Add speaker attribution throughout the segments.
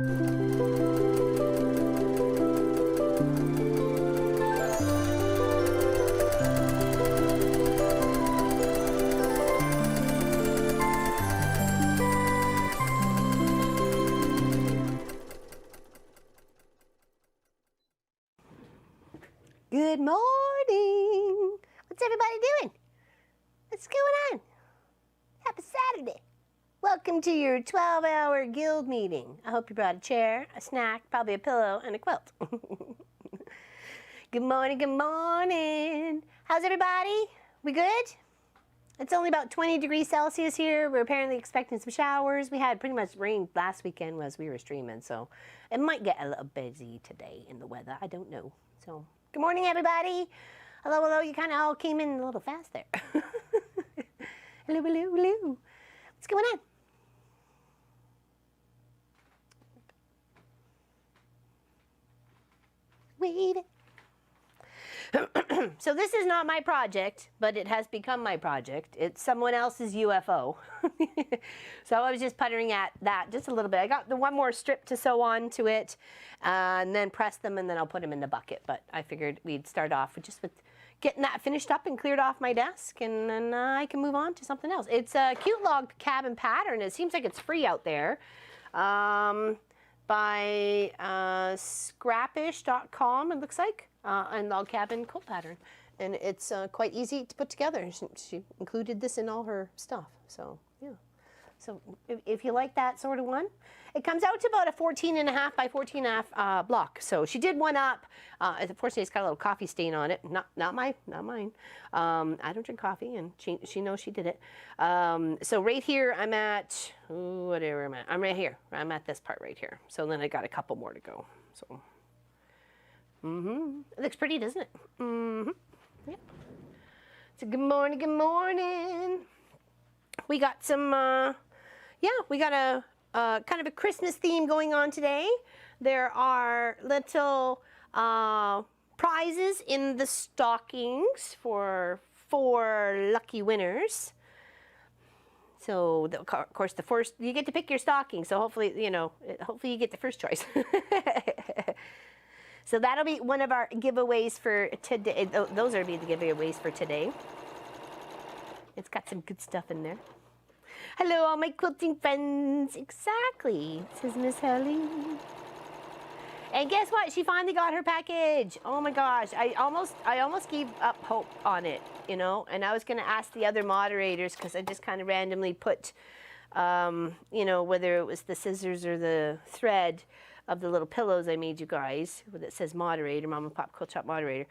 Speaker 1: Good morning. What's everybody doing? What's going on? Happy Saturday. Welcome to your 12-hour guild meeting. I hope you brought a chair, a snack, probably a pillow, and a quilt. Good morning, good morning. How's everybody? We good? It's only about 20 degrees Celsius here. We're apparently expecting some showers. We had pretty much rain last weekend as we were streaming, so it might get a little busy today in the weather. I don't know. So, good morning, everybody. Hello, hello. You kind of all came in a little fast there. Hello, hello, hello. What's going on? Wave it. So this is not my project, but it has become my project. It's someone else's UFO. So I was just puttering at that just a little bit. I got the one more strip to sew on to it, and then press them, and then I'll put them in the bucket. But I figured we'd start off with getting that finished up and cleared off my desk, and then I can move on to something else. It's a cute log cabin pattern. It seems like it's free out there. By scrapish.com, it looks like, and log cabin quilt pattern, and it's quite easy to put together. She included this in all her stuff, so yeah. So if you like that sort of one, it comes out to about a 14.5 by 14.5 block. So she did one up. Unfortunately, it's got a little coffee stain on it. Not mine. I don't drink coffee, and she knows she did it. So right here, I'm at whatever I'm at. I'm right here. I'm at this part right here. So then I got a couple more to go. So, it looks pretty, doesn't it? Yeah. So good morning. Good morning. We got some. We got a kind of a Christmas theme going on today. There are little prizes in the stockings for 4 lucky winners. So, of course, the first, you get to pick your stocking. So hopefully, hopefully you get the first choice. So that'll be one of our giveaways for today. Those are the giveaways for today. It's got some good stuff in there. Hello, all my quilting friends. Exactly, says Miss Helene. And guess what? She finally got her package. Oh my gosh, I almost gave up hope on it, And I was going to ask the other moderators, because I just kind of randomly put, whether it was the scissors or the thread of the little pillows I made you guys, that says moderator, Mom and Pop Quilt Shop moderator.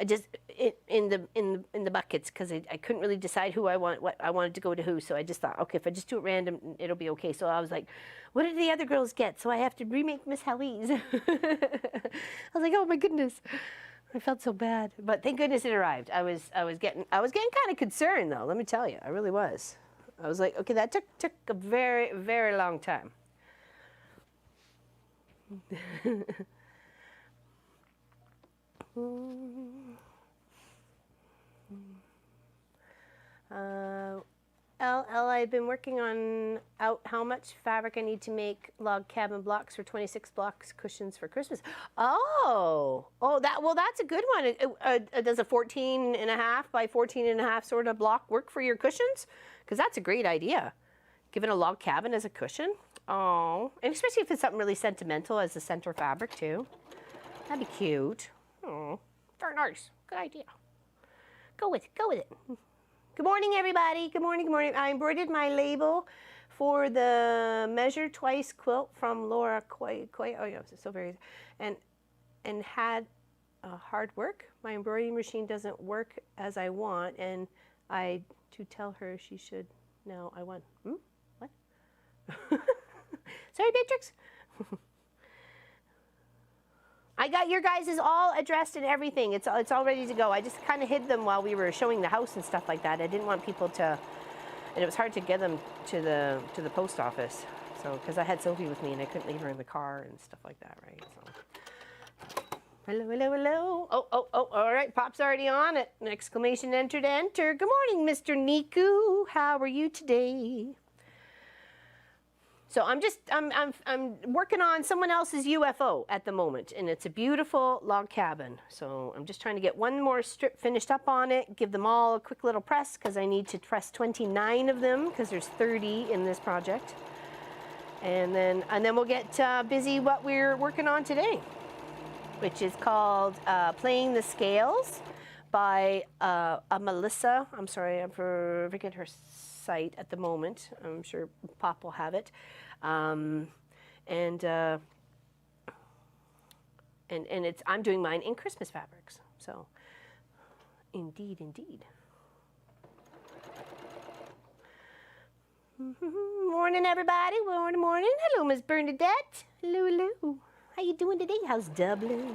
Speaker 1: Just in the buckets, because I couldn't really decide what I wanted to go to who. So I just thought, okay, if I just do it random, it'll be okay. So I was like, what did the other girls get? So I have to remake Miss Halley's. I was like, oh my goodness, I felt so bad. But thank goodness it arrived. I was getting kind of concerned though. Let me tell you, I really was. I was like, okay, that took a very, very long time. I've been working on how much fabric I need to make log cabin blocks for 26 blocks cushions for Christmas. Well, that's a good one. Does a 14.5 by 14.5 sort of block work for your cushions? Because that's a great idea. Giving a log cabin as a cushion. Oh, and especially if it's something really sentimental as the center fabric too. That'd be cute. Oh, very nice. Good idea. Go with it. Good morning, everybody. Good morning. I embroidered my label for the Measure Twice quilt from Laura Coy. Oh yeah, so very, and had hard work. My embroidery machine doesn't work as I want, and I to tell her she should. No, I won. What? Sorry, Beatrix. I got your guys' all addressed and everything. It's all ready to go. I just kind of hid them while we were showing the house and stuff like that. I didn't want people to, and it was hard to get them to the post office. So because I had Sophie with me and I couldn't leave her in the car and stuff like that, right? So. Hello. Oh, all right. Pop's already on it. An exclamation enter to enter. Good morning, Mr. Niku. How are you today? So I'm working on someone else's UFO at the moment, and it's a beautiful log cabin. So I'm just trying to get one more strip finished up on it, give them all a quick little press, because I need to press 29 of them, because there's 30 in this project. And then we'll get busy what we're working on today, which is called Playing the Scales by a Melissa. I'm sorry, I forget her site at the moment. I'm sure Pop will have it. And it's, I'm doing mine in Christmas fabrics. So indeed, indeed. Morning, everybody. Morning, morning. Hello, Miss Bernadette. Hello, hello. How you doing today? How's Dublin?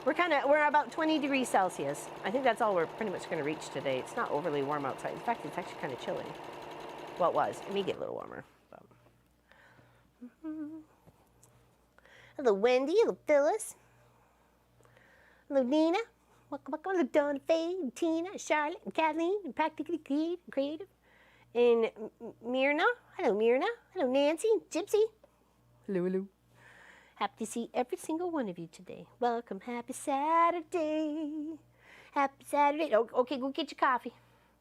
Speaker 1: We're about 20 degrees Celsius. I think that's all we're pretty much going to reach today. It's not overly warm outside. In fact, it's actually kind of chilly. Well, it was. It may get a little warmer. But. Hello, Wendy. Hello, Phyllis. Hello, Nina. Welcome. Hello, Donna, Faye, Tina, Charlotte, and Kathleen, and Practically Creative. And Myrna. Hello, Myrna. Hello, Nancy, Gypsy. Hello, hello. Happy to see every single one of you today. Welcome. Happy Saturday. Happy Saturday. Oh, okay, go get your coffee.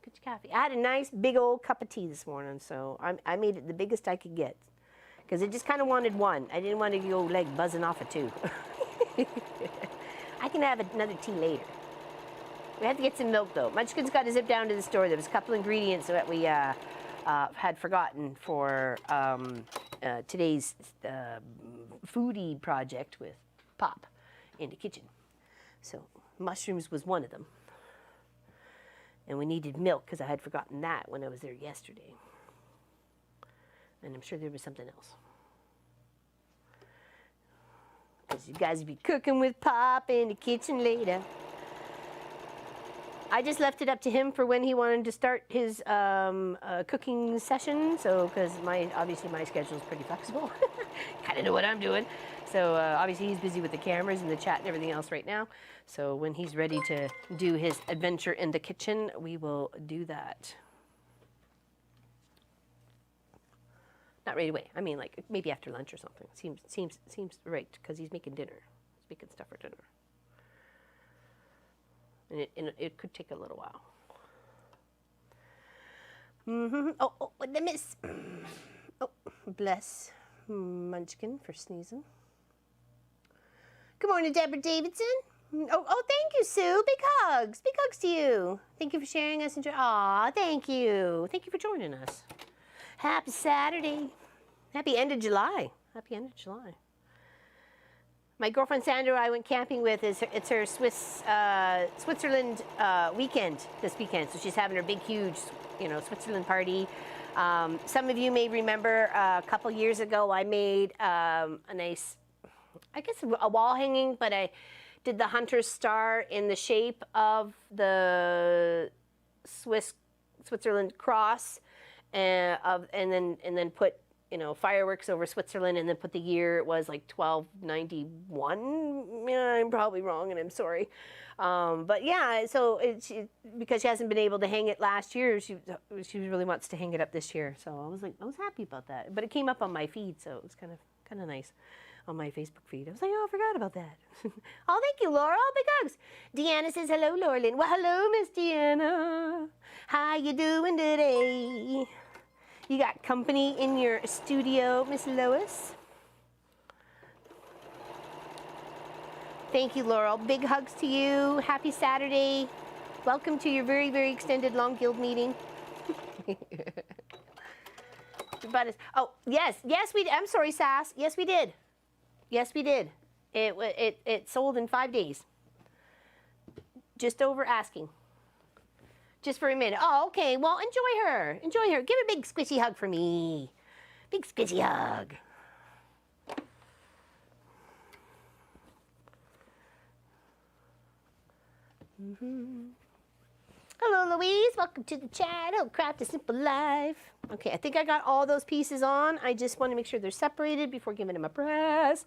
Speaker 1: Get your coffee. I had a nice big old cup of tea this morning, so I made it the biggest I could get. Because I just kind of wanted one. I didn't want to go like buzzing off of two. I can have another tea later. We had to get some milk, though. Munchkin's got to zip down to the store. There was a couple ingredients that we had forgotten for today's foodie project with Pop in the kitchen. So mushrooms was one of them. And we needed milk because I had forgotten that when I was there yesterday. And I'm sure there was something else. Because you guys will be cooking with Pop in the kitchen later. I just left it up to him for when he wanted to start his cooking session. So, because obviously my schedule is pretty flexible. Kind of know what I'm doing. So obviously he's busy with the cameras and the chat and everything else right now. So when he's ready to do his adventure in the kitchen, we will do that. Not right away. I mean, like maybe after lunch or something. Seems right because he's making dinner. He's making stuff for dinner. And it could take a little while. Oh, what did I miss? Oh, bless Munchkin for sneezing. Good morning, Deborah Davidson. Oh, thank you, Sue. Big hugs. Big hugs to you. Thank you for sharing us. Aw, thank you. Thank you for joining us. Happy Saturday. Happy end of July. Happy end of July. My girlfriend Sandra I went camping with, it's her Switzerland weekend this weekend. So she's having her big, huge, Switzerland party. Some of you may remember a couple years ago I made a nice, I guess a wall hanging, but I did the hunter's star in the shape of the Switzerland cross, and then put fireworks over Switzerland, and then put the year. It was like 1291. Yeah, I'm probably wrong, and I'm sorry. But yeah, so because she hasn't been able to hang it last year, she really wants to hang it up this year. So I was happy about that. But it came up on my feed, so it was kind of nice on my Facebook feed. I was like, oh, I forgot about that. Oh, thank you, Laura. Oh, big hugs. Deanna says hello, Laurelyn. Well, hello, Miss Deanna. How you doing today? You got company in your studio, Miss Lois? Thank you, Laurel. Big hugs to you. Happy Saturday. Welcome to your very, very extended Long Guild meeting. Oh, yes, I'm sorry, Sass. Yes, we did. Yes, we did. It sold in 5 days. Just over asking. Just for a minute. Oh, okay. Well, enjoy her. Enjoy her. Give her a big squishy hug for me. Big squishy hug. Hello, Louise. Welcome to the chat. Oh, Craft a Simple Life. Okay, I think I got all those pieces on. I just want to make sure they're separated before giving them a press.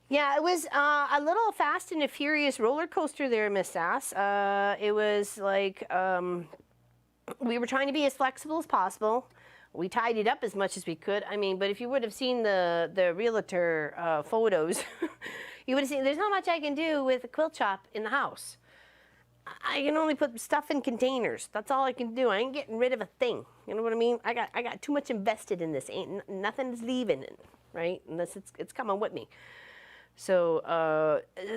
Speaker 1: Yeah, it was a little fast and a furious roller coaster there, Miss Sass. It was like we were trying to be as flexible as possible. We tidied up as much as we could. I mean, but if you would have seen the realtor photos, you would have seen there's not much I can do with a quilt shop in the house. I can only put stuff in containers. That's all I can do. I ain't getting rid of a thing. You know what I mean? I got too much invested in this. Nothing's leaving it, right? Unless it's coming with me. So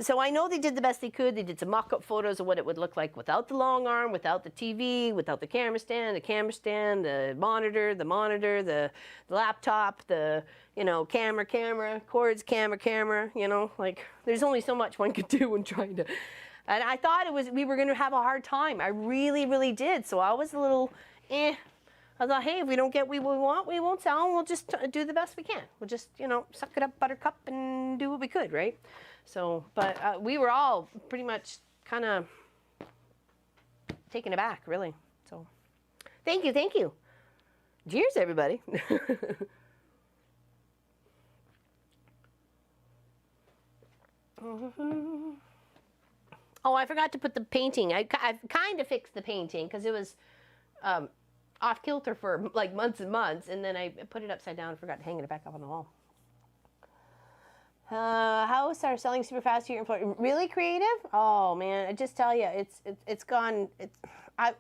Speaker 1: so I know they did the best they could. They did some mock-up photos of what it would look like without the long arm, without the TV, without the camera stand, the monitor, the laptop, the camera, cords, camera. Like there's only so much one could do when trying to. And I thought we were going to have a hard time. I really, really did. So I was a little, I thought, hey, if we don't get what we want, we won't sell. We'll just do the best we can. We'll just, suck it up, buttercup, and do what we could, right? So, but we were all pretty much kind of taken aback, really. So, thank you, thank you. Cheers, everybody. Oh, I forgot to put the painting. I've kind of fixed the painting because it was off kilter for like months and months, and then I put it upside down and forgot to hang it back up on the wall. House are selling super fast here in Florida. Really creative? Oh man, I just tell you, it's gone. I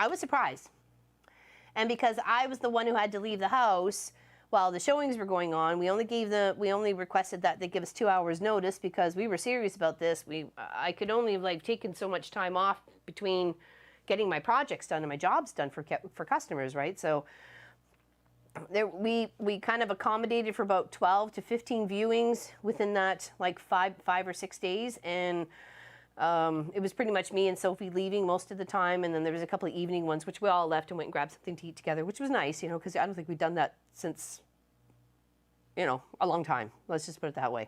Speaker 1: was surprised, and because I was the one who had to leave the house while the showings were going on, we only requested that they give us 2 hours notice because we were serious about this. I could only have taken so much time off between getting my projects done and my jobs done for customers, right? So we kind of accommodated for about 12 to 15 viewings within that like five or 6 days, and it was pretty much me and Sophie leaving most of the time, and then there was a couple of evening ones which we all left and went and grabbed something to eat together, which was nice, because I don't think we'd done that since a long time. Let's just put it that way.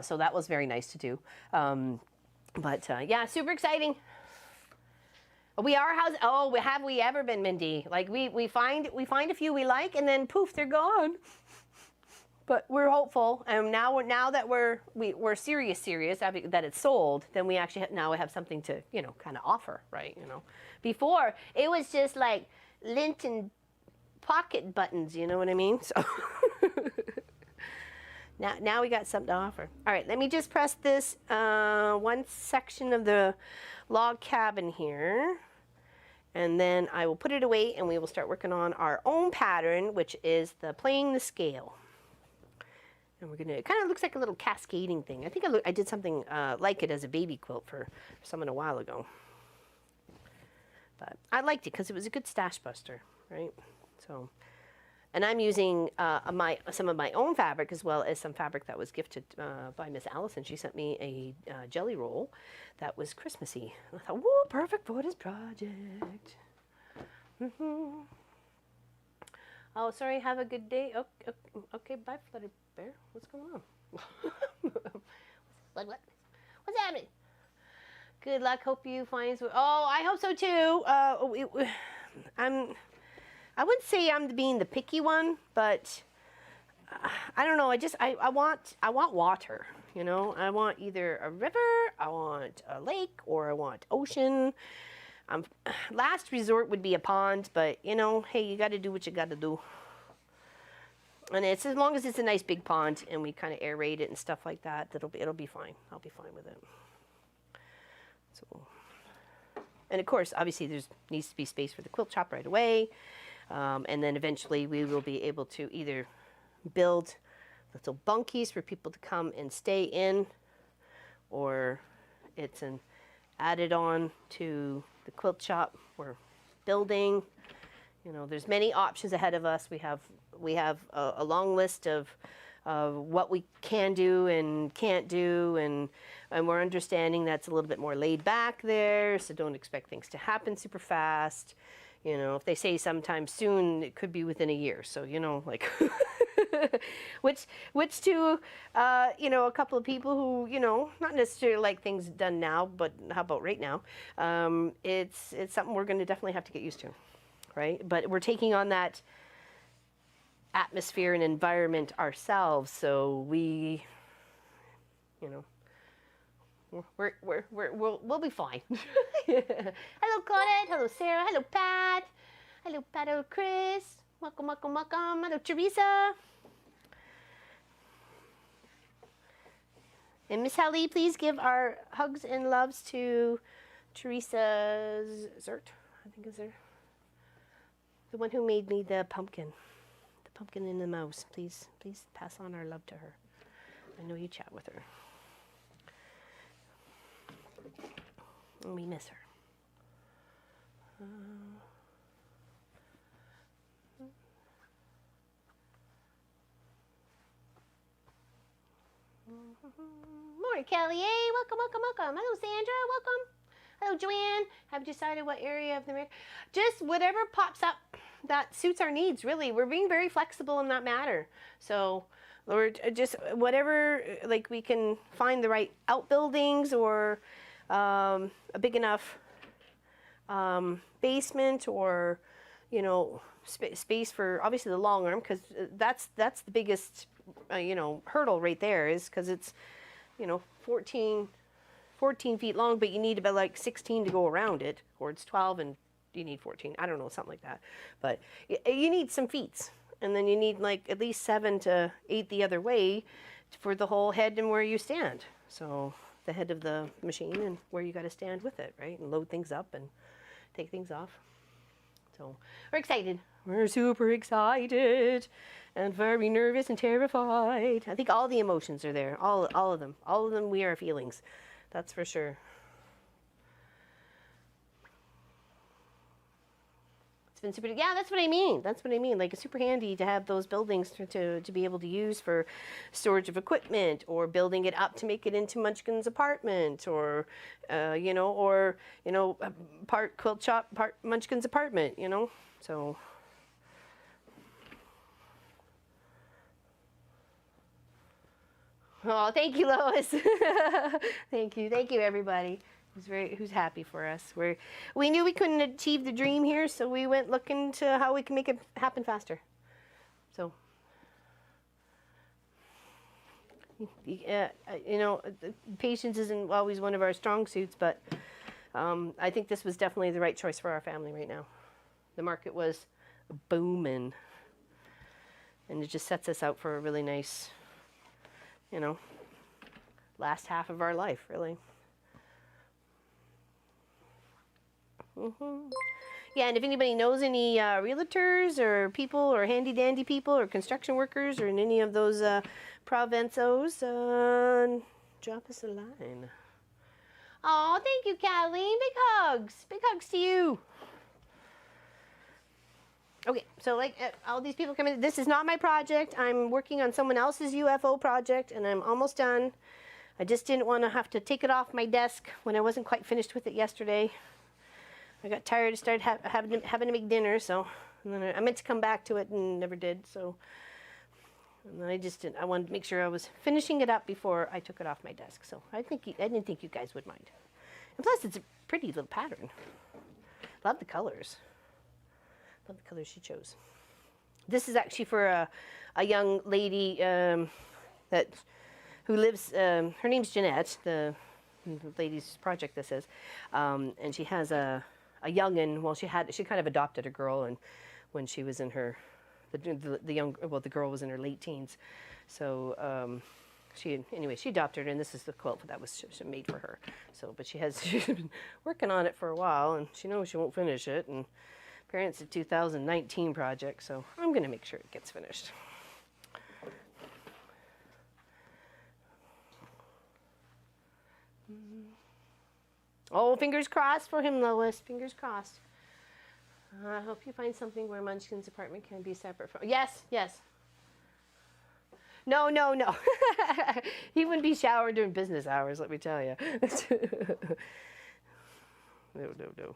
Speaker 1: So that was very nice to do. But yeah, super exciting. We are have we ever been, Mindy? Like we find a few we like, and then poof, they're gone. But we're hopeful, and now that we're serious that it's sold, then we actually now have something to kind of offer, right? Before it was just like lint and pocket buttons, you know what I mean? So now we got something to offer. All right, let me just press this one section of the log cabin here, and then I will put it away, and we will start working on our own pattern, which is the playing the scale. And it kind of looks like a little cascading thing. I think I did something like it as a baby quilt for someone a while ago. But I liked it because it was a good stash buster, right? So, and I'm using some of my own fabric as well as some fabric that was gifted by Miss Allison. She sent me a jelly roll that was Christmassy. And I thought, whoa, perfect for this project. Oh, sorry, have a good day. Okay, bye, Flutter Bear. What's going on? What's happening? Good luck. Hope you find. Oh, I hope so too. I wouldn't say I'm being the picky one, but I don't know. I want water. I want either a river, I want a lake, or I want ocean. Last resort would be a pond, but hey, you got to do what you got to do. And it's as long as it's a nice big pond and we kind of aerate it and stuff like that, it'll be fine. I'll be fine with it. So, and of course, obviously, needs to be space for the quilt shop right away, and then eventually we will be able to either build little bunkies for people to come and stay in, or it's added on to the quilt shop we're building. There's many options ahead of us. We have a long list of what we can do and can't do, and we're understanding that's a little bit more laid back there, so don't expect things to happen super fast. If they say sometime soon, it could be within a year. So, like, which to, a couple of people who, not necessarily like things done now, but how about right now? It's something we're going to definitely have to get used to, right? But we're taking on that atmosphere and environment ourselves, so we, we'll be fine. Hello, Claudette. Hello, Sarah. Hello, Pat. Hello, Pat. Hello, Chris. Welcome, welcome, welcome. Hello, Teresa. And Miss Helly, please give our hugs and loves to Teresa Zert, I think is her. The one who made me the pumpkin and the mouse. Please pass on our love to her. I know you chat with her. And we miss her. Morning, Kelly. Hey, welcome, welcome, welcome. Hello, Sandra. Welcome. Hello, Joanne. Have you decided what area of the America? Just whatever pops up that suits our needs, really. We're being very flexible in that matter. So, Lord, just whatever, like we can find the right outbuildings or a big enough basement or, you know, space for obviously the long arm, because that's the biggest, you know, hurdle right there, is because it's, you know, 14 feet long, but you need about like 16 to go around it, or it's 12 and you need 14. I don't know, something like that. But you need some feet, and then you need like at least 7 to 8 the other way for the whole head and where you stand. So the head of the machine and where you got to stand with it, right? And load things up and take things off. So we're excited. We're super excited and very nervous and terrified. I think all the emotions are there. All of them. All of them we are feelings. That's for sure. It's been super, yeah, that's what I mean. That's what I mean. Like, it's super handy to have those buildings to be able to use for storage of equipment, or building it up to make it into Munchkin's apartment, or, you know, part quilt shop, part Munchkin's apartment, you know, so. Oh, thank you, Lois. Thank you everybody who's happy for us. We knew we couldn't achieve the dream here, so we went looking to how we can make it happen faster. So, you know, patience isn't always one of our strong suits, but I think this was definitely the right choice for our family right now. The market was booming, and it just sets us out for a really nice, you know, last half of our life, really. Yeah, and if anybody knows any realtors or people or handy dandy people or construction workers or in any of those provincios, drop us a line. Oh, thank you, Kathleen. Big hugs. Big hugs to you. Okay, so like all these people coming, this is not my project. I'm working on someone else's UFO project, and I'm almost done. I just didn't want to have to take it off my desk when I wasn't quite finished with it yesterday. I got tired and started having to make dinner, so and then I meant to come back to it and never did. So, and then I just didn't. I wanted to make sure I was finishing it up before I took it off my desk. So I didn't think you guys would mind. And plus, it's a pretty little pattern. Love the colors. Love the colors she chose. This is actually for a young lady who lives. Her name's Jeanette. The lady's project this is, and she has a youngin'. Well, she kind of adopted a girl, and when she was in her the girl was in her late teens, so she adopted her, and this is the quilt that was made for her. So, but she's been working on it for a while, and she knows she won't finish it, and apparently it's a 2019 project, so I'm gonna make sure it gets finished. Oh, fingers crossed for him, Lois. Fingers crossed. I hope you find something where Munchkin's apartment can be separate from. Yes. No. He wouldn't be showering during business hours, let me tell you. No.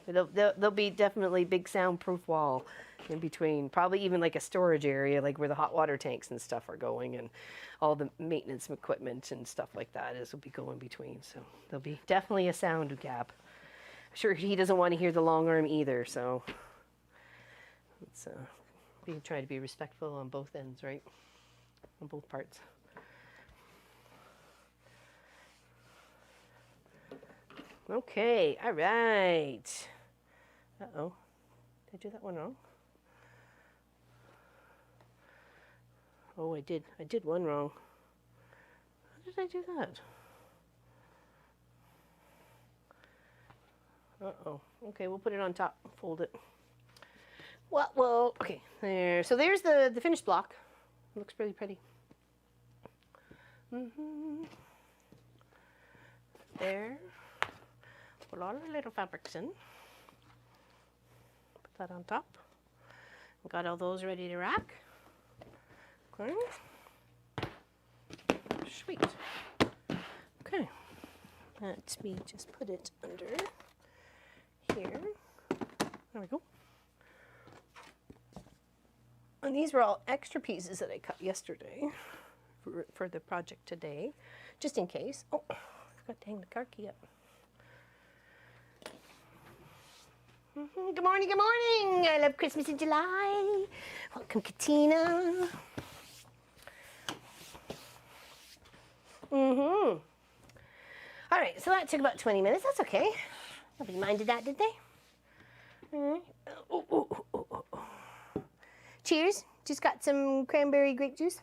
Speaker 1: There'll be definitely big soundproof wall in between, probably even like a storage area, like where the hot water tanks and stuff are going, and all the maintenance equipment and stuff like that will be going between. So there'll be definitely a sound gap. I'm sure he doesn't want to hear the long arm either, so let's try to be respectful on both ends, right? On both parts. Okay, all right. Uh-oh. Did I do that one wrong? Oh, I did. I did one wrong. How did I do that? Uh-oh. Okay, we'll put it on top. Fold it. Well, okay. There. So there's the finished block. It looks really pretty. There. Put all the little fabrics in. Put that on top. Got all those ready to rack. Okay. Sweet. Okay. Let me just put it under here. There we go. And these were all extra pieces that I cut yesterday for the project today, just in case. Oh, I forgot to hang the car key up. Good morning, good morning. I love Christmas in July. Welcome, Katina. All right, so that took about 20 minutes. That's okay. Nobody minded that, did they? All right. Oh. Cheers. Just got some cranberry grape juice.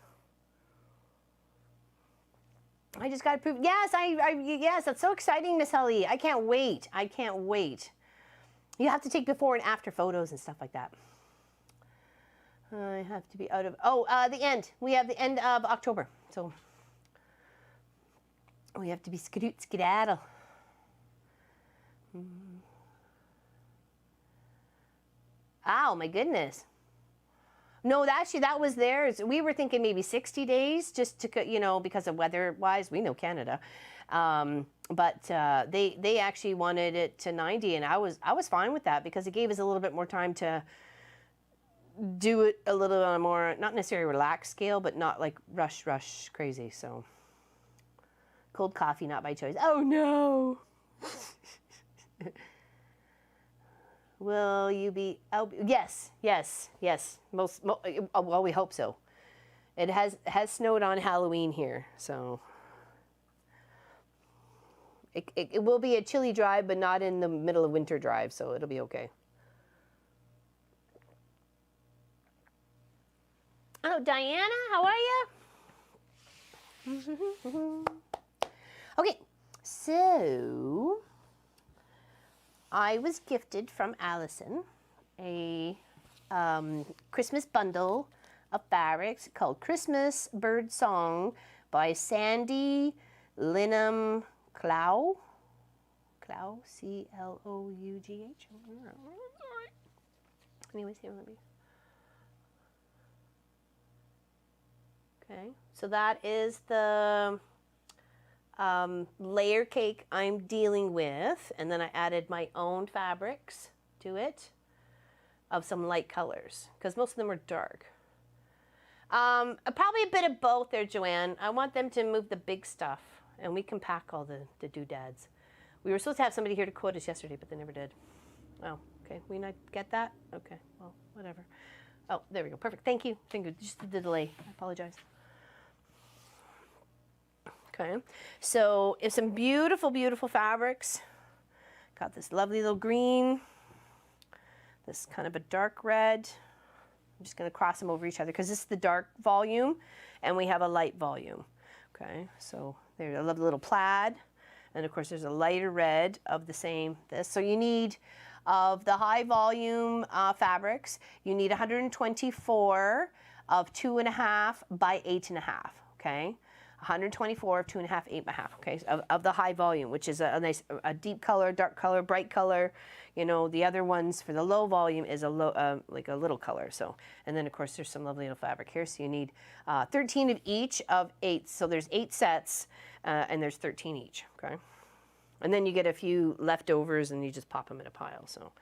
Speaker 1: I just got approved. Yes, yes, that's so exciting, Miss Holly. I can't wait. I can't wait. You have to take before and after photos and stuff like that. I have to be out of, the end. We have the end of October. So we have to be skedaddle. Oh, my goodness. No, actually, that was theirs. We were thinking maybe 60 days just to, you know, because of weather-wise. We know Canada. But they actually wanted it to 90, and I was fine with that because it gave us a little bit more time to do it a little on a more, not necessarily relaxed scale, but not like rush crazy. So cold coffee, not by choice. Oh, no. Will you be out? Yes. Well, we hope so. It has snowed on Halloween here, so it will be a chilly drive, but not in the middle of winter drive, so it'll be okay. Hello, Diana. How are you? Okay, so I was gifted from Allison a Christmas bundle of fabrics called Christmas Bird Song by Sandy Linham Clough, C-L-O-U-G-H. Anyways, here, let me. Okay, so that is the layer cake I'm dealing with, and then I added my own fabrics to it of some light colors because most of them are dark. Probably a bit of both there, Joanne. I want them to move the big stuff, and we can pack all the doodads. We were supposed to have somebody here to quote us yesterday, but they never did. Oh, okay. We not get that? Okay, well, whatever. Oh, there we go. Perfect. Thank you. Just the delay. I apologize. Okay, so it's some beautiful, beautiful fabrics. Got this lovely little green, this kind of a dark red. I'm just going to cross them over each other because this is the dark volume and we have a light volume. Okay, so there, I love the little plaid. And of course there's a lighter red of the same this. So you need, of the high volume fabrics, you need 124 of 2.5 by 8.5, okay? 124 of 2.5, 8.5, okay, of the high volume, which is a nice, a deep color, dark color, bright color. You know, the other ones for the low volume is a low, like a little color. So, and then of course there's some lovely little fabric here. So you need 13 of each of 8. So there's 8 sets, and there's 13 each, okay? And then you get a few leftovers, and you just pop them in a pile. So.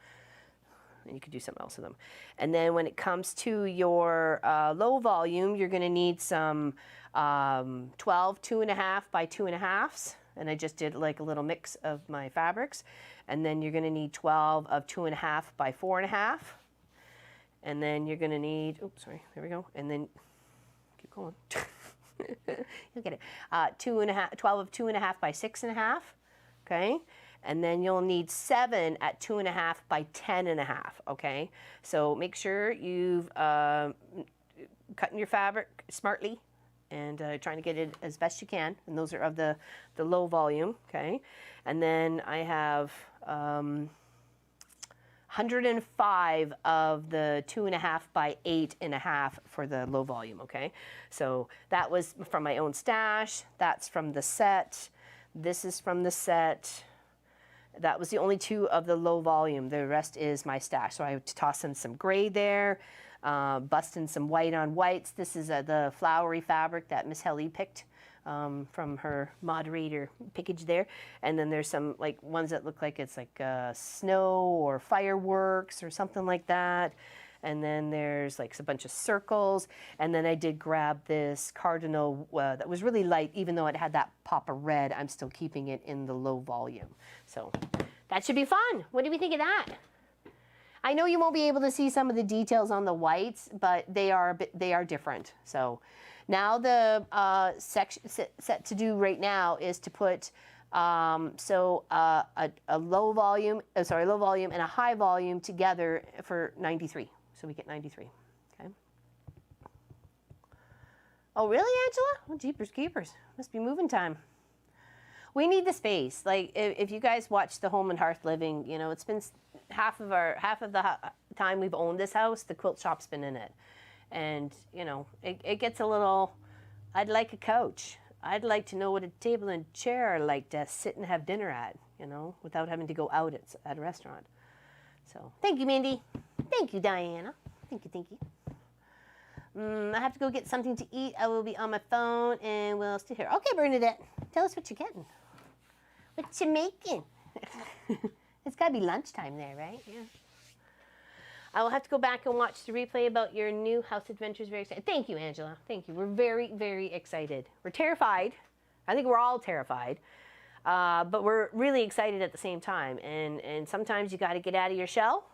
Speaker 1: And you could do something else with them. And then when it comes to your low volume, you're going to need some 12 2.5 by 2.5s. And I just did like a little mix of my fabrics. And then you're going to need 12 of 2.5 by 4.5. And then you're going to need, oops, sorry, there we go. And then keep going. You'll get it. 12 of 2.5 by 6.5. Okay. And then you'll need 7 at 2.5 by 10.5, okay? So make sure you've cutting your fabric smartly and trying to get it as best you can. And those are of the low volume, okay? And then I have 105 of the 2.5 by 8.5 for the low volume, okay? So that was from my own stash. That's from the set. This is from the set. That was the only 2 of the low volume. The rest is my stash. So I have to toss in some gray there, bust in some white on whites. This is the flowery fabric that Miss Helly picked from her moderator pickage there. And then there's some like ones that look like it's like snow or fireworks or something like that. And then there's like a bunch of circles. And then I did grab this cardinal that was really light, even though it had that pop of red. I'm still keeping it in the low volume. So that should be fun. What do we think of that? I know you won't be able to see some of the details on the whites, but they are different. So now the set to do right now is to put a low volume and a high volume together for 93. So we get 93, okay? Oh, really, Angela? Oh, jeepers keepers. Must be moving time. We need the space. Like, if you guys watch the Home and Hearth Living, you know, it's been half of the time we've owned this house, the quilt shop's been in it. And, you know, it gets a little, I'd like a couch. I'd like to know what a table and chair are like to sit and have dinner at, you know, without having to go out at a restaurant. So, thank you, Mindy. Thank you, Diana. Thank you, thank you. I have to go get something to eat. I will be on my phone and we'll stay here. Okay, Bernadette, tell us what you're getting. What you making? It's got to be lunchtime there, right? Yeah. I will have to go back and watch the replay about your new house adventures. Very excited. Thank you, Angela. Thank you. We're very, very excited. We're terrified. I think we're all terrified. But we're really excited at the same time. And sometimes you got to get out of your shell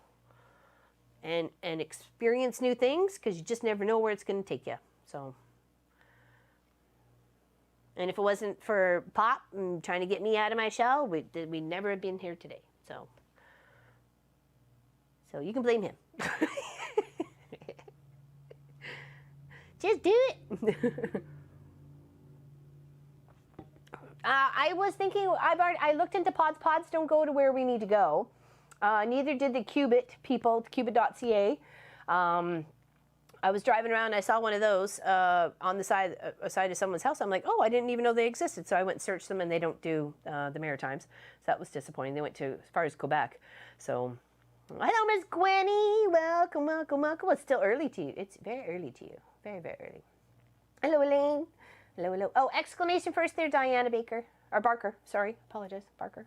Speaker 1: and experience new things because you just never know where it's going to take you. So, and if it wasn't for Pop and trying to get me out of my shell, we'd never have been here today. So you can blame him. Just do it. I was thinking, I looked into pods. Pods don't go to where we need to go. Neither did the Cubit people, Cubit.ca. I was driving around, I saw one of those on the side of someone's house. I'm like, oh, I didn't even know they existed. So I went and searched them, and they don't do the Maritimes. So that was disappointing. They went to as far as Quebec. So, hello, Miss Gwenny. Welcome, welcome, welcome. Well, it's still early to you. It's very early to you. Very, very early. Hello, Elaine. Hello, hello. Oh, exclamation first there, Diana Baker. Or Barker. Sorry, apologize. Barker.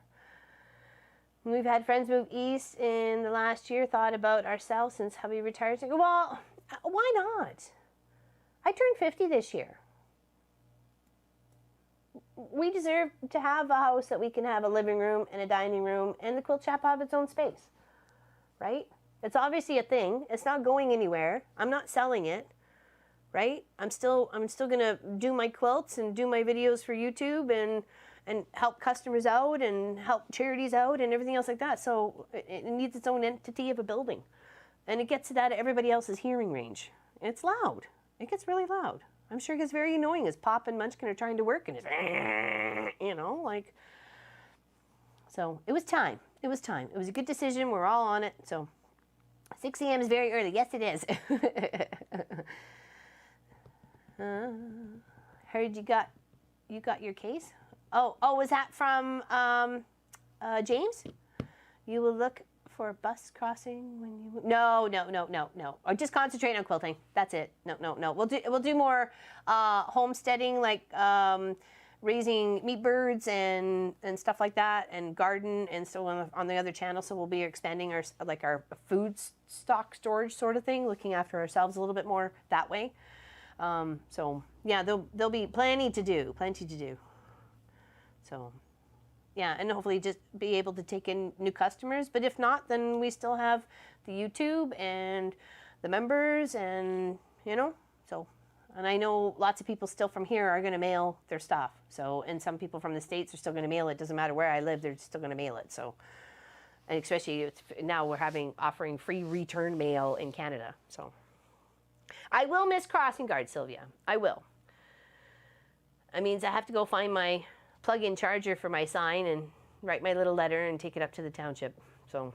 Speaker 1: We've had friends move east in the last year. Thought about ourselves since hubby retired. Well, why not? I turned 50 this year. We deserve to have a house that we can have a living room and a dining room, and the quilt shop have its own space, right? It's obviously a thing. It's not going anywhere. I'm not selling it, right? I'm still gonna do my quilts and do my videos for YouTube and help customers out and help charities out and everything else like that. So it needs its own entity of a building. And it gets it out of everybody else's hearing range. It's loud. It gets really loud. I'm sure it gets very annoying as Pop and Munchkin are trying to work and it's, you know, like. So it was time. It was time. It was a good decision. We're all on it. So 6 a.m. is very early. Yes, it is. Heard you got your case. Oh, was that from James? You will look for a bus crossing when you... No. Or just concentrate on quilting. That's it. No. We'll do more homesteading, like raising meat birds and stuff like that, and garden and so on the other channel. So we'll be expanding our food stock storage sort of thing, looking after ourselves a little bit more that way. So yeah, there'll be plenty to do. So, yeah, and hopefully just be able to take in new customers. But if not, then we still have the YouTube and the members and, you know. So And I know lots of people still from here are going to mail their stuff. So, and some people from the States are still going to mail it. Doesn't matter where I live, they're still going to mail it. So, and especially now we're offering free return mail in Canada. So, I will miss crossing guard, Sylvia. I will. That means I have to go find my plug-in charger for my sign and write my little letter and take it up to the township. So,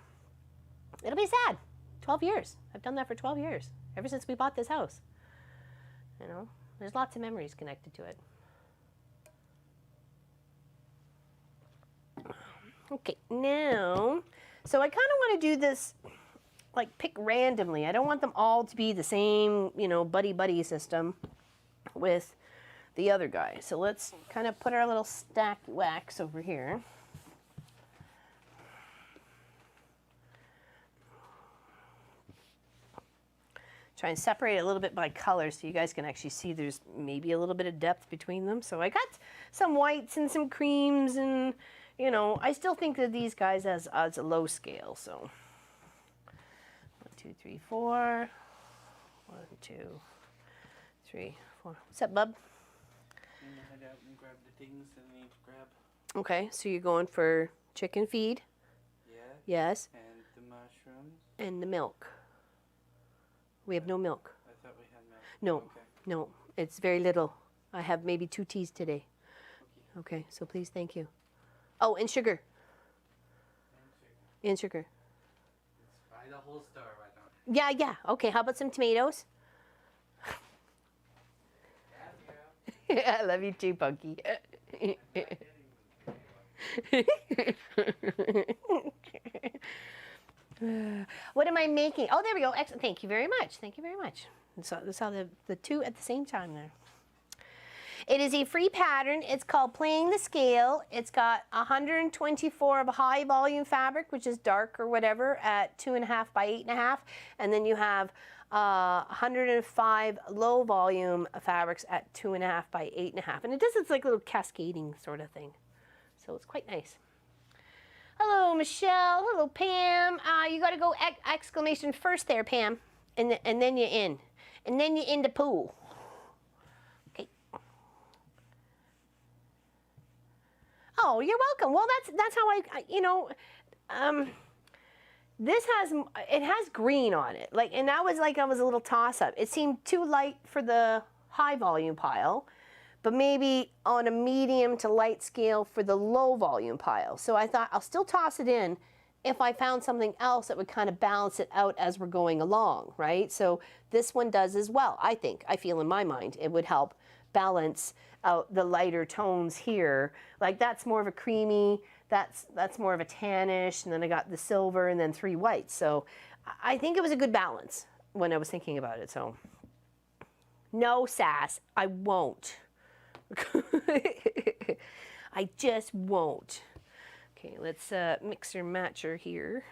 Speaker 1: it'll be sad. 12 years. I've done that for 12 years, ever since we bought this house. You know, there's lots of memories connected to it. Okay, now, so I kind of want to do this, like, pick randomly. I don't want them all to be the same, you know, buddy-buddy system with the other guy. So let's kind of put our little stack wax over here. Try and separate it a little bit by color so you guys can actually see there's maybe a little bit of depth between them. So I got some whites and some creams, and, you know, I still think of these guys as a low scale. So 1, 2, 3, 4. 1, 2, 3, 4. What's up, bub?
Speaker 2: I'm gonna head out and grab the things that I need to grab.
Speaker 1: Okay, so you're going for chicken feed?
Speaker 2: Yeah.
Speaker 1: Yes.
Speaker 2: And the mushrooms.
Speaker 1: And the milk. We have no milk.
Speaker 2: I thought we had milk.
Speaker 1: No,
Speaker 2: Okay.
Speaker 1: no, it's very little. I have maybe 2 teas today. Okay, so please, thank you. Oh, and sugar. And sugar.
Speaker 2: Let's buy the whole store, why don't we?
Speaker 1: Yeah, yeah. Okay, how about some tomatoes? I love you too, Punky. What am I making? Oh, there we go. Excellent. Thank you very much. Thank you very much. So that's how the two at the same time there. It is a free pattern. It's called Playing the Scale. It's got 124 of high volume fabric, which is dark or whatever, at 2.5 by 8.5, and then you have 105 low volume fabrics at 2.5 by 8.5, and it does this like little cascading sort of thing. So it's quite nice. Hello, Michelle. Hello, Pam. You got to go exclamation first there, Pam, and then you're in, and then you're in the pool. Okay. Oh, you're welcome. Well, that's how I you know, this has green on it, like, and that was like I was a little toss up. It seemed too light for the high volume pile, but maybe on a medium to light scale for the low volume pile. So I thought I'll still toss it in if I found something else that would kind of balance it out as we're going along, right? So this one does as well, I think. I feel in my mind it would help balance out the lighter tones here. Like that's more of a creamy, that's more of a tannish, and then I got the silver and then 3 whites. So I think it was a good balance when I was thinking about it. So no, Sass, I won't. I just won't. Okay, let's mixer matcher here.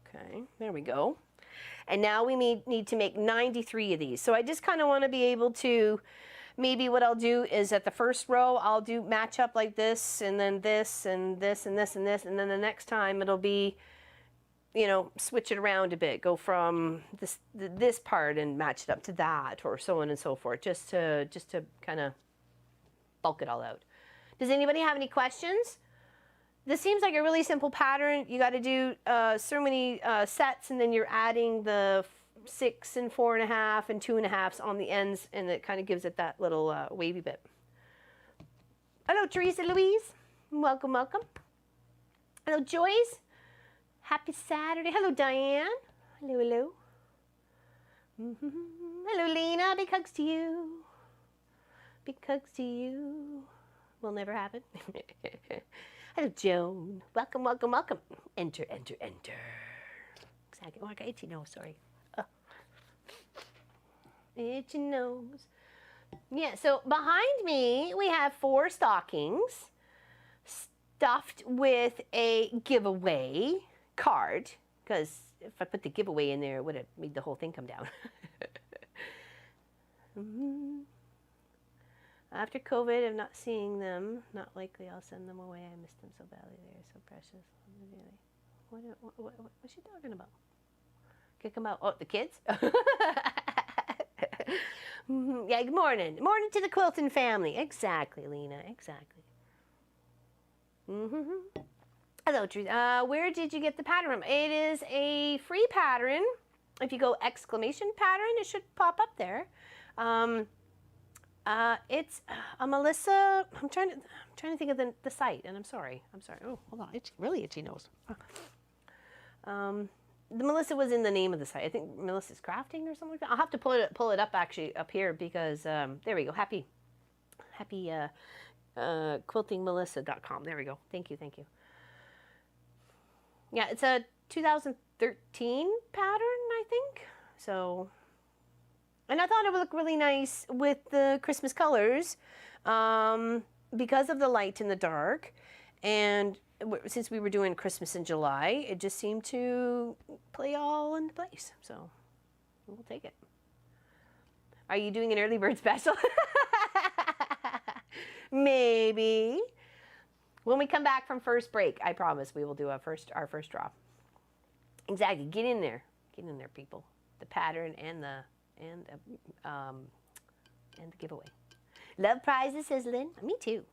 Speaker 1: Okay, there we go. And now we need to make 93 of these. So I just kind of want to be able to, maybe what I'll do is at the first row, I'll do match up like this, and then this, and this, and this, and this, and then the next time it'll be, you know, switch it around a bit, go from this part and match it up to that, or so on and so forth, just to kind of bulk it all out. Does anybody have any questions? This seems like a really simple pattern. You got to do so many sets, and then you're adding the 6 and 4.5 and 2.5s on the ends, and it kind of gives it that little wavy bit. Hello, Teresa Louise. Welcome, welcome. Hello, Joyce. Happy Saturday. Hello, Diane. Hello, hello. Hello, Lena. Big hugs to you. Big hugs to you. Will never happen. Hello, Joan. Welcome, welcome, welcome. Enter, enter, enter. Exactly. Oh, I got itchy nose. Sorry. Oh. Itchy nose. Yeah, so behind me, we have 4 stockings stuffed with a giveaway card, because if I put the giveaway in there, it would have made the whole thing come down. After COVID, I'm not seeing them. Not likely I'll send them away. I missed them so badly. They're so precious. What's she talking about? Kick them out. Oh, the kids? Yeah, good morning. Morning to the quilting family. Exactly, Lena. Exactly. Hello, Teresa. Where did you get the pattern from? It is a free pattern. If you go exclamation pattern, it should pop up there. It's a Melissa. I'm trying to think of the site, and I'm sorry. Oh, hold on. It's really itchy nose. The Melissa was in the name of the site. I think Melissa's Crafting or something like that. I'll have to pull it up actually up here because there we go. Happy quiltingmelissa.com. There we go. Thank you. Yeah, it's a 2013 pattern, I think. So, and I thought it would look really nice with the Christmas colors because of the light and the dark. And since we were doing Christmas in July, it just seemed to play all into place. So, we'll take it. Are you doing an early bird special? Maybe. When we come back from first break, I promise we will do our first draw. Exactly. Get in there, people. The pattern and the giveaway. Love prizes, says Lynn. Me too.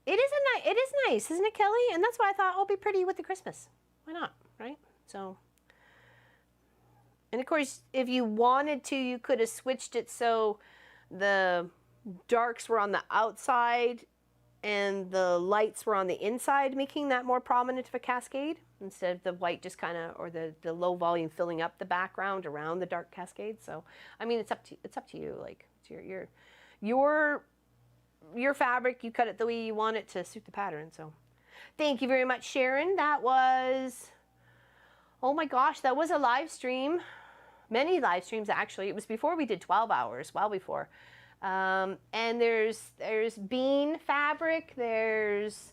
Speaker 1: It is nice, isn't it, Kelly? And that's why I thought, oh, it'll be pretty with the Christmas. Why not, right? So, and of course, if you wanted to, you could have switched it so the darks were on the outside and the lights were on the inside, making that more prominent of a cascade instead of the white just kind of, or the low volume filling up the background around the dark cascade. So, I mean, it's up to you. Like, it's your fabric, you cut it the way you want it to suit the pattern. So thank you very much, Sharon. That was, oh my gosh, that was a live stream. Many live streams, actually. It was before we did 12 hours, well before. And there's bean fabric, there's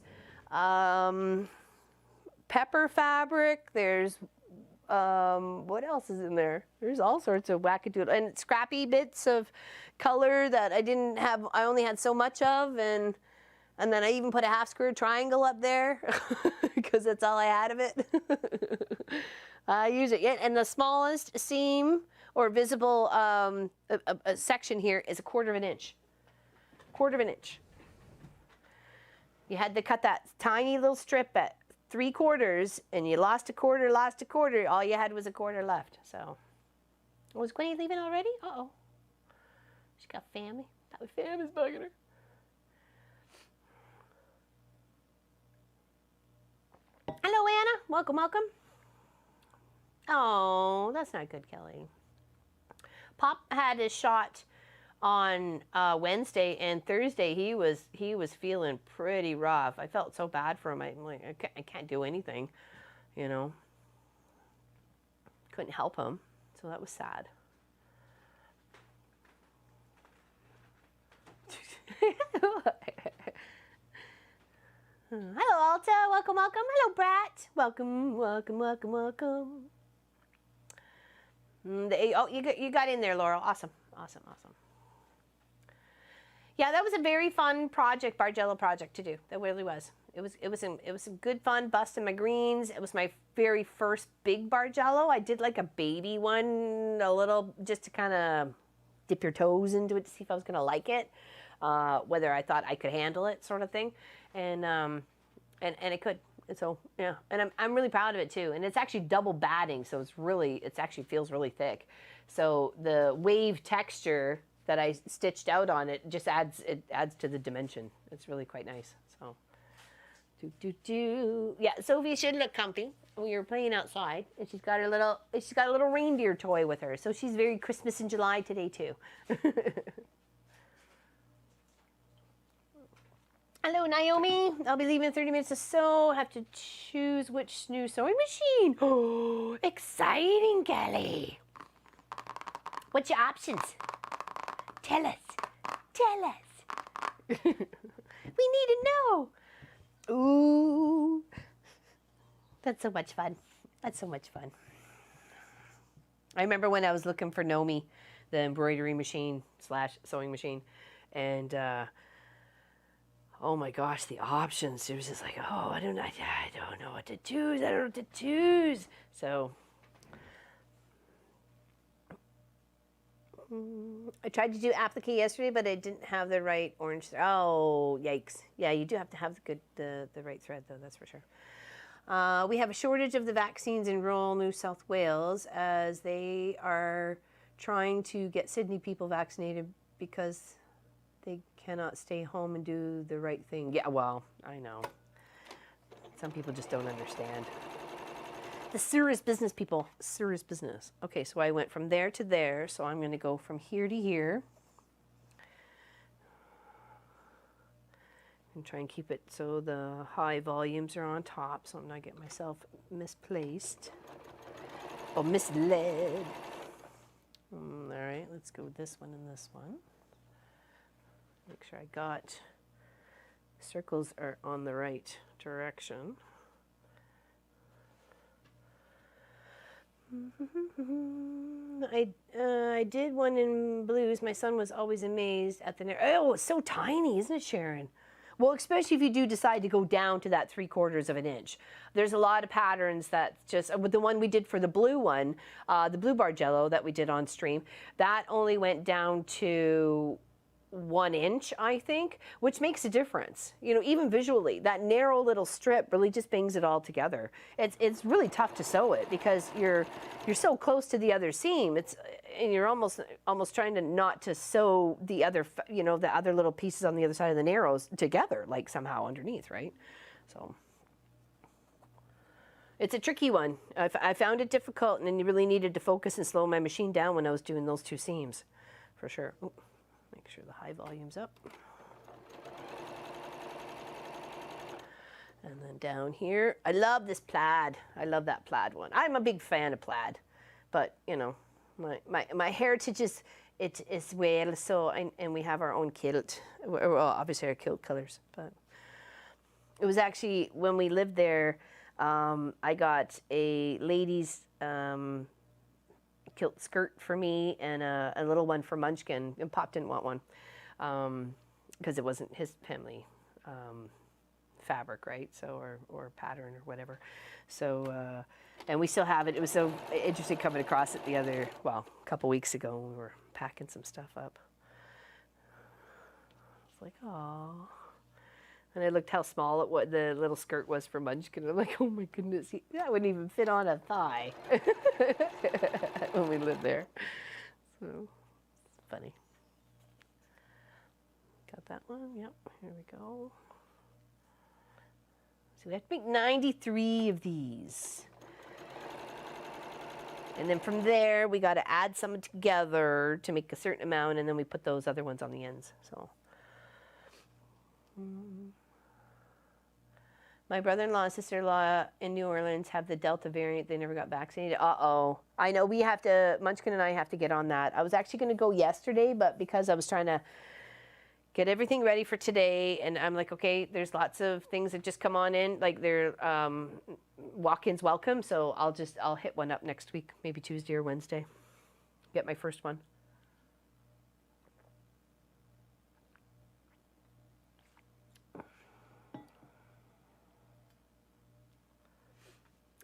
Speaker 1: pepper fabric, there's what else is in there? There's all sorts of wackadoodle and scrappy bits of color that I only had so much of, and then I even put a half square triangle up there because that's all I had of it. I use it, and the smallest seam or visible a section here is 1/4 inch. 1/4 inch. You had to cut that tiny little strip at 3/4, and you lost a quarter. All you had was a 1/4 left. So, was Gwenny leaving already? Uh-oh. She got family. That was family's bugging her. Hello, Anna. Welcome. Oh, that's not good, Kelly. Pop had his shot on Wednesday, and Thursday he was feeling pretty rough. I felt so bad for him. I'm like, I can't do anything, you know. Couldn't help him, so that was sad. Hello, Alta. Welcome. Hello, Brat. Welcome. Oh, you got in there, Laurel. Awesome. Yeah, that was a very fun project, Bargello project to do. That really was. It was some good fun busting my greens. It was my very first big Bargello. I did like a baby one, a little, just to kind of dip your toes into it to see if I was gonna like it, whether I thought I could handle it, sort of thing, and I could. And so, yeah, and I'm really proud of it too. And it's actually double batting, so it actually feels really thick. So the wave texture that I stitched out on it just adds to the dimension. It's really quite nice. So, yeah, Sophie should look comfy. We were playing outside, and she's got a little reindeer toy with her. So she's very Christmas in July today too. Hello, Naomi. I'll be leaving in 30 minutes to sew. Have to choose which new sewing machine. Oh, exciting, Kelly. What's your options? Tell us. We need to know. Ooh. That's so much fun. I remember when I was looking for Nomi, the embroidery machine / sewing machine, and oh my gosh, the options. It was just like, oh, I don't know what to choose. I don't know what to choose. So I tried to do applique yesterday, but I didn't have the right orange thread. Oh, yikes. Yeah, you do have to have the right thread, though, that's for sure. We have a shortage of the vaccines in rural New South Wales as they are trying to get Sydney people vaccinated because they cannot stay home and do the right thing. Yeah, well, I know. Some people just don't understand. The serious business people, serious business. Okay, so I went from there to there, so I'm going to go from here to here. And try and keep it so the high volumes are on top, so I'm not getting myself misplaced or misled. All right, let's go with this one and this one. Make sure I got circles are on the right direction. I did one in blues. My son was always amazed at the oh, it's so tiny, isn't it, Sharon? Well, especially if you do decide to go down to that 3/4 of an inch. There's a lot of patterns that just, with the one we did for the blue one, the blue bar jello that we did on stream, that only went down to 1 inch, I think, which makes a difference. You know, even visually, that narrow little strip really just bangs it all together. It's really tough to sew it because you're so close to the other seam. And you're almost trying to not to sew the other, you know, the other little pieces on the other side of the narrows together, like somehow underneath, right? So it's a tricky one. I found it difficult, and then you really needed to focus and slow my machine down when I was doing those two seams, for sure. Ooh. Make sure the high volume's up. And then down here, I love this plaid. I love that plaid one. I'm a big fan of plaid, but you know, my heritage is Wales, so and we have our own kilt. Well, obviously our kilt colors, but it was actually when we lived there. I got a ladies' kilt skirt for me and a little one for Munchkin, and Pop didn't want one because it wasn't his family fabric, right? So or pattern or whatever. So and we still have it. It was so interesting coming across it a couple weeks ago when we were packing some stuff up. It's like, oh. And I looked how small the little skirt was for Munchkin. I'm like, oh my goodness, that wouldn't even fit on a thigh when we lived there. So it's funny. Got that one. Yep. Here we go. So we have to make 93 of these. And then from there, we got to add some together to make a certain amount, and then we put those other ones on the ends. So. My brother-in-law and sister-in-law in New Orleans have the Delta variant. They never got vaccinated. Uh-oh. I know we have to, Munchkin and I have to get on that. I was actually going to go yesterday, but because I was trying to get everything ready for today, and I'm like, okay, there's lots of things that just come on in, like they're walk-ins welcome, so I'll hit one up next week, maybe Tuesday or Wednesday. Get my first one.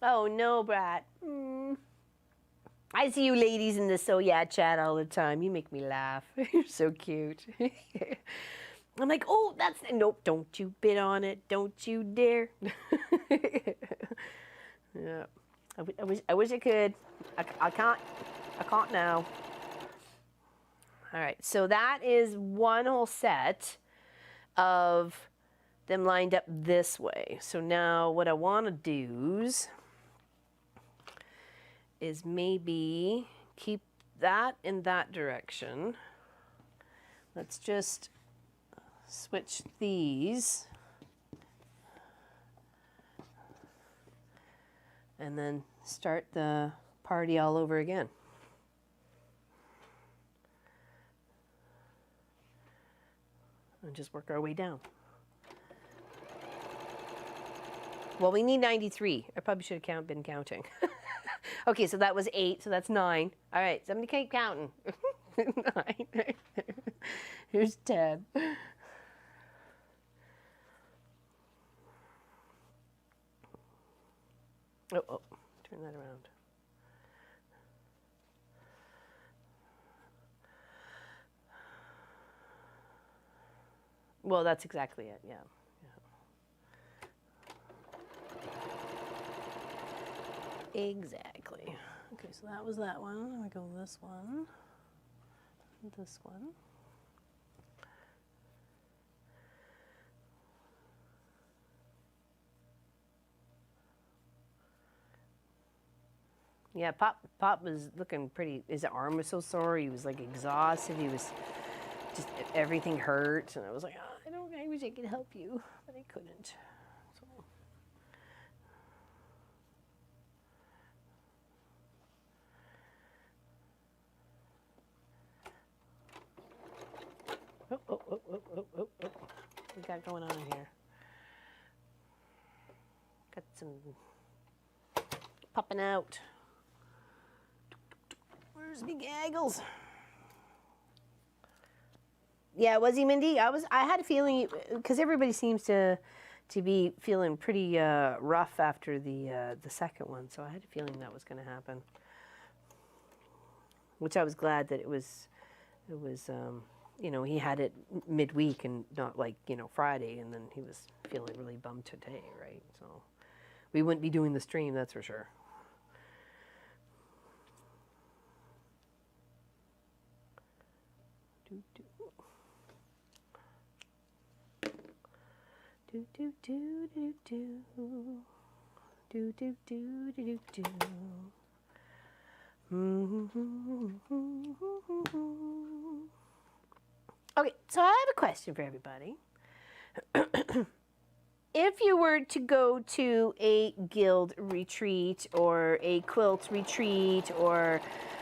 Speaker 1: Oh no, Brat. I see you ladies in the So Yeah chat all the time. You make me laugh. You're so cute. I'm like, oh, that's, nope, don't you bid on it. Don't you dare. Yeah. I wish I could. I can't now. All right, so that is one whole set of them lined up this way. So now what I want to do is maybe keep that in that direction. Let's just switch these and then start the party all over again. And just work our way down. Well, we need 93. I probably should have been counting. Okay, so that was 8, so that's 9. All right, somebody keep counting. 9. Here's 10. Oh, turn that around. Well, that's exactly it, yeah. Exactly. Okay, so that was that one. I'm gonna go this one. This one. Yeah, Pop was looking pretty. His arm was so sore. He was like exhausted. He was just everything hurt, and I was like, oh, I wish I could help you, but I couldn't. So. Oh. What we got going on here? Got some popping out. Where's me gaggles? Yeah, was he, Mindy? I had a feeling, because everybody seems to be feeling pretty rough after the second one, so I had a feeling that was going to happen. Which I was glad that it was you know, he had it midweek and not like, you know, Friday, and then he was feeling really bummed today, right? So we wouldn't be doing the stream, that's for sure. Okay, so I have a question for everybody. If you were to go to a guild retreat or a quilt retreat or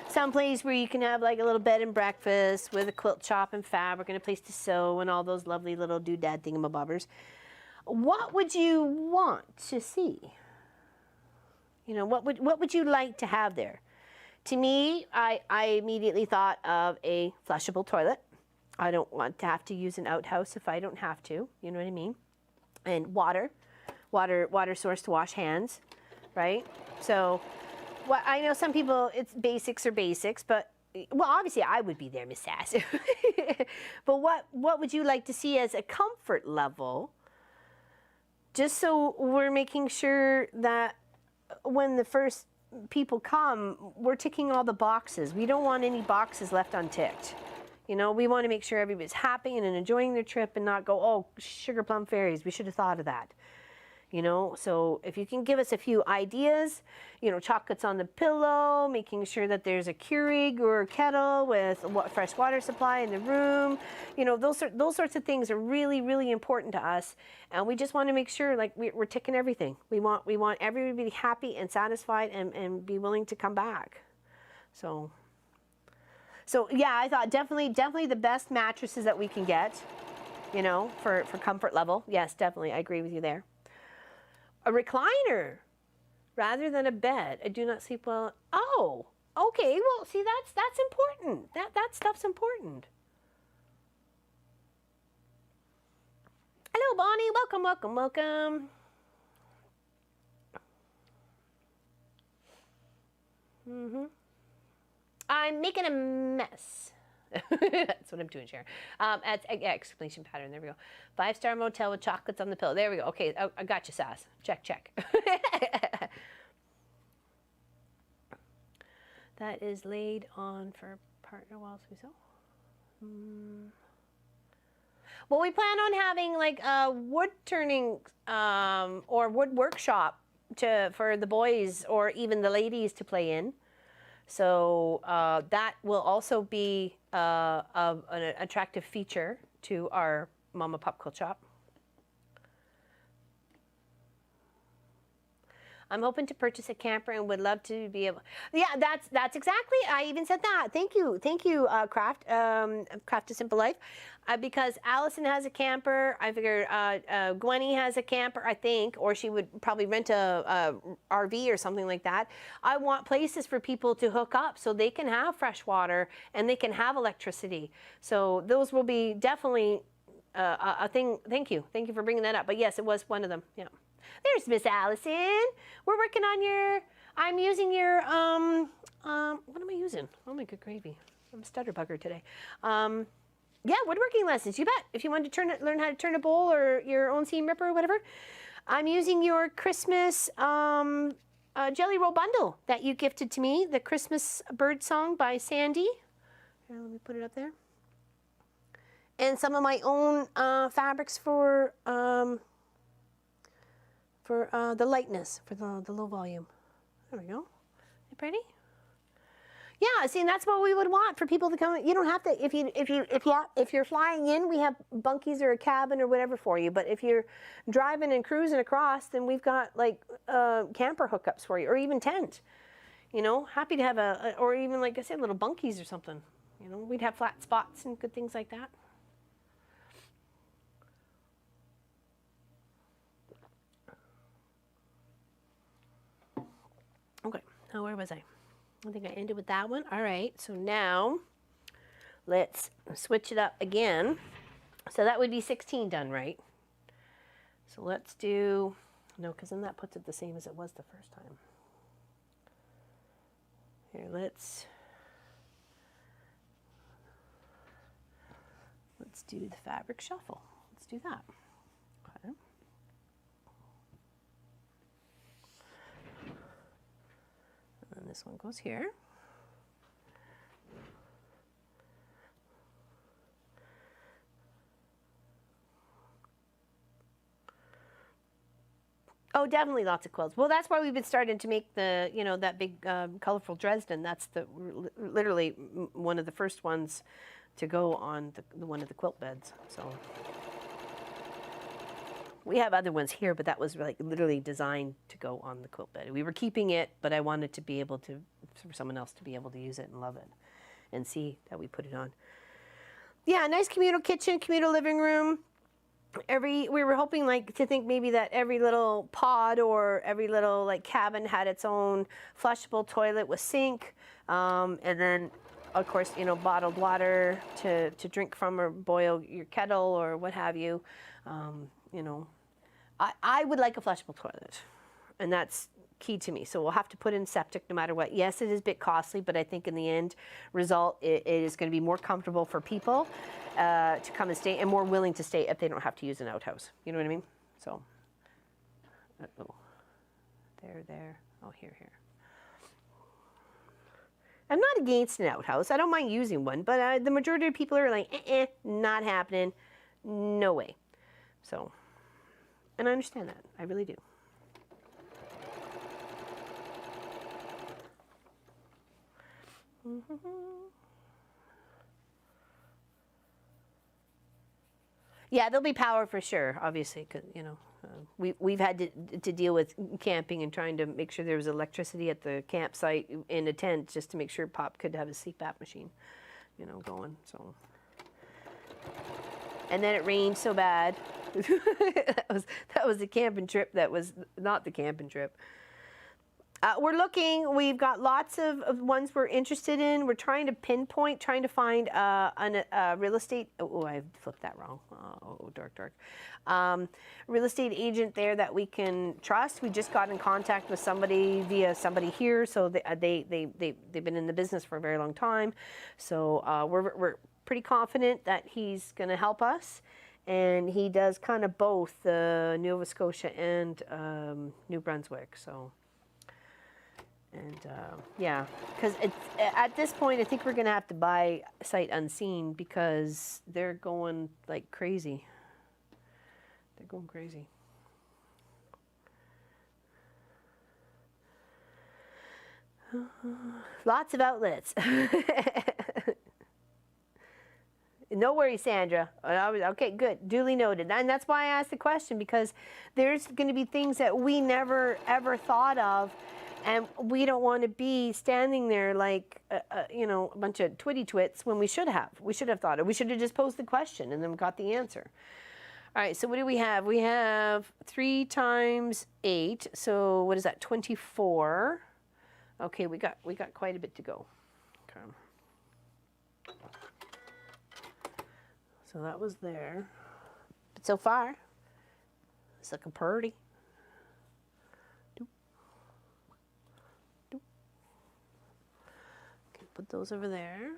Speaker 1: someplace where you can have like a little bed and breakfast with a quilt shop and fabric and a place to sew and all those lovely little doodad thingamabobbers, what would you want to see? You know, what would you like to have there? To me, I immediately thought of a flushable toilet. I don't want to have to use an outhouse if I don't have to, you know what I mean? And water source to wash hands, right? So, I know some people, it's basics are basics, but, well, obviously I would be there, Miss Sass. But what would you like to see as a comfort level, just so we're making sure that when the first people come, we're ticking all the boxes. We don't want any boxes left unticked. You know, we want to make sure everybody's happy and enjoying their trip and not go, oh, sugar plum fairies, we should have thought of that. You know, so if you can give us a few ideas, you know, chocolates on the pillow, making sure that there's a Keurig or a kettle with fresh water supply in the room, you know, those sorts of things are really, really important to us. And we just want to make sure, like, we're ticking everything. We want everybody happy and satisfied and be willing to come back. So yeah, I thought definitely the best mattresses that we can get, you know, for comfort level. Yes, definitely. I agree with you there. A recliner rather than a bed. I do not sleep well. Oh, okay. Well, see, that's important. That stuff's important. Hello, Bonnie. Welcome. I'm making a mess. That's what I'm doing, Sharon. That's exclamation pattern. There we go. 5-star motel with chocolates on the pillow. There we go. Okay, I got you, Sass. Check. That is laid on for partner whilst we sew. Well, we plan on having like a wood turning or wood workshop for the boys or even the ladies to play in. So that will also be an attractive feature to our Mama Pop Quilt Shop. I'm hoping to purchase a camper and would love to be able. Yeah, that's exactly. I even said that. Thank you, Craft to Simple Life, because Allison has a camper. I figure Gwenny has a camper, I think, or she would probably rent a RV or something like that. I want places for people to hook up so they can have fresh water and they can have electricity. So those will be definitely a thing. Thank you for bringing that up. But yes, it was one of them. Yeah. There's Miss Allison. We're working on your, I'm using your, what am I using? Oh my good gravy. I'm a stutter bugger today. Yeah, woodworking lessons, you bet. If you want to learn how to turn a bowl or your own seam ripper or whatever. I'm using your Christmas Jelly Roll bundle that you gifted to me, the Christmas Bird Song by Sandy. Here, let me put it up there. And some of my own fabrics for the lightness, for the low volume. There we go. You pretty? Yeah, see, and that's what we would want for people to come. You don't have to if you're flying in, we have bunkies or a cabin or whatever for you. But if you're driving and cruising across, then we've got like camper hookups for you, or even tent. You know, happy to have or even like I said, little bunkies or something. You know, we'd have flat spots and good things like that. Okay, now where was I? I think I ended with that one. All right, so now let's switch it up again. So that would be 16 done, right? So let's do, no, because then that puts it the same as it was the first time. Here, let's do the fabric shuffle. Let's do that. Okay. And this one goes here. Oh, definitely lots of quilts. Well, that's why we've been starting to make the, you know, that big colorful Dresden. That's the literally one of the first ones to go on the one of the quilt beds. So we have other ones here, but that was like literally designed to go on the quilt bed. We were keeping it, but I wanted to be able to, for someone else to be able to use it and love it and see that we put it on. Yeah, nice communal kitchen, communal living room. We were hoping like to think maybe that every little pod or every little like cabin had its own flushable toilet with sink, and then of course, you know, bottled water to drink from or boil your kettle or what have you. You know, I would like a flushable toilet, and that's key to me. So we'll have to put in septic no matter what. Yes, it is a bit costly, but I think in the end result, it is going to be more comfortable for people to come and stay, and more willing to stay if they don't have to use an outhouse. You know what I mean? So, oh, there. Oh, here. I'm not against an outhouse. I don't mind using one, but the majority of people are like, not happening. No way. So, and I understand that. I really do. Yeah, there'll be power for sure, obviously, because, you know, we've had to deal with camping and trying to make sure there was electricity at the campsite in a tent just to make sure Pop could have his CPAP machine, you know, going, so. And then it rained so bad. that was the camping trip that was not the camping trip. We're looking, we've got lots of ones we're interested in. We're trying to pinpoint, trying to find a real estate, oh, I flipped that wrong. Oh, dark. Real estate agent there that we can trust. We just got in contact with somebody via somebody here, so they've been in the business for a very long time. So we're pretty confident that he's gonna help us. And he does kind of both Nova Scotia and New Brunswick, so. And yeah, because at this point, I think we're going to have to buy sight unseen because they're going like crazy. They're going crazy. Lots of outlets. No worries, Sandra. Okay, good. Duly noted. And that's why I asked the question, because there's going to be things that we never, ever thought of. And we don't want to be standing there like, you know, a bunch of twitty-twits when we should have. We should have thought it. We should have just posed the question and then got the answer. All right, so what do we have? We have 3 times 8. So what is that, 24? Okay, we got quite a bit to go. Okay. So that was there. But so far, it's looking pretty. put those over there.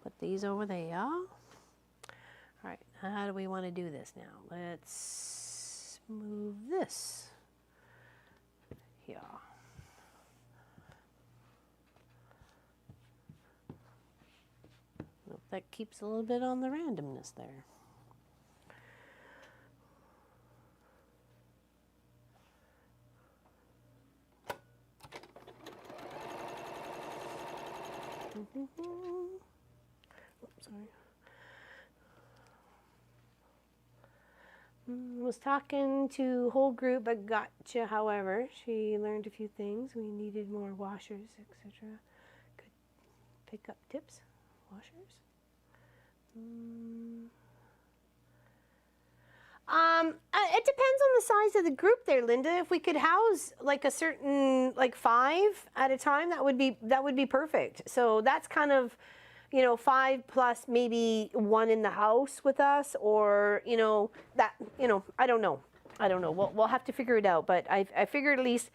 Speaker 1: Put these over there. All right, how do we want to do this now? Let's move this here. Nope, that keeps a little bit on the randomness there. Oops, sorry. Was talking to whole group, but gotcha. However, she learned a few things. We needed more washers, etc. Could pick up tips. Washers. It depends on the size of the group there, Linda. If we could house like a certain, like 5 at a time, that would be perfect. So that's kind of, you know, 5 plus maybe 1 in the house with us, or, you know, that, you know, I don't know. We'll have to figure it out. But I figured at least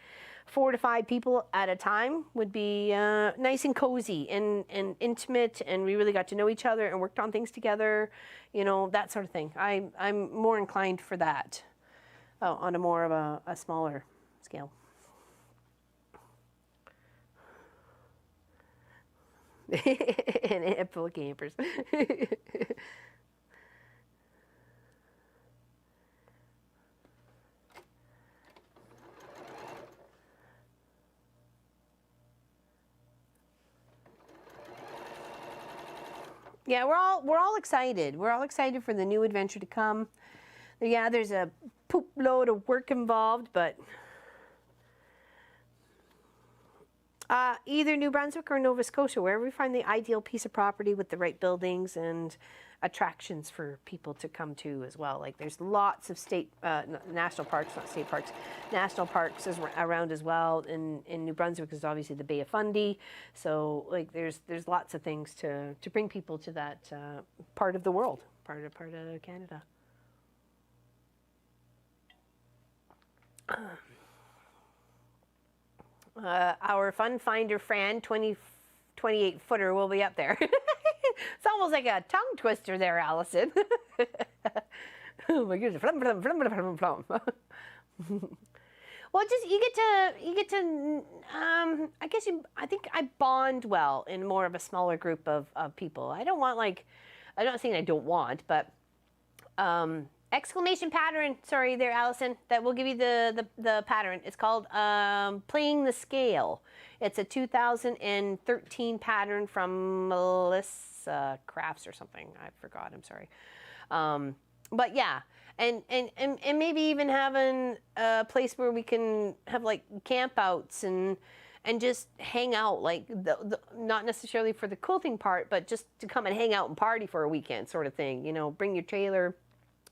Speaker 1: 4 to 5 people at a time would be nice and cozy and intimate, and we really got to know each other and worked on things together, you know, that sort of thing. I'm more inclined for that on a more of a smaller scale. And a full of campers. Yeah, we're all excited. We're all excited for the new adventure to come. Yeah, there's a poop load of work involved, but either New Brunswick or Nova Scotia, wherever we find the ideal piece of property with the right buildings and attractions for people to come to as well. Like there's lots of national parks, not state parks, national parks around as well. In New Brunswick is obviously the Bay of Fundy. So like there's lots of things to bring people to that part of the world, part of Canada. Our Fun Finder Fran 28 footer will be up there. It's almost like a tongue twister there, Allison. Oh my goodness. Well, just you get to I think I bond well in more of a smaller group of people. I don't want, like, I'm not saying I don't want, but exclamation pattern, sorry there, Allison, that will give you the pattern. It's called Playing the Scale. It's a 2013 pattern from Melissa Crafts or something. I forgot, I'm sorry. But yeah, and maybe even having a place where we can have like campouts and just hang out, like not necessarily for the quilting part, but just to come and hang out and party for a weekend sort of thing. You know, bring your trailer,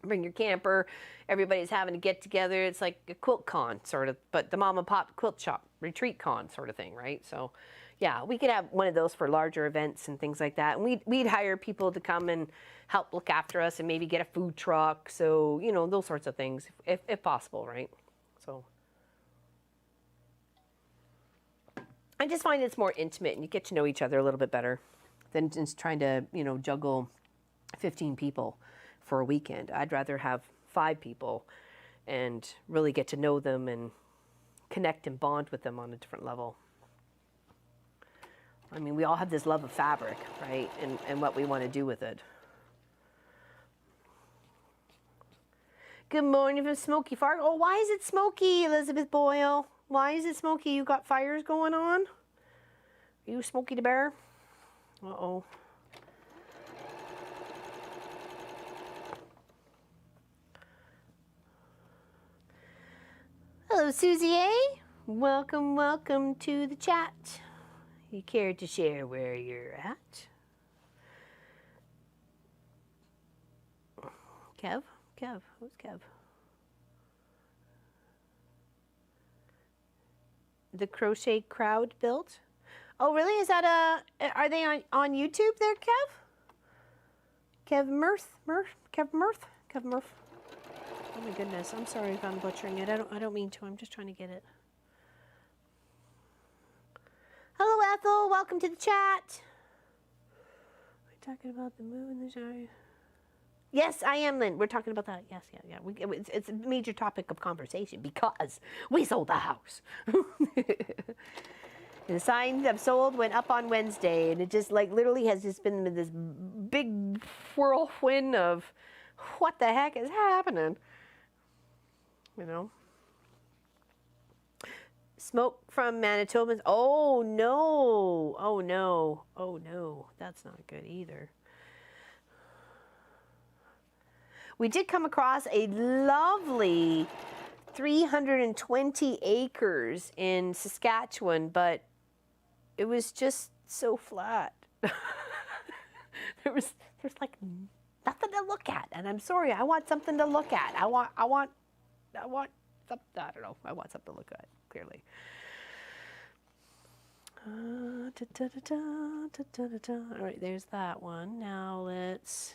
Speaker 1: bring your camper, everybody's having to get together. It's like a quilt con sort of, but the mom and pop quilt shop retreat con sort of thing, right? So yeah, we could have one of those for larger events and things like that. And we'd hire people to come and help look after us and maybe get a food truck. So, you know, those sorts of things if possible, right? So I just find it's more intimate and you get to know each other a little bit better than just trying to, you know, juggle 15 people for a weekend. I'd rather have 5 people and really get to know them and connect and bond with them on a different level. I mean, we all have this love of fabric, right? And what we want to do with it. Good morning from Smoky Fargo. Oh, why is it smoky, Elizabeth Boyle? Why is it smoky? You got fires going on? Are you Smokey the Bear? Uh-oh. Hello, Susie A. Welcome, welcome to the chat. You care to share where you're at? Kev? Who's Kev? The Crochet Crowd built? Oh, really? Is that are they on YouTube there, Kev? Kev Murph? Oh my goodness, I'm sorry if I'm butchering it. I don't mean to. I'm just trying to get it. Hello, Ethel. Welcome to the chat. We're talking about the move in the shower. Yes, I am, Lynn. We're talking about that. Yes, yeah. It's a major topic of conversation because we sold the house. The signs I've sold went up on Wednesday, and it just like literally has just been this big whirlwind of what the heck is happening. You know. Smoke from Manitobans. Oh no! Oh no! Oh no! That's not good either. We did come across a lovely 320 acres in Saskatchewan, but it was just so flat. There's like nothing to look at, and I'm sorry. I want something to look at. I want something. I don't know. I want something to look at. Clearly. All right, there's that one. Now let's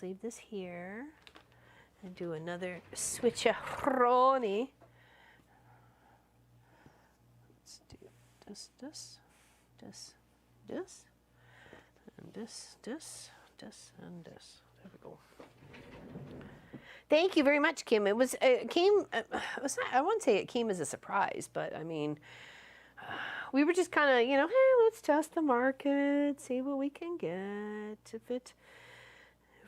Speaker 1: leave this here and do another switcheroni. Let's do this, and this, and this. There we go. Thank you very much, Kim. It came. It was not, I wouldn't say it came as a surprise, but I mean, we were just kind of, hey, let's test the market, see what we can get. If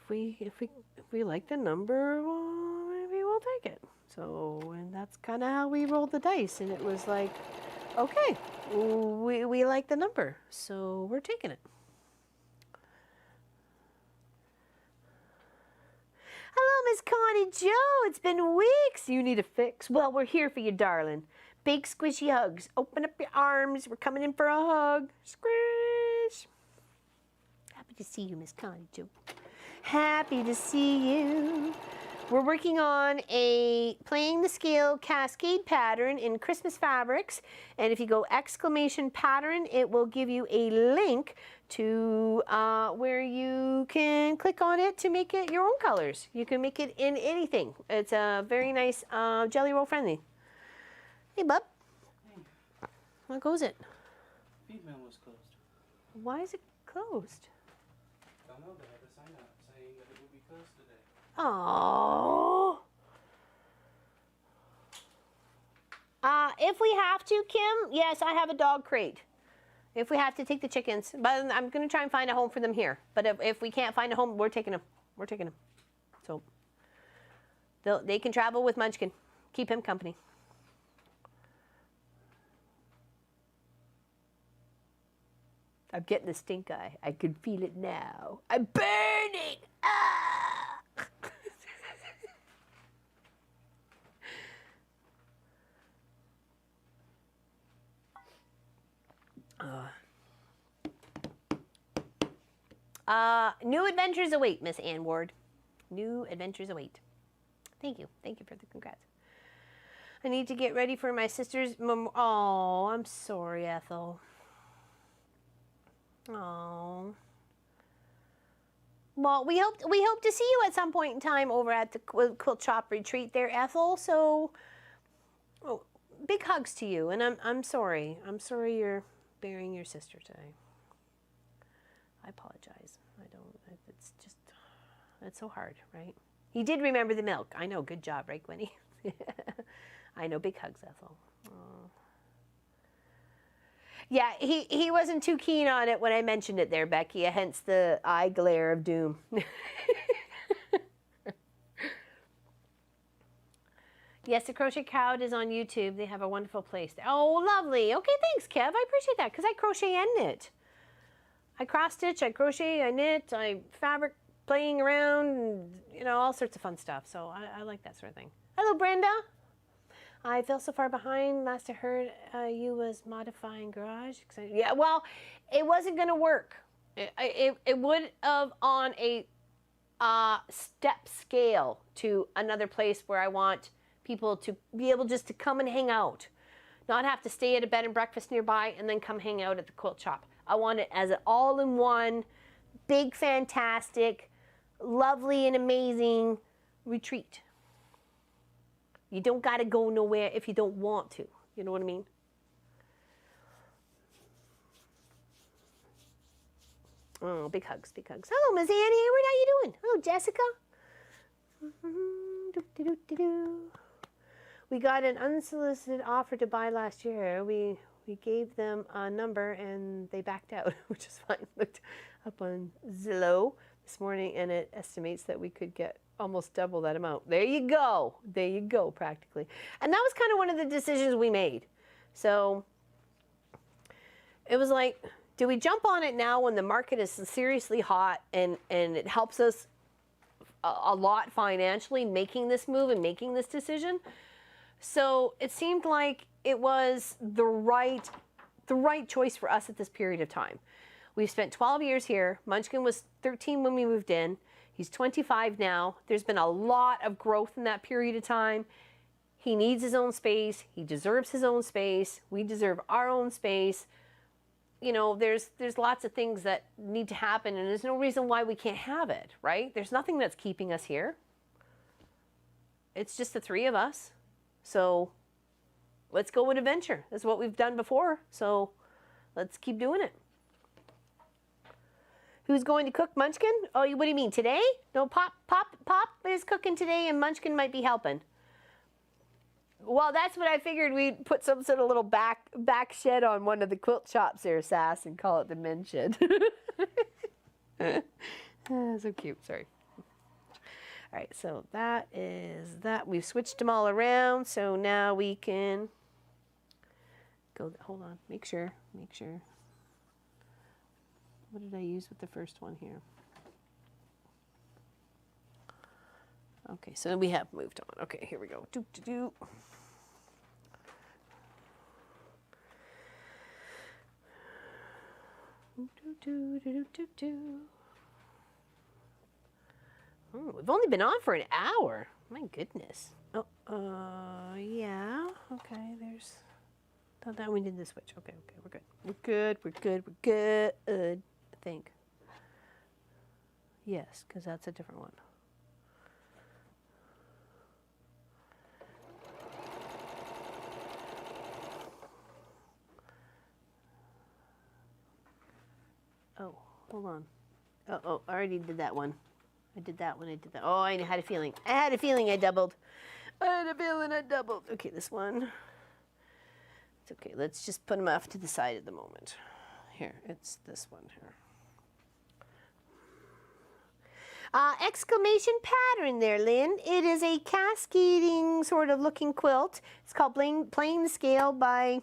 Speaker 1: we like the number, well, maybe we'll take it. So, and that's kind of how we rolled the dice, and it was like, okay, we like the number, so we're taking it. Hello, Miss Connie Joe. It's been weeks. You need a fix. Well, we're here for you, darling. Big squishy hugs. Open up your arms. We're coming in for a hug. Squish. Happy to see you, Miss Connie Joe. Happy to see you. We're working on playing the scale cascade pattern in Christmas fabrics. And if you go !pattern, it will give you a link to where you can click on it to make it your own colors. You can make it in anything. It's a very nice jelly roll friendly. Hey, bub.
Speaker 2: Hey.
Speaker 1: How goes it?
Speaker 2: Female was closed.
Speaker 1: Why is it closed?
Speaker 2: I don't know. They had a sign out saying that it would be closed today.
Speaker 1: Oh. If we have to, Kim, yes, I have a dog crate. If we have to take the chickens, but I'm going to try and find a home for them here. But if we can't find a home, we're taking them. We're taking them. So they can travel with Munchkin. Keep him company. I'm getting the stink eye. I can feel it now. I'm burning. Ah! New adventures await, Miss Ann Ward. New adventures await. Thank you. Thank you for the congrats. I need to get ready for my sister's Oh, I'm sorry, Ethel. Oh. Well, we hope to see you at some point in time over at the Quilt Shop retreat there, Ethel. So, big hugs to you, and I'm sorry. I'm sorry you're burying your sister today. I apologize. It's just, it's so hard, right? He did remember the milk. I know. Good job, right, Gwenny? I know. Big hugs, Ethel. Oh. Yeah, he wasn't too keen on it when I mentioned it there, Becky, hence the eye glare of doom. Yes, the Crochet Crowd is on YouTube. They have a wonderful place. Oh, lovely. Okay, thanks, Kev. I appreciate that because I crochet and knit. I cross-stitch, I crochet, I knit, I fabric playing around, and, all sorts of fun stuff. So I like that sort of thing. Hello, Brenda. I fell so far behind. Last I heard, you was modifying garage. Yeah, well, it wasn't going to work. It would have on a step scale to another place where I want people to be able just to come and hang out. Not have to stay at a bed and breakfast nearby and then come hang out at the quilt shop. I want it as an all-in-one, big, fantastic, lovely and amazing retreat. You don't got to go nowhere if you don't want to. You know what I mean? Oh, big hugs, big hugs. Hello, Miss Annie Hayward, how you doing? Hello, Jessica. We got an unsolicited offer to buy last year. We gave them a number and they backed out, which is fine. Looked up on Zillow this morning and it estimates that we could get almost double that amount. There you go. There you go, practically. And that was kind of one of the decisions we made. So it was like, do we jump on it now when the market is seriously hot and it helps us a lot financially making this move and making this decision? So it seemed like it was the right choice for us at this period of time. We've spent 12 years here. Munchkin was 13 when we moved in. He's 25 now. There's been a lot of growth in that period of time. He needs his own space. He deserves his own space. We deserve our own space. You know, there's lots of things that need to happen, and there's no reason why we can't have it, right? There's nothing that's keeping us here. It's just the three of us. So let's go with adventure. That's what we've done before. So let's keep doing it. Who's going to cook? Munchkin? Oh, what do you mean, today? No, Pop is cooking today, and Munchkin might be helping. Well, that's what I figured. We'd put some sort of little back shed on one of the quilt shops there, Sass, and call it the men's shed. So cute. Sorry. All right, so that is that. We've switched them all around, so now we can go. Hold on. Make sure. What did I use with the first one here? Okay, so we have moved on. Okay, here we go. Oh, we've only been on for an hour. My goodness. Oh, yeah. Okay, there's. Thought that we did the switch. Okay, we're good. We're good. I think. Yes, because that's a different one. Oh, hold on. Oh, I already did that one. I did that one. Oh, I had a feeling. I doubled. Okay, this one. It's okay. Let's just put them off to the side at the moment. Here, it's this one here. Exclamation pattern there, Lynn. It is a cascading sort of looking quilt. It's called Playing the Scale by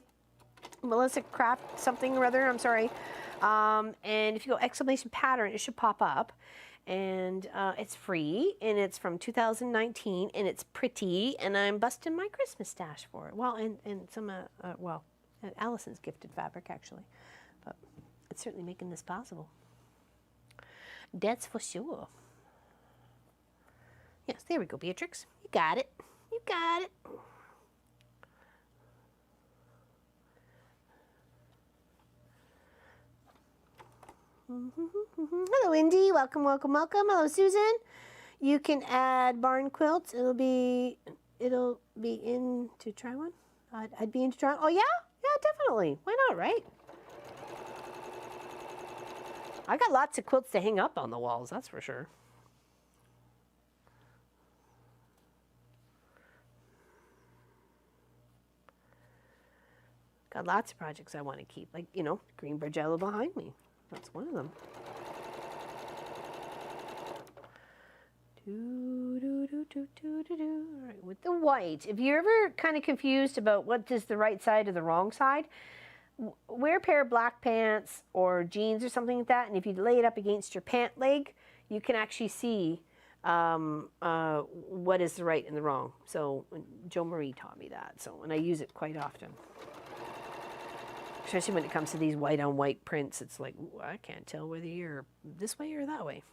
Speaker 1: Melissa Craft something or other. I'm sorry. And if you go exclamation pattern, it should pop up. And it's free, and it's from 2019, and it's pretty, and I'm busting my Christmas stash for it. Well, and some, Allison's gifted fabric, actually. But it's certainly making this possible. That's for sure. Yes, there we go, Beatrix. You got it. Hello, Indy. Welcome. Hello, Susan. You can add barn quilts. It'll be in to try one. I'd be in to try. Oh yeah, definitely. Why not, right? I got lots of quilts to hang up on the walls. That's for sure. Got lots of projects I want to keep, like Green Bargello behind me. That's one of them. All right, with the white, if you're ever kind of confused about what is the right side or the wrong side, wear a pair of black pants or jeans or something like that, and if you lay it up against your pant leg, you can actually see what is the right and the wrong. So Jo Marie taught me that, and I use it quite often. Especially when it comes to these white on white prints, it's like, ooh, I can't tell whether you're this way or that way.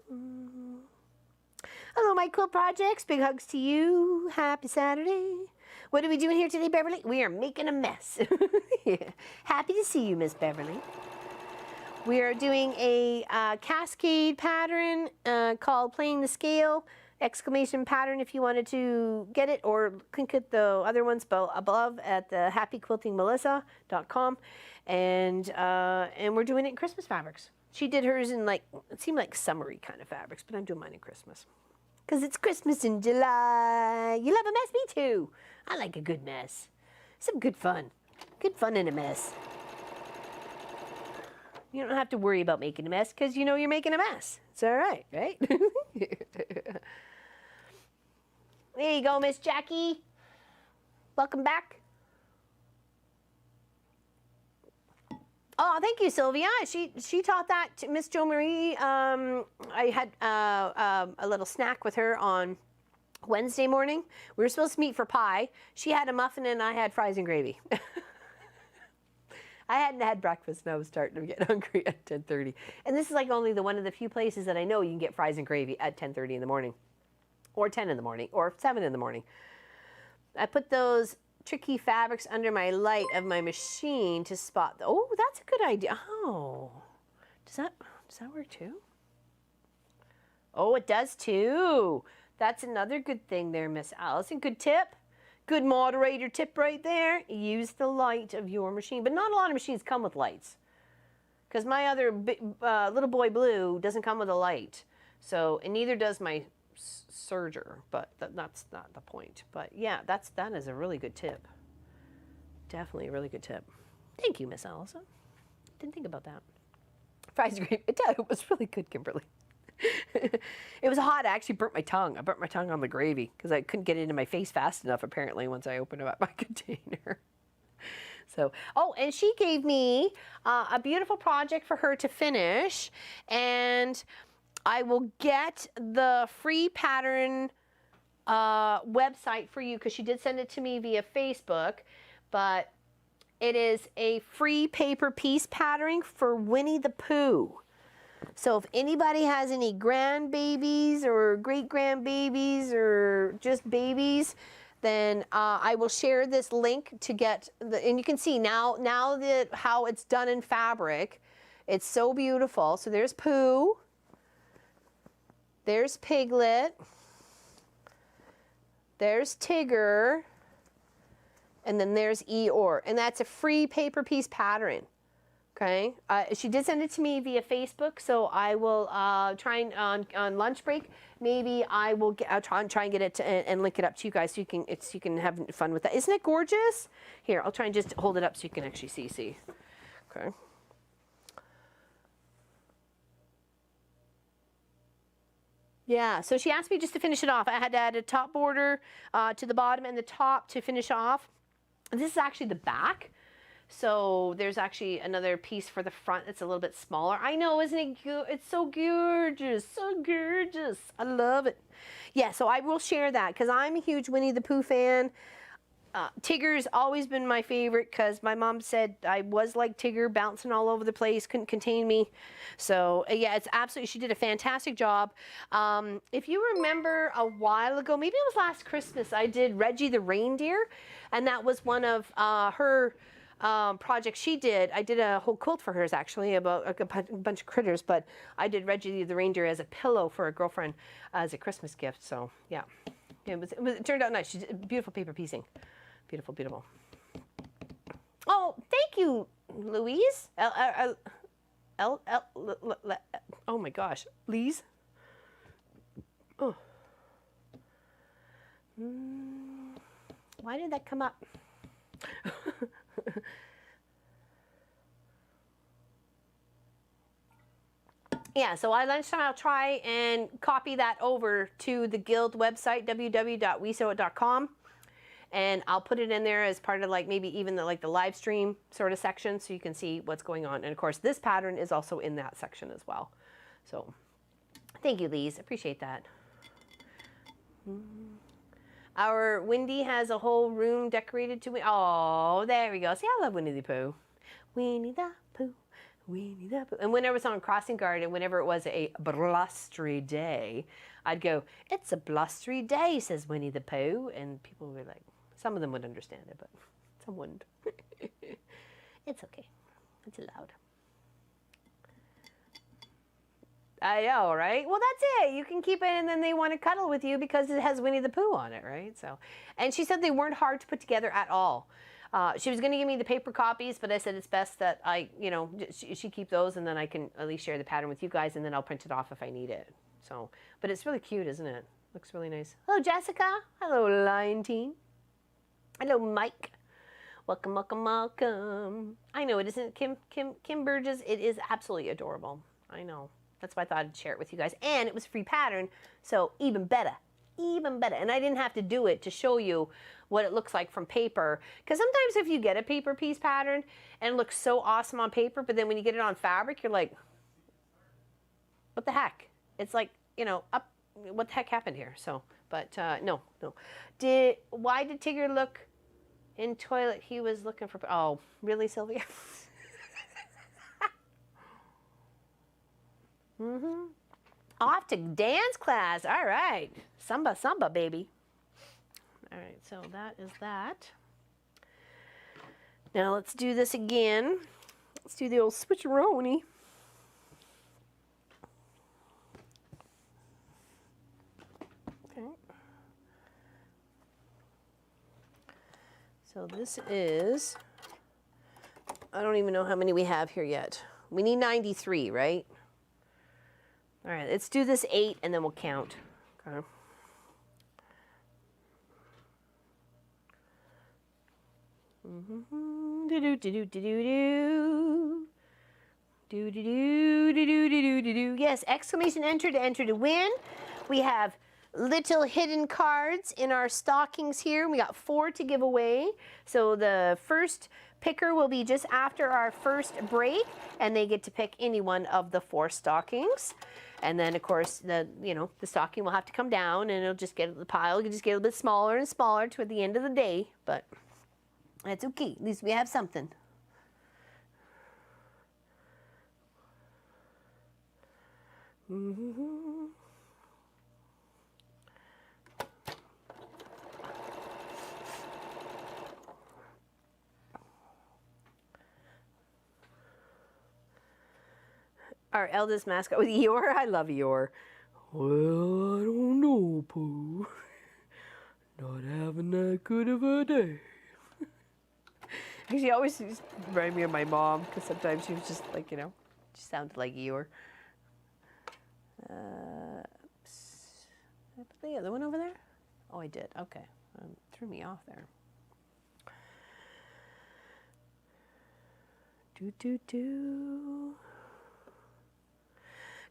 Speaker 1: Hello, my quilt projects. Big hugs to you. Happy Saturday. What are we doing here today, Beverly? We are making a mess. Yeah. Happy to see you, Miss Beverly. We are doing a cascade pattern called Playing the Scale. exclamation pattern if you wanted to get it, or click at the other ones above at the happyquiltingmelissa.com. And we're doing it in Christmas fabrics. She did hers in like, it seemed like summery kind of fabrics, but I'm doing mine in Christmas. Because it's Christmas in July. You love a mess? Me too. I like a good mess. Some good fun. Good fun in a mess. You don't have to worry about making a mess because you know you're making a mess. It's all right, right? There you go, Miss Jackie. Welcome back. Oh, thank you, Sylvia. She taught that to Miss Jo Marie. I had a little snack with her on Wednesday morning. We were supposed to meet for pie. She had a muffin and I had fries and gravy. I hadn't had breakfast and I was starting to get hungry at 10:30. And this is like only one of the few places that I know you can get fries and gravy at 10:30 in the morning, or 10 in the morning, or 7 in the morning. I put those tricky fabrics under my light of my machine to spot oh, that's a good idea. Oh, does that work too? Oh, it does too. That's another good thing there, Miss Allison. Good tip. Good moderator tip right there. Use the light of your machine. But not a lot of machines come with lights. Because my other Little Boy Blue doesn't come with a light. So, and neither does my Serger. But that's not the point. But yeah, that is a really good tip. Definitely a really good tip. Thank you, Miss Allison. Didn't think about that. Fries are great. It was really good, Kimberly. It was hot. I actually burnt my tongue. I burnt my tongue on the gravy because I couldn't get it into my face fast enough, apparently, once I opened up my container. So, oh, and she gave me a beautiful project for her to finish, and I will get the free pattern website for you because she did send it to me via Facebook, but it is a free paper piece patterning for Winnie the Pooh. So if anybody has any grandbabies or great-grandbabies or just babies, then I will share this link to get and you can see now that how it's done in fabric. It's so beautiful. So there's Pooh, there's Piglet, there's Tigger, and then there's Eeyore, and that's a free paper piece pattern. Okay, she did send it to me via Facebook, so I will try and on lunch break. Maybe I'll try and get it and link it up to you guys so you can have fun with that. Isn't it gorgeous? Here, I'll try and just hold it up so you can actually see. Okay. Yeah, so she asked me just to finish it off. I had to add a top border to the bottom and the top to finish off. And this is actually the back. So there's actually another piece for the front that's a little bit smaller. I know, isn't it good? It's so gorgeous, so gorgeous. I love it. Yeah, so I will share that because I'm a huge Winnie the Pooh fan. Tigger's always been my favorite because my mom said I was like Tigger, bouncing all over the place, couldn't contain me. So yeah, it's absolutely, she did a fantastic job. If you remember a while ago, maybe it was last Christmas, I did Reggie the Reindeer, and that was one of her project she did. I did a whole quilt for hers actually about a bunch of critters, but I did Reggie the Reindeer as a pillow for a girlfriend as a Christmas gift. So yeah, it turned out nice. She did beautiful paper piecing. Beautiful, beautiful. Oh, thank you, Louise. Oh my gosh, Lise. Oh. Why did that come up? Yeah, so at lunchtime I'll try and copy that over to the Guild website, www.wesewit.com, and I'll put it in there as part of like maybe even the live stream sort of section so you can see what's going on. And of course this pattern is also in that section as well. So thank you, Lise, appreciate that. Our Wendy has a whole room decorated to oh, there we go. See, I love Winnie the Pooh. Winnie the Pooh, Winnie the Pooh. And whenever it's on Crossing Guard and whenever it was a blustery day, I'd go, it's a blustery day, says Winnie the Pooh. And people were like, some of them would understand it, but some wouldn't. It's okay. It's allowed. I know, right? Well, that's it. You can keep it, and then they want to cuddle with you because it has Winnie the Pooh on it, right? So, and she said they weren't hard to put together at all. She was going to give me the paper copies, but I said it's best that I, she keep those, and then I can at least share the pattern with you guys, and then I'll print it off if I need it. So, but it's really cute, isn't it? Looks really nice. Hello, Jessica. Hello, Lion Team. Hello, Mike. Welcome, welcome, welcome. I know it isn't Kim Burgess. It is absolutely adorable. I know. That's why I thought I'd share it with you guys. And it was a free pattern, so even better. Even better. And I didn't have to do it to show you what it looks like from paper. Because sometimes if you get a paper piece pattern and it looks so awesome on paper, but then when you get it on fabric, you're like, what the heck? It's like, what the heck happened here? So, but no. Why did Tigger look in toilet? He was looking for, oh, really, Sylvia? Off to dance class. All right. Samba, samba, baby. All right, so that is that. Now let's do this again. Let's do the old switcheroni. Okay. So this is, I don't even know how many we have here yet. We need 93, right? All right, let's do this 8 and then we'll count. Okay. Yes, exclamation enter to enter to win. We have little hidden cards in our stockings here. We got 4 to give away. So the first picker will be just after our first break, and they get to pick any one of the 4 stockings. And then, of course, the stocking will have to come down, and it'll just get the pile. It'll just get a little bit smaller and smaller toward the end of the day, but that's okay. At least we have something. Our eldest mascot was Eeyore. I love Eeyore. Well, I don't know, Pooh. Not having that good of a day. She always used to remind me of my mom, because sometimes she was just like, she sounded like Eeyore. Oops. Did I put the other one over there? Oh, I did. Okay. Threw me off there.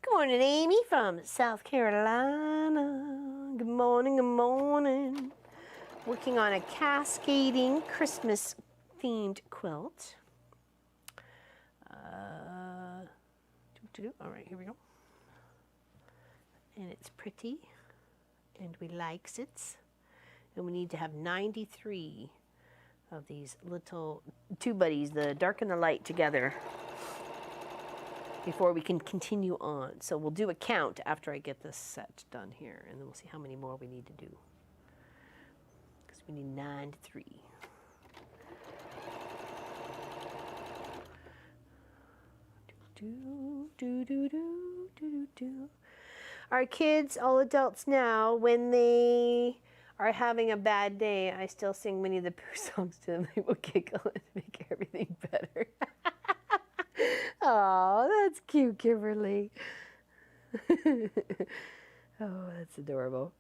Speaker 1: Good morning, Amy from South Carolina. Good morning, good morning. Working on a cascading Christmas themed quilt. All right, here we go. And it's pretty, and we likes it. And we need to have 93 of these little 2 buddies, the dark and the light, together before we can continue on. So we'll do a count after I get this set done here, and then we'll see how many more we need to do. Because we need 93. Our kids, all adults now, when they are having a bad day, I still sing Winnie the Pooh songs to them. They will giggle and make everything better. Oh, that's cute, Kimberly. Oh, that's adorable.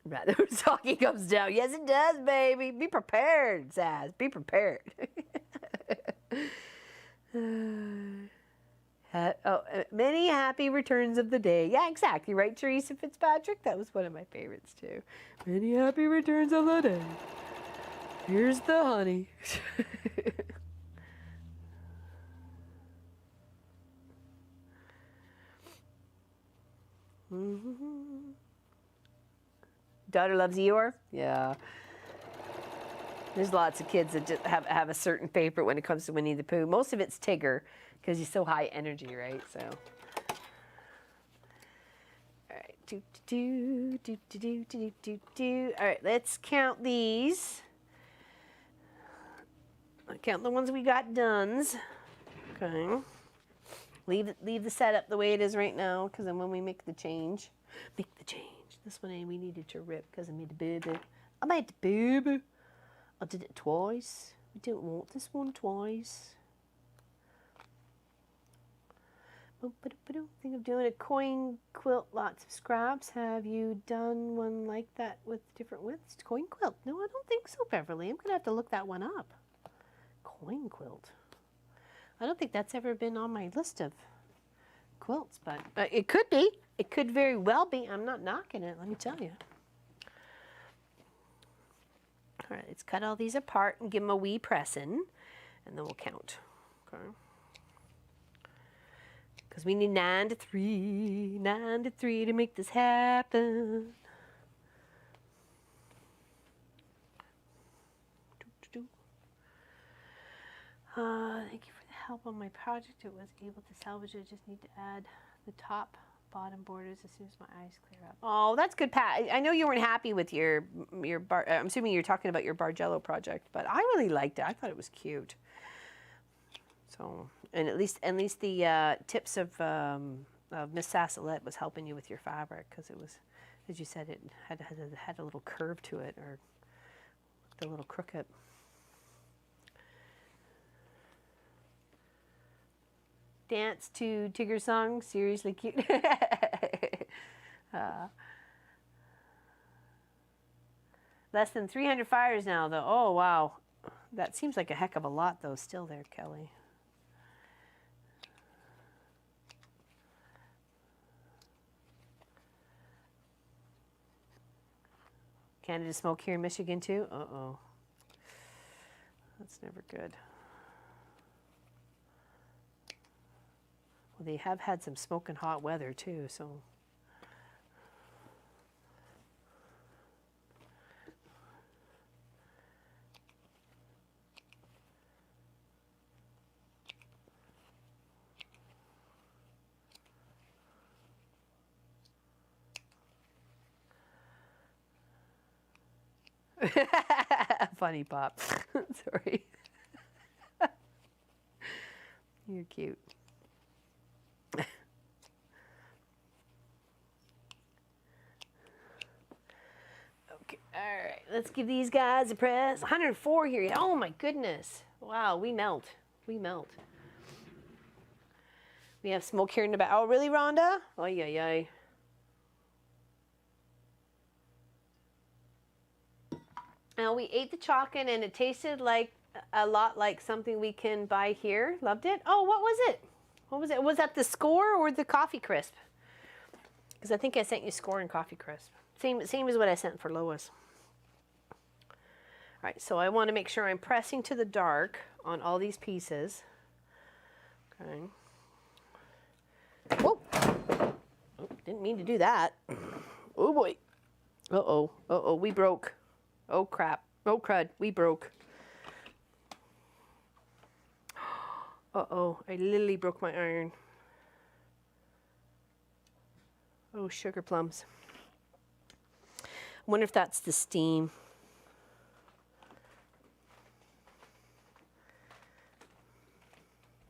Speaker 1: Rather, talking comes down. Yes, it does, baby. Be prepared, Saz. Be prepared. Many happy returns of the day. Yeah, exactly. Right, Teresa Fitzpatrick? That was one of my favorites, too. Many happy returns of the day. Here's the honey. Daughter loves Eeyore? Yeah. There's lots of kids that just have a certain favorite when it comes to Winnie the Pooh. Most of it's Tigger, because he's so high energy, right? So, all right, all right, let's count these. I'll count the ones we got done. Okay. Leave the setup the way it is right now, because then when we make the change, this one we needed to rip because I made a boo-boo. I made a boo-boo. I did it twice. We don't want this one twice. Think of doing a coin quilt, lots of scraps. Have you done one like that with different widths? Coin quilt? No, I don't think so, Beverly. I'm gonna have to look that one up. Coin quilt. I don't think that's ever been on my list of quilts, but it could be. It could very well be. I'm not knocking it, let me tell you. All right, let's cut all these apart and give them a wee pressing, and then we'll count. Okay. Because we need 9 to 3 to make this happen. Thank you for the help on my project. It was able to salvage it. I just need to add the top, bottom borders as soon as my eyes clear up. Oh, that's good, Pat. I know you weren't happy with your bar. I'm assuming you're talking about your Bargello project, but I really liked it. I thought it was cute. So, and at least the tips of Miss Sassolette was helping you with your fabric, because it was, as you said, it had a little curve to it, or the little crooked. Dance to Tigger song, seriously cute. Less than 300 fires now, though. Oh, wow. That seems like a heck of a lot, though, still there, Kelly. Canada smoke here in Michigan, too? Uh-oh. That's never good. Well, they have had some smoking hot weather, too, so... Funny, Pop. Sorry. You're cute. Okay, all right. Let's give these guys a press. 104 here. Oh my goodness. Wow, we melt. We melt. We have smoke here in the back. Oh, really, Rhonda? Oh, yeah. Now, we ate the chocolate and it tasted like a lot like something we can buy here. Loved it. Oh, what was it? What was it? Was that the Score or the Coffee Crisp? Because I think I sent you Score and Coffee Crisp. Same as what I sent for Lois. All right, so I want to make sure I'm pressing to the dark on all these pieces. Okay. Whoa. Oh, didn't mean to do that. Oh boy. Uh-oh, we broke. Oh crap. Oh crud, we broke. Uh-oh, I literally broke my iron. Oh, sugar plums. I wonder if that's the steam.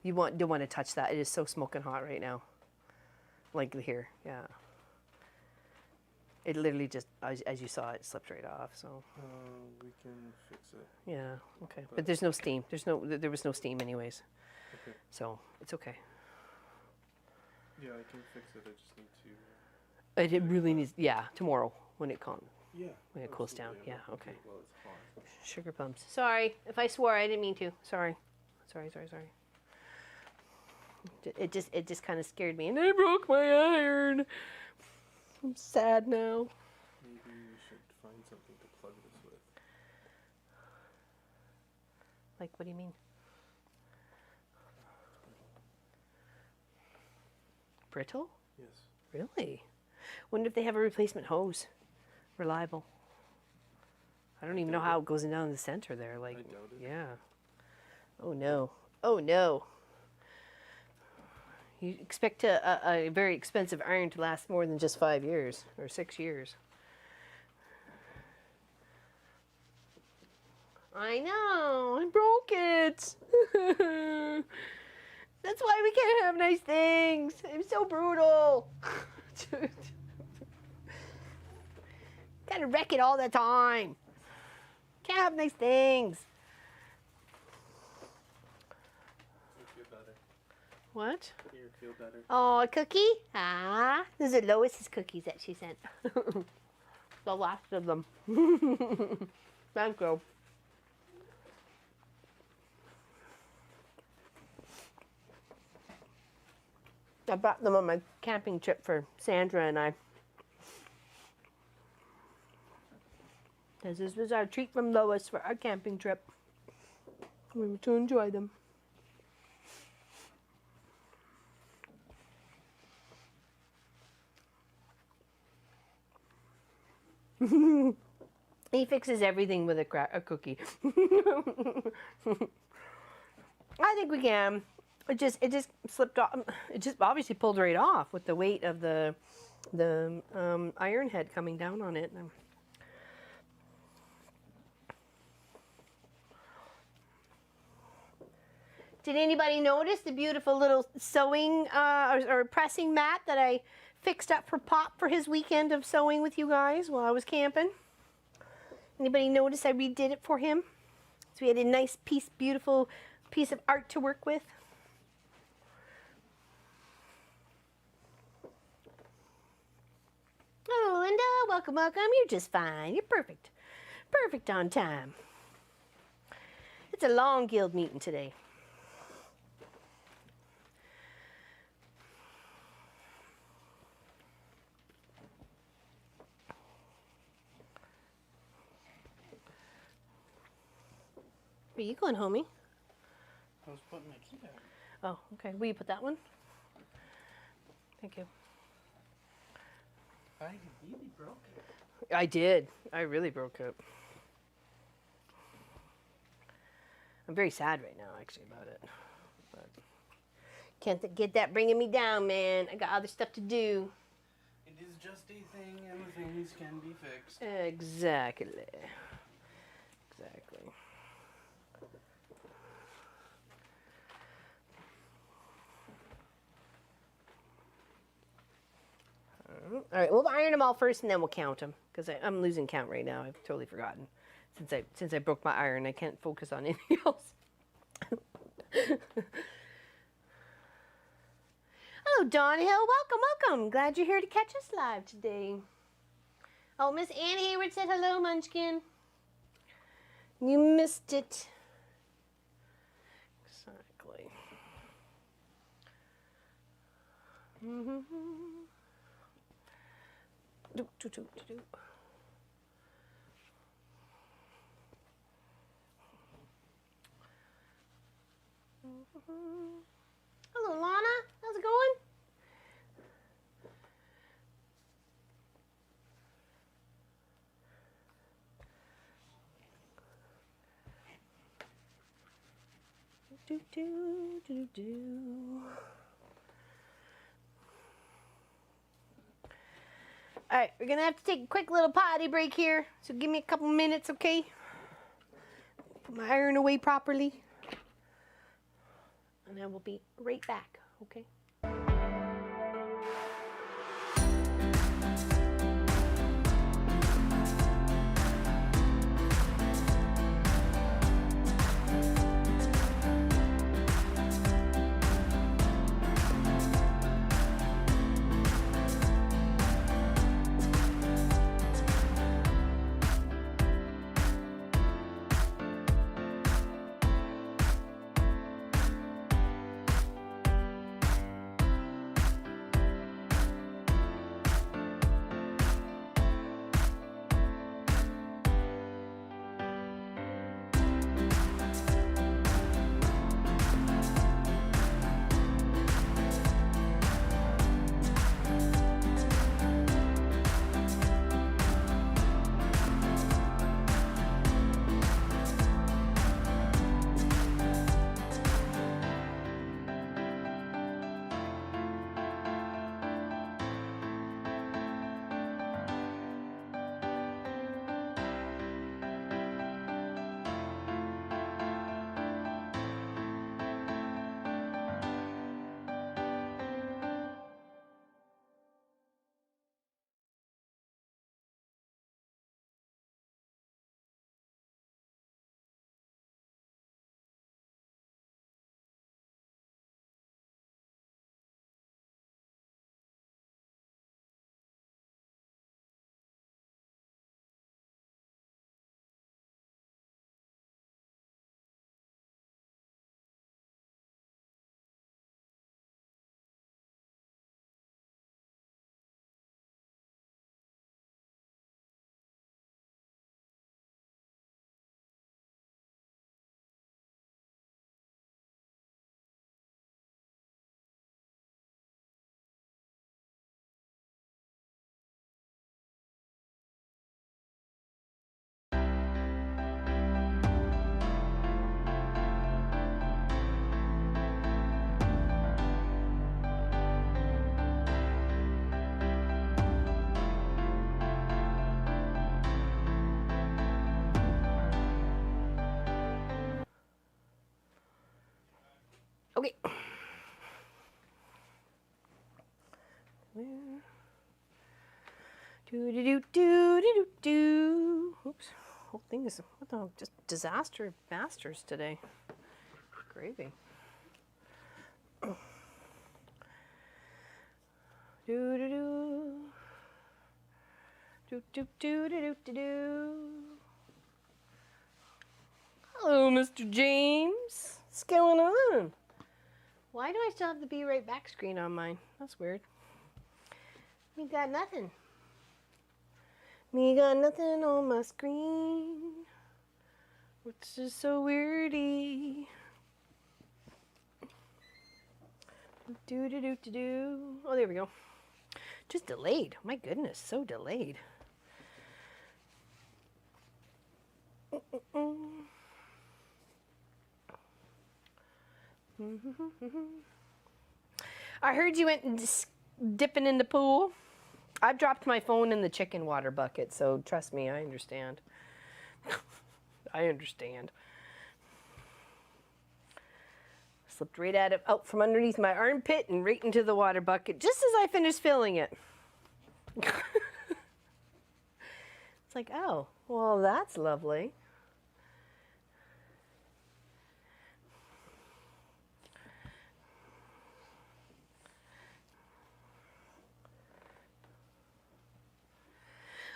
Speaker 1: You don't want to touch that. It is so smoking hot right now. Like here, yeah. It literally just, as you saw, it slipped right off. So.
Speaker 2: We can fix it.
Speaker 1: Yeah. Okay. But there's no steam. There was no steam, anyways.
Speaker 2: Okay.
Speaker 1: So it's okay.
Speaker 2: Yeah, I can fix it. I just need to.
Speaker 1: It really needs. Yeah, tomorrow when it comes.
Speaker 2: Yeah.
Speaker 1: When it cools down. Yeah. Okay.
Speaker 2: Well, it's hot.
Speaker 1: Sugar plums. Sorry if I swore. I didn't mean to. Sorry. It just kind of scared me, and I broke my iron. I'm sad now.
Speaker 2: Maybe we should find something to plug this with.
Speaker 1: Like, what do you mean? Brittle?
Speaker 2: Yes.
Speaker 1: Really? Wonder if they have a replacement hose. Reliable. I don't even know how it goes down the center there. Like,
Speaker 2: I doubt it.
Speaker 1: Yeah. Oh no. Oh no. You expect a very expensive iron to last more than just 5 years or 6 years. I know. I broke it. That's why we can't have nice things. I'm so brutal. Gotta wreck it all the time. Can't have nice things.
Speaker 2: You feel better.
Speaker 1: What?
Speaker 2: You feel better.
Speaker 1: Oh, a cookie? Ah, those are Lois's cookies that she sent. The last of them. Thank you. I brought them on my camping trip for Sandra and I. Because this was our treat from Lois for our camping trip. We were to enjoy them. He fixes everything with a cookie. I think we can. It just slipped off. It just obviously pulled right off with the weight of the iron head coming down on it. Did anybody notice the beautiful little sewing or pressing mat that I fixed up for Pop for his weekend of sewing with you guys while I was camping? Anybody notice I redid it for him? So we had a nice piece, beautiful piece of art to work with. Oh, Linda, welcome, welcome. You're just fine. You're perfect. Perfect on time. It's a long guild meeting today. Where are you going, homie?
Speaker 2: I was putting my key back.
Speaker 1: Oh, okay. Will you put that one? Thank you.
Speaker 2: I really broke it.
Speaker 1: I did. I really broke it. I'm very sad right now, actually, about it. But can't get that bringing me down, man. I got other stuff to do.
Speaker 2: It is just a thing, and things can be fixed.
Speaker 1: Exactly. Exactly. All right, we'll iron them all first, and then we'll count them because I'm losing count right now. I've totally forgotten since I broke my iron. I can't focus on anything else. Hello, Dawn Hill. Welcome, welcome. Glad you're here to catch us live today. Oh, Miss Ann Hayward said hello, Munchkin. You missed it. Exactly. Mm-hmm. Do, do, do, do, do. Hello, Lana. How's it going? Do, do, do, do. All right, we're gonna have to take a quick little potty break here. So give me a couple minutes, okay? Put my iron away properly. And then we'll be right back, okay? Okay. Do do do do do do. Oops. Whole thing is what the just disaster masters today. Gravy. Do do do. Do do do do do do. Hello, Mr. James. What's going on? Why do I still have the Be Right Back screen on mine? That's weird. Me got nothing. Me got nothing on my screen. Which is so weirdy. Do do do do do. Oh, there we go. Just delayed. My goodness, so delayed. I heard you went dipping in the pool. I've dropped my phone in the chicken water bucket, so trust me, I understand. I understand. Slipped right out from underneath my armpit and right into the water bucket just as I finished filling it. It's like, oh, well, that's lovely.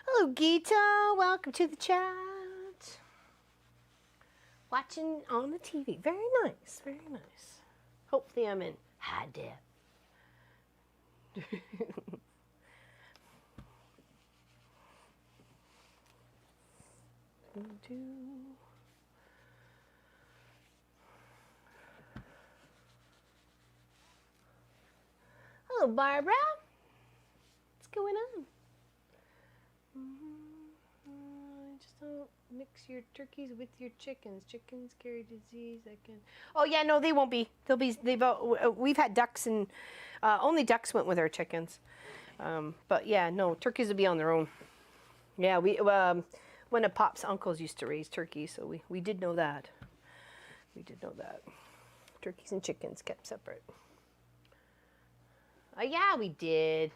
Speaker 1: Hello, Gita. Welcome to the chat. Watching on the TV. Very nice. Very nice. Hopefully I'm in high def. Hello, Barbara. What's going on? Just don't mix your turkeys with your chickens. Chickens carry disease. I can. Oh yeah, no, they won't be. They'll be. We've had ducks and only ducks went with our chickens. But yeah, no, turkeys will be on their own. Yeah, we one of Pop's uncles used to raise turkeys, so we did know that. We did know that. Turkeys and chickens kept separate. Yeah, we did.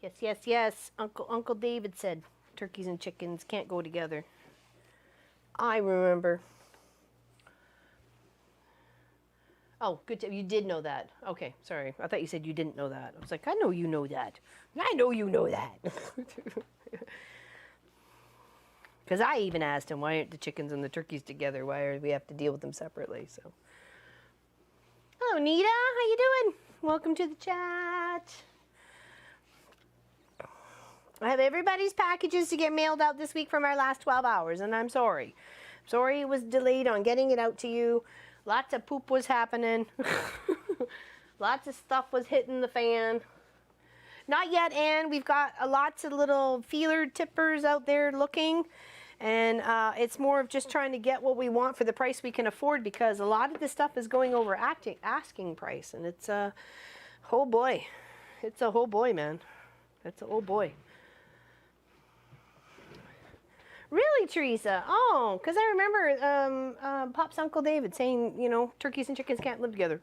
Speaker 1: Yes, yes, yes. Uncle David said turkeys and chickens can't go together. I remember. Oh, good. You did know that. Okay, sorry. I thought you said you didn't know that. I was like, I know you know that. I know you know that. Because I even asked him, why aren't the chickens and the turkeys together? Why do we have to deal with them separately? So, hello, Nita. How you doing? Welcome to the chat. I have everybody's packages to get mailed out this week from our last 12 hours, and I'm sorry. Sorry it was delayed on getting it out to you. Lots of poop was happening. Lots of stuff was hitting the fan. Not yet, Anne. We've got lots of little feeler tippers out there looking, and it's more of just trying to get what we want for the price we can afford, because a lot of this stuff is going over asking price, and it's a oh boy. It's a oh boy, man. It's a oh boy. Really, Teresa? Oh, because I remember Pop's Uncle David saying, you know, turkeys and chickens can't live together.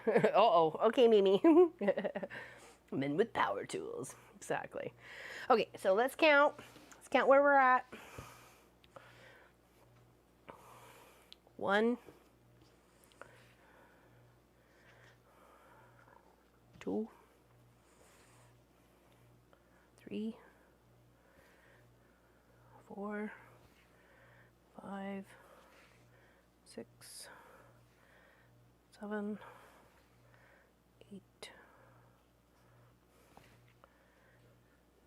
Speaker 1: Uh-oh. Okay, Mimi. Men with power tools. Exactly. Okay, so let's count. Let's count where we're at. 1, 2, 3, 4, 5, 6, 7, 8,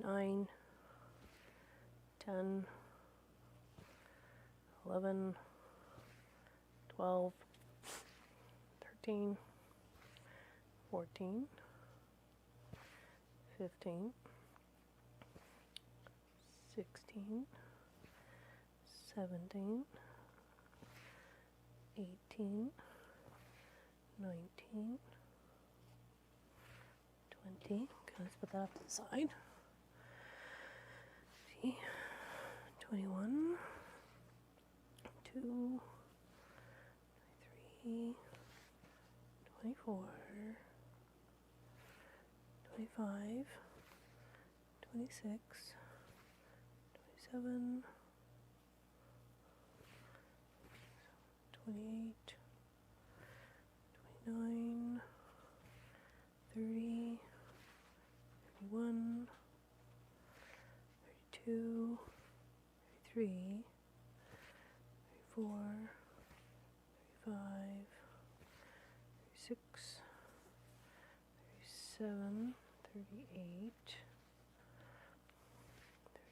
Speaker 1: 9, 10, 11, 12, 13, 14, 15, 16, 17, 18, 18, 19, 20. Okay, let's put that up to the side. 21, 22, 23, 24, 25, 26, 27, 28, 29, 30, 31, 32, 33, 34, 35, 36, 37, 38,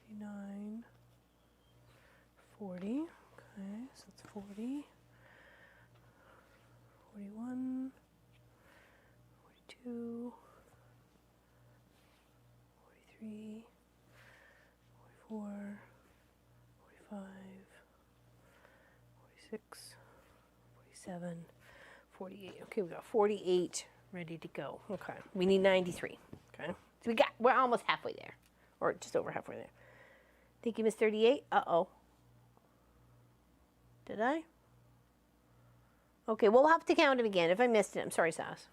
Speaker 1: 39, 40. Okay, so it's 40, 41, 42, 43, 44, 45, 46, 47, 48. Okay, we got 48 ready to go. Okay, we need 93. Okay, so we're almost halfway there, or just over halfway there. Think you missed 38? Uh-oh. Did I? Okay, we'll have to count them again. If I missed it, I'm sorry, Sass.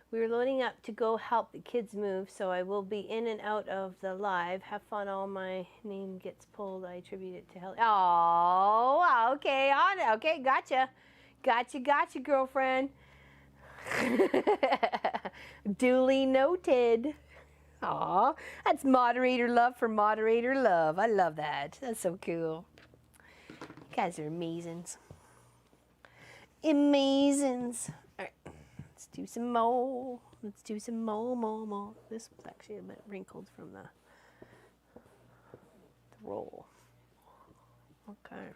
Speaker 1: We were loading up to go help the kids move, so I will be in and out of the live. Have fun. All my name gets pulled. I attribute it to Helen. Oh, okay. On it. Okay, gotcha. Gotcha, girlfriend. Duly noted. Aw, that's moderator love for moderator love. I love that. That's so cool. You guys are amazings. Amazings. All right, let's do some more. Let's do some more. This was actually a bit wrinkled from the roll. Okay.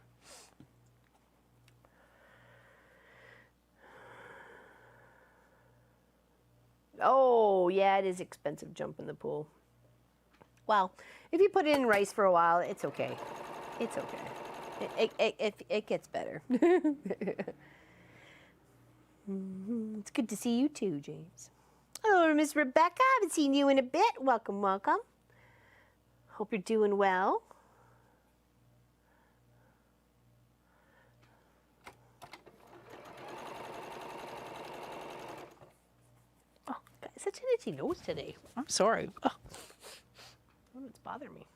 Speaker 1: Oh, yeah, it is expensive jumping the pool. Well, if you put it in rice for a while, it's okay. It's okay. It gets better. It's good to see you too, James. Hello, Miss Rebecca. I haven't seen you in a bit. Welcome, welcome. Hope you're doing well. Such an itchy nose today. I'm sorry. Oh, it's bothering me.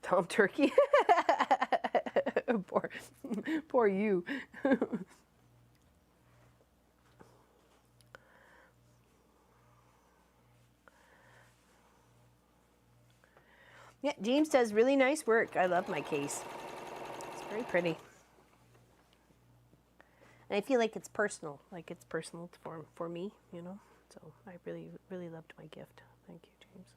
Speaker 1: Tom Turkey. poor you. Yeah, James does really nice work. I love my case. Very pretty. And I feel like it's personal for me, you know. So I really loved my gift. Thank you, James.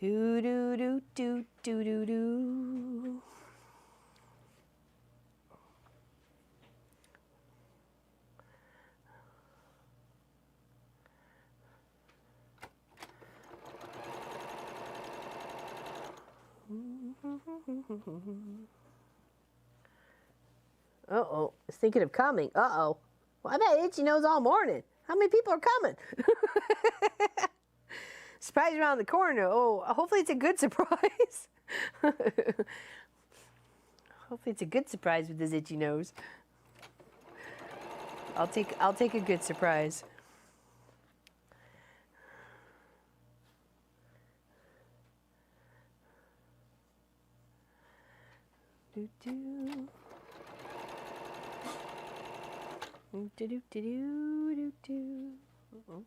Speaker 1: Do do do do do do do. Uh-oh, it's thinking of coming. Uh-oh. Well, I've had itchy nose all morning. How many people are coming? Surprise around the corner. Oh, hopefully it's a good surprise. Hopefully it's a good surprise with this itchy nose. I'll take a good surprise. Do do. Do do do do do do. Uh-oh.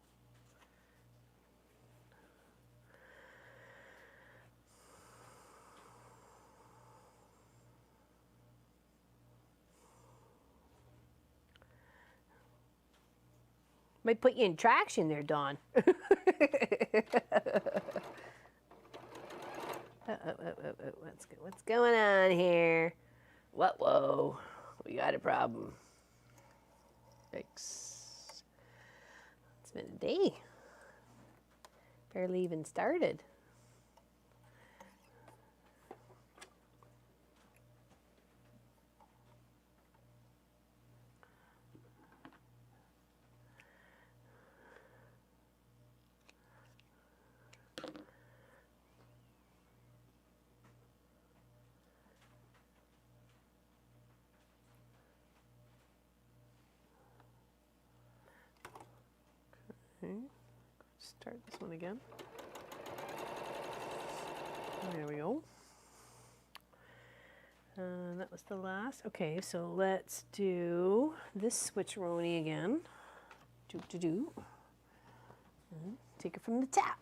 Speaker 1: Might put you in traction there, Dawn. What's going on here? What? Whoa. We got a problem. Yikes. It's been a day. Barely even started. Okay. Start this one again. There we go. That was the last. Okay, so let's do this switcheroni again. Do. And take it from the top.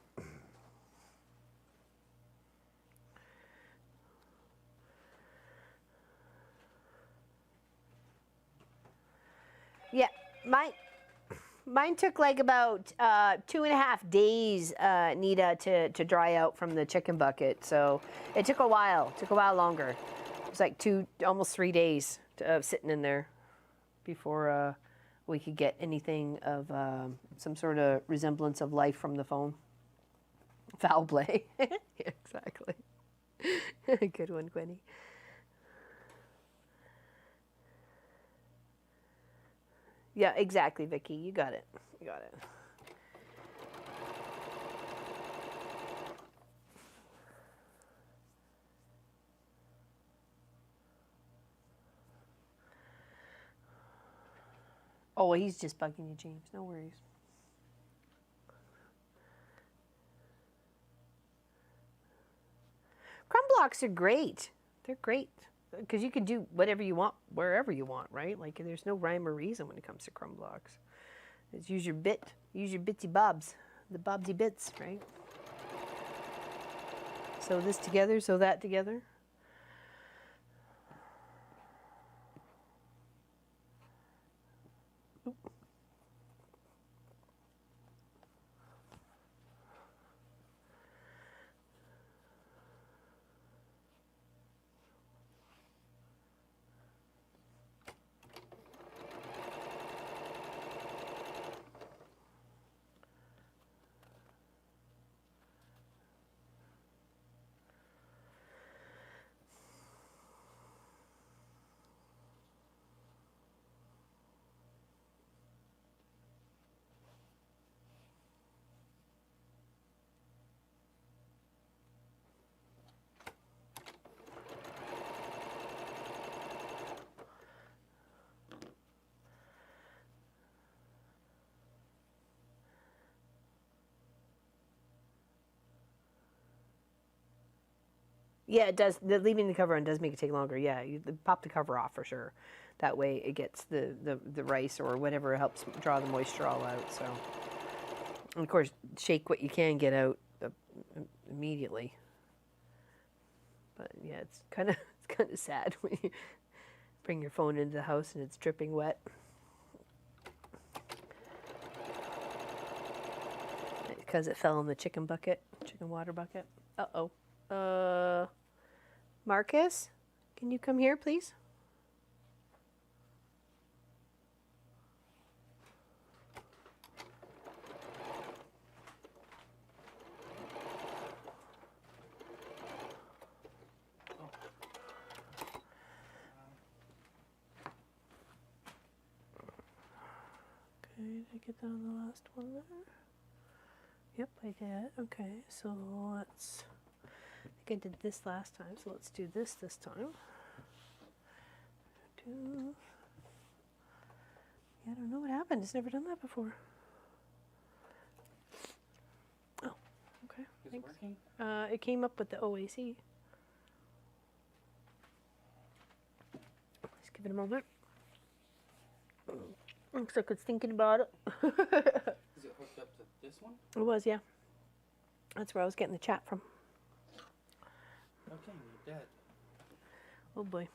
Speaker 1: Yeah, mine took like about 2.5 days, Nita, to dry out from the chicken bucket. So it took a while. It took a while longer. It was like almost 3 days of sitting in there before we could get anything of some sort of resemblance of life from the phone. Foul play. Yeah, exactly. Good one, Gwenny. Yeah, exactly, Vicky. You got it. You got it. Oh, he's just bugging you, James. No worries. Crumb blocks are great. They're great because you can do whatever you want, wherever you want, right? Like there's no rhyme or reason when it comes to crumb blocks. It's use your bitsy bobs, the bobsy bits, right? Sew this together, sew that together. Oop. Yeah, it does. Leaving the cover on does make it take longer. Yeah, you pop the cover off for sure. That way it gets the rice or whatever helps draw the moisture all out. So, and of course, shake what you can get out immediately. But yeah, it's kind of sad when you bring your phone into the house and it's dripping wet. Because it fell in the chicken water bucket. Uh-oh. Marcus, can you come here, please? Okay, did I get down the last one there? Yep, I did. Okay, so let's... I think I did this last time, so let's do this time. Yeah, I don't know what happened. It's never done that before. Oh, okay.
Speaker 2: Is it working?
Speaker 1: It came up with the OAC. Just give it a moment. Looks like it's thinking about it.
Speaker 2: Is it hooked up to this one?
Speaker 1: It was, yeah. That's where I was getting the chat from.
Speaker 2: Okay, you're dead.
Speaker 1: Oh boy.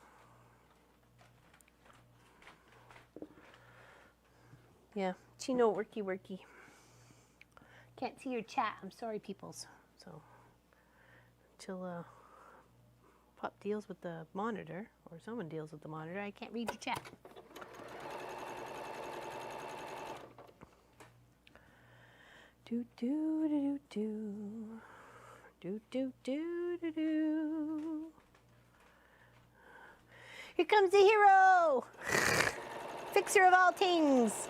Speaker 1: Yeah, Chino, worky. Can't see your chat. I'm sorry, peoples. So, until Pop deals with the monitor, or someone deals with the monitor. I can't read your chat. Do do do do do do do do do. Here comes the hero, fixer of all things.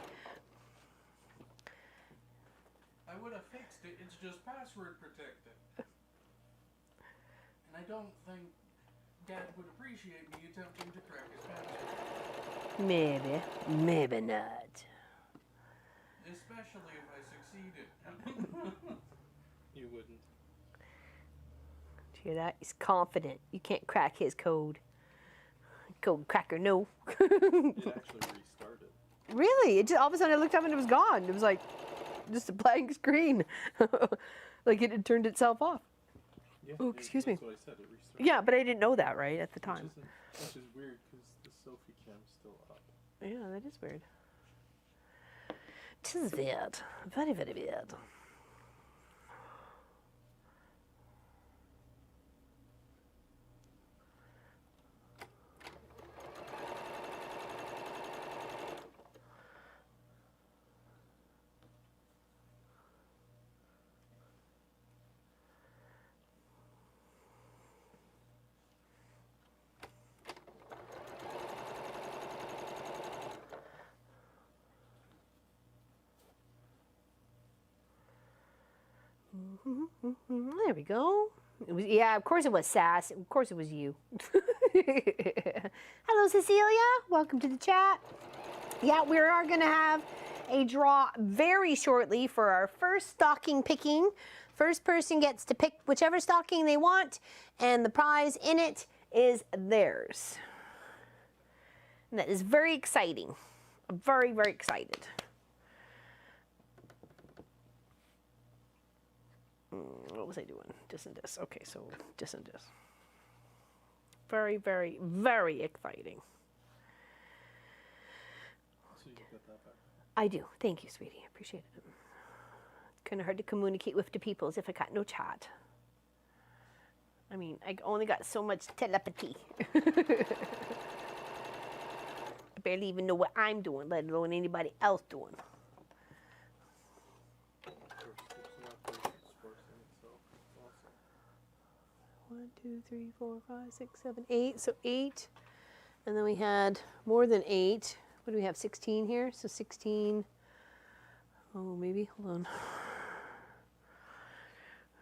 Speaker 2: I would have fixed it. It's just password protected. And I don't think Dad would appreciate me attempting to crack his password.
Speaker 1: Maybe, maybe not.
Speaker 2: Especially if I succeeded. You wouldn't.
Speaker 1: Did you hear that? He's confident. You can't crack his code. Code cracker, no.
Speaker 2: It actually restarted.
Speaker 1: Really? It just, all of a sudden I looked up and it was gone. It was like just a blank screen. Like it had turned itself off.
Speaker 2: Yeah,
Speaker 1: Oh, excuse me.
Speaker 2: That's what I said. It restarted.
Speaker 1: Yeah, but I didn't know that, right, at the time.
Speaker 2: Which is weird because the Sophie cam's still up.
Speaker 1: Yeah, that is weird. It is weird. Very, very weird. There we go. It was, yeah, of course it was Sass. Of course it was you. Hello, Cecilia. Welcome to the chat. Yeah, we are going to have a draw very shortly for our first stocking picking. First person gets to pick whichever stocking they want, and the prize in it is theirs. And that is very exciting. I'm very, very excited. What was I doing? This and this. Okay, so this and this. Very, very, very exciting.
Speaker 2: So you got that back.
Speaker 1: I do. Thank you, sweetie. I appreciate it. It's kind of hard to communicate with the peoples if I got no chat. I mean, I only got so much telepathy. I barely even know what I'm doing, let alone anybody else doing. One, two, three, 4, 5, 6, 7, 8. So 8. And then we had more than 8. What do we have? 16 here? So 16. Oh, maybe. Hold on.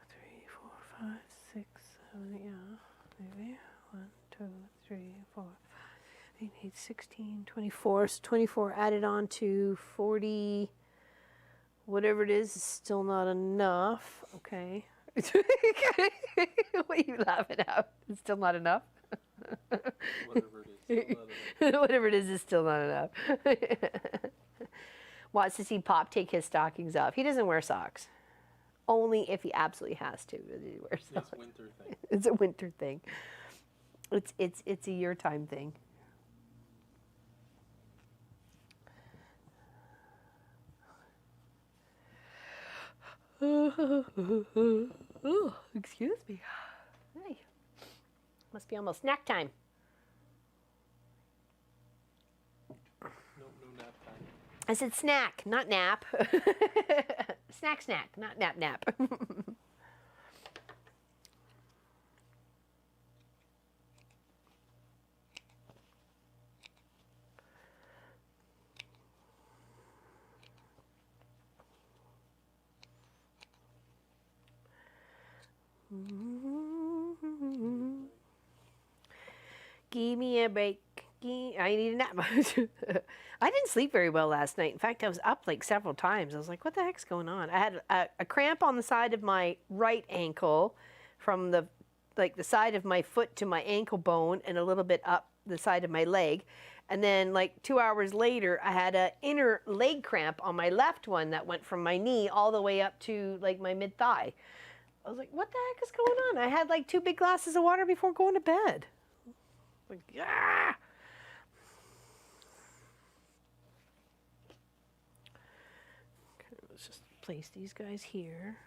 Speaker 1: 3, 4, 5, 6, 7, yeah. Maybe. 1, 2, 3, 4, 5, 8, 8, 16, 24. So 24 added on to 40. Whatever it is still not enough. Okay. What are you laughing at? It's still not enough?
Speaker 2: Whatever it is, still not enough.
Speaker 1: Whatever it is still not enough. Wants to see Pop take his stockings off. He doesn't wear socks. Only if he absolutely has to does he wear socks.
Speaker 2: It's a winter thing.
Speaker 1: It's a winter thing. It's a year time thing. Oh, excuse me. Hey. Must be almost snack time.
Speaker 2: No nap time.
Speaker 1: I said snack, not nap. Snack, not nap. Give me a break. I need a nap. I didn't sleep very well last night. In fact, I was up like several times. I was like, what the heck's going on? I had a cramp on the side of my right ankle from the side of my foot to my ankle bone and a little bit up the side of my leg. And then like 2 hours later, I had an inner leg cramp on my left one that went from my knee all the way up to like my mid thigh. I was like, what the heck is going on? I had like 2 big glasses of water before going to bed. Like, ah! Okay, let's just place these guys here.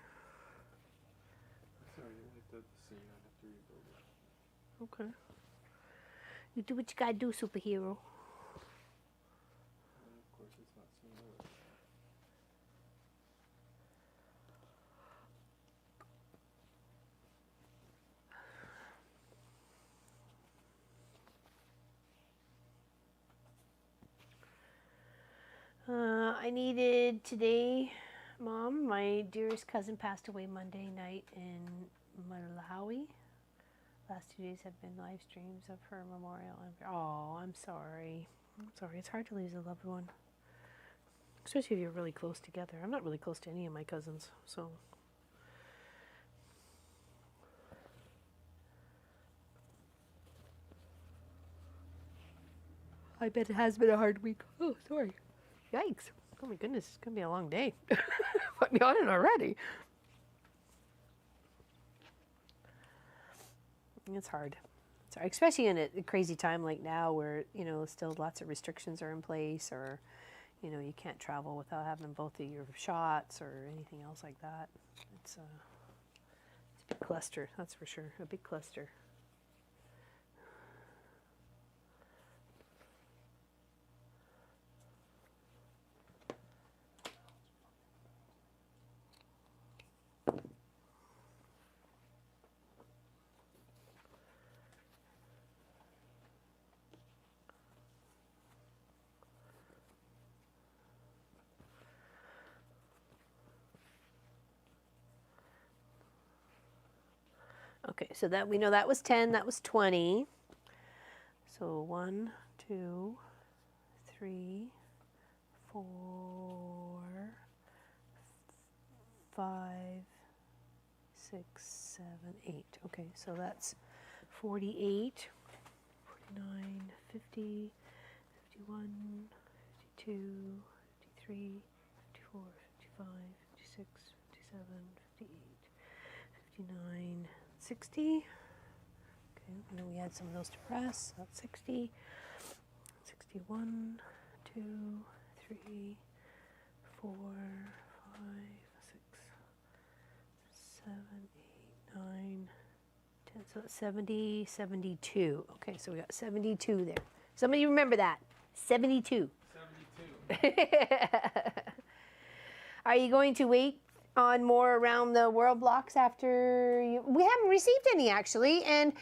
Speaker 2: Sorry, you wiped out the scene. I have to rebuild it.
Speaker 1: Okay. You do what you gotta do, superhero.
Speaker 2: And of course, it's not so much.
Speaker 1: I needed today, Mom, my dearest cousin passed away Monday night in Malawi. Last 2 days have been live streams of her memorial. Oh, I'm sorry. I'm sorry. It's hard to lose a loved one, especially if you're really close together. I'm not really close to any of my cousins, so. I bet it has been a hard week. Oh, sorry. Yikes. Oh my goodness, it's going to be a long day. Put me on it already. It's hard. It's hard, especially in a crazy time like now where, you know, still lots of restrictions are in place, or, you know, you can't travel without having both of your shots or anything else like that. It's a big cluster, that's for sure, a big cluster. Okay, so that we know that was 10, that was 20. So 1, 2, 3, 4, 5, 6, 7, 8. Okay, so that's 48, 49, 50, 51, 52, 53, 54, 55, 56, 57, 58, 59, 60. Okay, and then we add some of those to press. So that's 60, 61, 2, 3, 4, 5, 6, 7, 8, 9, 10. So that's 70, 72. Okay, so we got 72 there. Somebody remember that. 72.
Speaker 2: 72.
Speaker 1: Are you going to wait on more around the world blocks after you? We haven't received any actually, and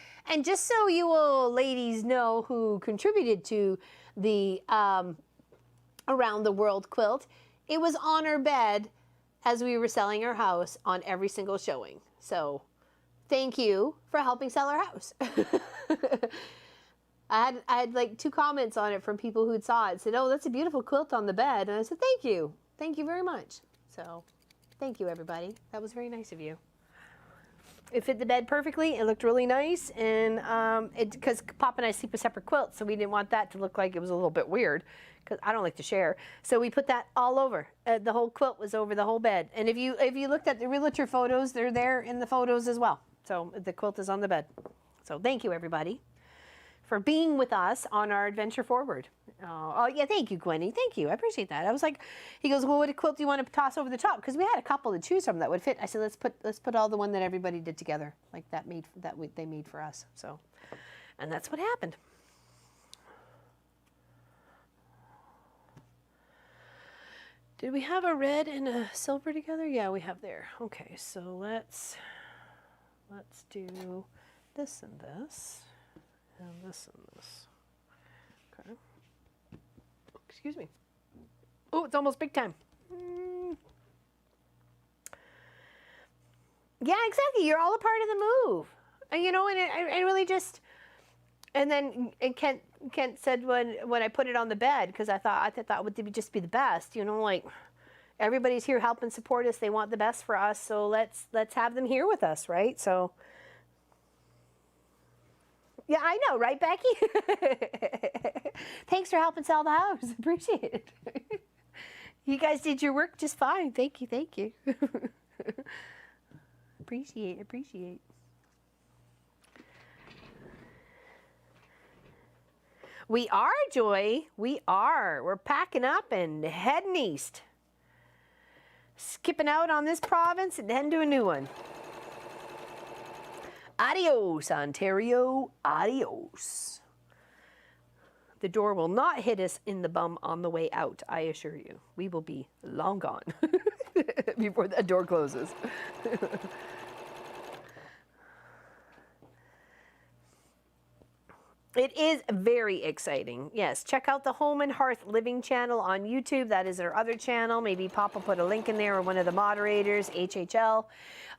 Speaker 1: just so you will ladies know who contributed to the around the world quilt, it was on our bed as we were selling our house on every single showing. So thank you for helping sell our house. I had like 2 comments on it from people who'd saw it, said, oh, that's a beautiful quilt on the bed, and I said, thank you very much. So thank you, everybody. That was very nice of you. It fit the bed perfectly. It looked really nice, and because Pop and I sleep a separate quilt, so we didn't want that to look like it was a little bit weird, because I don't like to share. So we put that all over. The whole quilt was over the whole bed. And if you looked at the realtor photos, they're there in the photos as well. So the quilt is on the bed. So thank you, everybody, for being with us on our adventure forward. Oh yeah, thank you, Gwenny. Thank you. I appreciate that. I was like, he goes, well, what quilt do you want to toss over the top? Because we had a couple to choose from that would fit. I said, let's put all the one that everybody did together, like they made for us. So, and that's what happened. Did we have a red and a silver together? Yeah, we have there. Okay, so let's do this and this. And this and this. Okay. Excuse me. Oh, it's almost big time. Yeah, exactly. You're all a part of the move. And, you know, and I really just, and then Kent said when I put it on the bed, because I thought would just be the best, you know, like everybody's here helping support us. They want the best for us. So let's have them here with us, right? So yeah, I know, right, Becky? Thanks for helping sell the house. Appreciate it. You guys did your work just fine. Thank you. Appreciate. We are, Joy. We are. We're packing up and heading east. Skipping out on this province and heading to a new one. Adios, Ontario. Adios. The door will not hit us in the bum on the way out, I assure you. We will be long gone before that door closes. It is very exciting. Yes, check out the Home and Hearth Living channel on YouTube. That is our other channel. Maybe Pop will put a link in there, or one of the moderators, HHL,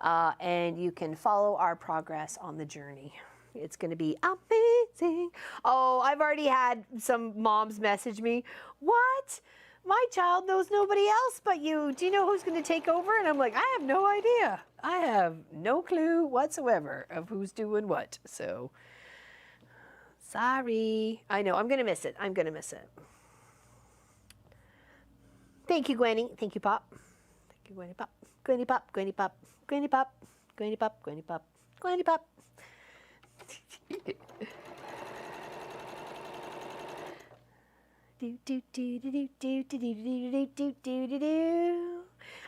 Speaker 1: and you can follow our progress on the journey. It's going to be amazing. Oh, I've already had some moms message me. What? My child knows nobody else but you. Do you know who's going to take over? And I'm like, I have no idea. I have no clue whatsoever of who's doing what. So, sorry. I know. I'm going to miss it. I'm going to miss it. Thank you, Gwenny. Thank you, Pop. Thank you, Gwenny Pop. Gwenny Pop. Gwenny Pop. Gwenny Pop. Gwenny Pop. Gwenny Pop. Gwenny Pop.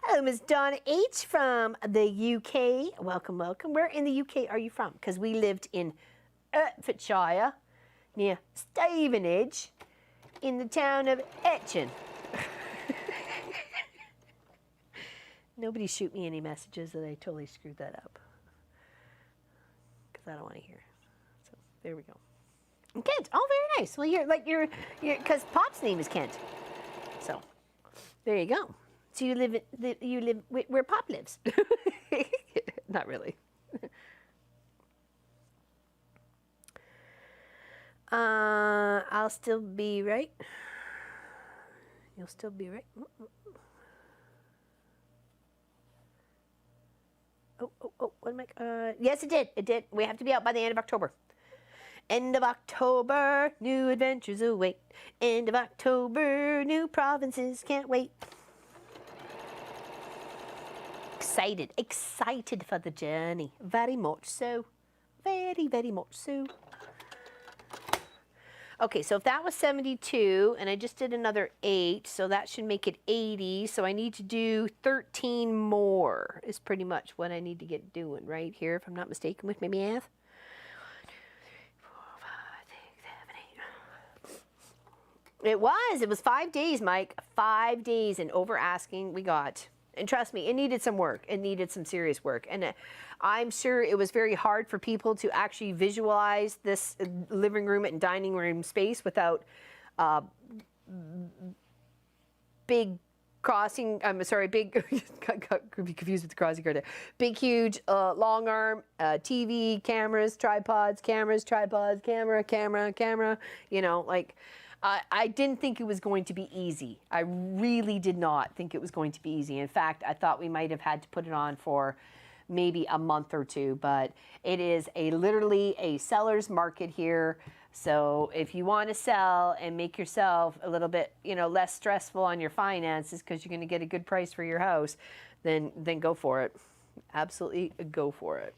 Speaker 1: Hello, Miss Donna H. from the UK. Welcome, welcome. Where in the UK are you from? Because we lived in Hertfordshire, near Stevenage, in the town of Etchin. Nobody shoot me any messages that I totally screwed that up. Because I don't want to hear. So there we go. And Kent. Oh, very nice. Well, you're because Pop's name is Kent. So there you go. So you live where Pop lives. Not really. I'll still be right. You'll still be right. Oh, what am I? Yes, it did. It did. We have to be out by the end of October. End of October, new adventures await. End of October, new provinces, can't wait. Excited for the journey. Very much so. Very, very much so. Okay, so if that was 72, and I just did another 8, so that should make it 80. So I need to do 13 more, is pretty much what I need to get doing right here, if I'm not mistaken with my math. 1, 2, 3, 4, 5, 6, 7, 8. It was 5 days, Mike. 5 days, and over asking we got. And trust me, it needed some work. It needed some serious work. And I'm sure it was very hard for people to actually visualize this living room and dining room space without big crossing, I'm sorry, big, got confused with the crossing guard there. Big, huge, long arm, TV, cameras, tripods, camera, you know, like, I didn't think it was going to be easy. I really did not think it was going to be easy. In fact, I thought we might have had to put it on for maybe a month or two, but it is literally a seller's market here. So if you want to sell and make yourself a little bit, you know, less stressful on your finances because you're going to get a good price for your house, then go for it. Absolutely go for it.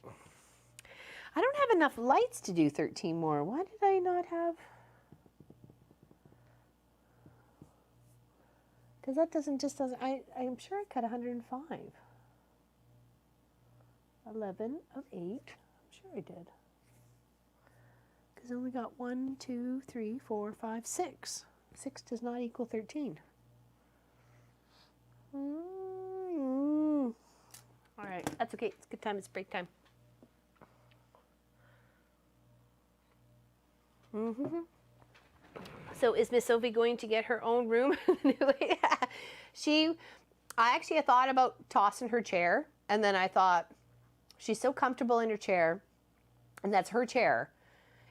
Speaker 1: I don't have enough lights to do 13 more. Why did I not have? Because that doesn't, I'm sure I cut 105. 11 of 8. I'm sure I did. Because I only got 1, 2, 3, 4, 5, 6. 6 does not equal 13. All right, that's okay. It's good time. It's break time. So is Miss Sophie going to get her own room? I actually thought about tossing her chair, and then I thought, she's so comfortable in her chair, and that's her chair.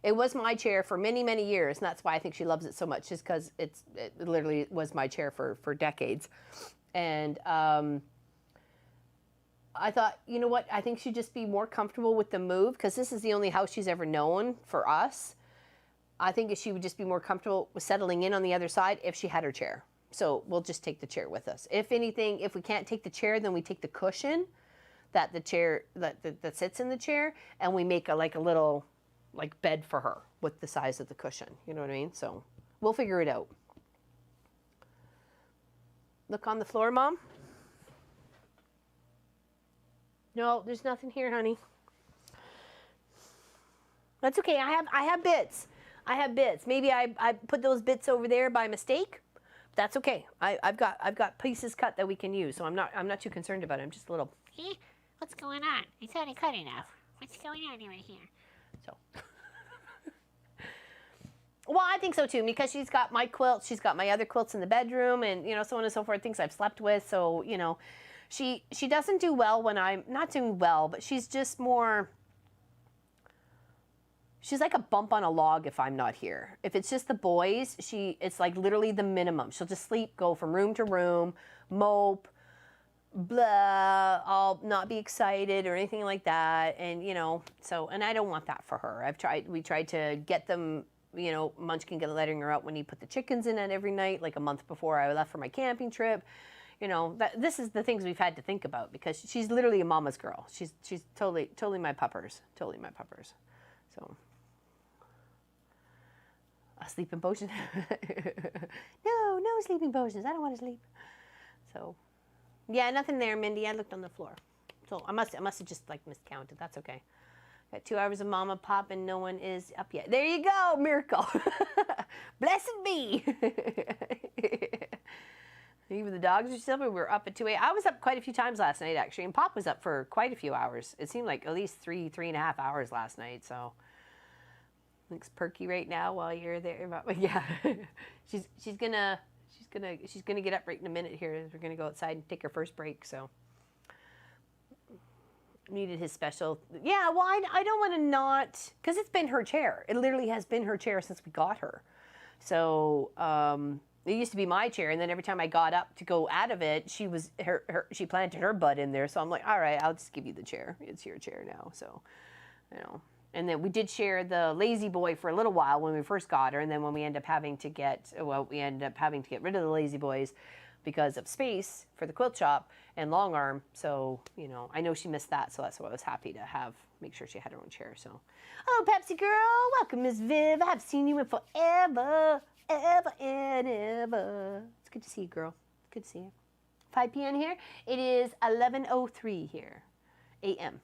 Speaker 1: It was my chair for many, many years, and that's why I think she loves it so much, just because it literally was my chair for decades. And I thought, you know what, I think she'd just be more comfortable with the move, because this is the only house she's ever known for us. I think she would just be more comfortable with settling in on the other side if she had her chair. So we'll just take the chair with us. If anything, if we can't take the chair, then we take the cushion that the chair that sits in the chair, and we make a little bed for her with the size of the cushion. You know what I mean? So we'll figure it out. Look on the floor, Mom. No, there's nothing here, honey. That's okay. I have bits. I have bits. Maybe I put those bits over there by mistake. That's okay. I've got pieces cut that we can use, so I'm not too concerned about it. I'm just a little.
Speaker 3: What's going on? I thought I cut enough. What's going on over here?
Speaker 1: So. Well, I think so too, because she's got my quilt, she's got my other quilts in the bedroom, and so on and so forth. Things I've slept with, so she doesn't do well when I'm not doing well, but she's just more. She's like a bump on a log if I'm not here. If it's just the boys, it's like literally the minimum. She'll just sleep, go from room to room, mope, blah, I'll not be excited or anything like that. And, and I don't want that for her. We tried to get them, Munchkin get letting her out when he put the chickens in it every night, like a month before I left for my camping trip. This is the things we've had to think about, because she's literally a mama's girl. She's totally my puppers, So. A sleeping potion? No sleeping potions. I don't want to sleep. So, yeah, nothing there, Mindy. I looked on the floor. So I must have just like miscounted. That's okay. Got 2 hours of mama pop and no one is up yet. There you go, miracle. Blessed be. Even the dogs are still, but we're up at 2 a.m. I was up quite a few times last night, actually, and Pop was up for quite a few hours. It seemed like at least three and a half hours last night, so. Looks perky right now while you're there. But yeah, she's gonna get up right in a minute here. We're gonna go outside and take her first break. So needed his special. Yeah, well, I don't want to not, because it's been her chair. It literally has been her chair since we got her. So it used to be my chair, and then every time I got up to go out of it, she planted her butt in there. So I'm like, all right, I'll just give you the chair. It's your chair now. So And then we did share the lazy boy for a little while when we first got her, and then when we end up having to get rid of the lazy boys because of space for the quilt shop and long arm. So, I know she missed that, so that's why I was happy to make sure she had her own chair. So, oh, Pepsi girl, welcome, Miss Viv. I have seen you in forever, ever and ever. It's good to see you, girl. It's good to see you. 5 p.m. here. It is 11:03 here, a.m.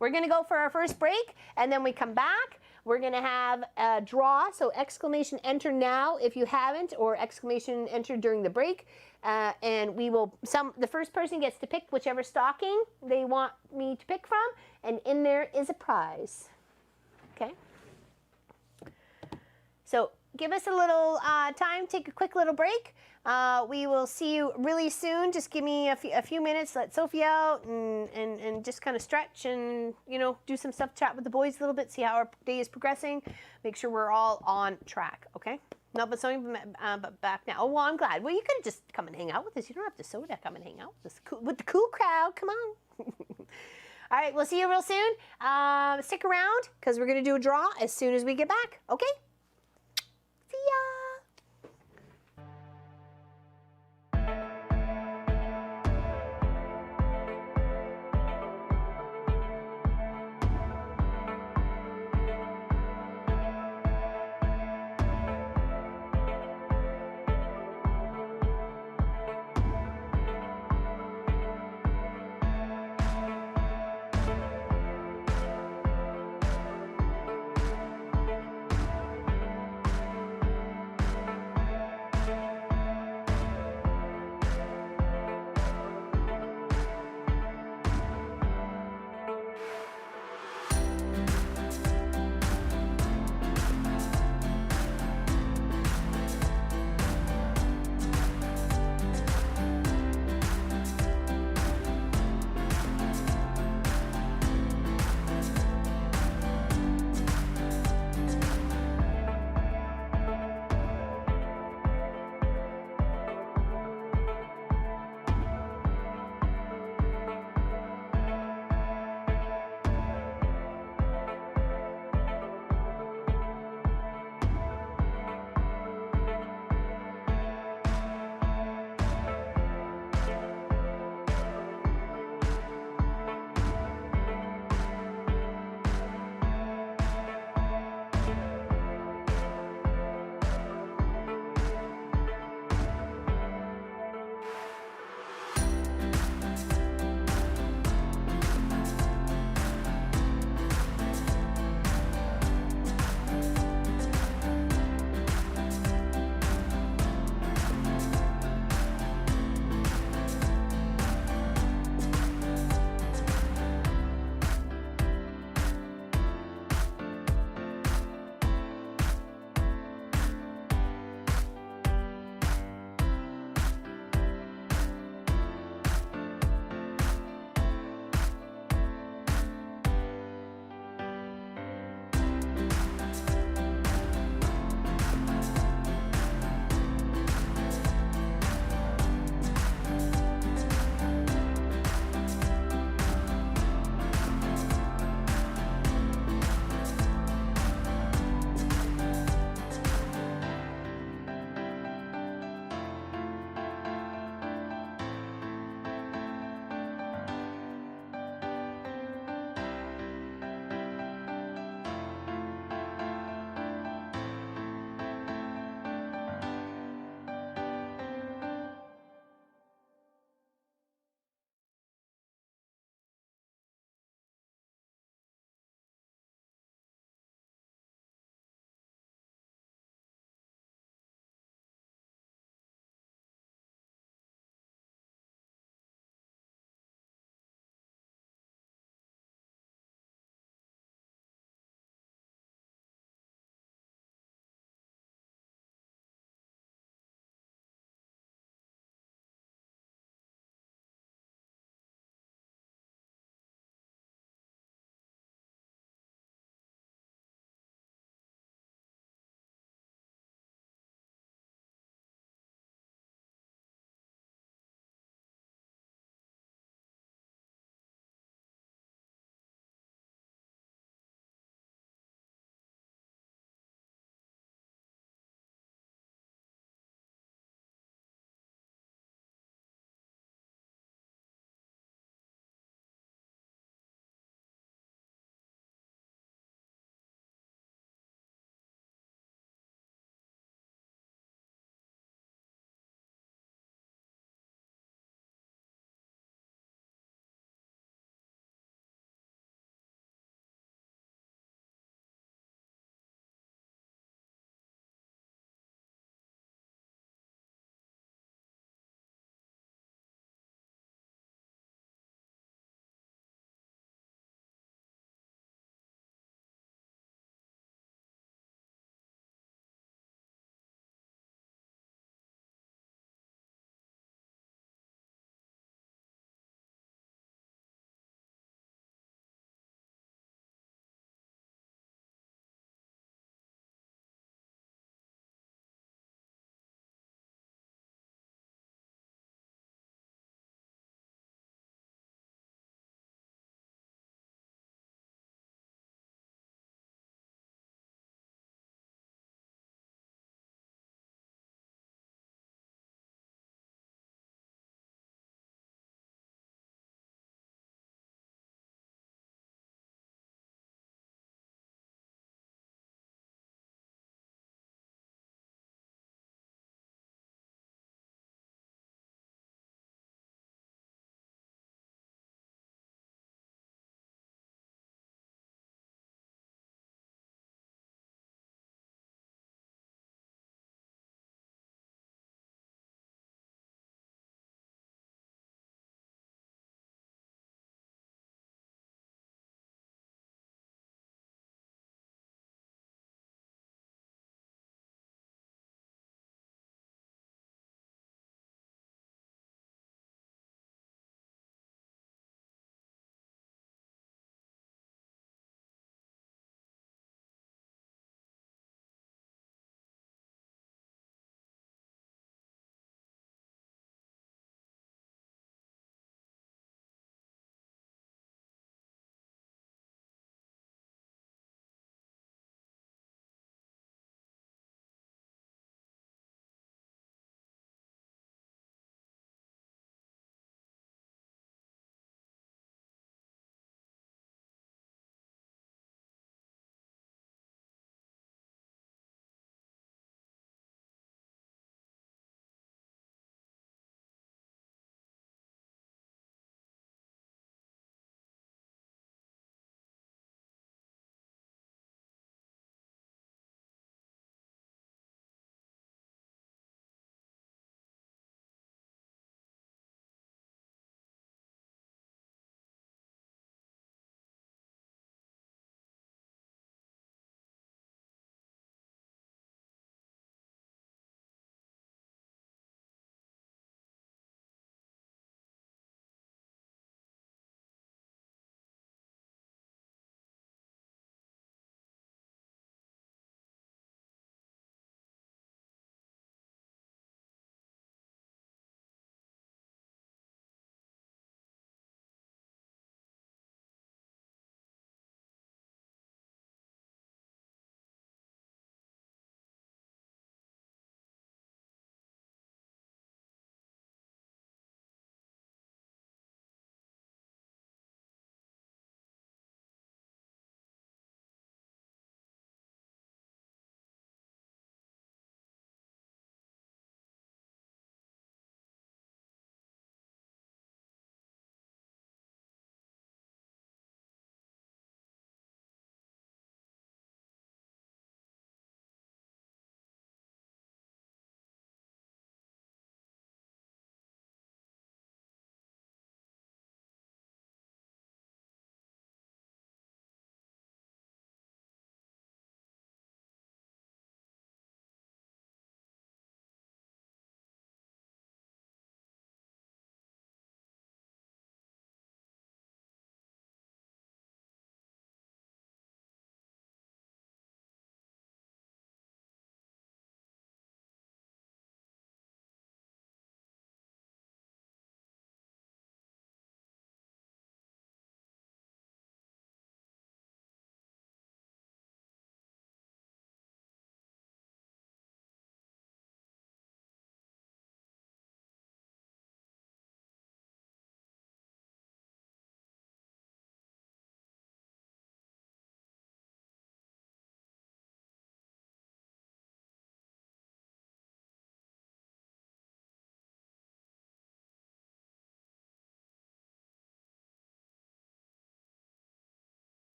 Speaker 1: We're going to go for our first break, and then we come back. We're going to have a draw, so exclamation enter now if you haven't, or exclamation enter during the break. And the first person gets to pick whichever stocking they want me to pick from, and in there is a prize. Okay? So give us a little time, take a quick little break. We will see you really soon. Just give me a few minutes, let Sophie out, and just kind of stretch and, do some stuff, chat with the boys a little bit, see how our day is progressing, make sure we're all on track, okay? No, but but back now. Oh, well, I'm glad. Well, you could just come and hang out with us. You don't have to soda. Come and hang out with us. With the cool crowd. Come on. All right, we'll see you real soon. Stick around, because we're going to do a draw as soon as we get back, okay? See ya.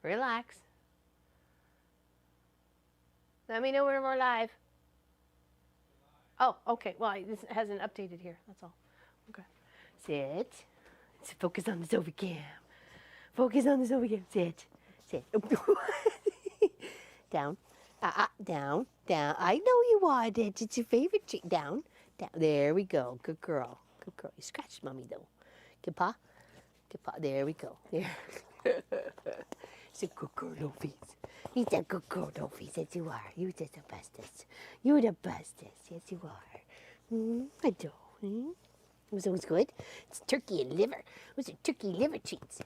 Speaker 1: Relax. Let me know when we're live. Oh, okay. Well, this hasn't updated here. That's all. Okay. Sit. Focus on the Sophie cam. Focus on the Sophie cam. Sit. Sit. Down. Down. Down. I know you want it. It's your favorite treat. Down. Down. There we go. Good girl. Good girl. You scratched mommy though. Good paw. Good paw. There we go. There. It's a good girl, no face. He's a good girl, no face. Yes, you are. You're just the bestest. You're the bestest. Yes, you are. I do. Was those good? It's turkey and liver. Those are turkey liver treats.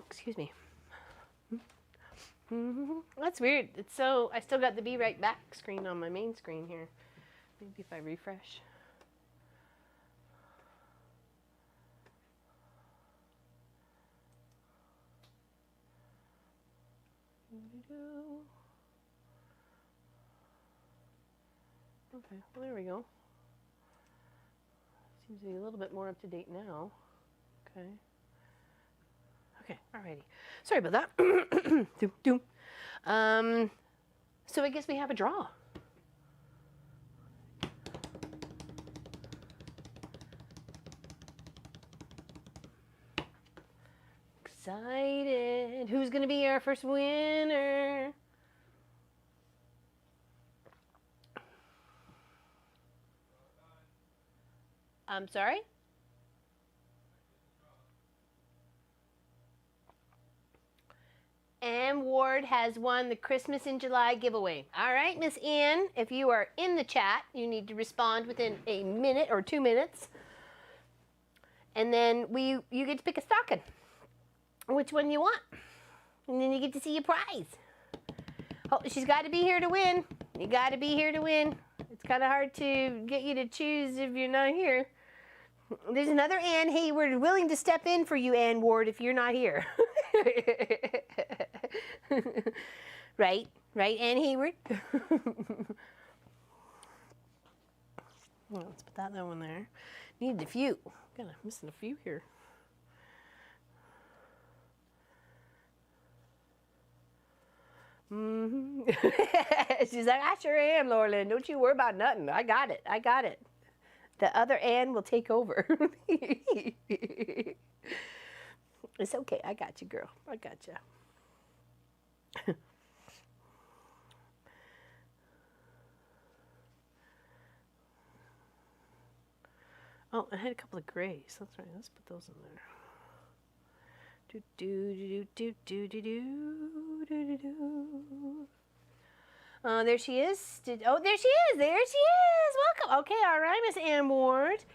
Speaker 1: Excuse me. That's weird. It's so. I still got the Be Right Back screen on my main screen here. Maybe if I refresh. Okay, well, there we go. Seems to be a little bit more up to date now. Okay. Okay, alrighty. Sorry about that. Doom, doom. So I guess we have a draw. Excited. Who's going to be our first winner? I'm sorry? Ann Ward has won the Christmas in July giveaway. All right, Miss Ann, if you are in the chat, you need to respond within a minute or 2 minutes. And then you get to pick a stocking. Which one you want. And then you get to see your prize. Oh, she's got to be here to win. You got to be here to win. It's kind of hard to get you to choose if you're not here. There's another Ann Hayward willing to step in for you, Ann Ward, if you're not here. Right? Right, Ann Hayward? Well, let's put that one there. Needed a few. Kind of missing a few here. She's like, I sure am, Laurelyn. Don't you worry about nothing. I got it. I got it. The other Ann will take over. It's okay. I got you, girl. I got you. Oh, I had a couple of grays. That's right. Let's put those in there. Do do do do do do do do do do. There she is. Oh, there she is. There she is. Welcome. Okay, all right, Miss Ann Ward.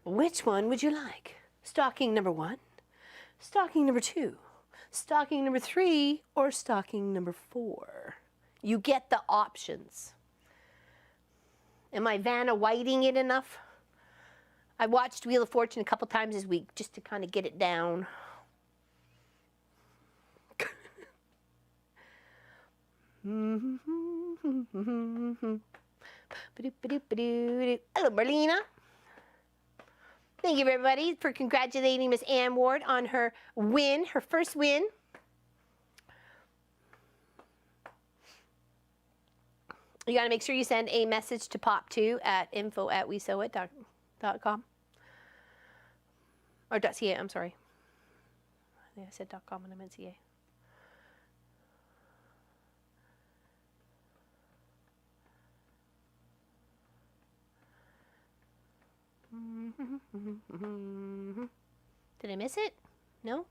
Speaker 1: Which one would you like? Stocking number 1, stocking number 2, stocking number 3, or stocking number 4? You get the options. Am I Vanna Whiting it enough? I watched Wheel of Fortune a couple times this week just to kind of get it down. Hello, Marlena. Thank you, everybody, for congratulating Miss Ann Ward on her win, her first win. You got to make sure you send a message to Pop2 at info@wesewit.com. Or .ca, I'm sorry. I think I said .com and I meant .ca. Did I miss it? No?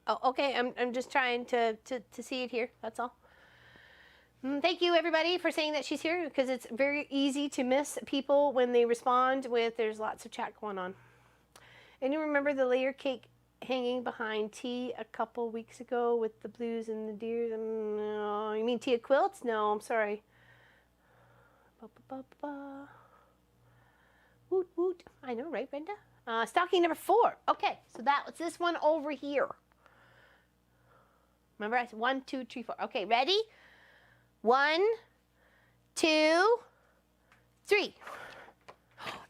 Speaker 1: Oh, okay. I'm just trying to see it here. That's all. Thank you, everybody, for saying that she's here, because it's very easy to miss people when they respond with there's lots of chat going on. And you remember the layer cake hanging behind tea a couple weeks ago with the blues and the deers? No, you mean Tia Quilts? No, I'm sorry. Ba, ba, ba, ba. Woot, woot. I know, right, Brenda? Stocking number 4. Okay, so that was this one over here. Remember, I said 1, 2, 3, 4. Okay, ready? 1, 2, 3.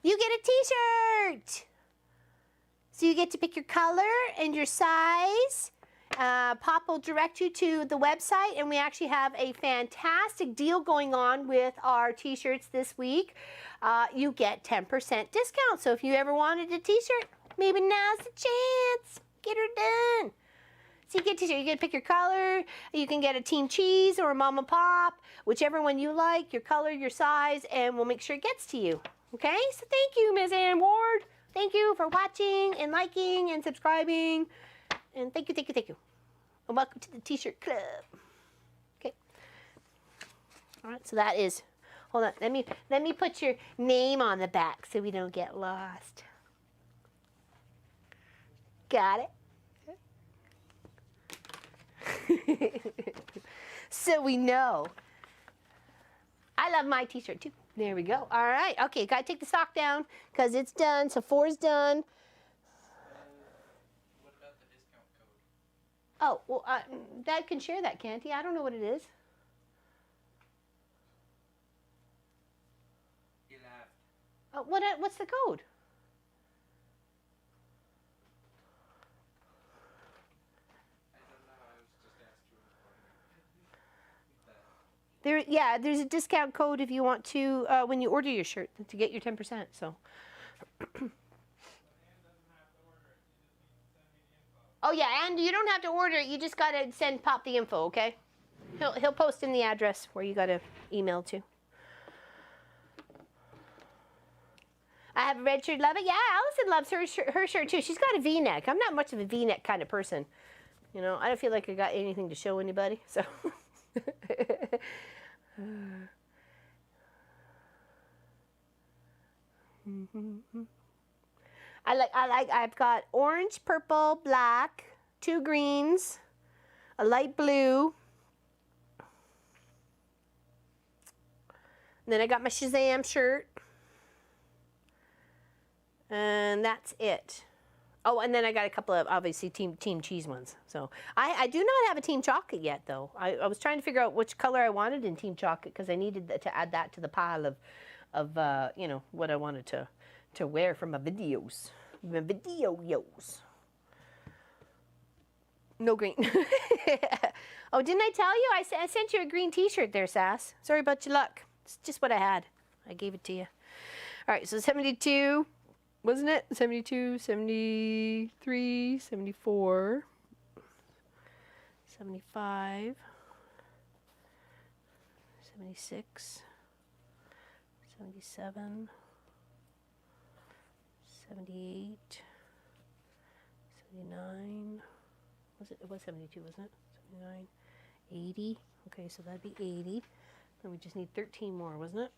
Speaker 1: you get a t-shirt. So you get to pick your color and your size. Pop will direct you to the website, and we actually have a fantastic deal going on with our t-shirts this week. You get 10% discount. So if you ever wanted a t-shirt, maybe now's the chance. Get her done. So you get t-shirt, you get to pick your color. You can get a Team Cheese or a Mama Pop, whichever one you like, your color, your size, and we'll make sure it gets to you. Okay, so thank you, Ms. Ann Ward. Thank you for watching and liking and subscribing. And thank you, thank you, thank you. And welcome to the T-shirt club. Okay. All right, so that is, hold on, let me put your name on the back so we don't get lost. Got it? So we know. I love my t-shirt too. There we go. All right. Okay, gotta take the sock down because it's done. So 4's done.
Speaker 2: What about the discount code?
Speaker 1: Oh, well, Dad can share that, can't he? I don't know what it is.
Speaker 2: He laughed.
Speaker 1: Oh, what's the code?
Speaker 2: I don't know. I was just asking
Speaker 1: Yeah, there's a discount code if you want to, when you order your shirt, to get your 10%, so. Oh yeah, and you don't have to order it, you just gotta send Pop the info, okay? He'll post in the address where you gotta email to. I have a red shirt, love it. Yeah, Allison loves her shirt too. She's got a V-neck. I'm not much of a V-neck kind of person. You know, I don't feel like I got anything to show anybody, so. I've got orange, purple, black, 2 greens, a light blue. And then I got my Shazam shirt. And that's it. Oh, and then I got a couple of, obviously, Team Cheese ones. So I do not have a Team Chocolate yet, though. I was trying to figure out which color I wanted in Team Chocolate because I needed to add that to the pile of you know, what I wanted to wear for my videos. My videos. No green. Oh, didn't I tell you? I sent you a green t-shirt there, Sass. Sorry about your luck. It's just what I had. I gave it to you. All right, so 72. Wasn't it? 72, 73, 74, 75, 76, 77, 78, 79. It was 72, wasn't it? 79, 80. Okay, so that'd be 80. Then we just need 13 more, wasn't it?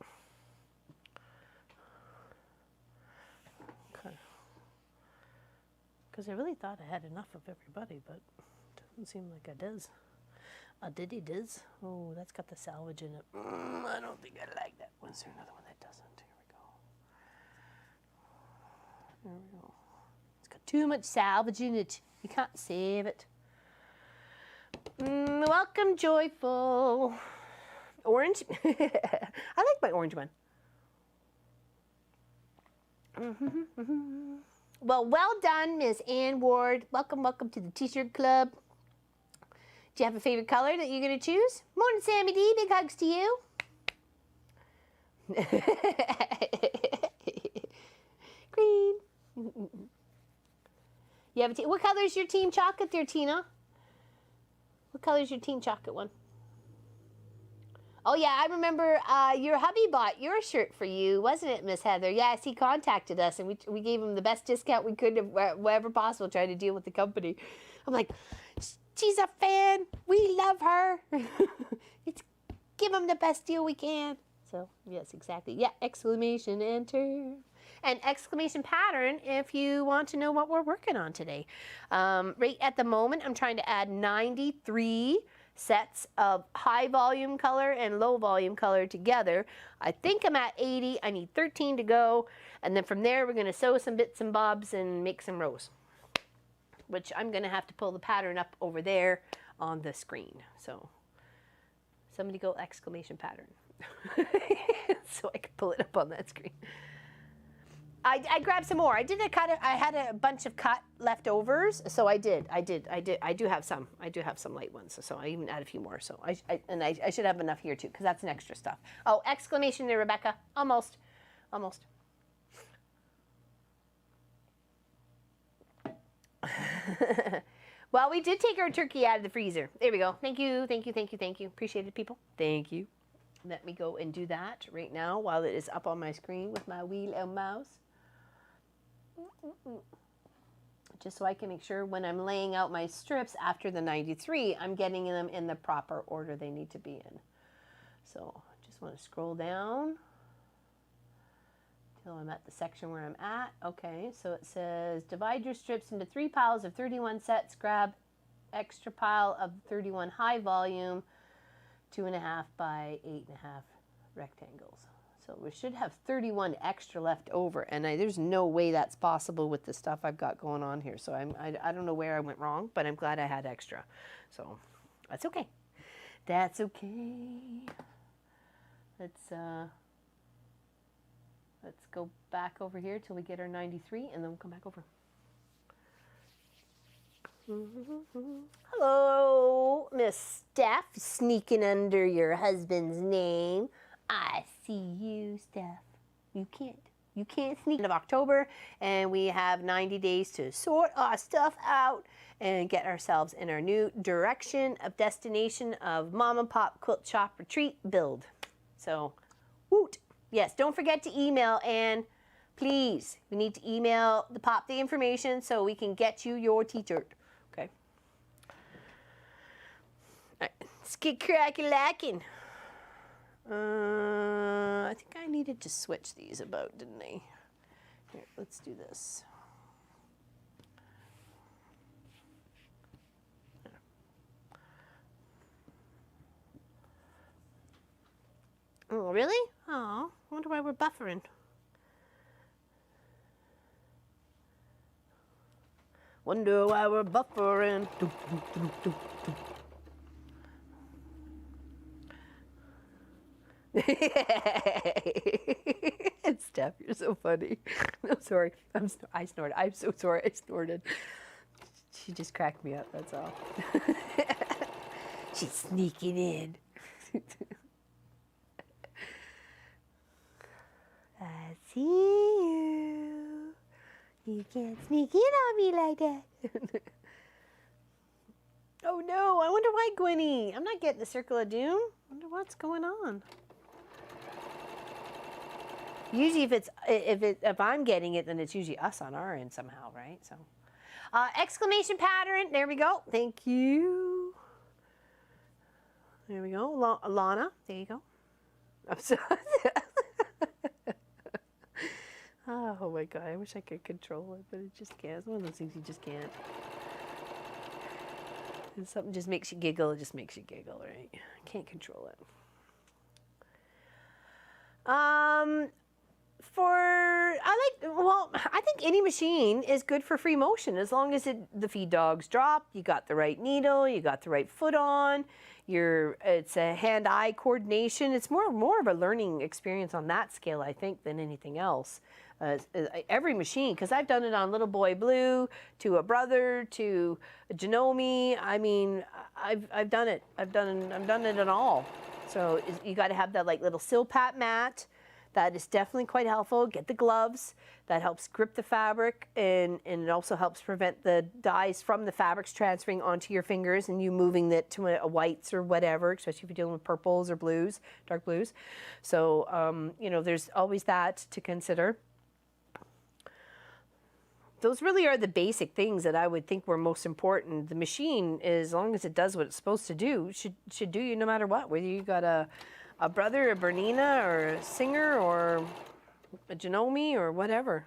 Speaker 1: Because I really thought I had enough of everybody, but it doesn't seem like I does. Diddy does. Oh, that's got the salvage in it. I don't think I like that. Was there another one that doesn't? Here we go. There we go. It's got too much salvage in it. You can't save it. Welcome, Joyful. Orange. I like my orange one. Well done, Miss Ann Ward. Welcome to the T-shirt club. Do you have a favorite color that you're going to choose? Morning, Sammy D. Big hugs to you. Green. You have what color is your Team Chocolate there, Tina? What color is your Team Chocolate one? Oh, yeah, I remember your hubby bought your shirt for you, wasn't it, Miss Heather? Yes, he contacted us, and we gave him the best discount we could, whatever possible, trying to deal with the company. I'm like, she's a fan. We love her. Give him the best deal we can. So, yes, exactly. Yeah, exclamation, enter. And exclamation pattern if you want to know what we're working on today. Right at the moment, I'm trying to add 93 sets of high volume color and low volume color together. I think I'm at 80. I need 13 to go. And then from there, we're going to sew some bits and bobs and make some rows, which I'm going to have to pull the pattern up over there on the screen. So somebody go exclamation pattern so I can pull it up on that screen. I grabbed some more. I had a bunch of cut leftovers, so I do have some. I do have some light ones, so I even add a few more. So I should have enough here too, because that's an extra stuff. Oh, exclamation there, Rebecca. Almost. Well, we did take our turkey out of the freezer. There we go. Thank you. Appreciate it, people. Thank you. Let me go and do that right now while it is up on my screen with my wheel and mouse. Just so I can make sure when I'm laying out my strips after the 93, I'm getting them in the proper order they need to be in. So just want to scroll down till I'm at the section where I'm at. Okay, so it says divide your strips into 3 piles of 31 sets. Grab extra pile of 31 high volume, 2.5 by 8.5 rectangles. So we should have 31 extra left over, and there's no way that's possible with the stuff I've got going on here. So I don't know where I went wrong, but I'm glad I had extra. So that's okay. That's okay. Let's go back over here till we get our 93, and then we'll come back over. Hello, Miss Steph, sneaking under your husband's name. I see you, Steph. You can't sneak. End of October, and we have 90 days to sort our stuff out and get ourselves in our new direction of destination of Mom and Pop Quilt Shop Retreat build. So, woot. Yes, don't forget to email, and please, we need to email the Pop the information so we can get you your t-shirt. Okay. All right, let's get crack-a-lackin'. I think I needed to switch these about, didn't I? Here, let's do this. Oh, really? Oh, I wonder why we're buffering. Wonder why we're buffering. Steph, you're so funny. I'm sorry. I snorted. I'm so sorry I snorted. She just cracked me up, that's all. She's sneaking in. I see you. You can't sneak in on me like that. Oh no, I wonder why, Gwenny. I'm not getting the Circle of Doom. I wonder what's going on. Usually if I'm getting it, then it's usually us on our end somehow, right? So, exclamation pattern. There we go. Thank you. There we go. Lana. There you go. I'm sorry. Oh my God, I wish I could control it, but it just can't. It's one of those things you just can't. And something just makes you giggle, it just makes you giggle, right? Can't control it. I think any machine is good for free motion as long as the feed dogs drop, you got the right needle, you got the right foot on, it's a hand-eye coordination. It's more of a learning experience on that scale, I think, than anything else. Every machine, because I've done it on Little Boy Blue, to a brother, to a Janome. I mean, I've done it. I've done it on all. So you got to have that like little Silpat mat. That is definitely quite helpful. Get the gloves. That helps grip the fabric, and it also helps prevent the dyes from the fabrics transferring onto your fingers and you moving it to a whites or whatever, especially if you're dealing with purples or blues, dark blues. So, you know, there's always that to consider. Those really are the basic things that I would think were most important. The machine, as long as it does what it's supposed to do, should do you no matter what. Whether you got a brother, a Bernina, or a Singer, or a Janome, or whatever.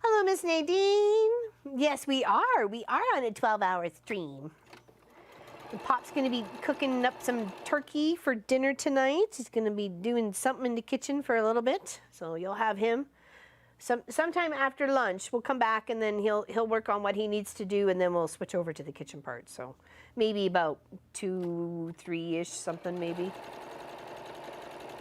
Speaker 1: Hello, Miss Nadine. Yes, we are. We are on a 12-hour stream. And Pop's going to be cooking up some turkey for dinner tonight. He's going to be doing something in the kitchen for a little bit. So you'll have him Sometime after lunch, we'll come back and then he'll work on what he needs to do, and then we'll switch over to the kitchen part. So maybe about 2, 3-ish, something maybe,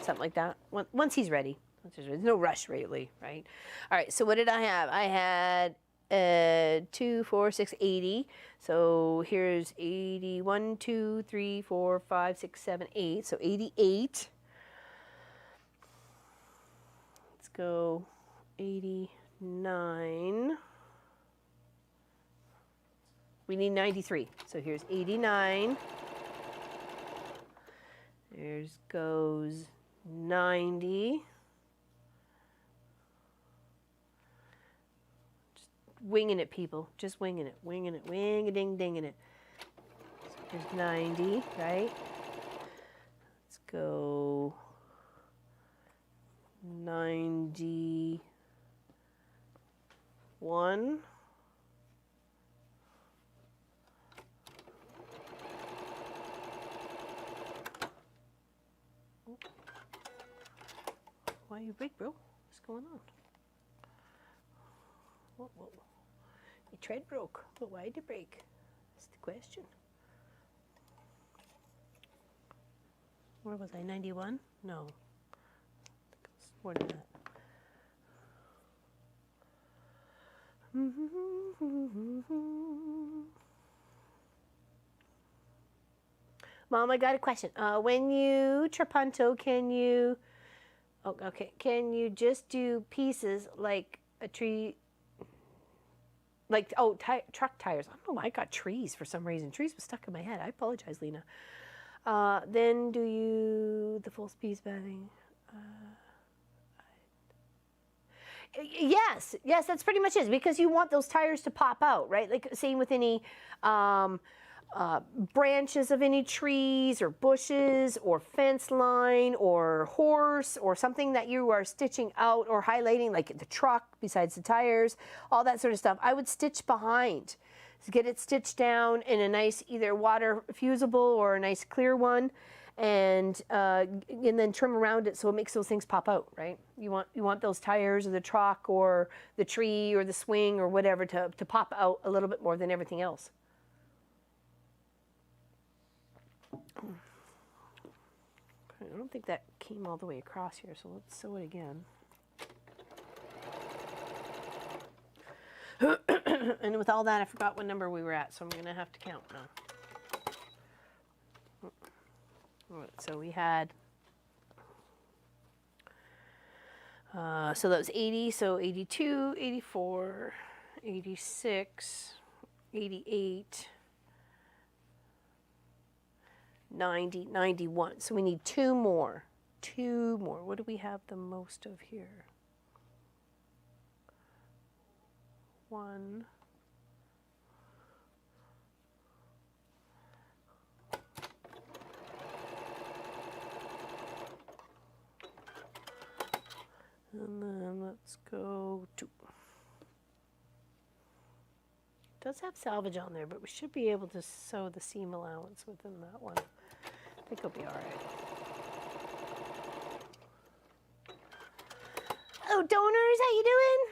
Speaker 1: something like that. Once he's ready. There's no rush, really, right? All right. So what did I have? I had 2, 4, 6, 80. So here's 80. 1, 2, 3, 4, 5, 6, 7, 8. So 88. Let's go 89. We need 93. So here's 89. There's goes 90. Just winging it, people. Just winging it. Winging it. Wing-a-ding-dinging it. So here's 90, right? Let's go 91. Why you break, bro? What's going on? Whoa, whoa. Your tread broke, but why did it break? That's the question. Where was I? 91? No. It's more than that. Mom, I got a question. When you trapunto, can you... Oh, okay. Can you just do pieces like a tree, like, oh, truck tires? I don't know why I got trees for some reason. Trees was stuck in my head. I apologize, Lena. Then do you the full piece batting? Yes, that's pretty much it. Because you want those tires to pop out, right? Like same with any branches of any trees or bushes or fence line or horse or something that you are stitching out or highlighting, like the truck besides the tires, all that sort of stuff. I would stitch behind. So get it stitched down in a nice either water fusible or a nice clear one, and then trim around it so it makes those things pop out, right? You want those tires or the truck or the tree or the swing or whatever to pop out a little bit more than everything else. Okay, I don't think that came all the way across here, so let's sew it again. And with all that, I forgot what number we were at, so I'm going to have to count now. All right, so we had, so that was 80, so 82, 84, 86, 88, 90, 91. So we need 2 more. 2 more. What do we have the most of here? 1. And then let's go 2. It does have salvage on there, but we should be able to sew the seam allowance within that one. I think it'll be all right. Hello, donors. How you doing?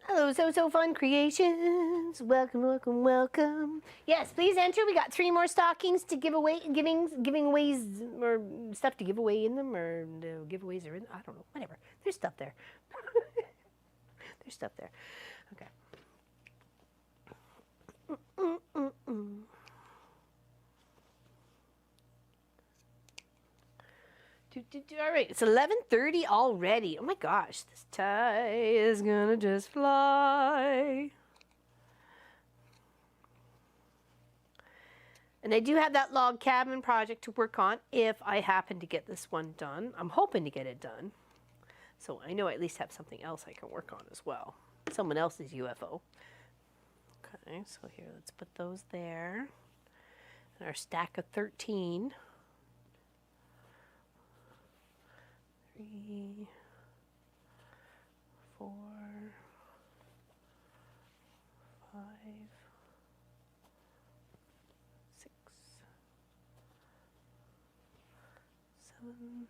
Speaker 1: Hello, So Fun Creations. Welcome, welcome, welcome. Yes, please enter. We got 3 more stockings to give away, giveaways or stuff to give away in them, or no, giveaways are in. I don't know. Whatever. There's stuff there. There's stuff there. Okay. All right, it's 11:30 already. Oh my gosh, this tie is gonna just fly. And I do have that log cabin project to work on if I happen to get this one done. I'm hoping to get it done. So I know I at least have something else I can work on as well. Someone else's UFO. Okay, so here, let's put those there. And our stack of 13. 3, 4, 5, 6, 7,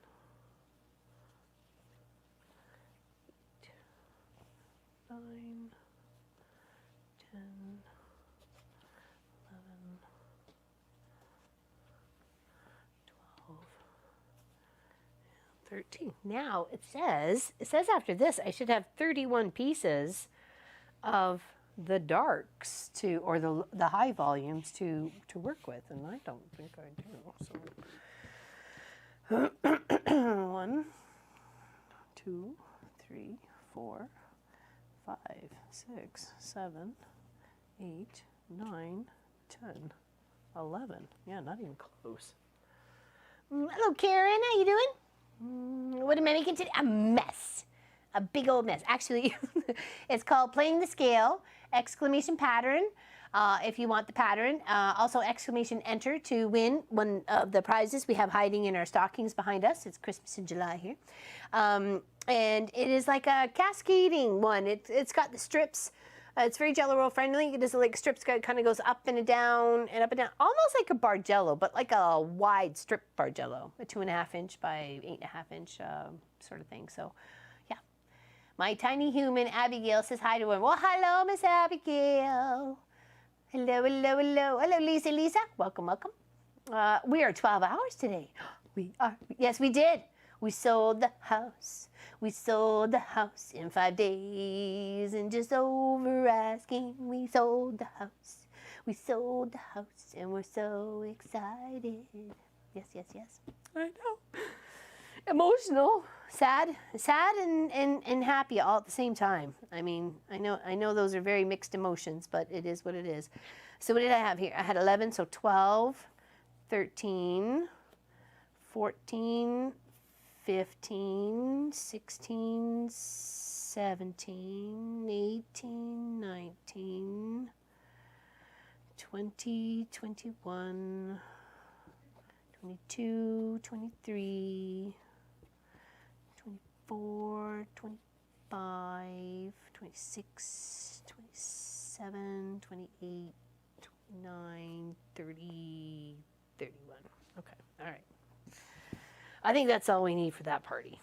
Speaker 1: 8, 9, 10, 11, 12, 13. Now it says after this I should have 31 pieces of the darks to, or the high volumes to work with, and I don't think I do. So 1, 2, 3, 4, 5, 6, 7, 8, 9, 10, 11. Yeah, not even close. Hello, Karen. How you doing? What am I making today? A mess. A big old mess. Actually, it's called Playing the Scale, exclamation pattern. If you want the pattern. Also, exclamation enter to win one of the prizes we have hiding in our stockings behind us. It's Christmas in July here. And it is like a cascading one. It's got the strips. It's very Jello roll friendly. It is like strips kind of goes up and down and up and down, almost like a Bargello, but like a wide strip Bargello, a 2.5 inch by 8.5 inch sort of thing. So, yeah. My tiny human Abigail says hi to her. Well, hello, Miss Abigail. Hello, hello, hello. Hello, Lisa, Lisa. Welcome, welcome. We are 12 hours today. We are. Yes, we did. We sold the house. We sold the house in 5 days and just over asking. We sold the house. We sold the house and we're so excited. Yes, yes, yes. I know. Emotional, sad and happy all at the same time. I mean, I know those are very mixed emotions, but it is what it is. So what did I have here? I had 11, so 12, 13, 14, 15, 16, 17, 18, 19, 20, 21, 22, 23, 24, 25, 26, 27, 28, 29, 30, 31. Okay, all right. I think that's all we need for that party.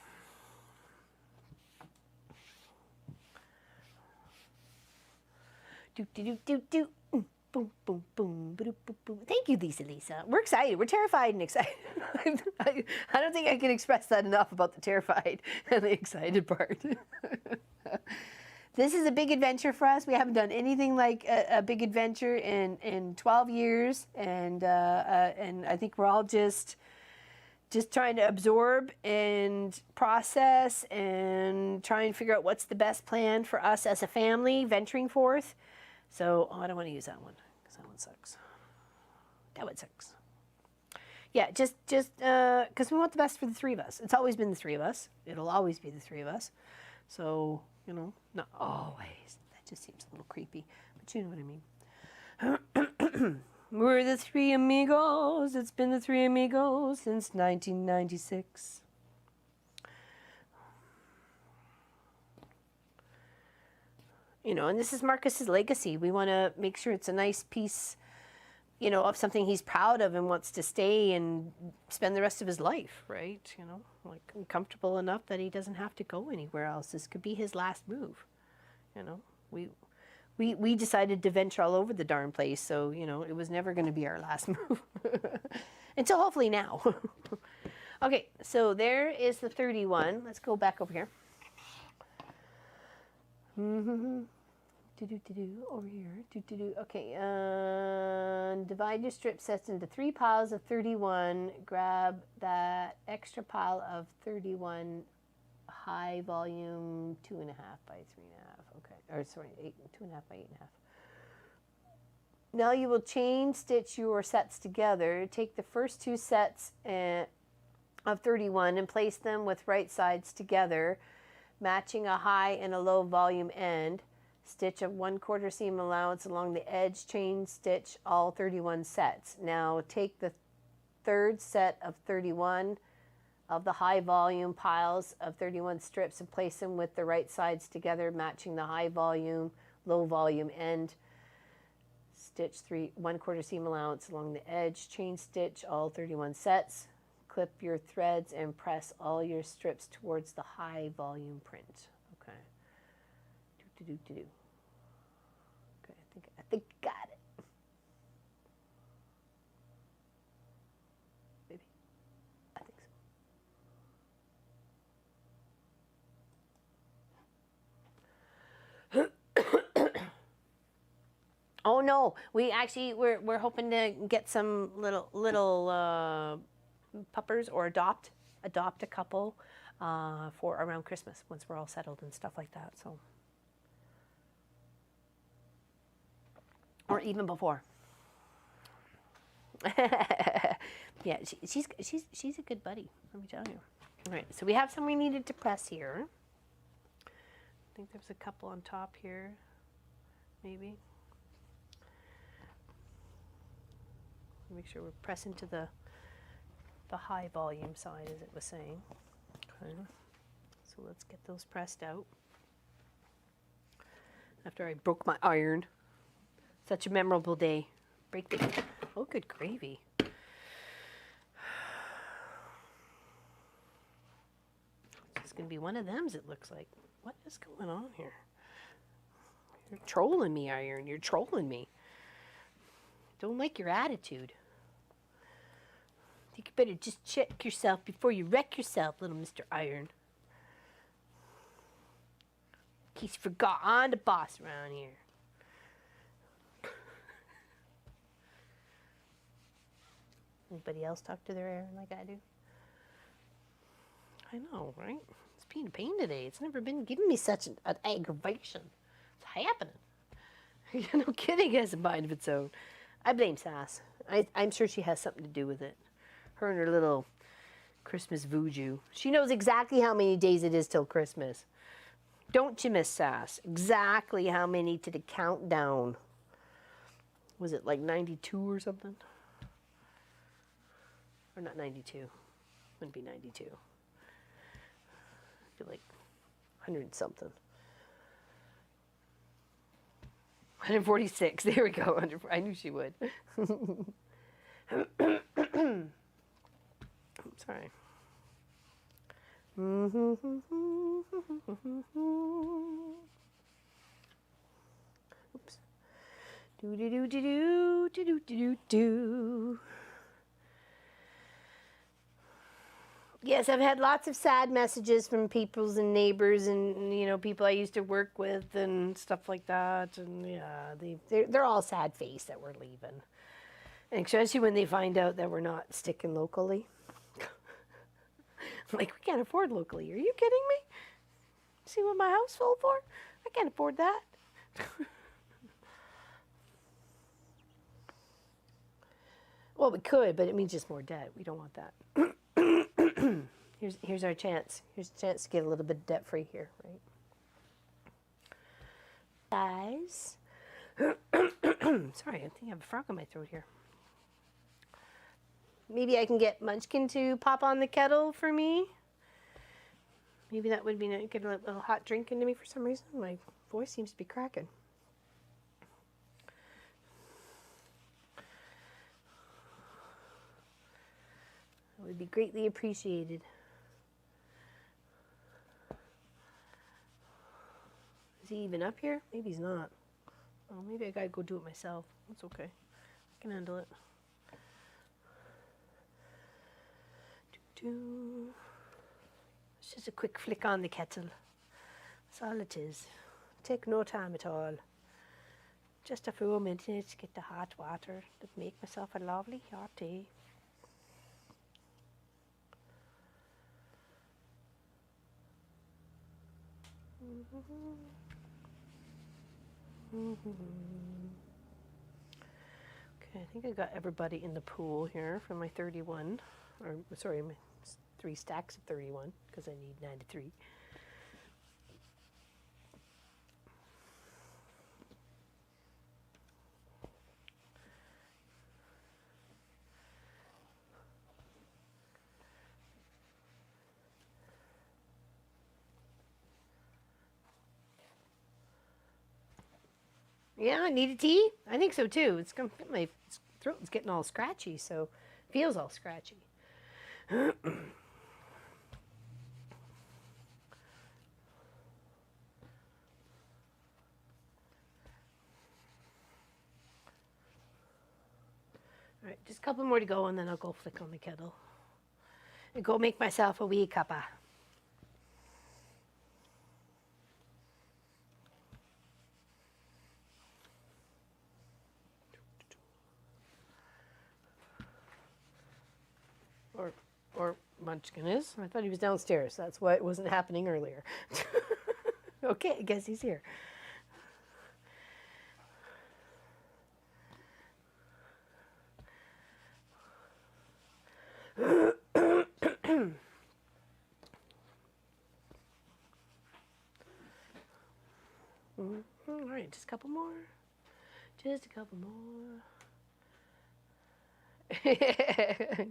Speaker 1: Do, do, do, do, do. Boom, boom, boom, boom, boom, boom. Thank you, Lisa, Lisa. We're excited. We're terrified and excited. I don't think I can express that enough about the terrified and the excited part. This is a big adventure for us. We haven't done anything like a big adventure in 12 years, and I think we're all just trying to absorb and process and try and figure out what's the best plan for us as a family venturing forth. So, I don't want to use that one because that one sucks. That one sucks. Yeah, just because we want the best for the three of us. It's always been the three of us. It'll always be the three of us. So, not always. That just seems a little creepy, but you know what I mean. We're the three amigos. It's been the three amigos since 1996. And this is Marcus's legacy. We want to make sure it's a nice piece, of something he's proud of and wants to stay and spend the rest of his life, right? Like comfortable enough that he doesn't have to go anywhere else. This could be his last move. We decided to venture all over the darn place, so, it was never going to be our last move. Until hopefully now. Okay, so there is the 31. Let's go back over here. Over here. Okay, divide your strip sets into 3 piles of 31. Grab that extra pile of 31 high volume 2.5 by 3.5. Okay, or sorry, 2.5 by 8.5. Now you will chain stitch your sets together. Take the first 2 sets of 31 and place them with right sides together, matching a high and a low volume end. Stitch a 1/4 seam allowance along the edge, chain stitch all 31 sets. Now take the third set of 31 of the high volume piles of 31 strips and place them with the right sides together, matching the high volume, low volume end. Stitch 1/4 seam allowance along the edge, chain stitch all 31 sets. Clip your threads and press all your strips towards the high volume print. Okay. do. Okay, I think I got it. Maybe. I think so. Oh no, we're hoping to get some little puppers or adopt a couple for around Christmas once we're all settled and stuff like that. So, or even before. Yeah, she's a good buddy. Let me tell you. All right, so we have some we needed to press here. I think there's a couple on top here, maybe. Make sure we're pressing to the high volume side, as it was saying. Okay. So let's get those pressed out. After I broke my iron. Such a memorable day. Break the... Oh, good gravy. It's going to be one of them, it looks like. What is going on here? You're trolling me, iron. You're trolling me. Don't like your attitude. I think you better just check yourself before you wreck yourself, little Mr. Iron. In case you forgot, I'm the boss around here. Anybody else talk to their Aaron like I do? I know, right? It's being a pain today. It's never been giving me such an aggravation. It's happening. No kidding, it has a mind of its own. I blame Sass. I'm sure she has something to do with it. Her and her little Christmas voodoo. She knows exactly how many days it is till Christmas. Don't you, Miss Sass? Exactly how many to the countdown. Was it like 92 or something? Or not 92. Wouldn't be 92. It'd be like 100 something. 146. There we go. I knew she would. Sorry. Oops. Do do do do do do do do do. Yes, I've had lots of sad messages from peoples and neighbors and, you know, people I used to work with and stuff like that. And yeah, they're all sad faced that we're leaving. And especially when they find out that we're not sticking locally. Like, we can't afford locally. Are you kidding me? See what my house sold for? I can't afford that. Well, we could, but it means just more debt. We don't want that. Here's our chance. Here's a chance to get a little bit debt free here, right? Guys. Sorry, I think I have a frog in my throat here. Maybe I can get Munchkin to pop on the kettle for me. Maybe that would be nice. Get a little hot drink into me for some reason. My voice seems to be cracking. That would be greatly appreciated. Is he even up here? Maybe he's not. Oh, maybe I gotta go do it myself. That's okay. I can handle it. It's just a quick flick on the kettle. That's all it is. Take no time at all. Just a few minutes to get the hot water to make myself a lovely hot tea. Okay, I think I got everybody in the pool here for my 31. Or, sorry, my 3 stacks of 31, because I need 93. Yeah, I need a tea. I think so too. It's gonna, my throat is getting all scratchy, so it feels all scratchy. All right, just a couple more to go, and then I'll go flick on the kettle. And go make myself a wee cuppa. Or Munchkin is. I thought he was downstairs. That's why it wasn't happening earlier. Okay, I guess he's here. All right, just a couple more. Just a couple more.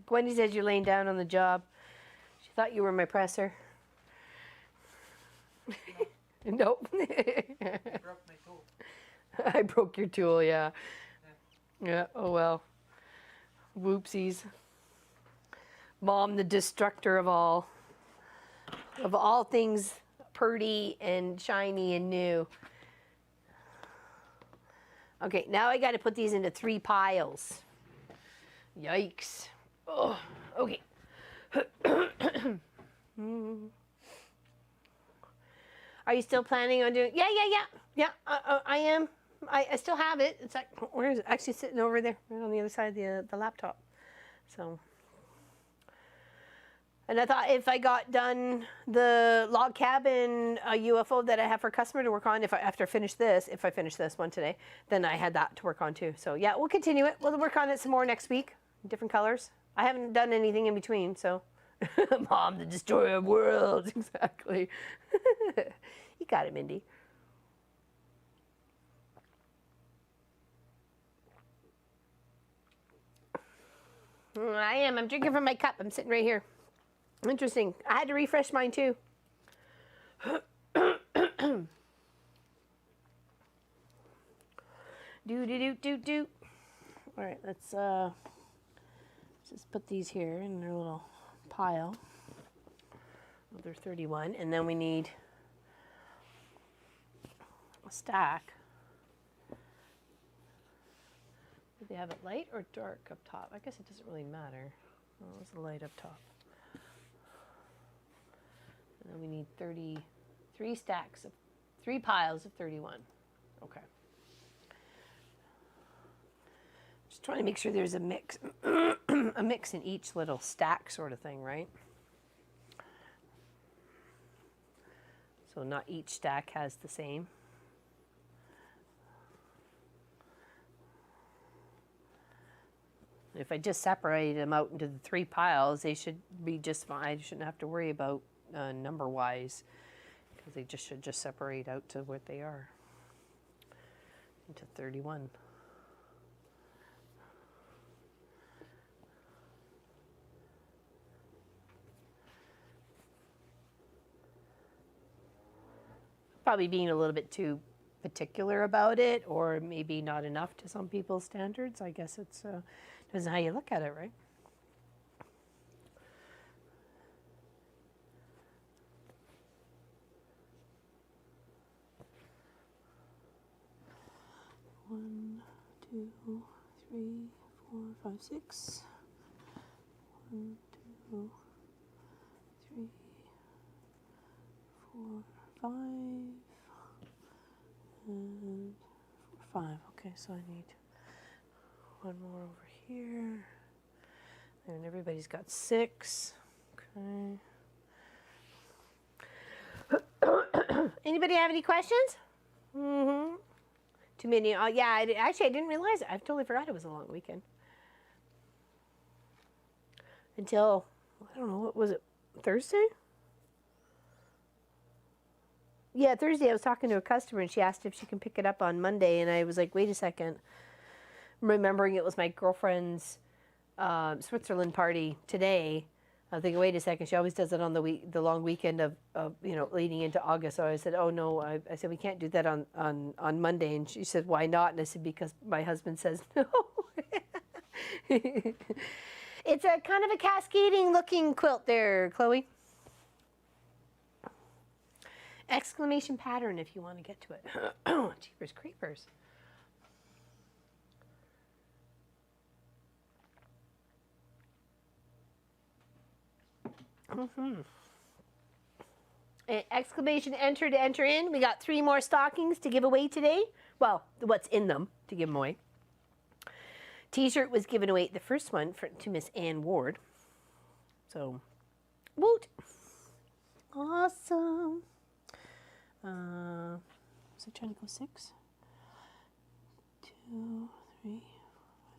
Speaker 1: Gwendy says you're laying down on the job. She thought you were my presser. Nope.
Speaker 2: Broke my tool.
Speaker 1: I broke your tool, yeah. Yeah, oh well. Whoopsies. Mom, the destructor of all things purty and shiny and new. Okay, now I got to put these into 3 piles. Yikes. Oh, okay. Are you still planning on doing? Yeah. I am. I still have it. It's like, where is it? Actually sitting over there, right on the other side of the laptop. So. And I thought if I got done the log cabin UFO that I have for a customer to work on, if I finish this one today, then I had that to work on too. So yeah, we'll continue it. We'll work on it some more next week, different colors. I haven't done anything in between, so. Mom, the destroyer of worlds, exactly. You got it, Mindy. I am. I'm drinking from my cup. I'm sitting right here. Interesting. I had to refresh mine too. Do. All right, let's just put these here in their little pile. Oh, they're 31, and then we need a stack. Do they have it light or dark up top? I guess it doesn't really matter. Oh, it's the light up top. And then we need 33 stacks of 3 piles of 31. Okay. Just trying to make sure there's a mix, a mix in each little stack sort of thing, right? So not each stack has the same. If I just separate them out into the 3 piles, they should be just fine. I shouldn't have to worry about number-wise, because they should just separate out to what they are, into 31. Probably being a little bit too particular about it, or maybe not enough to some people's standards. I guess it's depends on how you look at it, right? One, 2, 3, 4, 5, 6. 1, 2, 3, 4, 5, and 4, 5. Okay, so I need one more over here, and everybody's got 6. Okay. Anybody have any questions? Mm-hmm. Too many. Yeah, actually, I didn't realize it. I totally forgot it was a long weekend. Until, I don't know, what was it, Thursday? Yeah, Thursday I was talking to a customer and she asked if she can pick it up on Monday, and I was like, wait a second. Remembering it was my girlfriend's Switzerland party today, I'm thinking, wait a second, she always does it on the long weekend of leading into August. So I said, oh no, I said, we can't do that on Monday. And she said, why not? And I said, because my husband says no. It's a kind of a cascading looking quilt there, Chloe. Exclamation pattern if you want to get to it. Jeepers creepers. Exclamation enter to enter in. We got 3 more stockings to give away today. Well, what's in them to give them away. T-shirt was given away, the first one to Miss Ann Ward. So, woot. Awesome. Was I trying to go 6? 2, 3, 5,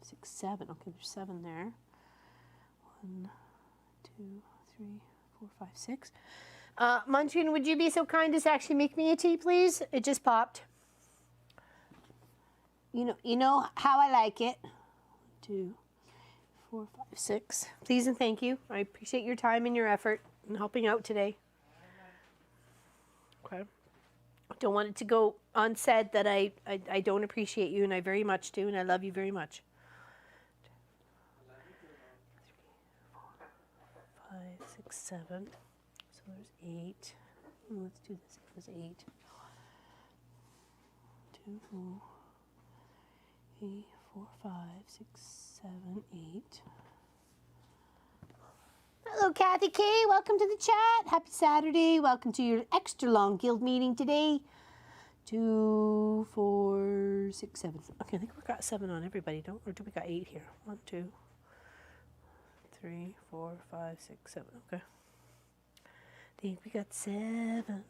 Speaker 1: 6, 7. Okay, there's 7 there. 1, 2, 3, 4, 5, 6. Munchkin, would you be so kind as to actually make me a tea, please? It just popped. You know how I like it. 2, 4, 5, 6. Please and thank you. I appreciate your time and your effort in helping out today. Okay. Don't want it to go unsaid that I don't appreciate you, and I very much do, and I love you very much. 3, 4, 5, 6, 7. So there's 8. Let's do this. It was 8. 2, 3, 4, 5, 6, 7, 8. Hello, Kathy K. Welcome to the chat. Happy Saturday. Welcome to your extra long guild meeting today. 2, 4, 6, 7. Okay, I think we've got 7 on everybody, don't we? Or do we got 8 here? 1, 2, 3, 4, 5, 6, 7. Okay. I think we got 7.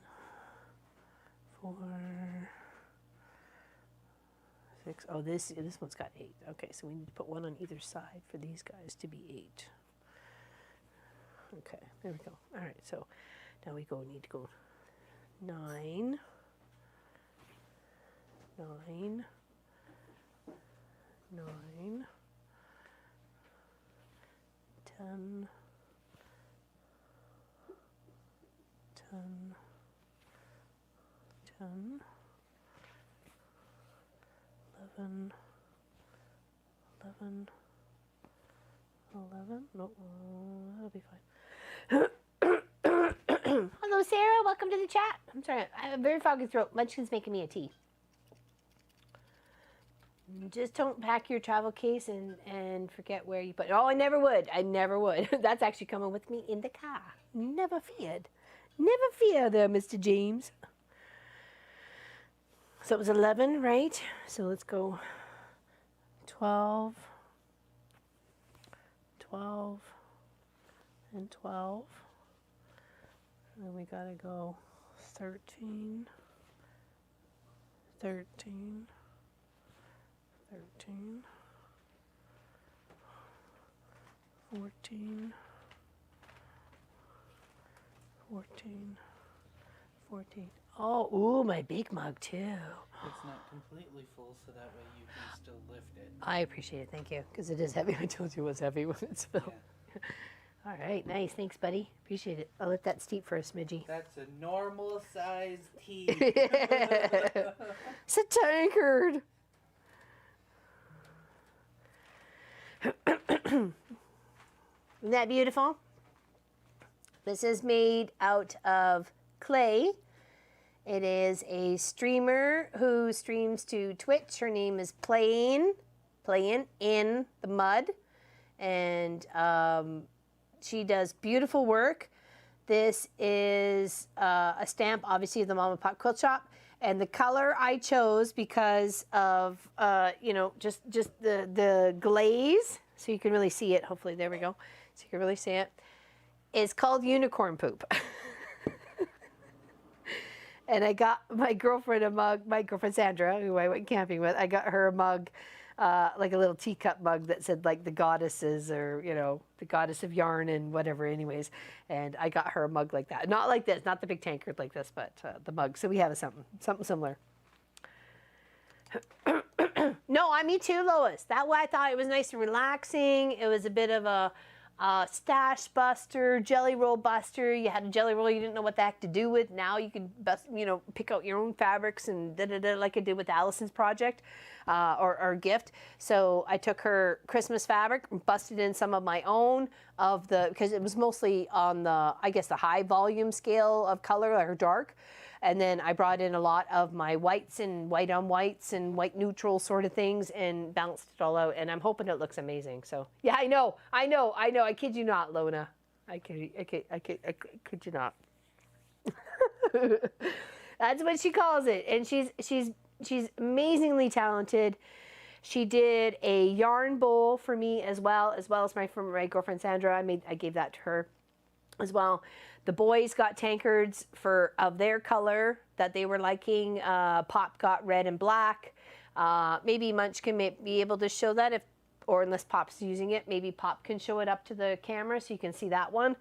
Speaker 1: 4, 6. Oh, this one's got 8. Okay, so we need to put 1 on either side for these guys to be 8. Okay, there we go. All right, so now we need to go 9, 9, 9, 10, 10, 10, 11, 11, 11. No, that'll be fine. Hello, Sarah. Welcome to the chat. I'm sorry. I have a very foggy throat. Munchkin's making me a tea. Just don't pack your travel case and forget where you put it. Oh, I never would. I never would. That's actually coming with me in the car. Never feared. Never fear there, Mr. James. So it was 11, right? So let's go 12, 12, and 12. And then we gotta go 13, 13, 13, 14, 14, 14. Oh, ooh, my big mug too.
Speaker 2: It's not completely full, so that way you can still lift it.
Speaker 1: I appreciate it, thank you, because it is heavy. I told you it was heavy when it's filled.
Speaker 2: Yeah.
Speaker 1: All right, nice, thanks, buddy. Appreciate it. I'll lift that steep for a smidgy.
Speaker 2: That's a normal sized tea.
Speaker 1: It's a tankard. Isn't that beautiful? This is made out of clay. It is a streamer who streams to Twitch. Her name is Playing in the Mud. And she does beautiful work. This is a stamp, obviously, of the Mom and Pop Quilt Shop. And the color I chose because of, just the glaze. So you can really see it. Hopefully, there we go. So you can really see it. It's called Unicorn Poop. And I got my girlfriend a mug, my girlfriend Sandra, who I went camping with, I got her a mug, like a little teacup mug that said like the goddesses or, the goddess of yarn and whatever anyways. And I got her a mug like that. Not like this, not the big tankard like this, but the mug. So we have something similar. No, me too, Lois. That way I thought it was nice and relaxing. It was a bit of a stash buster, jelly roll buster. You had a jelly roll you didn't know what the heck to do with. Now you can pick out your own fabrics and like I did with Allison's project or gift. So I took her Christmas fabric and busted in some of my own because it was mostly on the high volume scale of color or dark. And then I brought in a lot of my whites and white on whites and white neutral sort of things and balanced it all out. And I'm hoping it looks amazing. So yeah, I know. I kid you not, Lona. I could you not. That's what she calls it, and she's amazingly talented. She did a yarn bowl for me as well as my girlfriend Sandra. I gave that to her as well. The boys got tankards of their color that they were liking. Pop got red and black. Maybe Munch can be able to show that or unless Pop's using it, maybe Pop can show it up to the camera so you can see that one.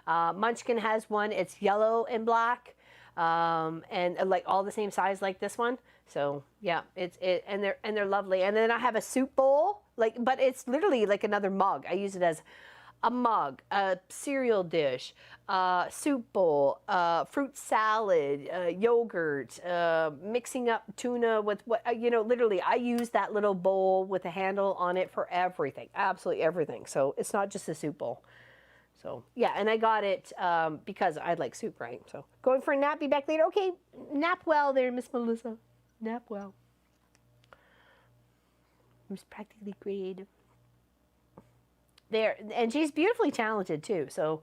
Speaker 1: Munchkin has one. It's yellow and black, and like all the same size like this one. So yeah, and they're lovely. And then I have a soup bowl, but it's literally like another mug. I use it as a mug, a cereal dish, soup bowl, fruit salad, yogurt, mixing up tuna with literally I use that little bowl with a handle on it for everything, absolutely everything. So it's not just a soup bowl. So yeah, and I got it because I like soup, right? So going for a nap, be back later. Okay, nap well there, Miss Melissa. Nap well. It was practically creative. There, and she's beautifully talented too. So,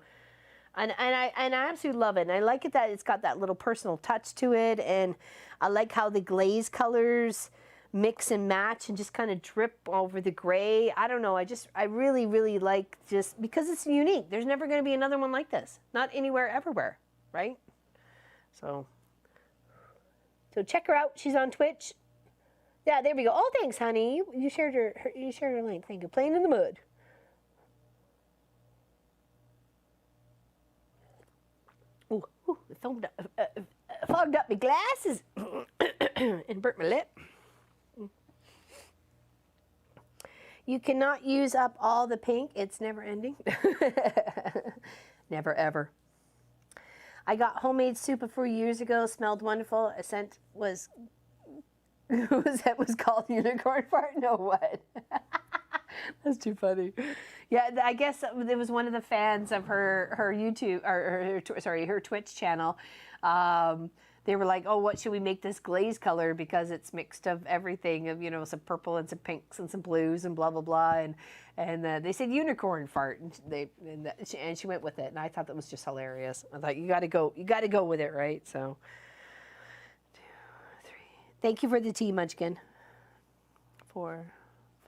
Speaker 1: and I absolutely love it. And I like it that it's got that little personal touch to it, and I like how the glaze colors mix and match and just kind of drip over the gray. I don't know. I really, really like just because it's unique. There's never going to be another one like this. Not anywhere, everywhere, right? So check her out. She's on Twitch. Yeah, there we go. Oh, thanks, honey. You shared her link. Thank you. Playing in the mud. Ooh, fogged up my glasses and burnt my lip. You cannot use up all the pink. It's never ending. Never ever. I got homemade soup a few years ago. Smelled wonderful. A scent was called unicorn fart. No, what? That's too funny. Yeah, I guess it was one of the fans of her YouTube or her Twitch channel. They were like, "Oh, what should we make this glaze color? Because it's mixed of everything of some purple and some pinks and some blues and blah blah blah." And they said unicorn fart, and she went with it, and I thought that was just hilarious. I thought you got to go with it, right? So, 2, 3. Thank you for the tea, Munchkin. 4,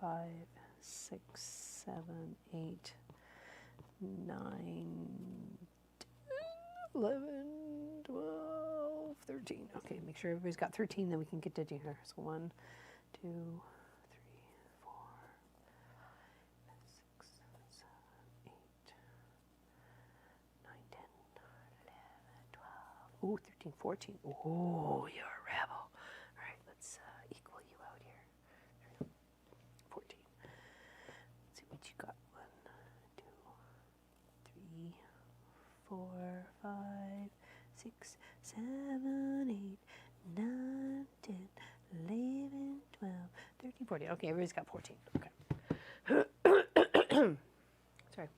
Speaker 1: 5, 6, 7, 8, 9, 11, 12, 13. Okay, make sure everybody's got 13, then we can get to dinner. So 1, 2, 3, 4, 5, 6, 7, 8, 9, 10, 11, 12. Ooh, 13, 14. Oh, you're a rebel. All right, let's equal you out here. 14. Let's see what you got. 1, 2, 3, 4, 5, 6, 7, 8, 9, 10, 11, 12, 13, 14. Okay, everybody's got 14. Okay. Sorry.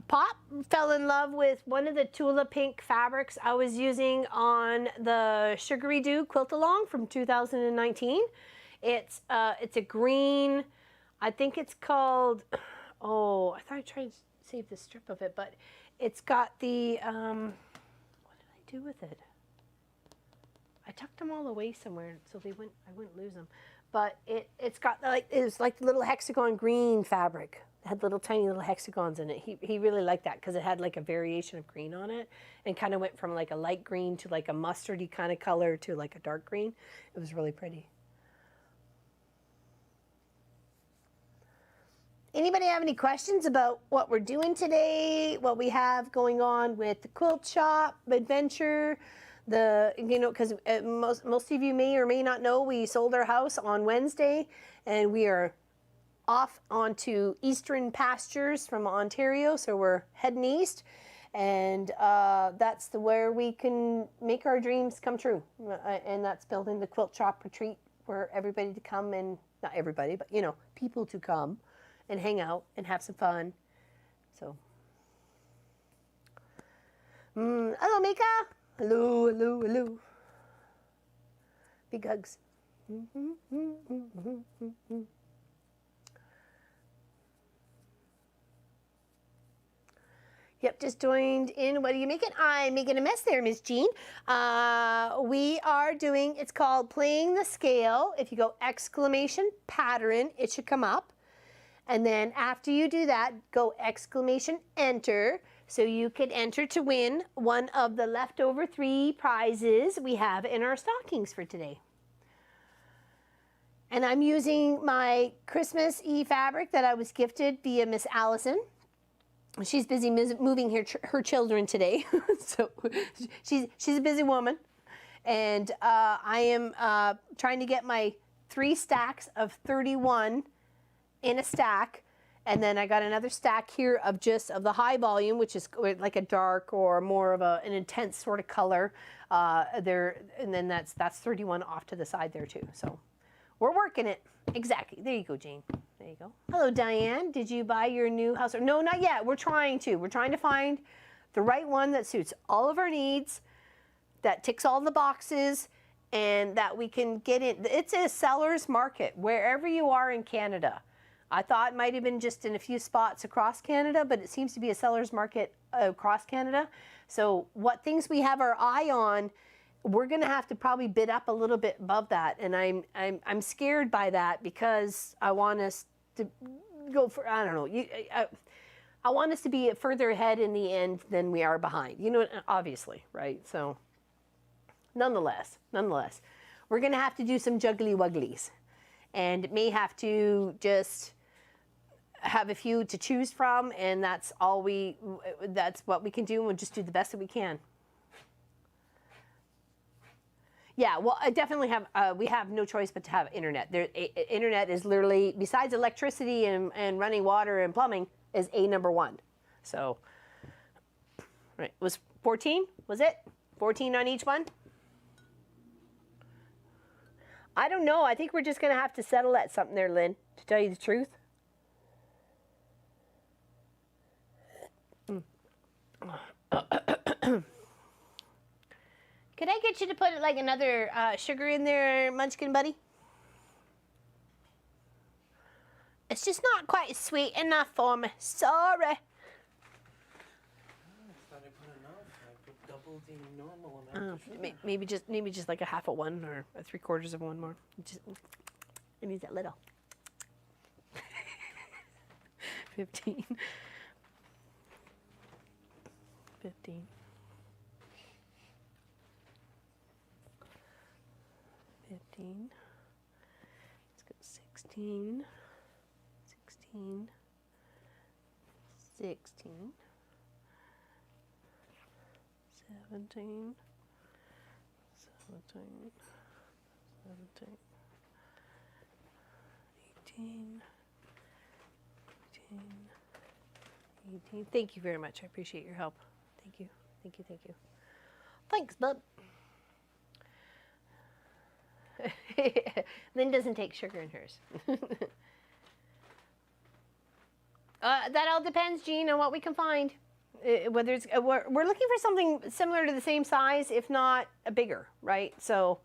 Speaker 1: Pop fell in love with one of the Tula pink fabrics I was using on the Sugary Dew Quilt Along from 2019. It's a green, I think it's called, I thought I tried to save the strip of it, but it's got the, what did I do with it? I tucked them all away somewhere so I wouldn't lose them. But it's got it was like little hexagon green fabric. It had tiny little hexagons in it. He really liked that because it had like a variation of green on it, and kind of went from like a light green to like a mustardy kind of color to like a dark green. It was really pretty. Anybody have any questions about what we're doing today? What we have going on with the quilt shop adventure? Because most of you may or may not know, we sold our house on Wednesday, and we are off onto eastern pastures from Ontario, so we're heading east, and that's where we can make our dreams come true, and that's building the quilt shop retreat for everybody to come, and not everybody, but people to come and hang out and have some fun. So, hello, Mika. Hello, hello, hello. Big hugs. Yep, just joined in. What are you making? I'm making a mess there, Miss Jean. We are doing, it's called Playing the Scale. If you go exclamation pattern, it should come up. And then after you do that, go exclamation enter. So you can enter to win one of the leftover 3 prizes we have in our stockings for today. And I'm using my Christmas Eve fabric that I was gifted via Miss Allison. She's busy moving her children today, so she's a busy woman, and I am trying to get my 3 stacks of 31 in a stack, and then I got another stack here of just of the high volume, which is like a dark or more of an intense sort of color there, and then that's 31 off to the side there too. So we're working it. Exactly. There you go, Jane. There you go. Hello, Diane. Did you buy your new house? No, not yet. We're trying to. We're trying to find the right one that suits all of our needs, that ticks all the boxes, and that we can get in. It's a seller's market wherever you are in Canada. I thought it might have been just in a few spots across Canada, but it seems to be a seller's market across Canada. So what things we have our eye on, we're going to have to probably bid up a little bit above that, and I'm scared by that because I want us to go for, I don't know, I want us to be further ahead in the end than we are behind. You know, obviously, right? So, nonetheless, we're going to have to do some juggly wugglies, and may have to just have a few to choose from, and that's what we can do, and we'll just do the best that we can. Yeah, well, I definitely have, we have no choice but to have internet. Internet is literally, besides electricity and running water and plumbing, is number 1. So, right, was 14, was it? 14 on each one? I don't know. I think we're just going to have to settle at something there, Lynn, to tell you the truth. Could I get you to put like another sugar in there, Munchkin buddy? It's just not quite sweet enough for me. Sorry.
Speaker 2: I thought I put enough. I put double the normal amount of sugar.
Speaker 1: Maybe just like a half of one or a 3/4 of one more. It needs that little. 15. 15. 15. Let's go 16. 16. 16. 17. 17. 17. 18. 18. 18. Thank you very much. I appreciate your help. Thank you. Thank you. Thank you. Thanks, bub. Lynn doesn't take sugar in hers. That all depends, Jean, on what we can find. Whether it's we're looking for something similar to the same size, if not bigger, right? So,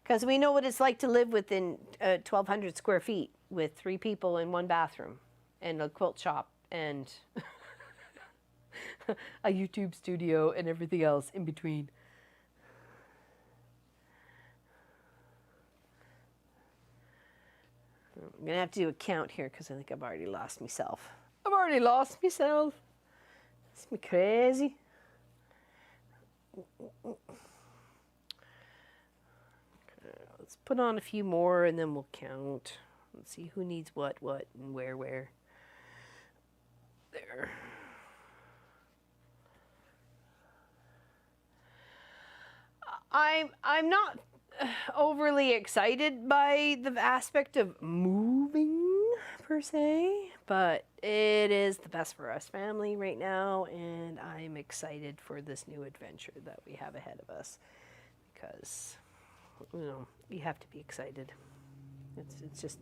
Speaker 1: because we know what it's like to live within 1,200 square feet with 3 people in 1 bathroom and a quilt shop and a YouTube studio and everything else in between. I'm going to have to do a count here because I think I've already lost myself. It's me crazy. Okay, let's put on a few more and then we'll count. Let's see who needs what, and where. There. I'm not overly excited by the aspect of moving per se, but it is the best for us family right now, and I'm excited for this new adventure that we have ahead of us because, you know, you have to be excited. It's just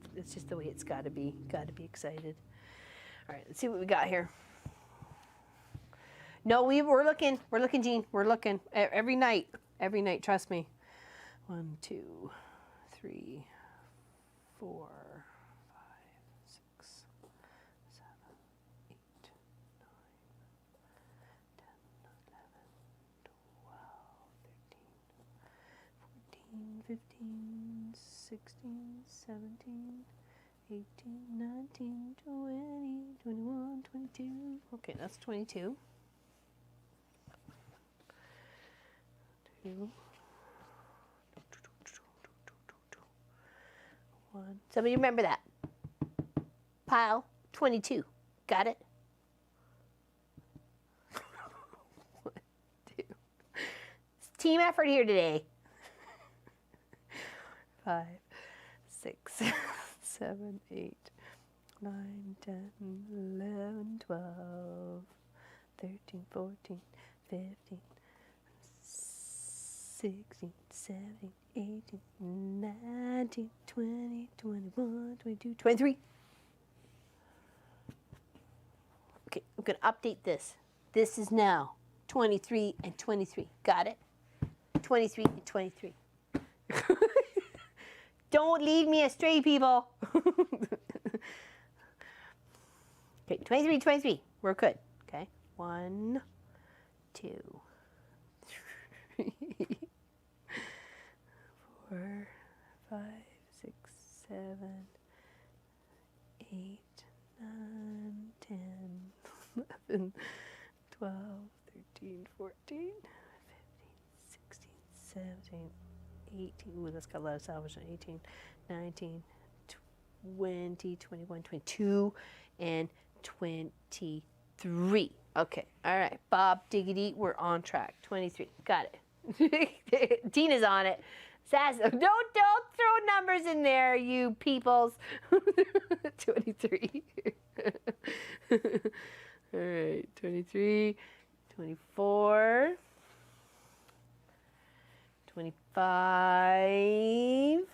Speaker 1: the way it's got to be excited. All right, let's see what we got here. No, we're looking, Jean. We're looking every night, trust me. 1, 2, 3, 4, 5, 6, 7, 8, 9, 15, 16, 17, 18, 19, 20, 21, 22. Okay, that's 22. 2. 1. Somebody remember that. Pile 22. Got it? 1, 2. It's team effort here today. 5, 6, 7, 8, 9, 10, 11, 12, 13, 14, 15, 16, 17, 18, 19, 20, 21, 22, 23. Okay, I'm going to update this. This is now 23 and 23. Got it? 23 and 23. Don't lead me astray, people. Okay, 23, 23. We're good. Okay, 1, 2, 3, 4, 5, 6, 7, 8, 9, 10, 11, 12, 13, 14, 15, 16, 17, 18. Ooh, that's got a lot of salvage. 18, 19, 20, 21, 22, and 23. Okay, all right. Bob Diggity, we're on track. 23. Got it. Tina's on it. Sass, don't throw numbers in there, you peoples. 23. All right, 23, 24, 25,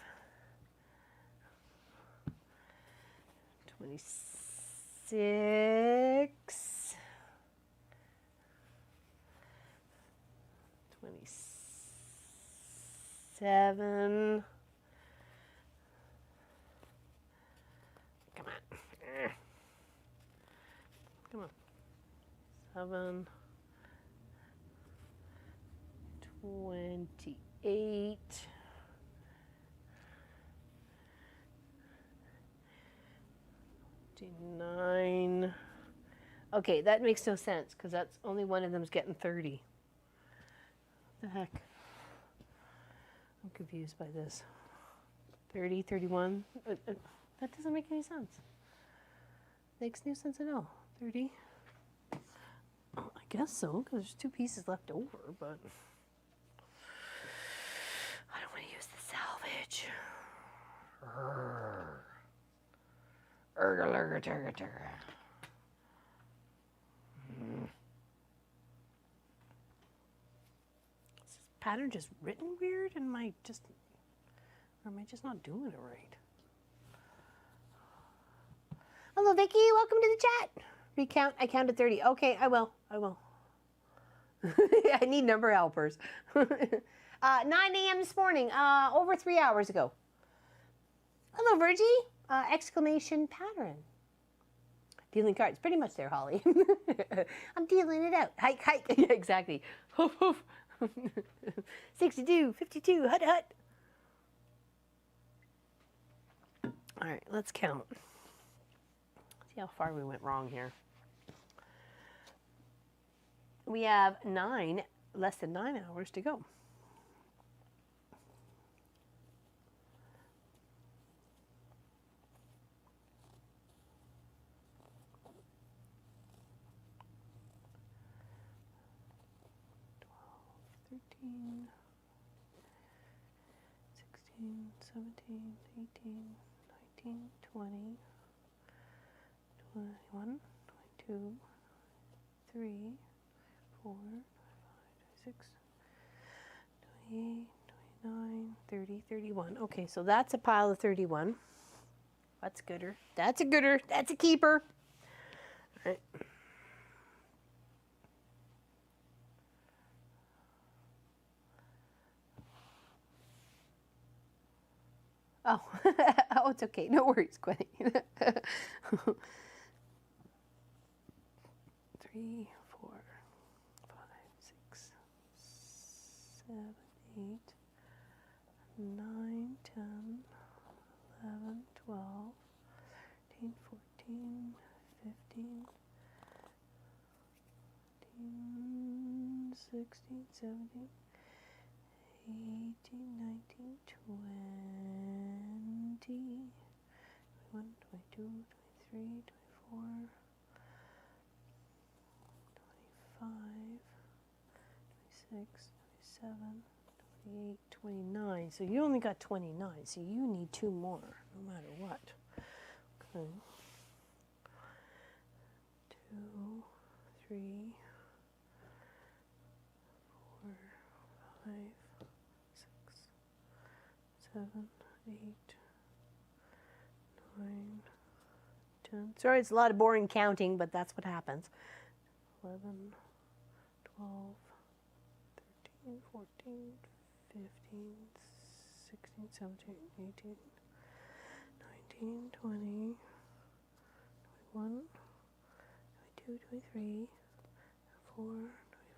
Speaker 1: 26, 27. Come on. Come on. 7, 28, 29. Okay, that makes no sense because that's only one of them's getting 30. What the heck? I'm confused by this. 30, 31. That doesn't make any sense. Makes no sense at all. 30. Oh, I guess so, because there's 2 pieces left over, but I don't want to use the salvage. Is this pattern just written weird, and or am I just not doing it right? Hello, Vicky. Welcome to the chat. Recount. I counted 30. Okay, I will. I need number helpers. 9 a.m. this morning. Over 3 hours ago. Hello, Virgie. Exclamation pattern. Dealing cards. Pretty much there, Holly. I'm dealing it out. Hike, hike. Yeah, exactly. Hoof, hoof. 62, 52, hut, hut. All right, let's count. See how far we went wrong here. We have less than 9 hours to go. Thirteen, 16, 17, 18, 19, 20, 21, 22, 3, 4, 5, 6, 28, 29, 30, 31. Okay, so that's a pile of 31. That's gooder. That's a gooder. That's a keeper. All right. Oh, oh, it's okay. No worries, Gwenny. 3, 4, 5, 6, 7, 8, 9, 10, 11, 12, 13, 14, 15, 16, 17, 18, 19, 20, 21, 22, 23, 24, 25, 26, 27, 28, 29. So you only got 29, so you need 2 more, no matter what. Okay. 2, 3, 4, 5, 6, 7, 8, 9, 10. Sorry, it's a lot of boring counting, but that's what happens. 11, 12, 13, 14, 15, 16, 17, 18, 19, 20, 21, 22, 23, 24,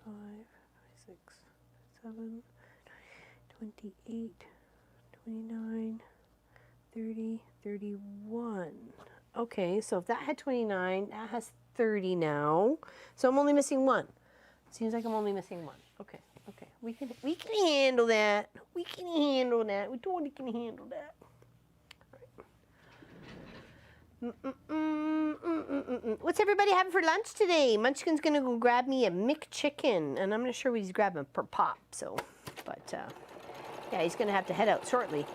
Speaker 1: 25, 26, 27, 28, 29, 30, 31. Okay, so if that had 29, that has 30 now. So I'm only missing 1. Seems like I'm only missing 1. Okay, okay. We can handle that. We can handle that. We totally can handle that. What's everybody having for lunch today? Munchkin's gonna go grab me a McChicken, and I'm not sure what he's grabbing per pop. So, but yeah, he's gonna have to head out shortly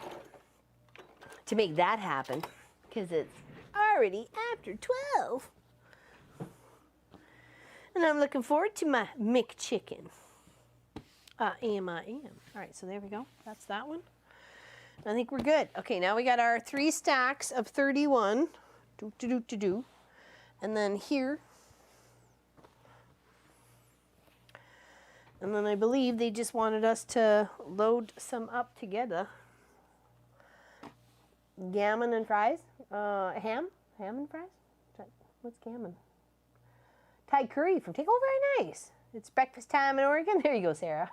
Speaker 1: to make that happen, because it's already after 12, and I'm looking forward to my McChicken. I am. All right, so there we go. That's that one. I think we're good. Okay, now we got our 3 stacks of 31. And then here. And then I believe they just wanted us to load some up together. Gammon and fries. Ham and fries? What's gammon? Thai curry from Take. Oh, very nice. It's breakfast time in Oregon. There you go, Sarah.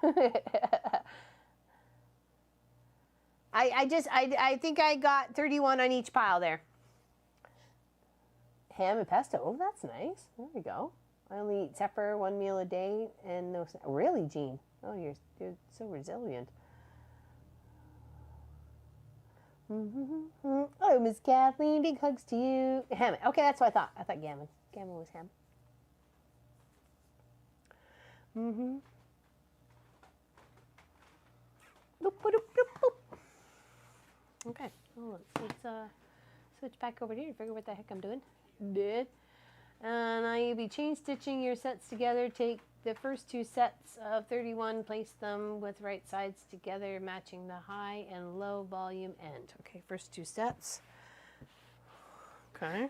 Speaker 1: I think I got 31 on each pile there. Ham and pesto. Oh, that's nice. There we go. I only eat supper 1 meal a day and no. Really, Jean? Oh, you're so resilient. Oh, Miss Kathleen, big hugs to you. Ham. Okay, that's what I thought. I thought gammon. Gammon was ham. Boop, boop, boop, boop. Okay, well, let's switch back over here to figure what the heck I'm doing. Good. And now you'll be chain stitching your sets together. Take the first 2 sets of 31, place them with right sides together, matching the high and low volume end. Okay, first 2 sets. Okay.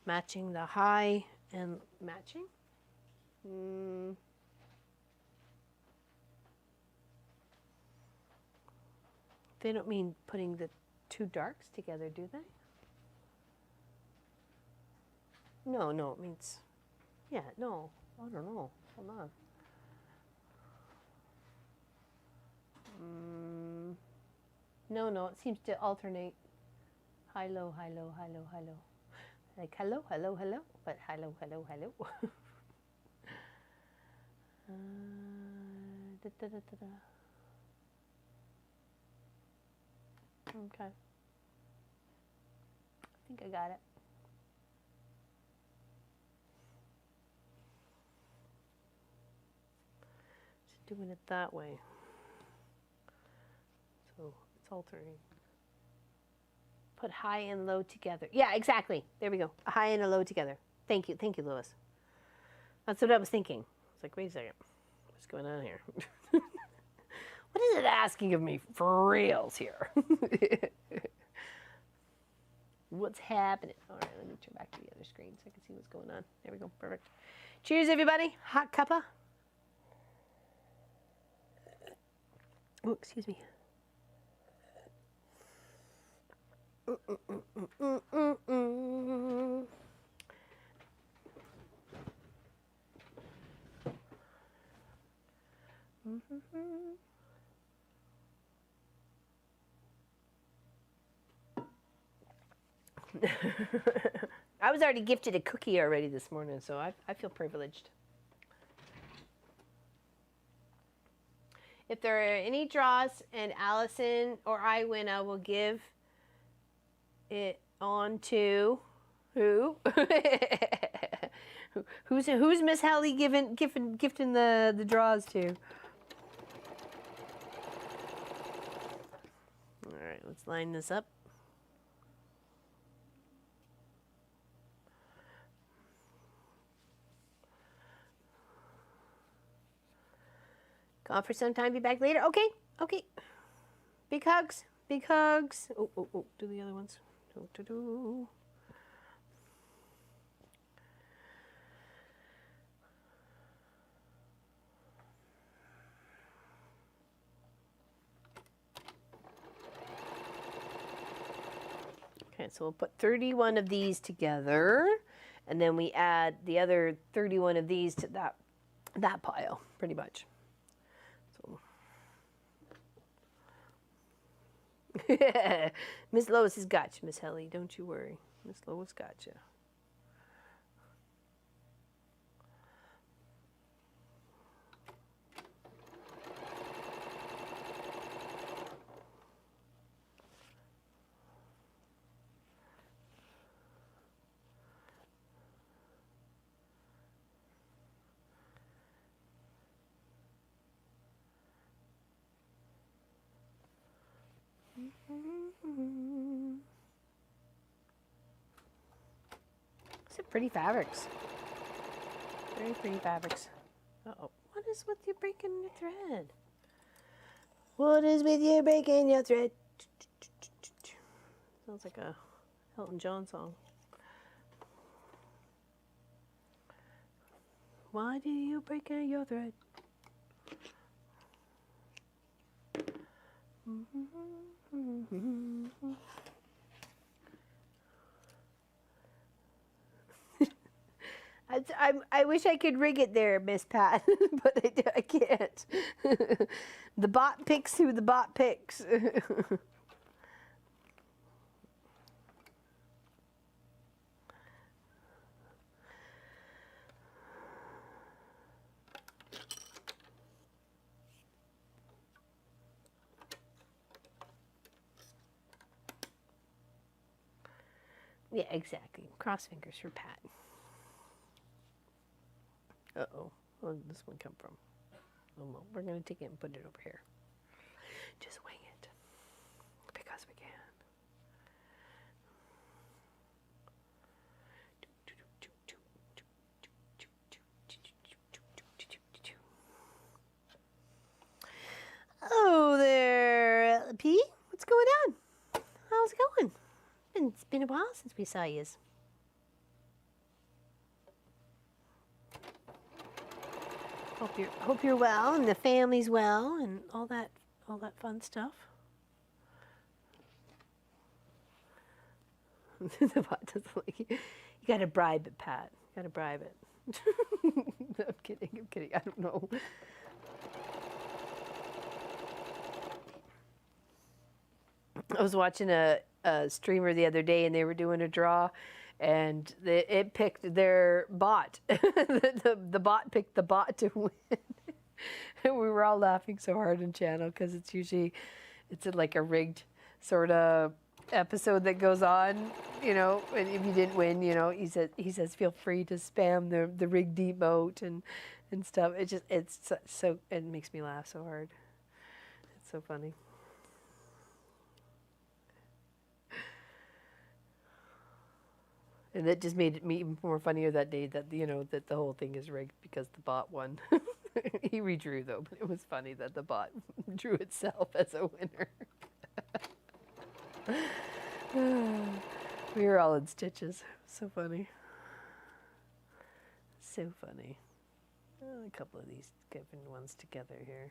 Speaker 1: Matching the high and matching. They don't mean putting the 2 darks together, do they? No, it means, yeah, no, I don't know. Hold on. No, it seems to alternate. High, low, high, low, high, low, high, low. Like hello, hello, hello, but high, low, hello, hello. Okay. I think I got it. Just doing it that way. So it's alternating. Put high and low together. Yeah, exactly. There we go. A high and a low together. Thank you, Lois. That's what I was thinking. I was like, wait a second. What's going on here? What is it asking of me for reals here? What's happening? All right, let me turn back to the other screen so I can see what's going on. There we go. Perfect. Cheers, everybody. Hot cuppa. Oh, excuse me. I was already gifted a cookie already this morning, so I feel privileged. If there are any draws and Allison or I win, I will give it on to who? Who's Miss Hallie gifting the draws to? All right, let's line this up. Gone for some time, be back later. Okay, okay. Big hugs, big hugs. Oh, oh, oh, do the other ones. Do. Okay, so we'll put 31 of these together, and then we add the other 31 of these to that pile, pretty much. Miss Lois has got you, Miss Helly. Don't you worry. Miss Lois got you. Some pretty fabrics. Very pretty fabrics. Uh-oh. What is with you breaking your thread? What is with you breaking your thread? Sounds like a Elton John song. Why do you break your thread? I wish I could rig it there, Miss Pat, but I can't. The bot picks who the bot picks. Yeah, exactly. Cross fingers for Pat. Uh-oh. Where did this one come from? Oh, well, we're going to take it and put it over here. Just wing it. Because we can. Oh there, P. What's going on? How's it going? It's been a while since we saw you. Hope you're well and the family's well and all that fun stuff. The bot doesn't like you. You gotta bribe it, Pat. You gotta bribe it. I'm kidding. I don't know. I was watching a streamer the other day and they were doing a draw and it picked their bot. the bot picked the bot to win. And we were all laughing so hard in channel because it's like a rigged sort of episode that goes on, you know, and if you didn't win, you know, he says feel free to spam the rigged emote and stuff. It makes me laugh so hard. It's so funny. And that just made me even more funnier that day that, you know, that the whole thing is rigged because the bot won. He redrew though, but it was funny that the bot drew itself as a winner. We were all in stitches. So funny. So funny. A couple of these different ones together here.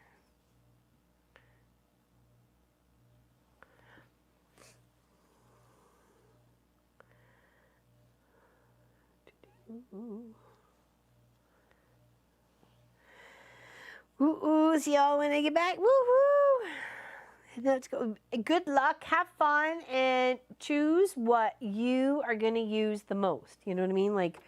Speaker 1: Ooh, see y'all when I get back. Woo-hoo! Let's go. Good luck, have fun, and choose what you are going to use the most. You know what I mean? Like,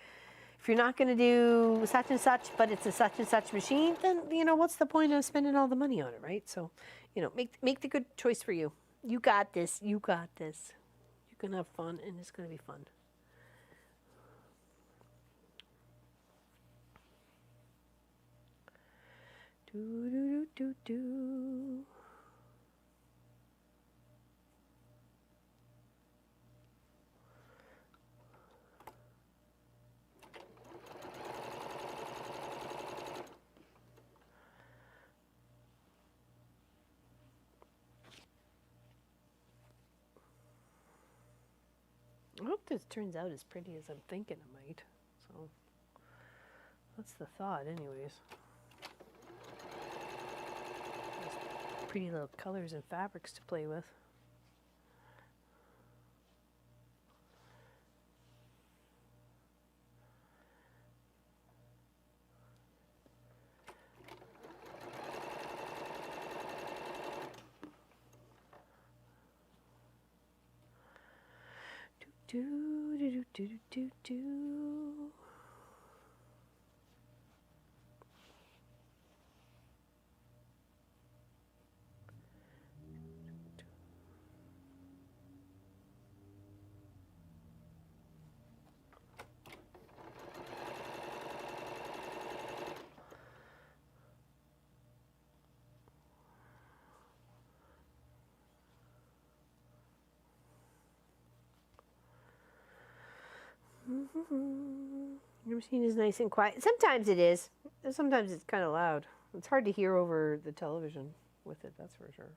Speaker 1: if you're not going to do such and such, but it's a such and such machine, then, you know, what's the point of spending all the money on it, right? So, you know, make the good choice for you. You got this. You got this. You can have fun, and it's going to be fun. Do, do, do, do, do. I hope this turns out as pretty as I'm thinking it might. So that's the thought, anyways. Just pretty little colors and fabrics to play with. Do do do do do do. Your machine is nice and quiet. Sometimes it is. Sometimes it's kind of loud. It's hard to hear over the television with it, that's for sure.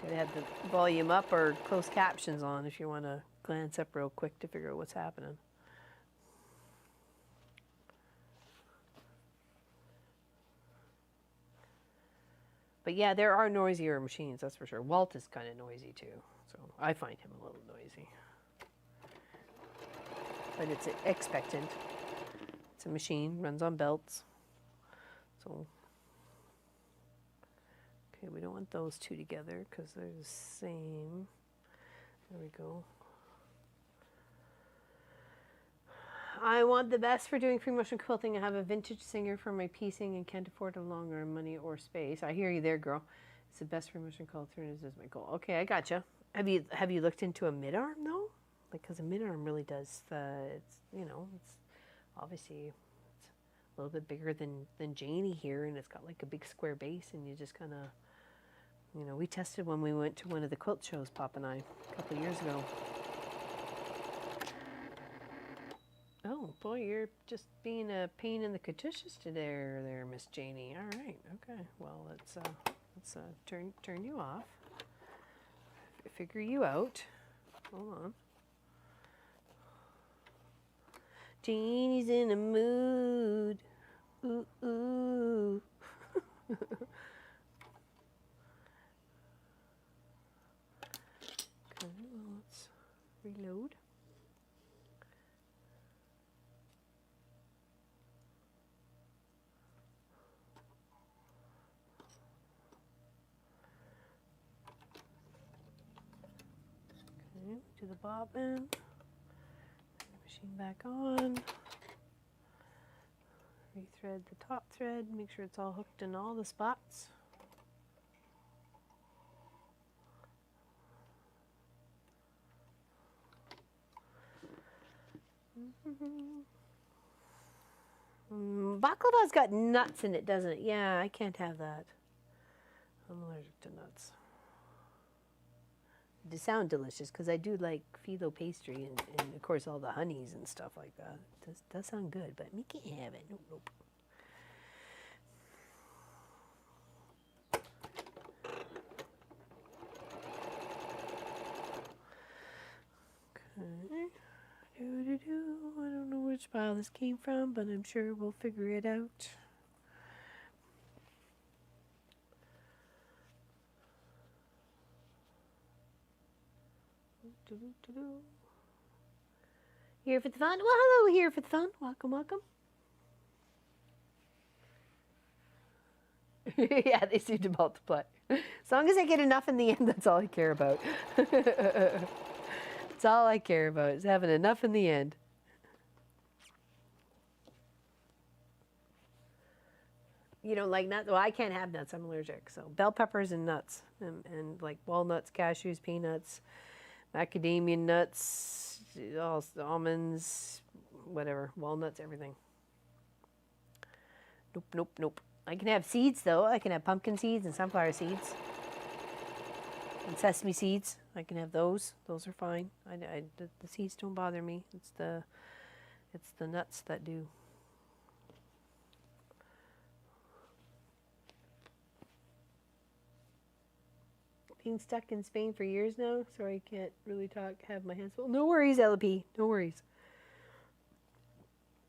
Speaker 1: Gotta have the volume up or closed captions on if you want to glance up real quick to figure out what's happening. But yeah, there are noisier machines, that's for sure. Walt is kind of noisy too, so I find him a little noisy. But it's expectant. It's a machine, runs on belts. So, okay, we don't want those two together because they're the same. There we go. I want the best for doing free motion quilting. I have a vintage singer for my piecing and can't afford a longer money or space. I hear you there, girl. It's the best free motion quilt alternatives is my goal. Okay, I gotcha. Have you looked into a mid arm though? Like, because a mid arm really does it's, you know, it's obviously it's a little bit bigger than Janie here, and it's got like a big square base, and you just kind of, you know, we tested when we went to one of the quilt shows, Pop and I, a couple of years ago. Oh, boy, you're just being a pain in the catushes today there, Miss Janie. All right, okay. Well, let's turn you off. Figure you out. Hold on. Janie's in a mood. Ooh, ooh. Okay, well, let's reload. To the bobbin, machine back on, rethread the top thread, make sure it's all hooked in all the spots. Baklava's got nuts in it, doesn't it? Yeah, I can't have that. I'm allergic to nuts. They sound delicious because I do like phyllo pastry and of course all the honeys and stuff like that. It does sound good, but me can't have it. Nope, nope. Okay. I don't know which pile this came from, but I'm sure we'll figure it out. Here for the fun? Well, hello, here for the fun. Welcome, welcome. Yeah, they seem to multiply. As long as I get enough in the end, that's all I care about. That's all I care about, is having enough in the end. You don't like nuts? Well, I can't have nuts. I'm allergic. So bell peppers and nuts, and like walnuts, cashews, peanuts, macadamia nuts, almonds, whatever, walnuts, everything. Nope, nope, nope. I can have seeds though. I can have pumpkin seeds and sunflower seeds and sesame seeds. I can have those. Those are fine. The seeds don't bother me. It's the nuts that do. Being stuck in Spain for years now. Sorry, I can't really talk. Have my hands full. No worries, LP. No worries.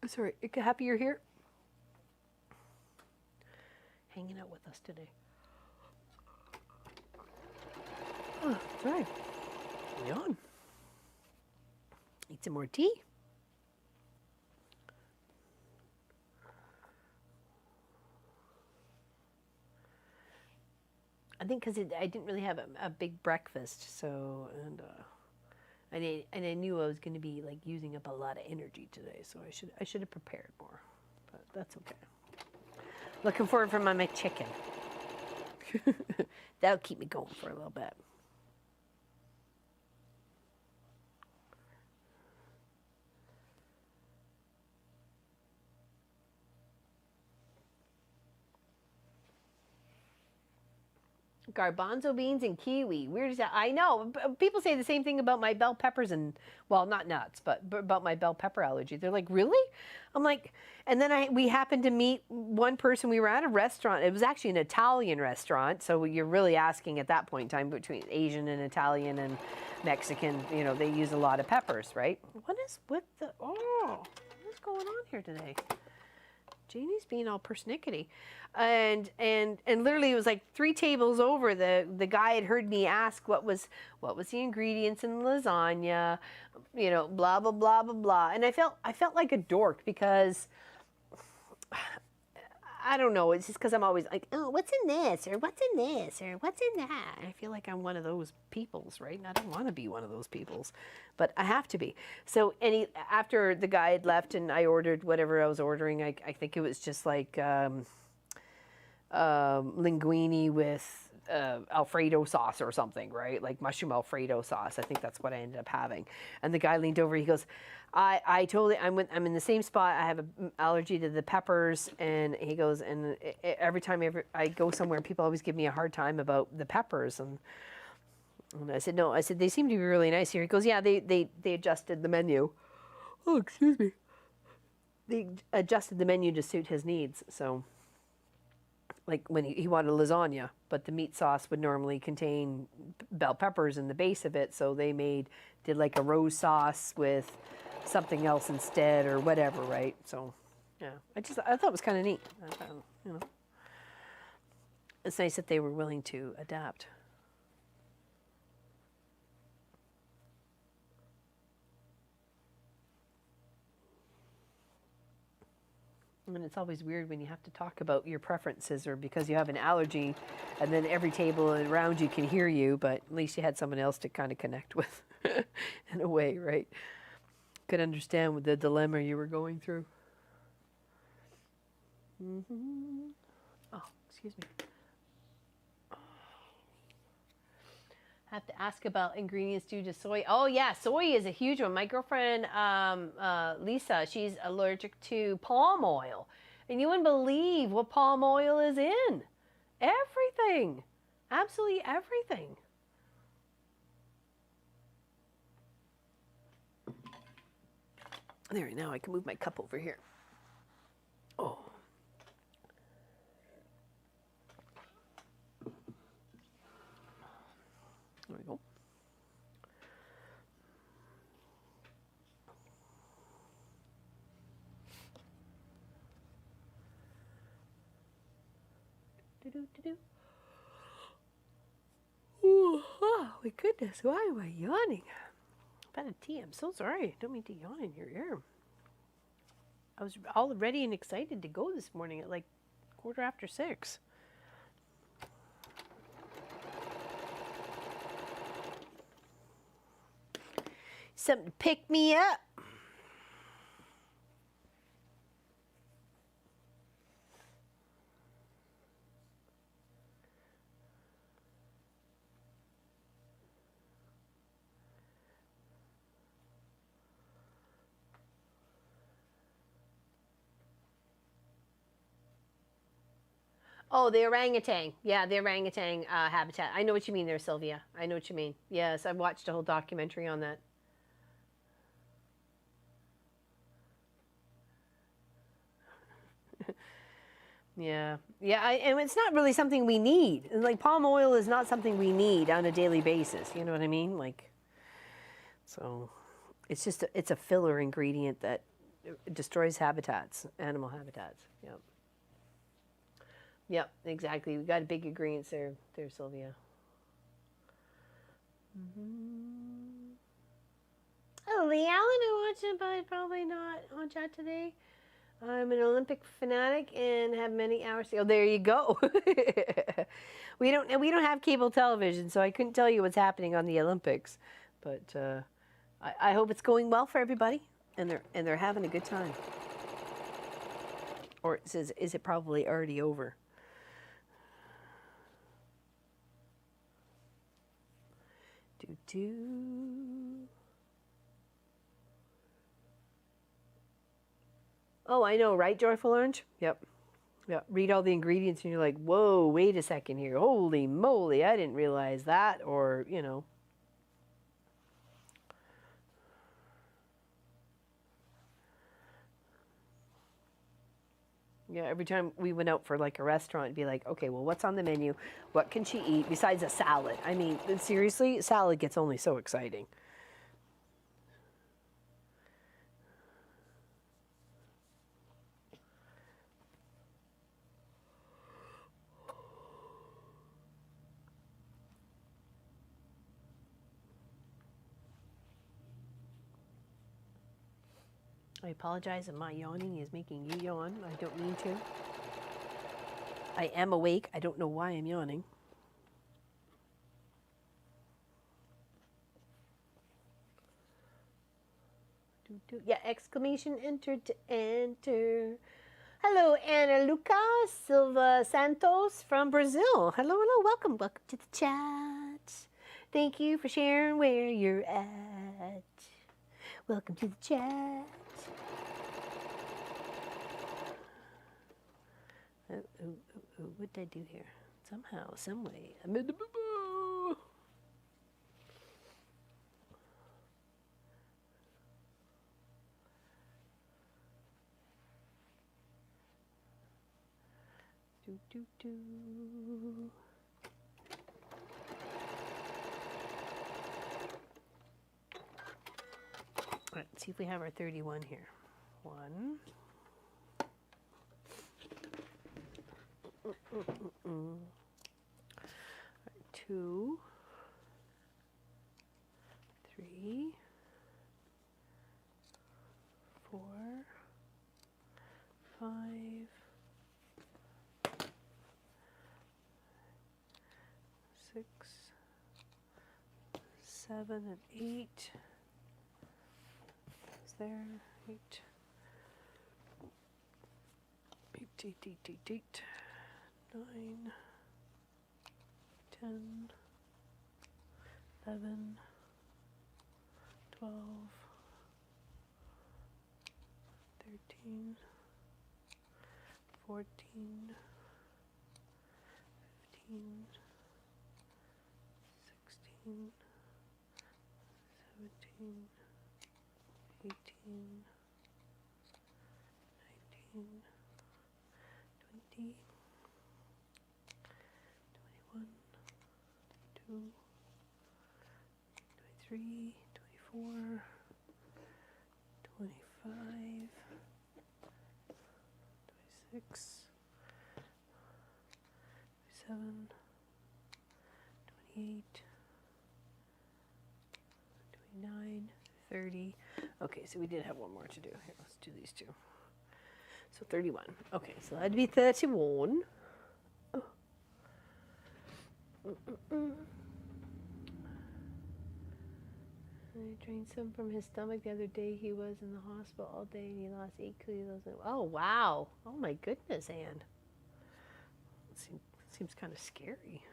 Speaker 1: Sorry. Happy you're here. Hanging out with us today. Oh, sorry. Yawn. Eat some more tea. I think because I didn't really have a big breakfast, so and I knew I was going to be like using up a lot of energy today, so I should have prepared more, but that's okay. Looking forward for my McChicken. That'll keep me going for a little bit. Garbanzo beans and kiwi. Weird as that. I know. People say the same thing about my bell peppers and, well, not nuts, but about my bell pepper allergy. They're like, really? I'm like, and then we happened to meet one person. We were at a restaurant. It was actually an Italian restaurant. So you're really asking at that point in time between Asian and Italian and Mexican, you know, they use a lot of peppers, right? What is with the, what's going on here today? Janie's being all persnickety. And literally it was like 3 tables over, the guy had heard me ask what was the ingredients in the lasagna, you know, blah blah blah blah blah. And I felt like a dork because I don't know, it's just because I'm always like, oh, what's in this, or what's in this, or what's in that? And I feel like I'm one of those peoples, right? And I don't want to be one of those peoples, but I have to be. So after the guy had left and I ordered whatever I was ordering, I think it was just like linguine with Alfredo sauce or something, right? Like mushroom Alfredo sauce. I think that's what I ended up having. And the guy leaned over, he goes, I told him I'm in the same spot. I have an allergy to the peppers, and he goes, and every time I go somewhere, people always give me a hard time about the peppers, and I said no. I said they seem to be really nice here. He goes, yeah, they adjusted the menu. Oh, excuse me. They adjusted the menu to suit his needs. So, like when he wanted lasagna, but the meat sauce would normally contain bell peppers in the base of it, so they did like a rose sauce with something else instead or whatever, right? So, yeah, I thought it was kind of neat. I thought, you know, it's nice that they were willing to adapt. And it's always weird when you have to talk about your preferences or because you have an allergy and then every table around you can hear you, but at least you had someone else to kind of connect with in a way, right? Could understand the dilemma you were going through. Mm-hmm. Oh, excuse me. I have to ask about ingredients due to soy. Oh yeah, soy is a huge one. My girlfriend, Lisa, she's allergic to palm oil. And you wouldn't believe what palm oil is in. Everything. Absolutely everything. There, now I can move my cup over here. Oh. There we go. Ooh, oh my goodness, why am I yawning? I've had a tea. I'm so sorry. I don't mean to yawn in your ear. I was all ready and excited to go this morning at like 6:15. Something to pick me up. Oh, the orangutan. Yeah, the orangutan habitat. I know what you mean there, Sylvia. I know what you mean. Yes, I've watched a whole documentary on that. Yeah, yeah, and it's not really something we need. Like palm oil is not something we need on a daily basis. You know what I mean? Like, so it's just it's a filler ingredient that destroys habitats, animal habitats. Yep. Yep, exactly. We got a big agreement there, Sylvia. Oh, Lee Allen, I watched it, but probably not on chat today. I'm an Olympic fanatic and have many hours. Oh, there you go. We don't have cable television, so I couldn't tell you what's happening on the Olympics. But I hope it's going well for everybody, and they're having a good time. Or it says, is it probably already over? Oh, I know, right, Joyful Orange? Yep. Yeah, read all the ingredients and you're like, whoa, wait a second here. Holy moly, I didn't realize that. Or, you know. Yeah, every time we went out for like a restaurant, it'd be like, okay, well, what's on the menu? What can she eat besides a salad? I mean, seriously, salad gets only so exciting. I apologize if my yawning is making you yawn. I don't mean to. I am awake. I don't know why I'm yawning. Yeah, exclamation enter to enter. Hello, Ana Luca Silva Santos from Brazil. Hello, hello, welcome to the chat. Thank you for sharing where you're at. Welcome to the chat. What did I do here? Somehow, some way, I'm in the boo-boo. Do. All right, let's see if we have our 31 here. 1. 2, 3, 4, 5, 6, 7, and 8. Is there 8? 8. 9, 10, 11, 12, 13, 14, 15, 16, 17, 18, 19, 20, 21, 22, 23, 24, 25, 26, 27, 28, 29, 30. Okay, so we did have one more to do. Here, let's do these two. So 31. Okay, so that'd be 31. Oh. I drained some from his stomach the other day. He was in the hospital all day and he lost 8 kilos. Oh, wow. Oh, my goodness, Anne. Seems kind of scary.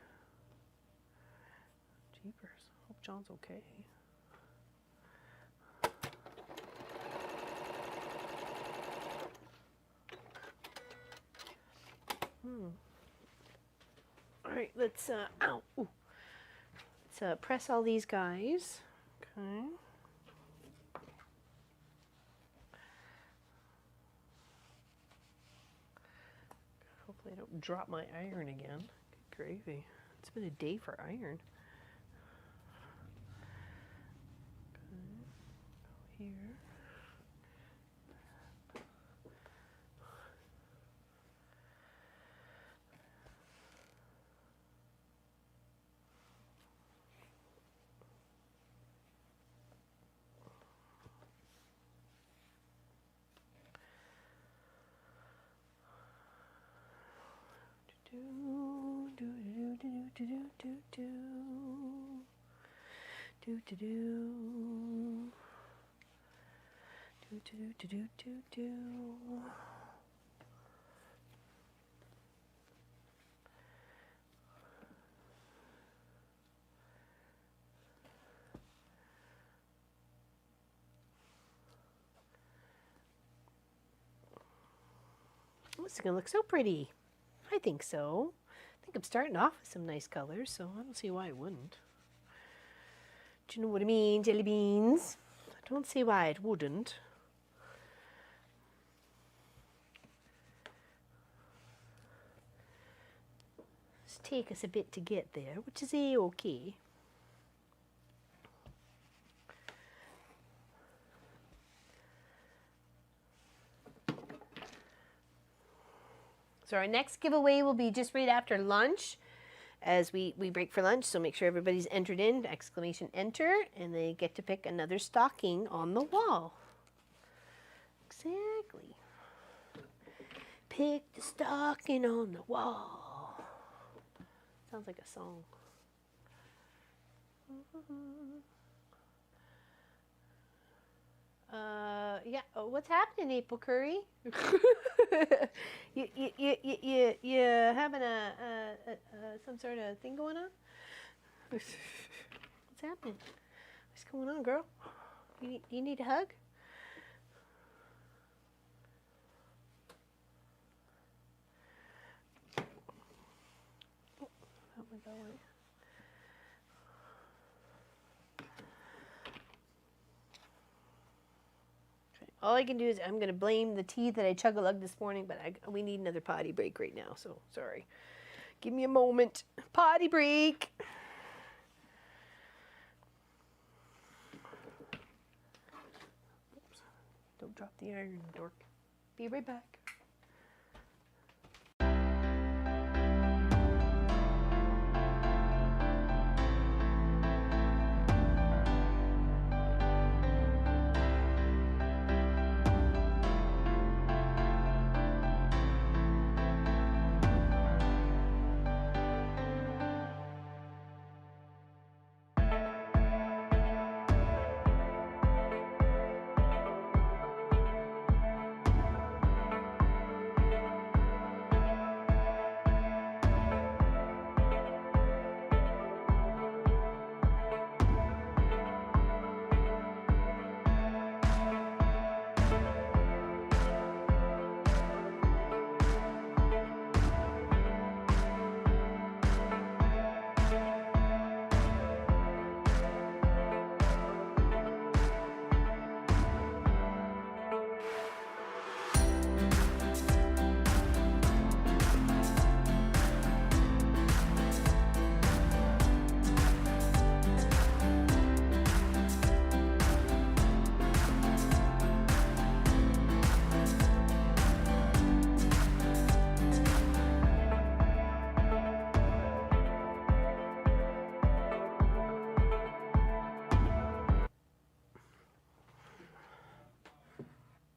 Speaker 1: Jeepers. Hope John's okay. All right, let's, ow. Ooh. Let's press all these guys. Okay. Hopefully I don't drop my iron again. Good gravy. It's been a day for iron. Okay. Go here. This is gonna look so pretty. I think so. I think I'm starting off with some nice colors, so I don't see why it wouldn't. Do you know what I mean, jelly beans? I don't see why it wouldn't. Just take us a bit to get there, which is a-okay. So our next giveaway will be just right after lunch, as we break for lunch. So make sure everybody's entered in, exclamation enter, and they get to pick another stocking on the wall. Exactly. Pick the stocking on the wall. Sounds like a song. Yeah. Oh, what's happening, April Curry? you having some sort of thing going on? What's happening? What's going on, girl? You need a hug? Oh, that went that way. All I can do is I'm going to blame the tea that I chug-a-lug this morning, but we need another potty break right now, so sorry. Give me a moment. Potty break. Oops. Don't drop the iron, dork. Be right back.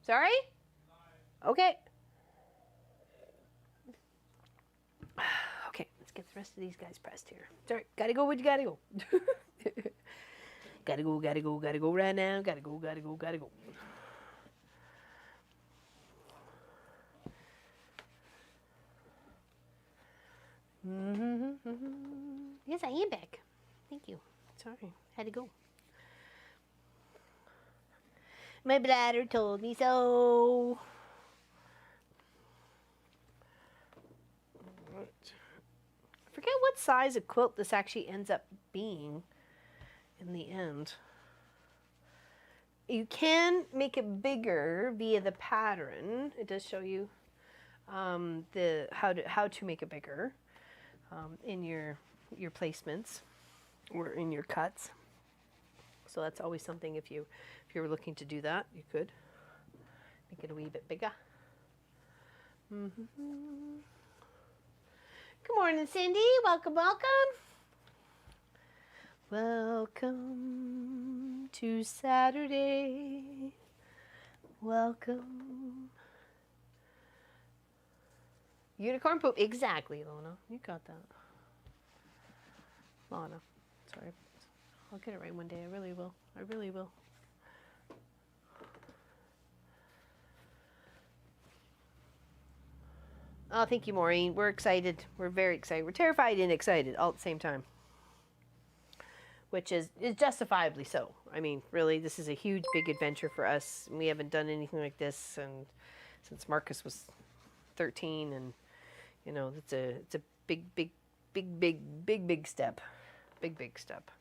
Speaker 1: Sorry? Okay. Okay, let's get the rest of these guys pressed here. Sorry, gotta go when you gotta go. Gotta go, gotta go, gotta go right now. Gotta go, gotta go, gotta go. Yes, I am back. Thank you. Sorry, had to go. My bladder told me so. I forget what size a quilt this actually ends up being in the end. You can make it bigger via the pattern. It does show you the how to make it bigger in your placements or in your cuts. So that's always something if you were looking to do that, you could make it a wee bit bigger. Good morning, Cindy. Welcome, welcome. Welcome to Saturday. Welcome. Unicorn poop. Exactly, Lona. You got that. Lana. Sorry. I'll get it right one day. I really will. I really will. Oh, thank you, Maureen. We're excited. We're very excited. We're terrified and excited all at the same time. Which is justifiably so. I mean, really, this is a huge, big adventure for us. We haven't done anything like this and since Marcus was 13, and you know, it's a big step. Big step.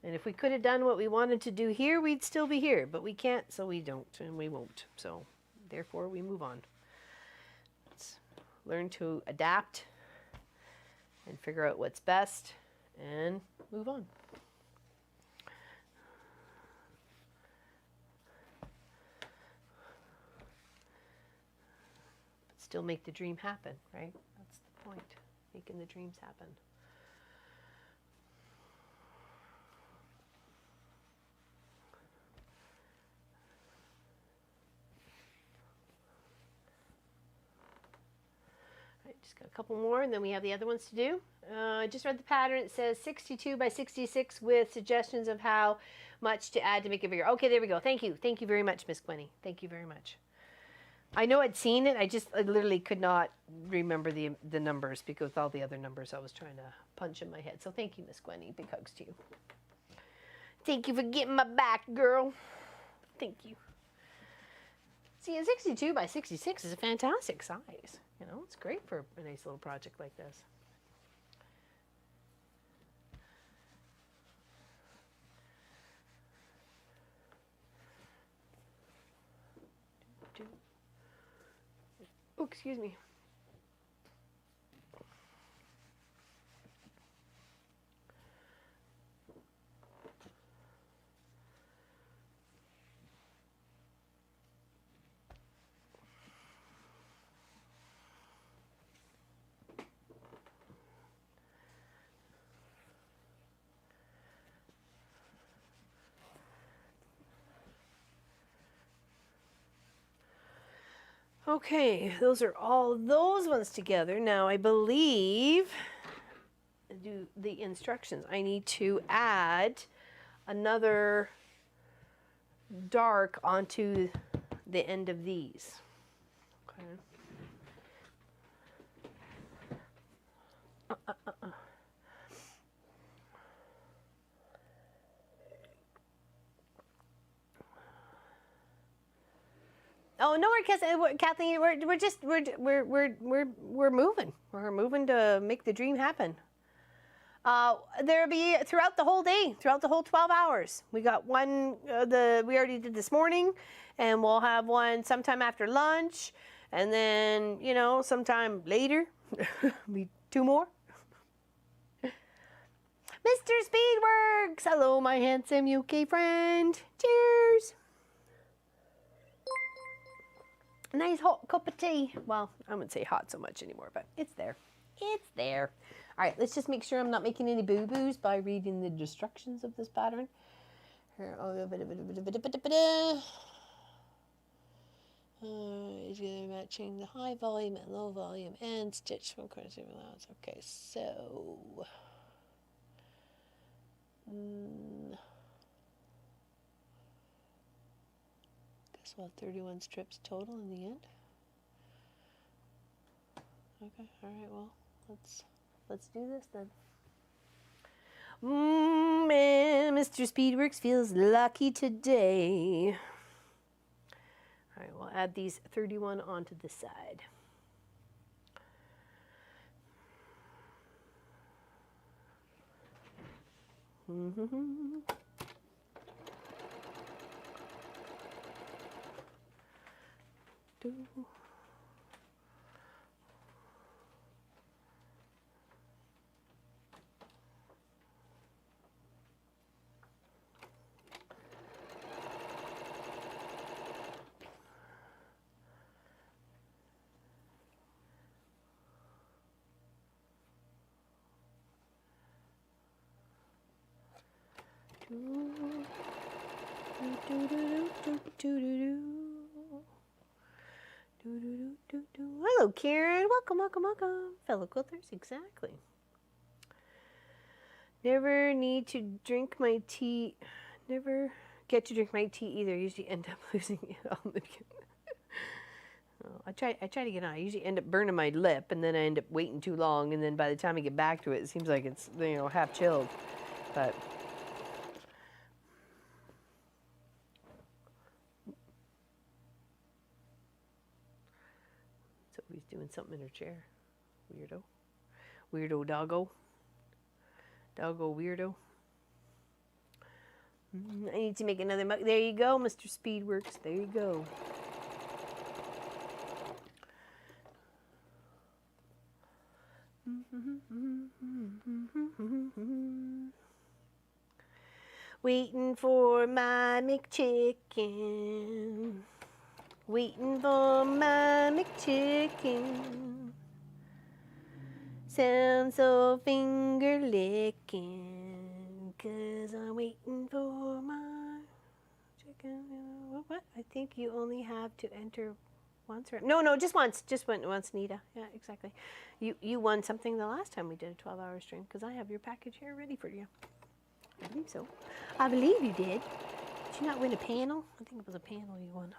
Speaker 1: And if we could have done what we wanted to do here, we'd still be here. But we can't, so we don't, and we won't. So, therefore, we move on. Let's learn to adapt and figure out what's best and move on. But still make the dream happen, right? That's the point, making the dreams happen. Just got a couple more, and then we have the other ones to do. I just read the pattern. It says 62 by 66 with suggestions of how much to add to make it bigger. Okay, there we go. Thank you. Thank you very much, Miss Gwenny. Thank you very much. I know I'd seen it. I literally could not remember the numbers because with all the other numbers I was trying to punch in my head. So thank you, Miss Gwenny. Big hugs to you. Thank you for getting my back, girl. Thank you. See, a 62 by 66 is a fantastic size. You know, it's great for a nice little project like this. Oh, excuse me. Okay, those are all those ones together. Now I believe, do the instructions. I need to add another dark onto the end of these. Okay. Oh no, Kathleen. We're moving. We're moving to make the dream happen. There'll be throughout the whole day, throughout the whole 12 hours. We got one. We already did this morning, and we'll have one sometime after lunch, and then sometime later, be two more. Mr. Speedworks, hello, my handsome UK friend. Cheers. Nice hot cup of tea. Well, I wouldn't say hot so much anymore, but it's there. It's there. All right, let's just make sure I'm not making any boo-boos by reading the instructions of this pattern. Here, together, matching the high volume and low volume, and stitch from corner to allowance. Okay, so guess we'll have 31 strips total in the end. Okay, all right. Well, let's do this then. Man, Mr. Speedworks feels lucky today. All right, we'll add these 31 onto the side. Hello, Karen. Welcome, welcome, welcome. Fellow quilters, exactly. Never need to drink my tea. Never get to drink my tea either. Usually end up losing it on the I try to get on. I usually end up burning my lip, and then I end up waiting too long, and then by the time I get back to it, it seems like it's, you know, half chilled. But so he's doing something in her chair. Weirdo. Weirdo doggo. Doggo weirdo. I need to make another mug. There you go, Mr. Speedworks. There you go. Waiting for my McChicken. Waiting for my McChicken. Sounds so finger licking. 'Cause I'm waiting for my chicken. What? I think you only have to enter once, or no, just once. Just once, Nita. Yeah, exactly. You won something the last time we did a 12-hour stream, because I have your package here ready for you. I believe so. I believe you did. Did you not win a panel? I think it was a panel you won.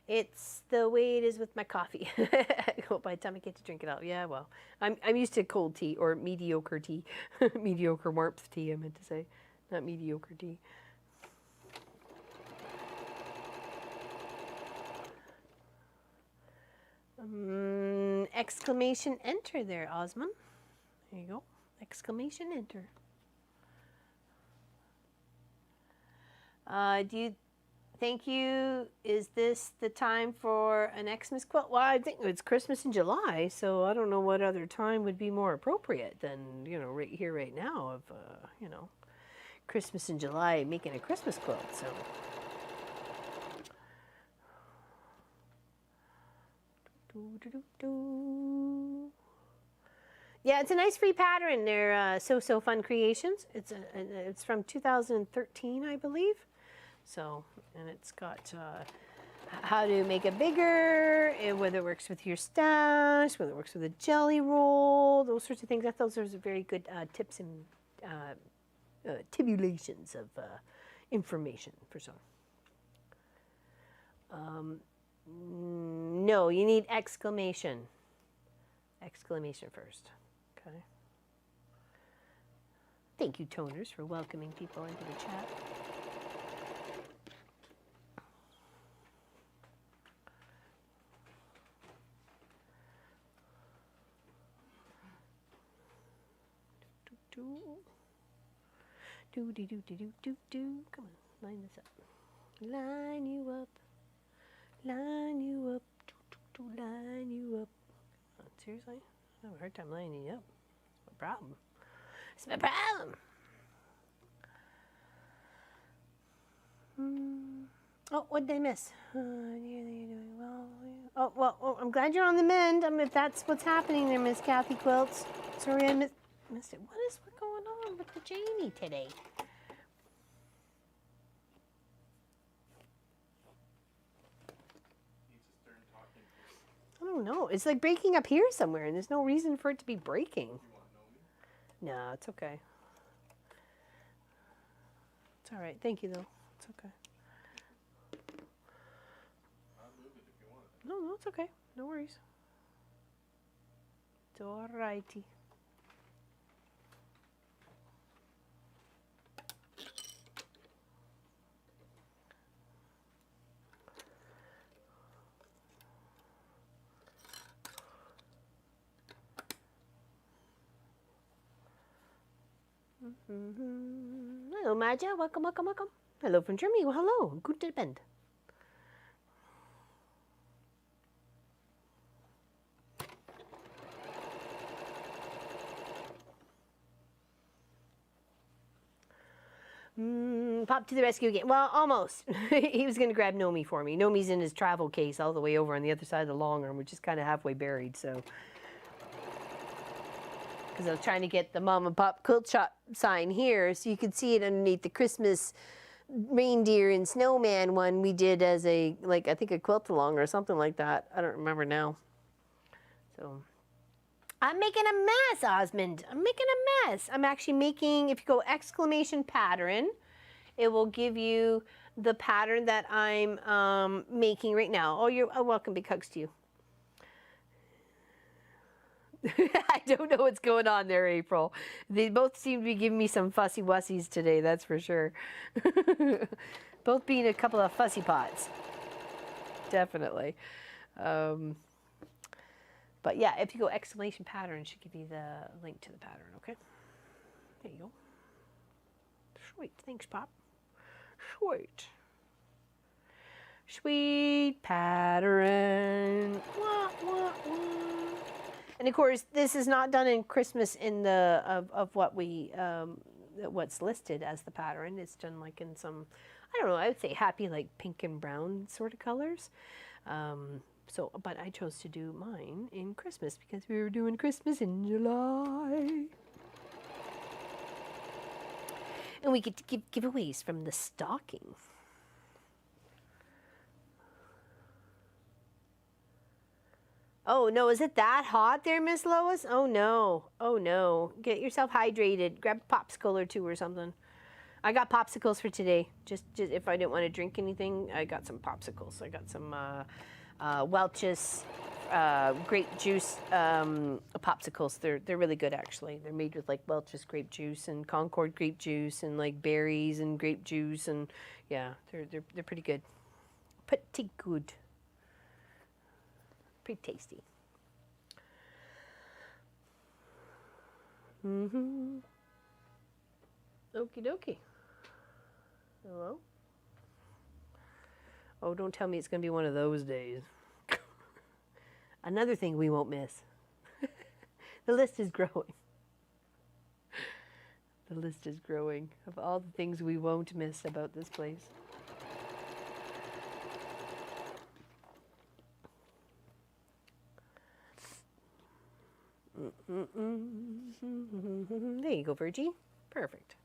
Speaker 1: It's the way it is with my coffee. By the time I get to drink it out. Yeah, well, I'm used to cold tea, or mediocre tea. Mediocre warmth tea, I meant to say. Not mediocre tea. Exclamation enter there, Osman. There you go. Exclamation enter. Thank you. Is this the time for an Xmas quilt? Well, I think it's Christmas in July, so I don't know what other time would be more appropriate than, you know, right here, right now, of, you know, Christmas in July, making a Christmas quilt, so. Yeah, it's a nice free pattern. They're So Fun Creations. It's from 2013, I believe. So, and it's got how to make it bigger, and whether it works with your stash, whether it works with a jelly roll, those sorts of things. I thought those are very good tips and tibulations of information for some. No, you need exclamation. Exclamation first. Okay. Thank you, Toners, for welcoming people into the chat. Do. Come on, line this up. Line you up. Line you up. Line you up. Oh, seriously? I have a hard time lining you up. It's my problem. It's my problem. Oh, what did I miss? You're doing well. Oh, well, I'm glad you're on the mend. If that's what's happening there, Miss Kathy Quilts. Sorry I missed it. What is going on with the Janie today? don't know. It's like breaking up here somewhere, and there's no reason for it to be breaking. No, it's okay. It's all right. Thank you, though. It's okay. No, it's okay. No worries. It's all righty. Hello, Maja. Welcome, welcome, welcome. Hello from Germany. Well, hello. Guten Abend. Pop to the rescue again. Well, almost. He was going to grab Nomi for me. Nomi's in his travel case all the way over on the other side of the long arm, which is kind of halfway buried, so. Because I was trying to get the mom and pop quilt shop sign here so you could see it underneath the Christmas reindeer and snowman one we did as a, like, I think a quilt along or something like that. I don't remember now. So, I'm making a mess, Osmond. I'm making a mess. I'm actually making, if you go exclamation pattern, it will give you the pattern that I'm making right now. Oh, you're welcome. Big hugs to you. I don't know what's going on there, April. They both seem to be giving me some fussy wussies today, that's for sure. Both being a couple of fussy pots. Definitely. But yeah, if you go exclamation pattern, it should give you the link to the pattern, okay? There you go. Sweet. Thanks, Pop. Sweet. Sweet pattern. Wah, wah, wah. And of course, this is not done in Christmas in the of what we what's listed as the pattern. It's done like in some, I don't know, I would say happy like pink and brown sort of colors. So, but I chose to do mine in Christmas because we were doing Christmas in July. And we get to give giveaways from the stocking. Oh no, is it that hot there, Miss Lois? Oh no, oh no. Get yourself hydrated. Grab a popsicle or two or something. I got popsicles for today. Just if I didn't want to drink anything, I got some popsicles. I got some Welch's grape juice popsicles. They're really good actually. They're made with like Welch's grape juice and Concord grape juice and like berries and grape juice and yeah, they're pretty good. Pretty good. Pretty tasty. Okie dokie. Hello? Oh, don't tell me it's going to be one of those days. Another thing we won't miss. The list is growing. The list is growing of all the things we won't miss about this place. There you go, Virgie. Perfect.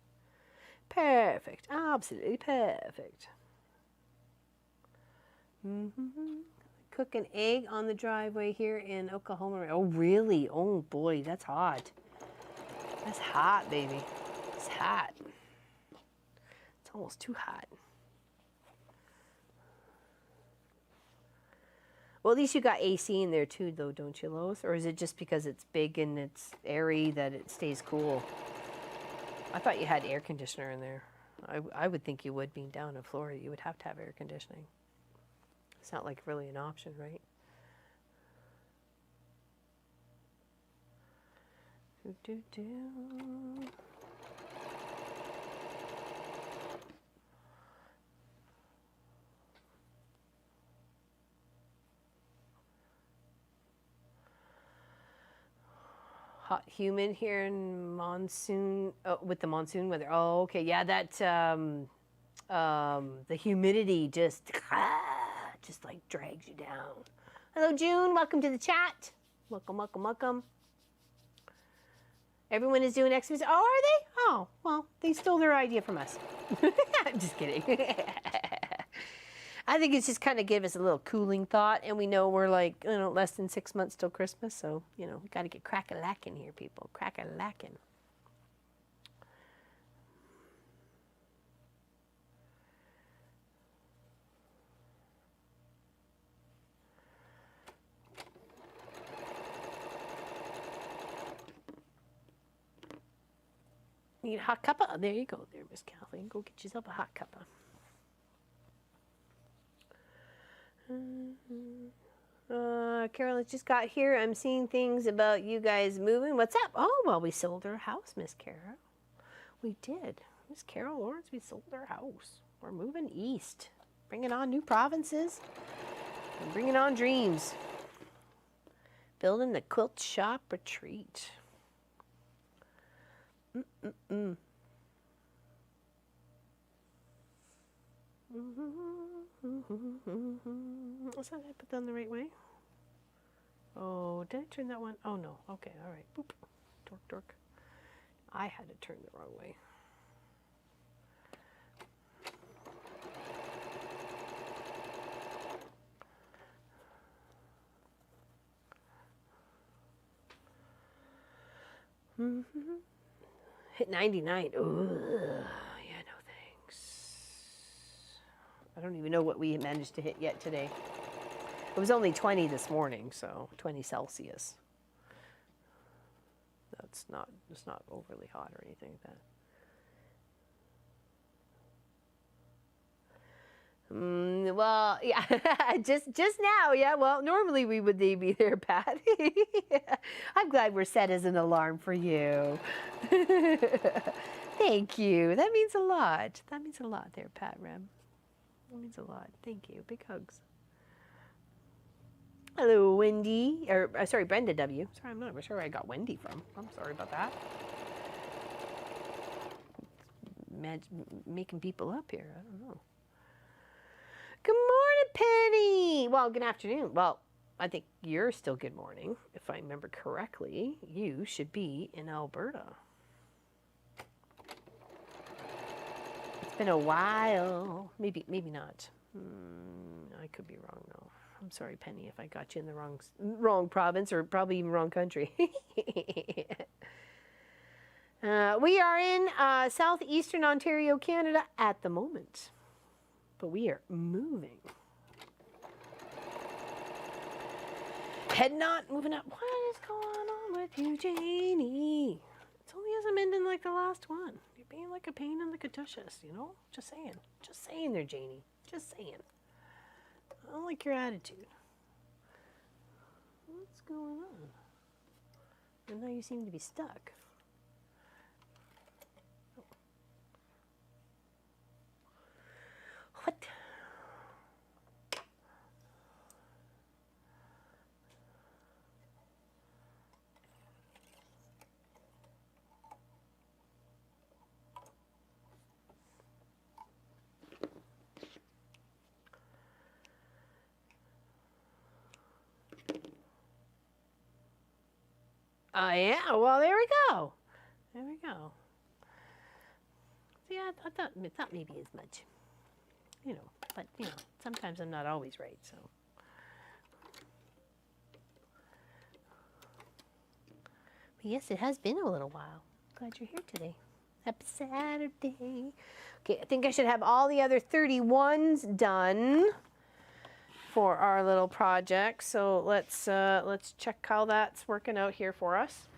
Speaker 1: Perfect. Absolutely perfect. Cook an egg on the driveway here in Oklahoma. Oh, really? Oh, boy, that's hot. That's hot, baby. It's hot. It's almost too hot. Well, at least you got AC in there too, though, don't you, Lois? Or is it just because it's big and it's airy that it stays cool? I thought you had air conditioner in there. I would think you would, being down in Florida. You would have to have air conditioning. It's not like really an option, right? Hot, humid here in monsoon, with the monsoon weather. Oh, okay, yeah, that the humidity just like drags you down. Hello, June. Welcome to the chat. Welcome, welcome, welcome. Everyone is doing Xmas. Oh, are they? Oh, well, they stole their idea from us. I'm just kidding. I think it's just kind of give us a little cooling thought, and we know we're like, you know, less than 6 months till Christmas, so, you know, we got to get crack-a-lackin' here, people. Crack-a-lackin'. Need a hot cuppa? There you go there, Miss Kathleen. Go get yourself a hot cuppa. Carolyn just got here. I'm seeing things about you guys moving. What's up? Oh, well, we sold our house, Miss Carol. We did. Miss Carol Lawrence, we sold our house. We're moving east. Bringing on new provinces. And bringing on dreams. Building the quilt shop retreat. Was that I put that the right way? Oh, did I turn that one? Oh no. Okay, all right. Boop. Dork, dork. I had to turn the wrong way. Hit 99. Ooh, yeah, no thanks. I don't even know what we managed to hit yet today. It was only 20 this morning, so 20 Celsius. It's not overly hot or anything like that. Well, yeah, just now, yeah. Well, normally we would be there, Pat. I'm glad we're set as an alarm for you. Thank you. That means a lot. That means a lot there, Pat Rem. That means a lot. Thank you. Big hugs. Hello, Wendy. Or sorry, Brenda W. Sorry, I'm not sure where I got Wendy from. I'm sorry about that. Making people up here. I don't know. Good morning, Penny. Well, good afternoon. Well, I think you're still good morning. If I remember correctly, you should be in Alberta. It's been a while. Maybe not. I could be wrong though. I'm sorry, Penny, if I got you in the wrong province or probably even wrong country. We are in southeastern Ontario, Canada at the moment. But we are moving. Heading on, moving up. What is going on with you, Janie? It only hasn't ended like the last one. You're being like a pain in the catushes, you know? Just saying. Just saying there, Janie. Just saying. I don't like your attitude. What's going on? And now you seem to be stuck. What? Yeah, well, there we go. There we go. See, I thought maybe as much. You know, but, you know, sometimes I'm not always right, so. But yes, it has been a little while. Glad you're here today. Happy Saturday. Okay, I think I should have all the other 31s done for our little project. So let's check how that's working out here for us.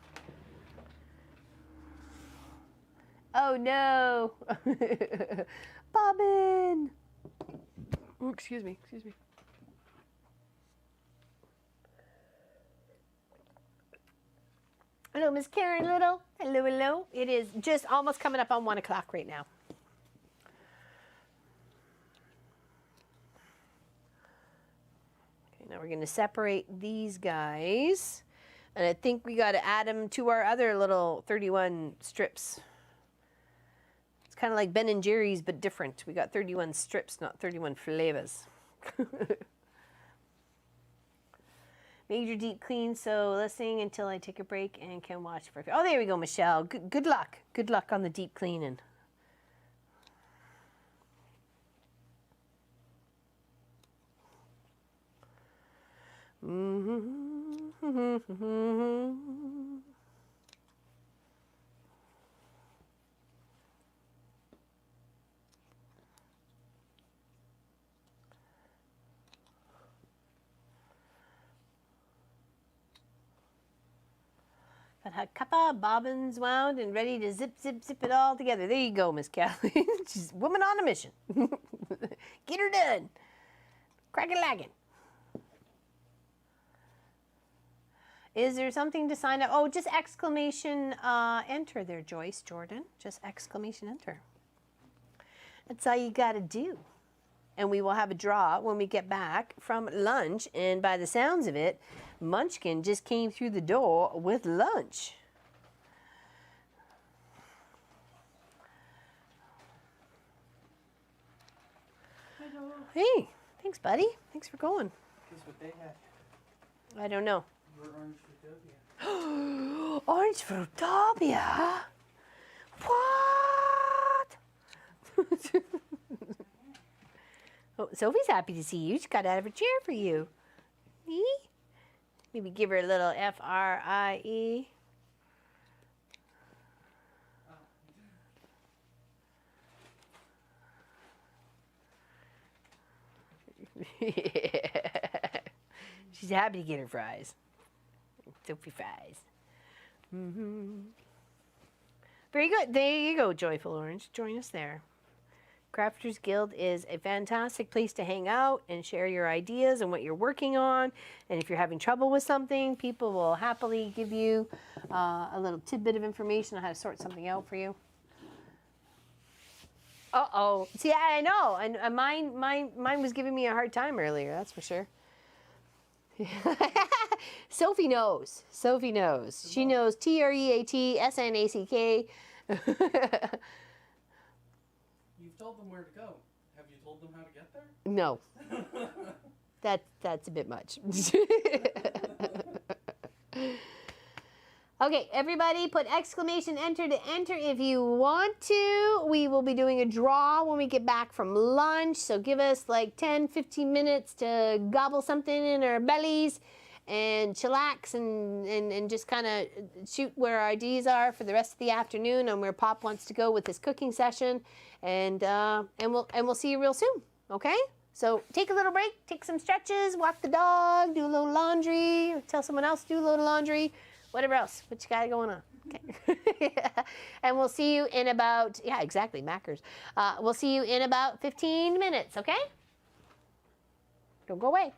Speaker 1: Oh no. Bobbin. Ooh, excuse me. Hello, Miss Karen Little. Hello, hello. It is just almost coming up on 1 o'clock right now. Okay, now we're going to separate these guys. And I think we got to add them to our other little 31 strips. It's kind of like Ben and Jerry's, but different. We got 31 strips, not 31 flavors. Major deep clean, so listening until I take a break and can watch for. Oh, there we go, Michelle. Good luck. Good luck on the deep cleaning. Got her cuppa, bobbins wound, and ready to zip, zip, zip it all together. There you go, Miss Kathleen. She's a woman on a mission. Get her done. Crack-a-laggin'. Is there something to sign up? Oh, just exclamation enter there, Joyce, Jordan. Just exclamation enter. That's all you got to do. And we will have a draw when we get back from lunch. And by the sounds of it, Munchkin just came through the door with lunch. Hey, thanks, buddy. Thanks for going.
Speaker 2: Guess what they had?
Speaker 1: I don't know.
Speaker 2: Your orange Fruitopia.
Speaker 1: Orange Fruitopia? What? Oh, Sophie's happy to see you. She got out of her chair for you. See? Maybe give her a little F-R-I-E. She's happy to get her fries. Sophie fries. Very good. There you go, Joyful Orange. Join us there. Crafters Guild is a fantastic place to hang out and share your ideas and what you're working on. And if you're having trouble with something, people will happily give you a little tidbit of information on how to sort something out for you. Uh-oh. See, I know. And mine was giving me a hard time earlier, that's for sure. Sophie knows. Sophie knows. She knows TREATSNACK.
Speaker 2: You've told them where to go. Have you told them how to get there?
Speaker 1: No. That's a bit much. Okay, everybody put exclamation enter to enter if you want to. We will be doing a draw when we get back from lunch. So give us like 10, 15 minutes to gobble something in our bellies and chillax and just kind of shoot where our ideas are for the rest of the afternoon and where Pop wants to go with his cooking session. And we'll see you real soon, okay? So take a little break, take some stretches, walk the dog, do a little laundry, or tell someone else to do a little laundry, whatever else, what you got going on, okay? And we'll see you in about, yeah, exactly, Mackers. We'll see you in about 15 minutes, okay? Don't go away.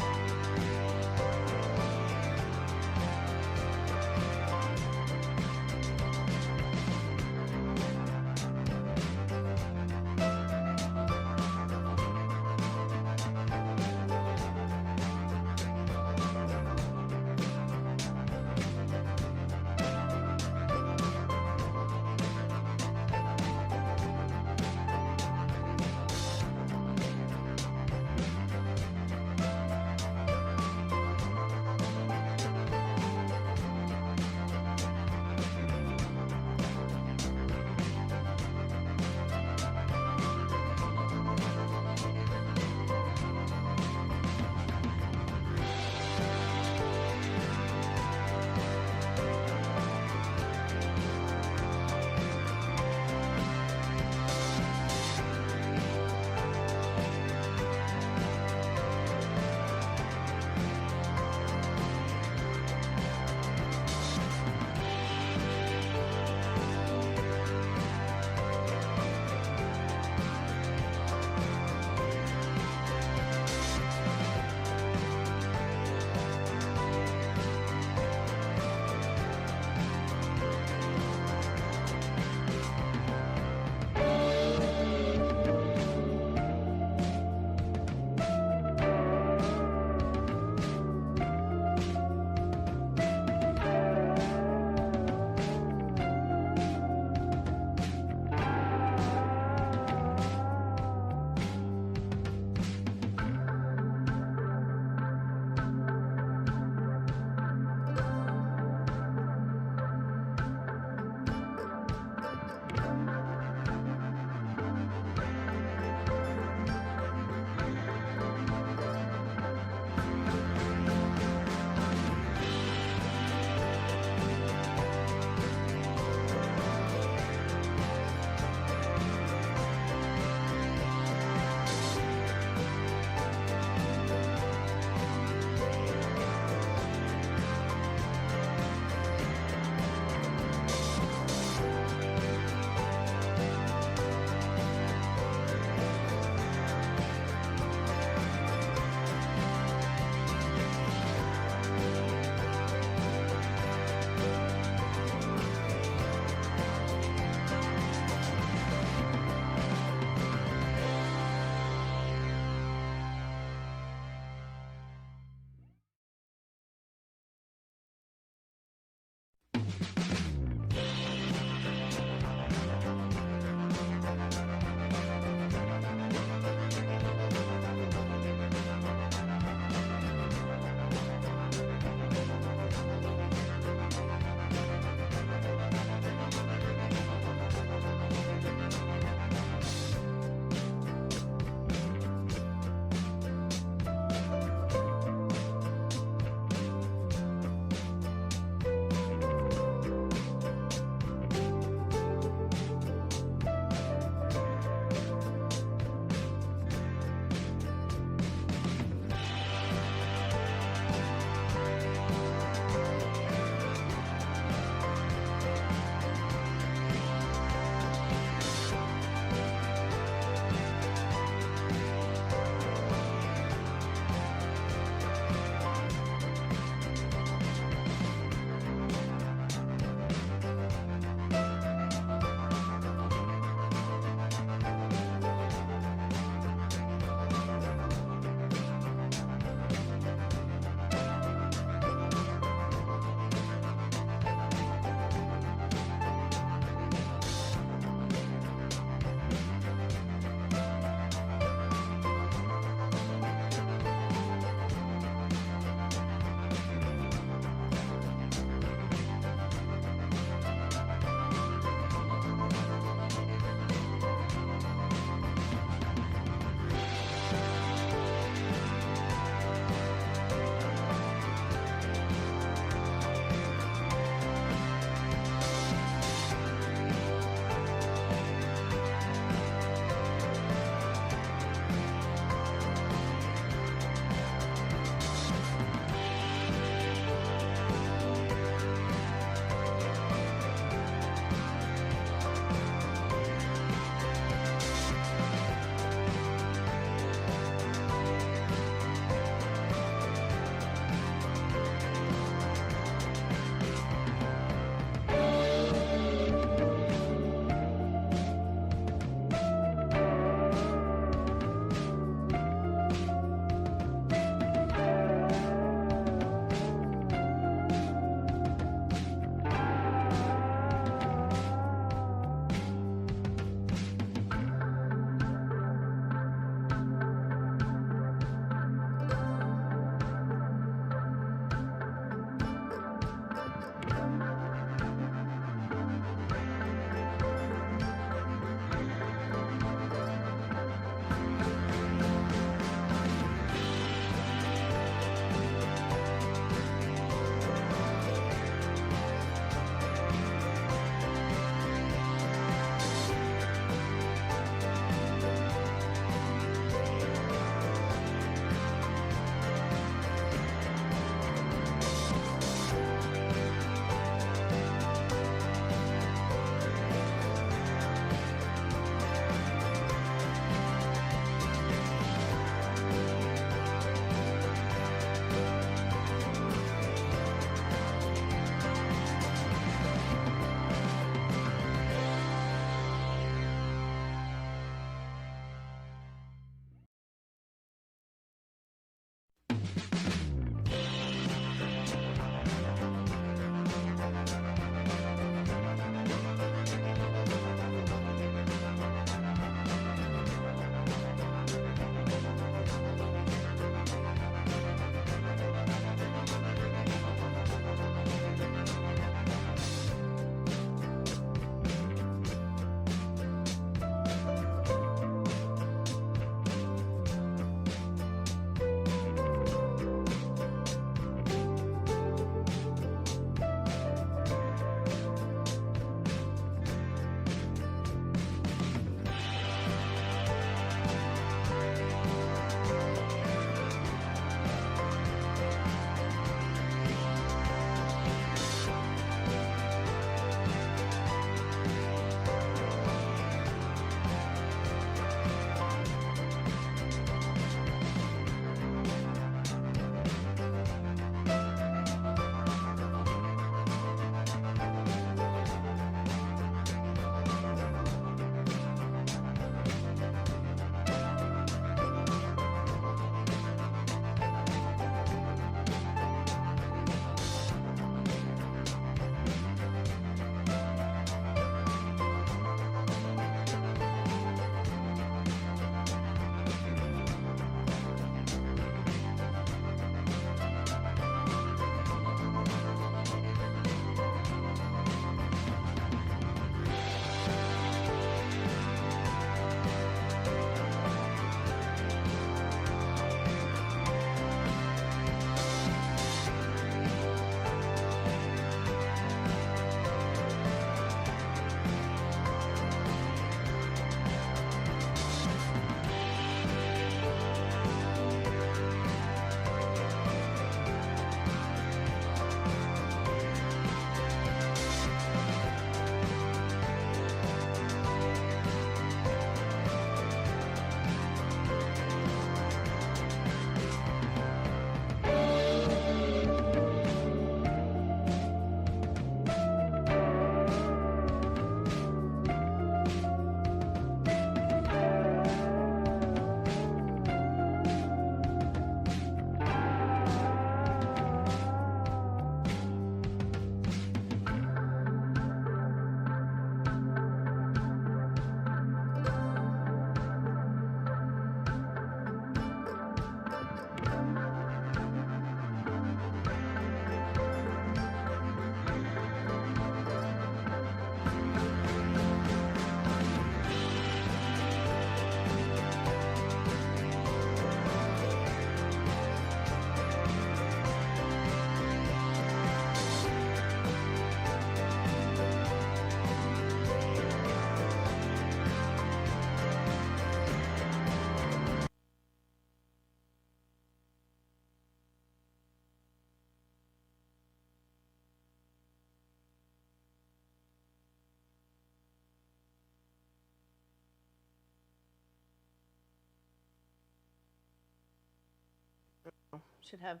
Speaker 1: Should have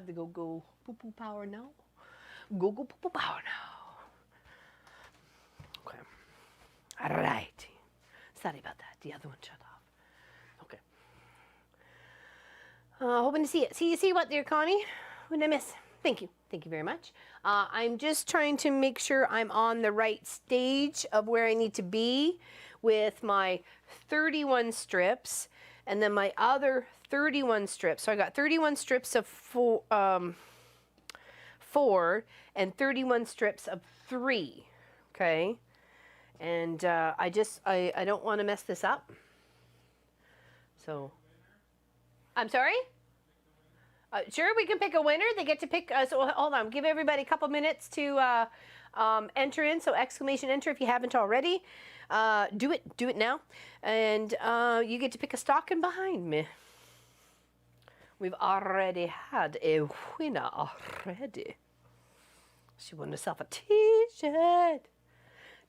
Speaker 1: the go poo poo power now. Go poo poo power now. Okay. All right. Sorry about that. The other one shut off. Okay. Hoping to see it. See what there, Connie? What did I miss? Thank you. Thank you very much. I'm just trying to make sure I'm on the right stage of where I need to be with my 31 strips and then my other 31 strips. So I got 31 strips of 4 and 31 strips of 3. Okay. And I don't want to mess this up. So, I'm sorry? Sure, we can pick a winner. They get to pick, so hold on, give everybody a couple minutes to enter in. So exclamation enter if you haven't already. Do it now. And you get to pick a stocking behind me. We've already had a winner already. She won herself a t-shirt.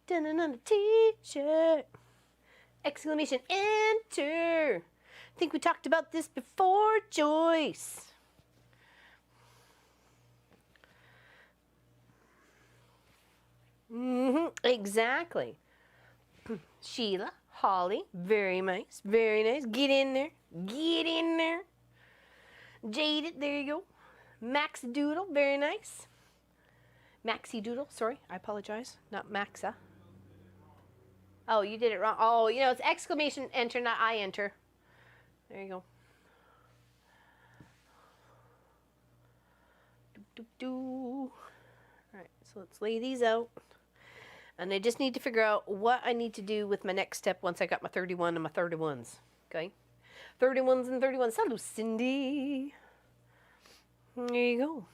Speaker 1: Dun on a t-shirt. Exclamation enter. I think we talked about this before, Joyce. Exactly. Sheila, Holly, very nice, very nice. Get in there, get in there. Jaded, there you go. Max Doodle, very nice. Maxie Doodle, sorry, I apologize, not Maxa. Oh, you did it wrong. Oh, you know, it's exclamation enter, not I enter. There you go. All right, so let's lay these out. And I just need to figure out what I need to do with my next step once I got my 31 and my 31s. Okay? 31s and 31s. Hello, Cindy. There you go.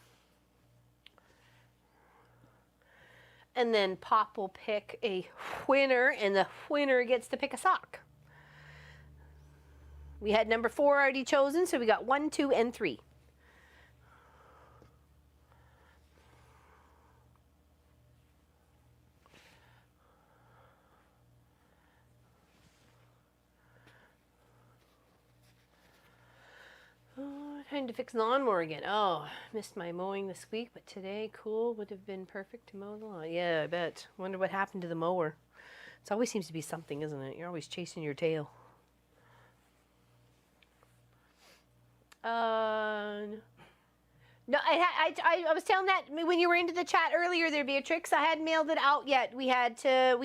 Speaker 1: And then Pop will pick a winner, and the winner gets to pick a sock. We had number 4 already chosen, so we got 1, 2, and 3. Trying to fix the lawnmower again. Oh, missed my mowing this week, but today, cool, would have been perfect to mow the lawn. Yeah, I bet. Wonder what happened to the mower. It always seems to be something, isn't it? You're always chasing your tail. No, I was telling that when you were into the chat earlier there, Beatrix. I hadn't mailed it out yet. We had to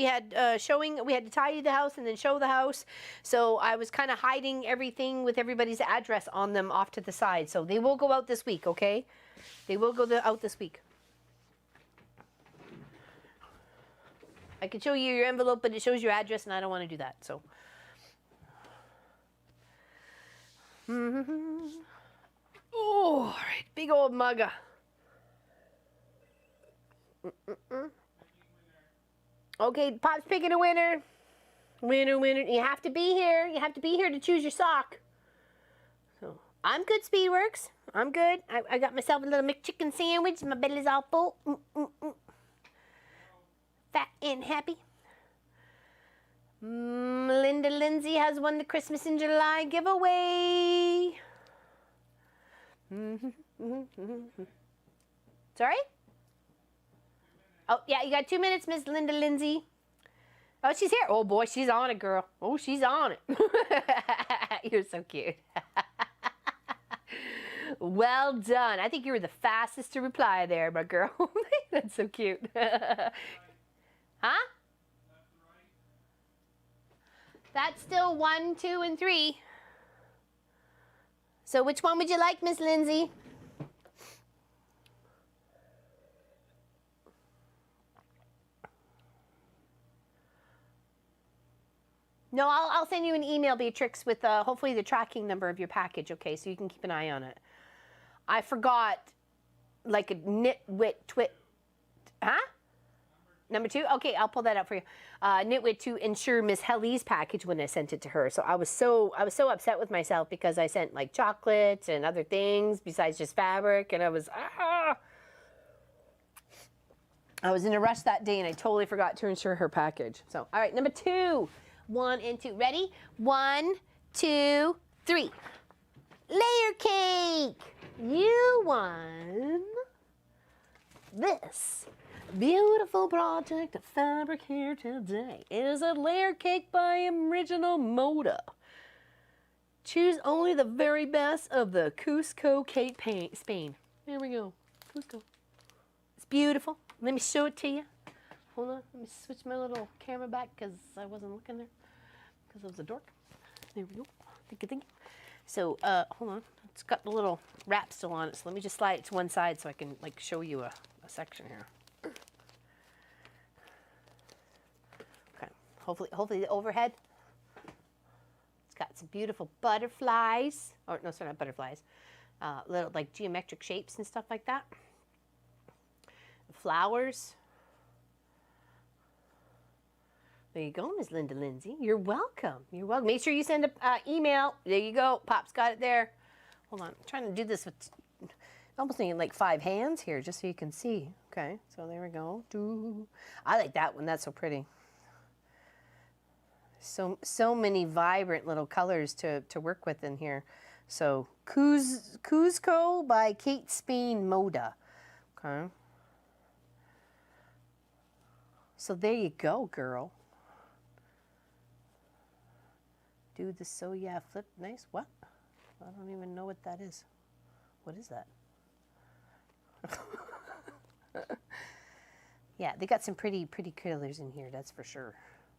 Speaker 1: tidy the house and then show the house. So I was kind of hiding everything with everybody's address on them off to the side. So they will go out this week, okay? They will go out this week. I can show you your envelope, but it shows your address, and I don't want to do that. So. Oh, all right, big old mugga. Okay, Pop's picking a winner. Winner, winner. You have to be here. You have to be here to choose your sock. So I'm good, Speedworks. I'm good. I got myself a little McChicken sandwich. My belly's all full. Fat and happy. Linda Lindsay has won the Christmas in July giveaway. Sorry? Oh, yeah, you got 2 minutes, Miss Linda Lindsay. Oh, she's here. Oh, boy, she's on it, girl. Oh, she's on it. You're so cute. Well done. I think you were the fastest to reply there, my girl. That's so cute. Huh? That's still 1, 2, and 3. So which one would you like, Miss Lindsay? No, I'll send you an email, Beatrix, with hopefully the tracking number of your package, okay, so you can keep an eye on it. I forgot, like a nitwit twit, huh? Number 2? Okay, I'll pull that out for you. Nitwit to ensure Miss Helly's package when I sent it to her. So I was so upset with myself because I sent like chocolates and other things besides just fabric, and I was in a rush that day and I totally forgot to ensure her package. So all right, number 2. 1 and 2. Ready? 1, 2, 3. Layer cake. You won this beautiful project of fabric here today. It is a layer cake by Original Moda. Choose only the very best of the Cusco cake paint, Spain. There we go, Cusco. It's beautiful. Let me show it to you. Hold on, let me switch my little camera back because I wasn't looking there because I was a dork. There we go. Thank you, thank you. So, hold on. It's got the little wrap still on it, so let me just slide it to one side so I can like show you a section here. Okay. Hopefully the overhead. It's got some beautiful butterflies. Or no, sorry, not butterflies. Little like geometric shapes and stuff like that. Flowers. There you go, Ms. Linda Lindsay. You're welcome. You're welcome. Make sure you send an email. There you go. Pop's got it there. Hold on. I'm trying to do this with almost needing like 5 hands here just so you can see. Okay, so there we go. I like that one. That's so pretty. So many vibrant little colors to work with in here. So Cusco by Kate Spain Moda. Okay. So there you go, girl. Do the yeah flip. Nice. What? I don't even know what that is. What is that? Yeah, they got some pretty colors in here. That's for sure.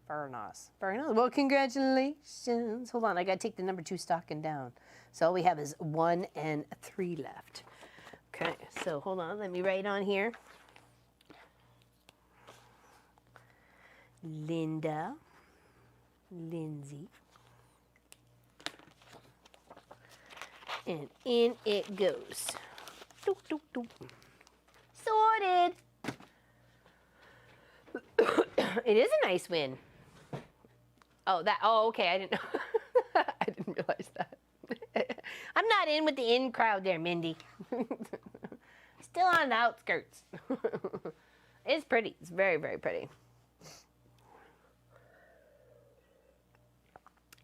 Speaker 1: Very nice. Very nice. Well, congratulations. Hold on. I got to take the number 2 stocking down. So all we have is 1 and 3 left. Okay. So hold on. Let me write on here. Linda Lindsay. And in it goes. Doop, doop, doop. Sorted. It is a nice win. Oh, okay, I didn't know. I didn't realize that. I'm not in with the in crowd there, Mindy. Still on the outskirts. It's pretty. It's very, very pretty.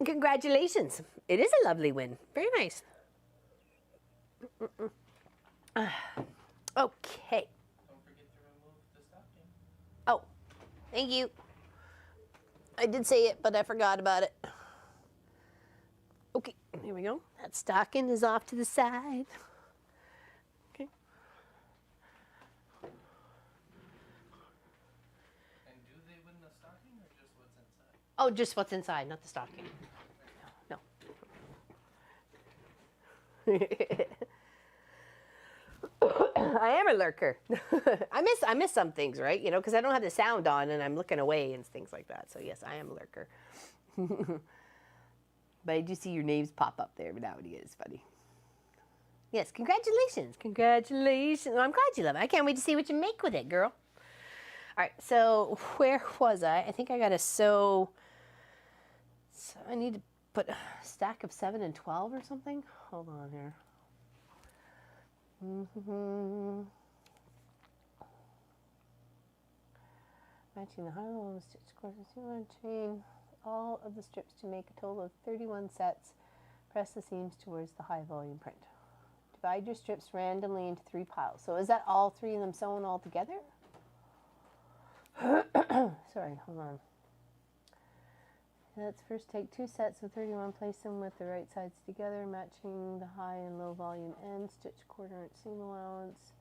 Speaker 1: Congratulations. It is a lovely win. Very nice. Okay.
Speaker 2: Don't forget to remove the stocking.
Speaker 1: Oh, thank you. I did say it, but I forgot about it. Okay, here we go. That stocking is off to the side. Okay.
Speaker 2: And do they win the stocking or just what's inside?
Speaker 1: Oh, just what's inside, not the stocking. No. I am a lurker. I miss some things, right? You know, because I don't have the sound on and I'm looking away and things like that. So yes, I am a lurker. But I do see your names pop up there now and again. It's funny. Yes, congratulations. Congratulations. Well, I'm glad you love it. I can't wait to see what you make with it, girl. All right, so where was I? I think I got to sew. So I need to put a stack of 7 and 12 or something. Hold on here. Matching the high low stitch courses. You want to chain all of the strips to make a total of 31 sets. Press the seams towards the high volume print. Divide your strips randomly into 3 piles. So is that all 3 of them sewn all together? Sorry, hold on. Let's first take 2 sets of 31, place them with the right sides together, matching the high and low volume ends, stitch 1/4 inch seam allowance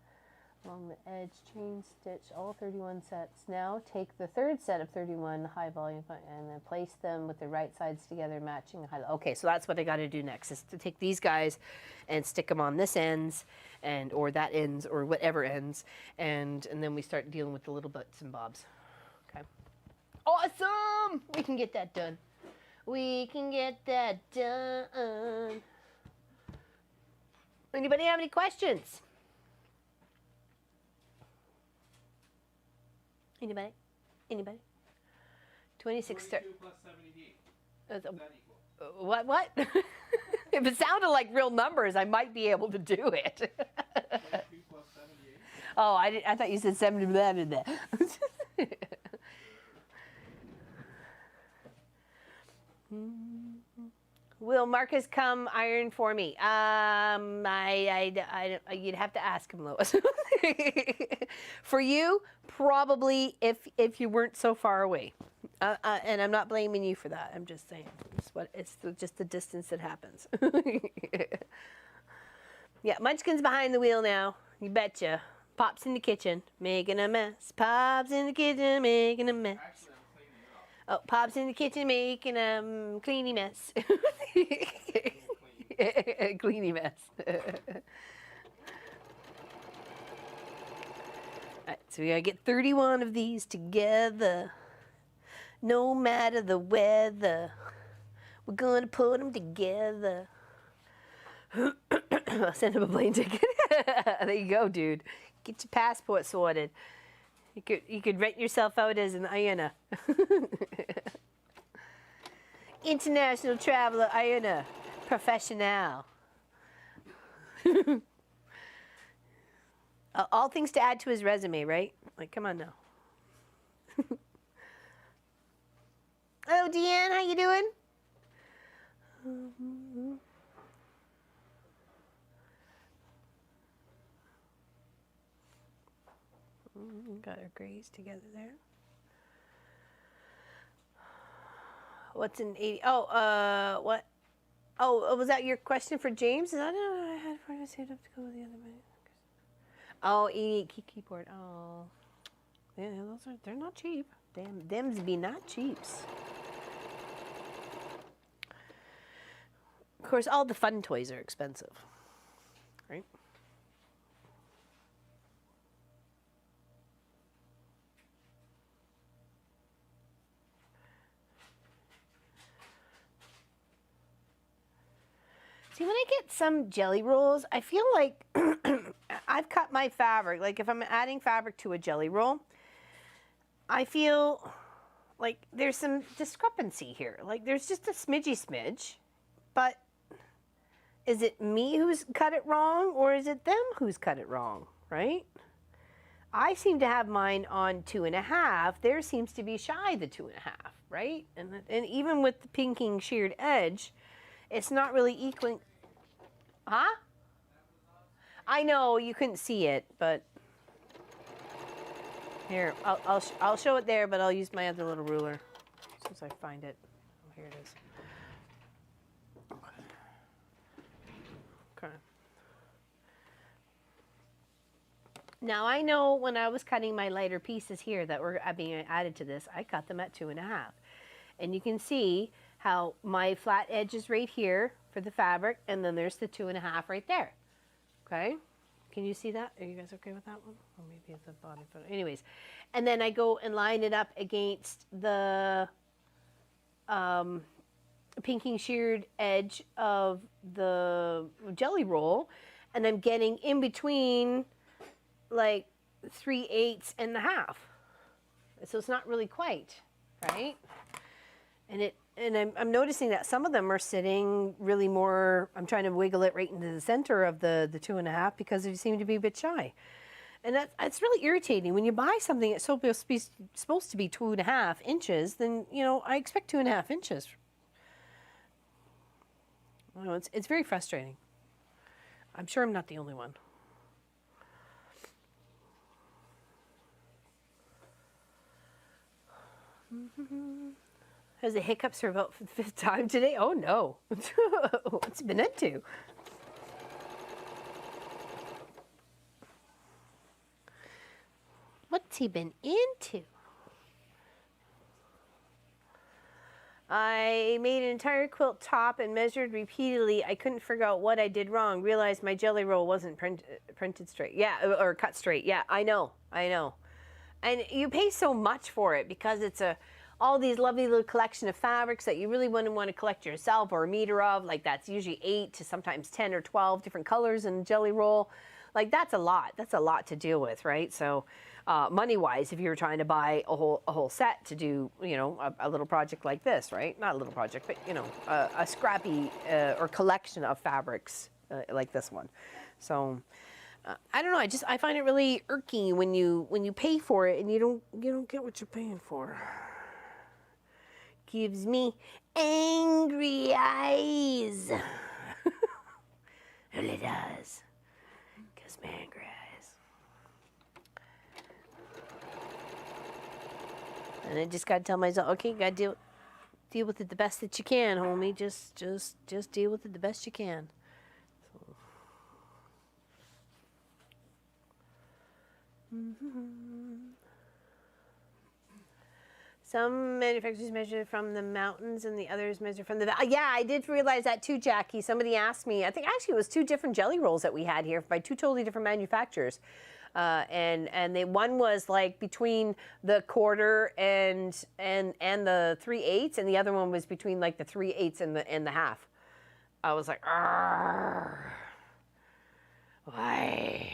Speaker 1: along the edge, chain stitch all 31 sets. Now take the 3rd set of 31 high volume and then place them with the right sides together, matching the high. Okay, so that's what I got to do next, is to take these guys and stick them on this ends or that ends or whatever ends, and then we start dealing with the little bits and bobs. Okay. Awesome! We can get that done. We can get that done. Anybody have any questions? Anybody? Anybody? 26.
Speaker 2: 42 plus 78. Is that equal?
Speaker 1: What? If it sounded like real numbers, I might be able to do it.
Speaker 2: 42 plus 78.
Speaker 1: Oh, I thought you said 70 blah, blah, blah. Will Marcus come iron for me? You'd have to ask him, Lois. For you, probably if you weren't so far away. And I'm not blaming you for that. I'm just saying it's just the distance that happens. Yeah, Munchkin's behind the wheel now. You betcha. Pop's in the kitchen, making a mess. Pop's in the kitchen, making a mess.
Speaker 2: Actually, I'm cleaning it up.
Speaker 1: Oh, Pop's in the kitchen making a cleany mess. Cleany mess. Alright, so we gotta get 31 of these together. No matter the weather, we're gonna put them together. I'll send him a plane ticket. There you go, dude. Get your passport sorted. You could rent yourself out as an Iona. International traveler Iona. Professional. All things to add to his resume, right? Like, come on now. Hello, Deanne. How you doing? Got our grays together there. What's an 80? Oh, what? Oh, was that your question for James? I don't know. I had for to save up to go with the other way. Oh, 88 keyboard. Oh, yeah, they're not cheap. Damn, them's be not cheaps. Of course, all the fun toys are expensive, right? See, when I get some jelly rolls, I feel like I've cut my fabric. Like if I'm adding fabric to a jelly roll, I feel like there's some discrepancy here. Like there's just a smidge, but is it me who's cut it wrong or is it them who's cut it wrong, right? I seem to have mine on 2.5. There seems to be shy the 2.5, right? And even with the pinking sheared edge, it's not really equaling. Huh? I know you couldn't see it, but here I'll show it there, but I'll use my other little ruler since I find it. Oh, here it is. Okay. Now I know when I was cutting my lighter pieces here that were being added to this, I cut them at 2.5, and you can see how my flat edge is right here for the fabric, and then there's the 2.5 right there. Okay, can you see that? Are you guys okay with that one? Or maybe at the bottom. Anyways, and then I go and line it up against the pinking sheared edge of the jelly roll, and I'm getting in between like 3/8 and a half. So it's not really quite, right? And I'm noticing that some of them are sitting really more, I'm trying to wiggle it right into the center of the 2.5 because they seem to be a bit shy. And that's really irritating. When you buy something that's supposed to be 2.5 inches, then, you know, I expect 2.5 inches. I know, it's very frustrating. I'm sure I'm not the only one. Has the hiccups for about the 5th time today? Oh no. What's it been into? What's he been into? I made an entire quilt top and measured repeatedly. I couldn't figure out what I did wrong. Realized my jelly roll wasn't printed straight. Yeah, or cut straight. Yeah, I know. And you pay so much for it because it's all these lovely little collection of fabrics that you really wouldn't want to collect yourself or a meter of. Like that's usually 8 to sometimes 10 or 12 different colors in jelly roll. Like that's a lot. That's a lot to deal with, right? So money-wise, if you were trying to buy a whole set to do, you know, a little project like this, right? Not a little project, but you know, a scrappy or collection of fabrics like this one. So I don't know. I find it really irking when you pay for it and you don't get what you're paying for. gives me angry eyes. Really does. Gives me angry eyes. And I just gotta tell myself, okay, you gotta deal with it the best that you can, homie. Just deal with it the best you can. So. Some manufacturers measure from the mountains and the others measure from the valley. Yeah, I did realize that too, Jackie. Somebody asked me, I think actually it was 2 different jelly rolls that we had here by 2 totally different manufacturers. And the one was like between the quarter and the 3/8, and the other one was between like the 3/8 and the half. I was like, why?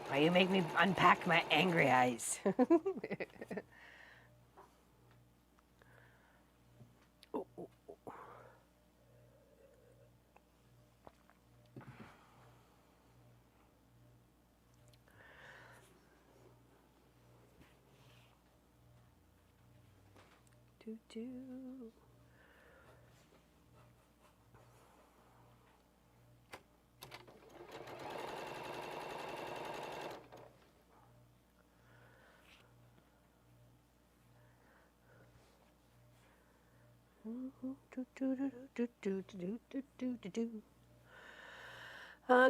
Speaker 1: Why you make me unpack my angry eyes? Oh, oh, oh. Do do.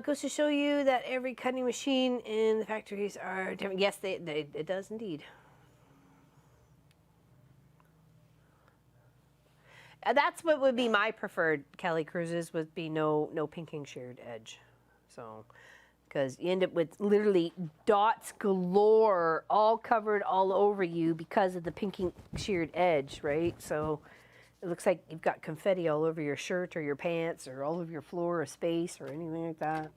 Speaker 1: Goes to show you that every cutting machine in the factories are different. Yes, it does indeed. That's what would be my preferred, Kelly Cruises, would be no pinking sheared edge. So, because you end up with literally dots galore all covered all over you because of the pinking sheared edge, right? So it looks like you've got confetti all over your shirt or your pants or all over your floor or space or anything like that.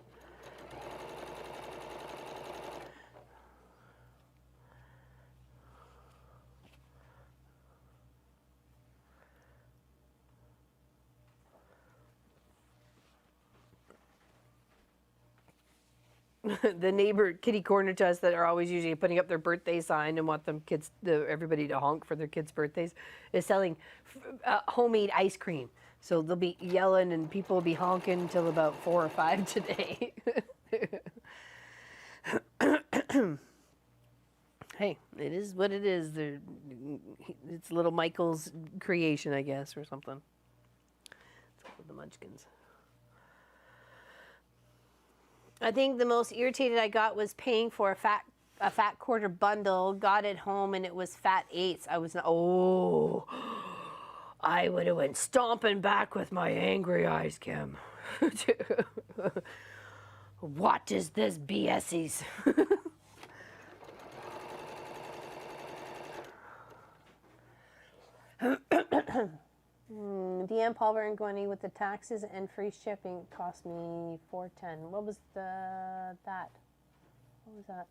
Speaker 1: The neighbor kitty corner to us that are always usually putting up their birthday sign and want them everybody to honk for their kids' birthdays is selling homemade ice cream. So they'll be yelling and people will be honking until about 4 or 5 today. Hey, it is what it is. It's little Michael's creation, I guess, or something. It's the Munchkins. I think the most irritated I got was paying for a fat quarter bundle, got it home, and it was fat 8s. I was, I would have went stomping back with my angry eyes, Kim. What is this BS's? DM Palmer and Gwenny with the taxes and free shipping cost me $4.10. What was that? What was that,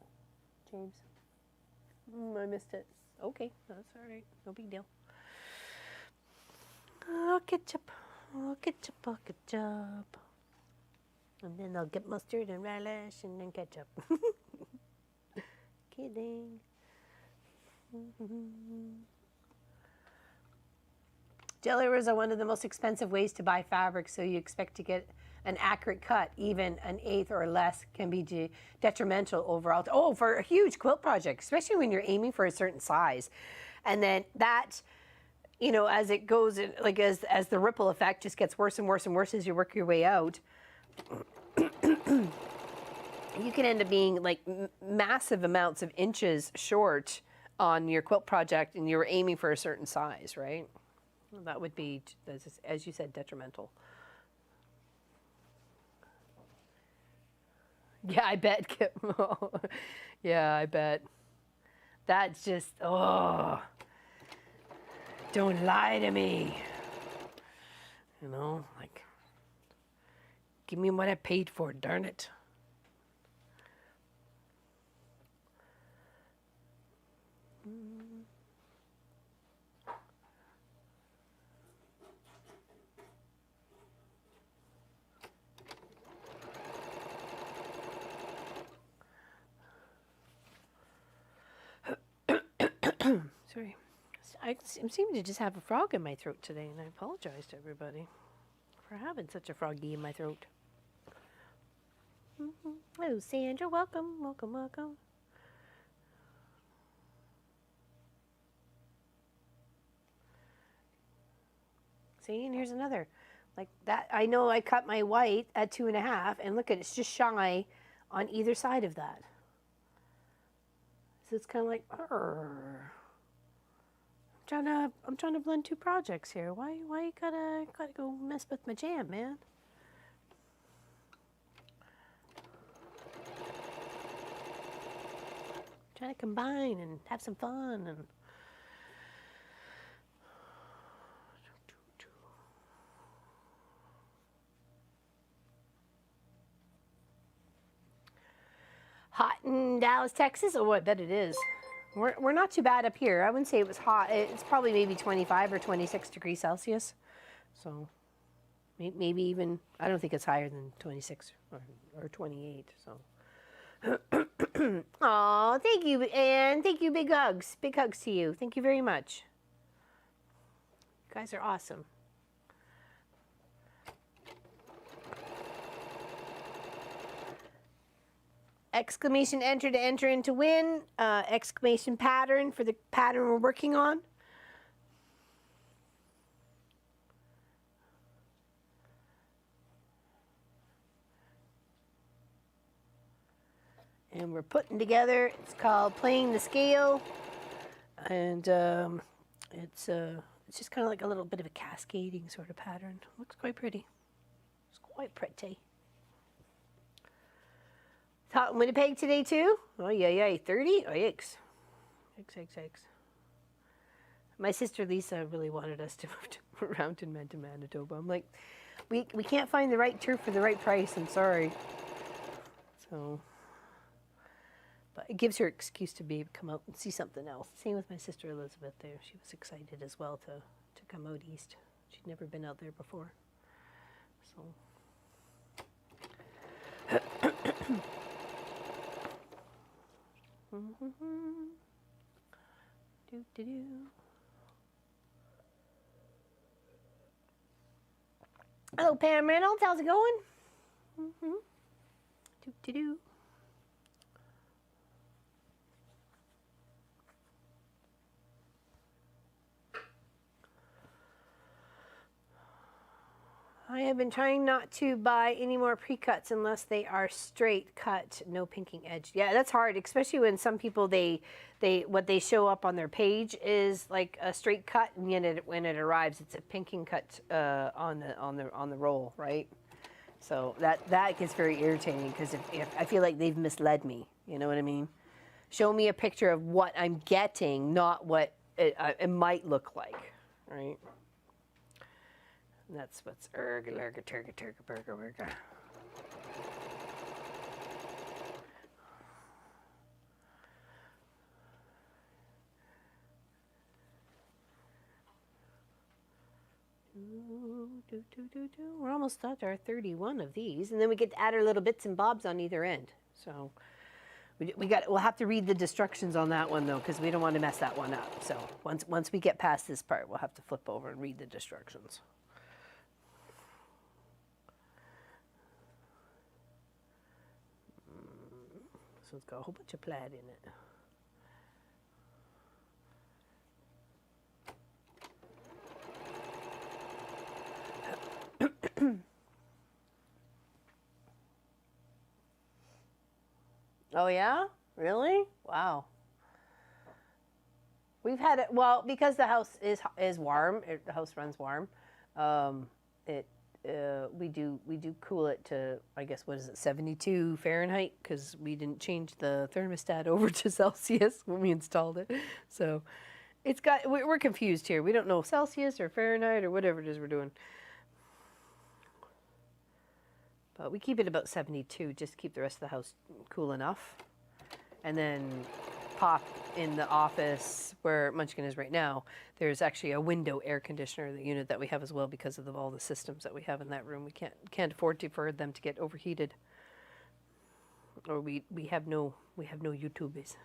Speaker 1: James? I missed it. Okay, that's all right. No big deal. I'll ketchup. I'll ketchup. I'll ketchup. And then I'll get mustard and relish and then ketchup. Kidding. Jelly rollers are one of the most expensive ways to buy fabric, so you expect to get an accurate cut. Even an 1/8 or less can be detrimental overall. Oh, for a huge quilt project, especially when you're aiming for a certain size. And then that, as it goes, like as the ripple effect just gets worse and worse and worse as you work your way out, you can end up being like massive amounts of inches short on your quilt project, and you're aiming for a certain size, right? That would be, as you said, detrimental. Yeah, I bet. Yeah, I bet. That's just, don't lie to me. Like, give me what I paid for, darn it. Sorry, I seem to just have a frog in my throat today, and I apologize to everybody for having such a froggy in my throat. Oh, Sandra, welcome, welcome, welcome. See, and here's another. Like that, I know I cut my white at 2.5, and look at it, it's just shy on either side of that. So it's kind of like, I'm trying to blend two projects here. Why you gotta go mess with my jam, man? Trying to combine and have some fun and. Hot in Dallas, Texas? Oh, I bet it is. We're not too bad up here. I wouldn't say it was hot. It's probably maybe 25 or 26 degrees Celsius. So maybe even, I don't think it's higher than 26 or 28. So. Aw, thank you, Anne. Thank you, big hugs. Big hugs to you. Thank you very much. You guys are awesome. Exclamation enter to enter into win. Exclamation pattern for the pattern we're working on. And we're putting together, it's called Playing the Scale. And it's just kind of like a little bit of a cascading sort of pattern. Looks quite pretty. It's quite pretty. It's hot in Winnipeg today too? Oh yeah, 30? Oh yikes. Yikes. My sister Lisa really wanted us to move around to Manitoba. I'm like, we can't find the right turf for the right price, I'm sorry. So, but it gives her an excuse to be able to come out and see something else. Same with my sister Elizabeth there. She was excited as well to come out east. She'd never been out there before. So. Do. Hello, Pam Reynolds. How's it going? Do. I have been trying not to buy any more pre-cuts unless they are straight cut, no pinking edge. Yeah, that's hard, especially when some people what they show up on their page is like a straight cut, and yet when it arrives, it's a pinking cut on the roll, right? So that gets very irritating because if I feel like they've misled me, you know what I mean? Show me a picture of what I'm getting, not what it might look like, right? And that's what's turga burger. We're almost at our 31 of these, and then we get to add our little bits and bobs on either end. So we'll have to read the instructions on that one though, because we don't want to mess that one up. So once we get past this part, we'll have to flip over and read the instructions. So it's got a whole bunch of plaid in it. Oh yeah? Really? Wow. We've had it, well, because the house is warm, the house runs warm. We do cool it to, I guess, what is it, 72 Fahrenheit, because we didn't change the thermostat over to Celsius when we installed it. So we're confused here. We don't know Celsius or Fahrenheit or whatever it is we're doing. But we keep it about 72 just to keep the rest of the house cool enough. And then pop in the office where Munchkin is right now, there's actually a window air conditioner, the unit that we have as well, because of all the systems that we have in that room. We can't afford for them to get overheated. Or we have no YouTubers.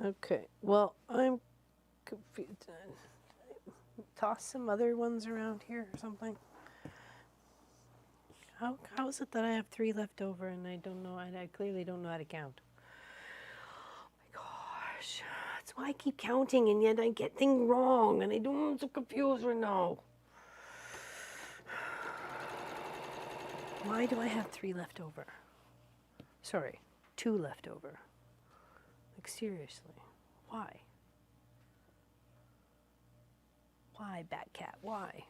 Speaker 1: Okay, well, I'm confused. Toss some other ones around here or something. How is it that I have 3 left over and I don't know, and I clearly don't know how to count? Oh my gosh, that's why I keep counting and yet I get things wrong and I'm so confused right now. Why do I have 3 left over? Sorry, 2 left over. Like seriously, why? Why, Batcat, why?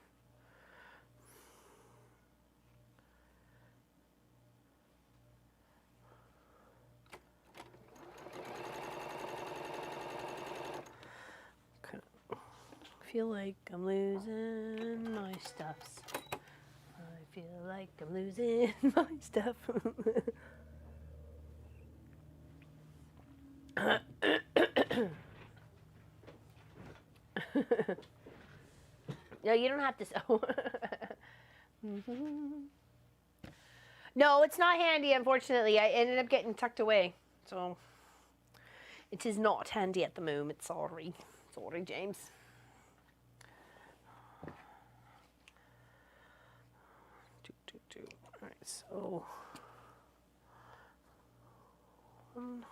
Speaker 1: I feel like I'm losing my stuffs. I feel like I'm losing my stuff. No, you don't have to sew. No, it's not handy, unfortunately. I ended up getting tucked away. So it is not handy at the moment. Sorry. Sorry, James. All right, so 1,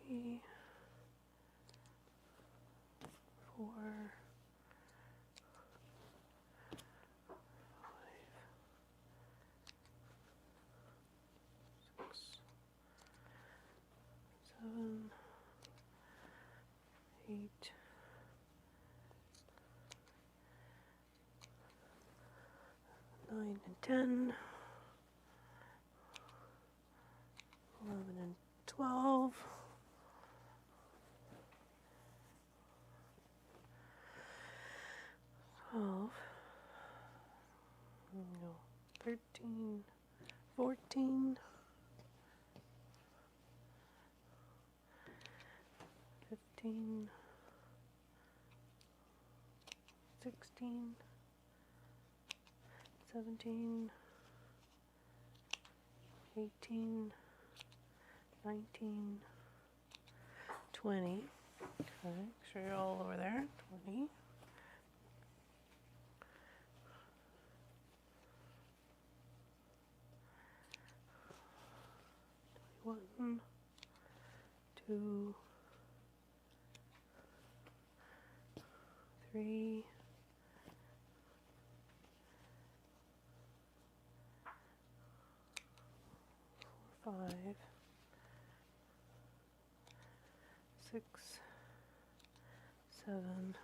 Speaker 1: 3, 4, 5, 6, 7, 8, 9 and 10, 11 and 12, 12, no, 13, 14, 15, 16, 17, 18, 19, 20. Okay, make sure you're all over there. 20. 1, 2, 3, 4, 5, 6, 7,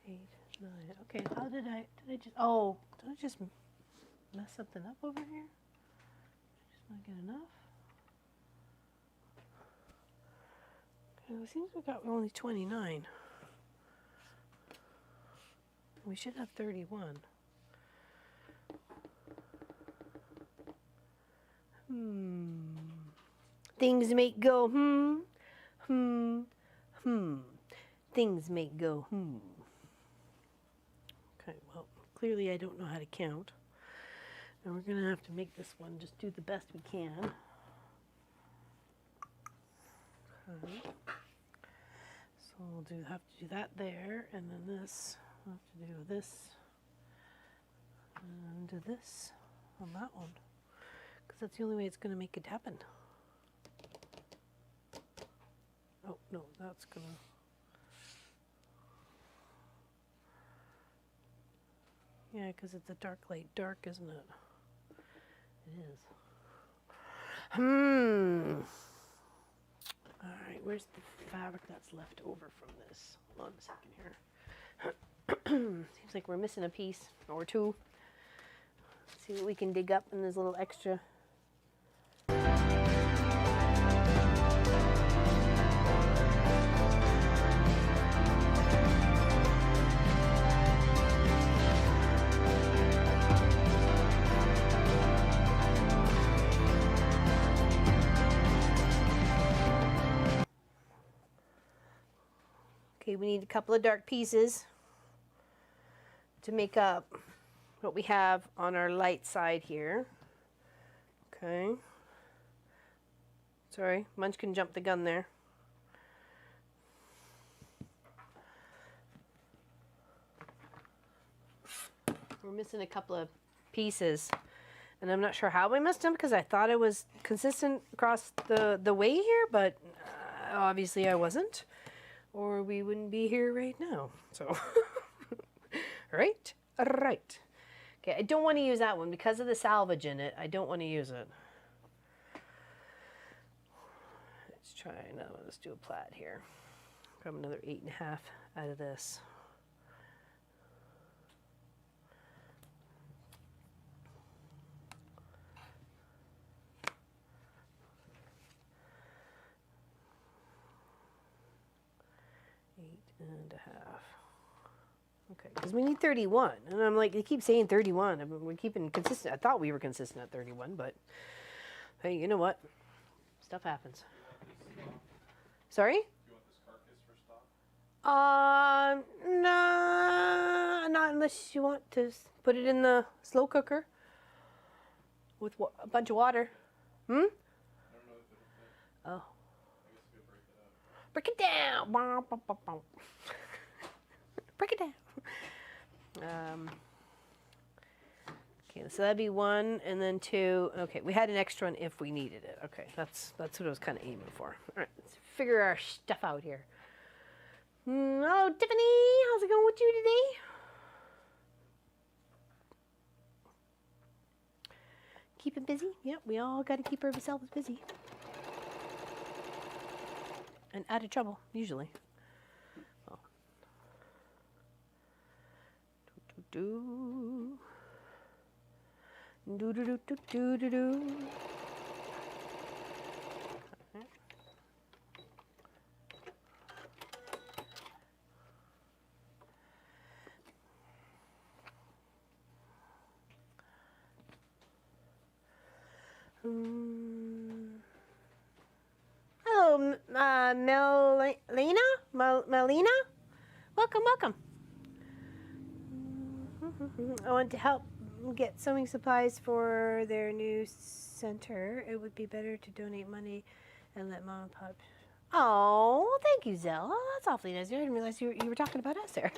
Speaker 1: 8, 9. Okay, how did I just mess something up over here? Just not get enough? Okay, it seems we got only 29. We should have 31. Things make go Things make go Okay, well, clearly I don't know how to count. And we're going to have to make this one just do the best we can. Okay. So we'll have to do that there, and then this. We'll have to do this, and do this on that one. Because that's the only way it's going to make it happen. Oh, no, that's going to... Yeah, because it's a dark light dark, isn't it? It is. Alright, where's the fabric that's left over from this? Hold on a second here. Seems like we're missing a piece or two. Let's see what we can dig up in this little extra. Okay, we need a couple of dark pieces. to make up what we have on our light side here. Okay. Sorry, Munchkin jumped the gun there. We're missing a couple of pieces. And I'm not sure how I missed them because I thought it was consistent across the way here, but obviously I wasn't. Or we wouldn't be here right now. So, right? Right. Okay, I don't want to use that one because of the salvage in it. I don't want to use it. Let's try another one. Let's do a plaid here. Grab another 8.5 out of this. And a half. Okay, because we need 31. And I'm like, they keep saying 31. I mean, we're keeping consistent. I thought we were consistent at 31, but hey, you know what? Stuff happens. Sorry?
Speaker 2: Do you want this carcass for stock?
Speaker 1: No, not unless you want to put it in the slow cooker with a bunch of water. Hmm?
Speaker 2: I don't know if it'll fit.
Speaker 1: Oh.
Speaker 2: I guess we could break it up.
Speaker 1: Break it down. Break it down. Okay, so that'd be 1 and then 2. Okay, we had an extra one if we needed it. Okay, that's what I was kind of aiming for. All right, let's figure our stuff out here. Oh, Tiffany, how's it going with you today? Keeping busy? Yep, we all got to keep ourselves busy. And out of trouble, usually. Oh. Do do do do do do do do. Okay. Hello, Melina? Welcome, welcome. I want to help get sewing supplies for their new center. It would be better to donate money and let mom and pop. Oh, thank you, Zell. Oh, that's awfully nice. I didn't realize you were talking about us there.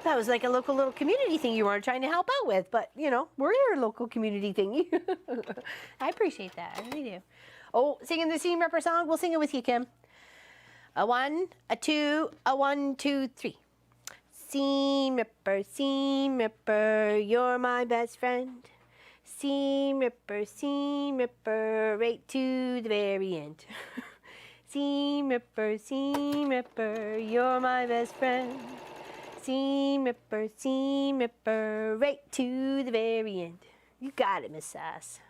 Speaker 1: That was like a local little community thing you weren't trying to help out with, but you know, we're your local community thingy. I appreciate that. I really do. Oh, singing the Seam Ripper song. We'll sing it with you, Kim. A 1, a 2, a 1, 2, 3. Seam Ripper, you're my best friend. Seam Ripper, right to the very end. Seam Ripper, you're my best friend. Seam Ripper, right to the very end. You got it, Miss Sass.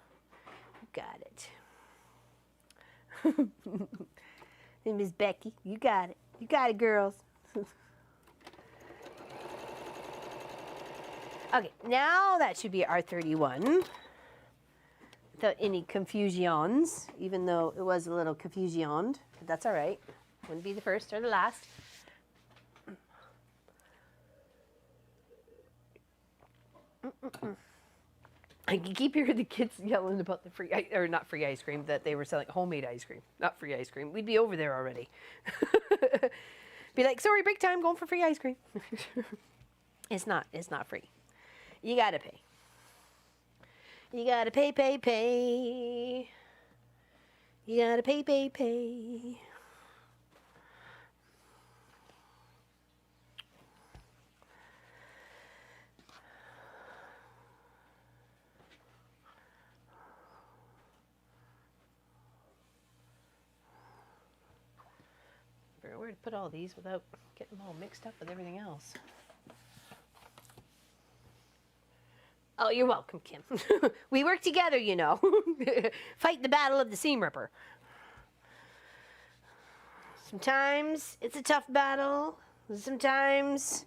Speaker 1: You got it. And Miss Becky, you got it. You got it, girls. Okay, now that should be our 31. Without any confusions, even though it was a little confusioned. But that's all right. Wouldn't be the first or the last. I can keep hearing the kids yelling about the free, or not free ice cream, that they were selling homemade ice cream, not free ice cream. We'd be over there already. Be like, sorry, break time, going for free ice cream. It's not free. You gotta pay. You gotta pay. You gotta pay. Where to put all these without getting them all mixed up with everything else. Oh, you're welcome, Kim. We work together, you know. Fight the battle of the Seam Ripper. Sometimes it's a tough battle. Sometimes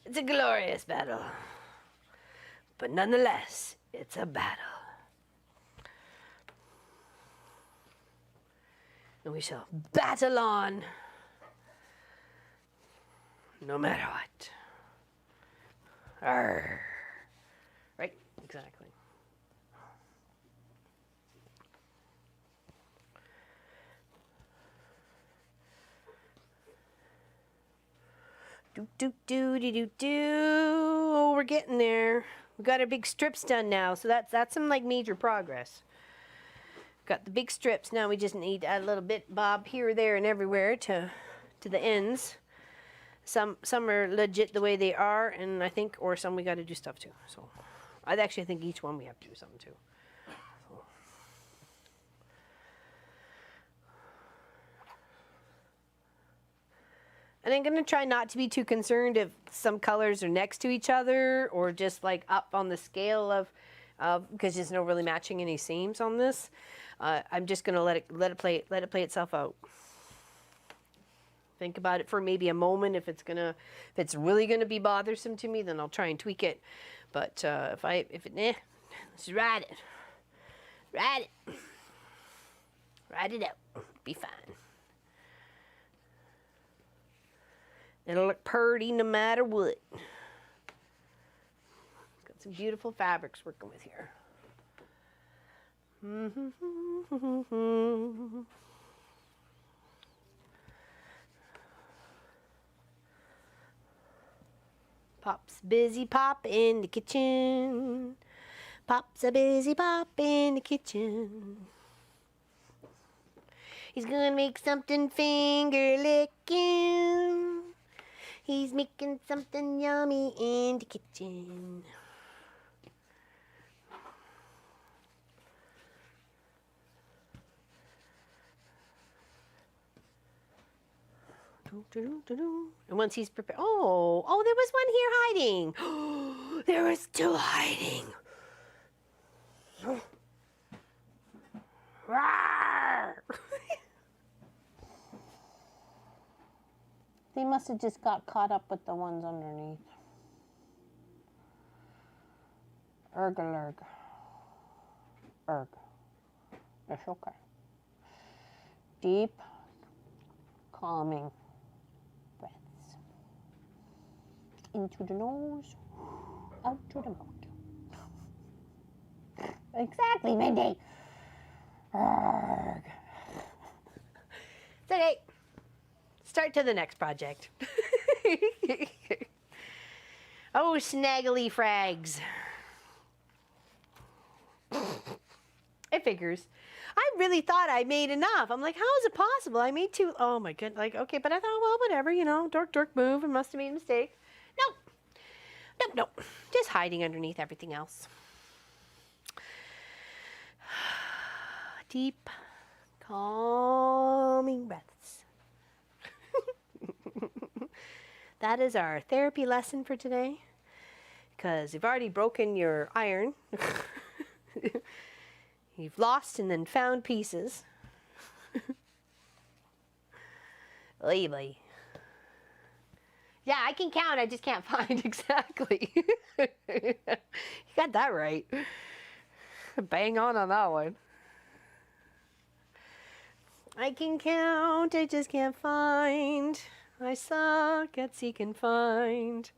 Speaker 1: it's a glorious battle. But nonetheless, it's a battle. And we shall battle on. No matter what. Arr. Right, exactly. Oh, we're getting there. We got our big strips done now, so that's some like major progress. Got the big strips. Now we just need a little bit bob here, there, and everywhere to the ends. Some are legit the way they are, and I think, or some we got to do stuff too. So I actually think each one we have to do something too. So. And I'm gonna try not to be too concerned if some colors are next to each other or just like up on the scale of because there's no really matching any seams on this. I'm just gonna let it play itself out. Think about it for maybe a moment. If it's really gonna be bothersome to me, then I'll try and let's ride it out, be fine. It'll look purty no matter what. Got some beautiful fabrics working with here. Pop's busy pop in the kitchen. Pop's a busy pop in the kitchen. He's gonna make something finger licking. He's making something yummy in the kitchen. And once he's prepared, oh, there was one here hiding. There was two hiding. They must have just got caught up with the ones underneath. Erg. It's okay. Deep, calming breaths. Into the nose, out to the mouth. Exactly, Mindy. Erg. It's okay. Start to the next project. Oh, snaggly frags. It figures. I really thought I made enough. I'm like, how is it possible? I made two. Oh my goodness. Like, okay, but I thought, well, whatever, dork move. I must have made a mistake. Nope. Just hiding underneath everything else. Deep, calming breaths. That is our therapy lesson for today. Because you've already broken your iron. You've lost and then found pieces. Oy. Yeah, I can count. I just can't find exactly. You got that right. Bang on that one. I can count. I just can't find. I suck at seek and find.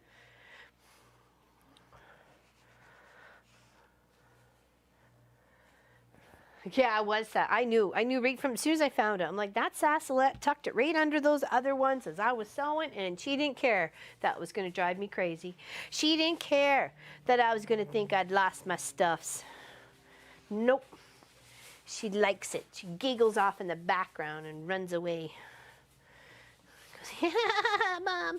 Speaker 1: Yeah, it was that. I knew right from as soon as I found it. I'm like, that Sassolette tucked it right under those other ones as I was sewing, and she didn't care. That was going to drive me crazy. She didn't care that I was going to think I'd lost my stuffs. Nope. She likes it. She giggles off in the background and runs away. Goes, yeah, Mom.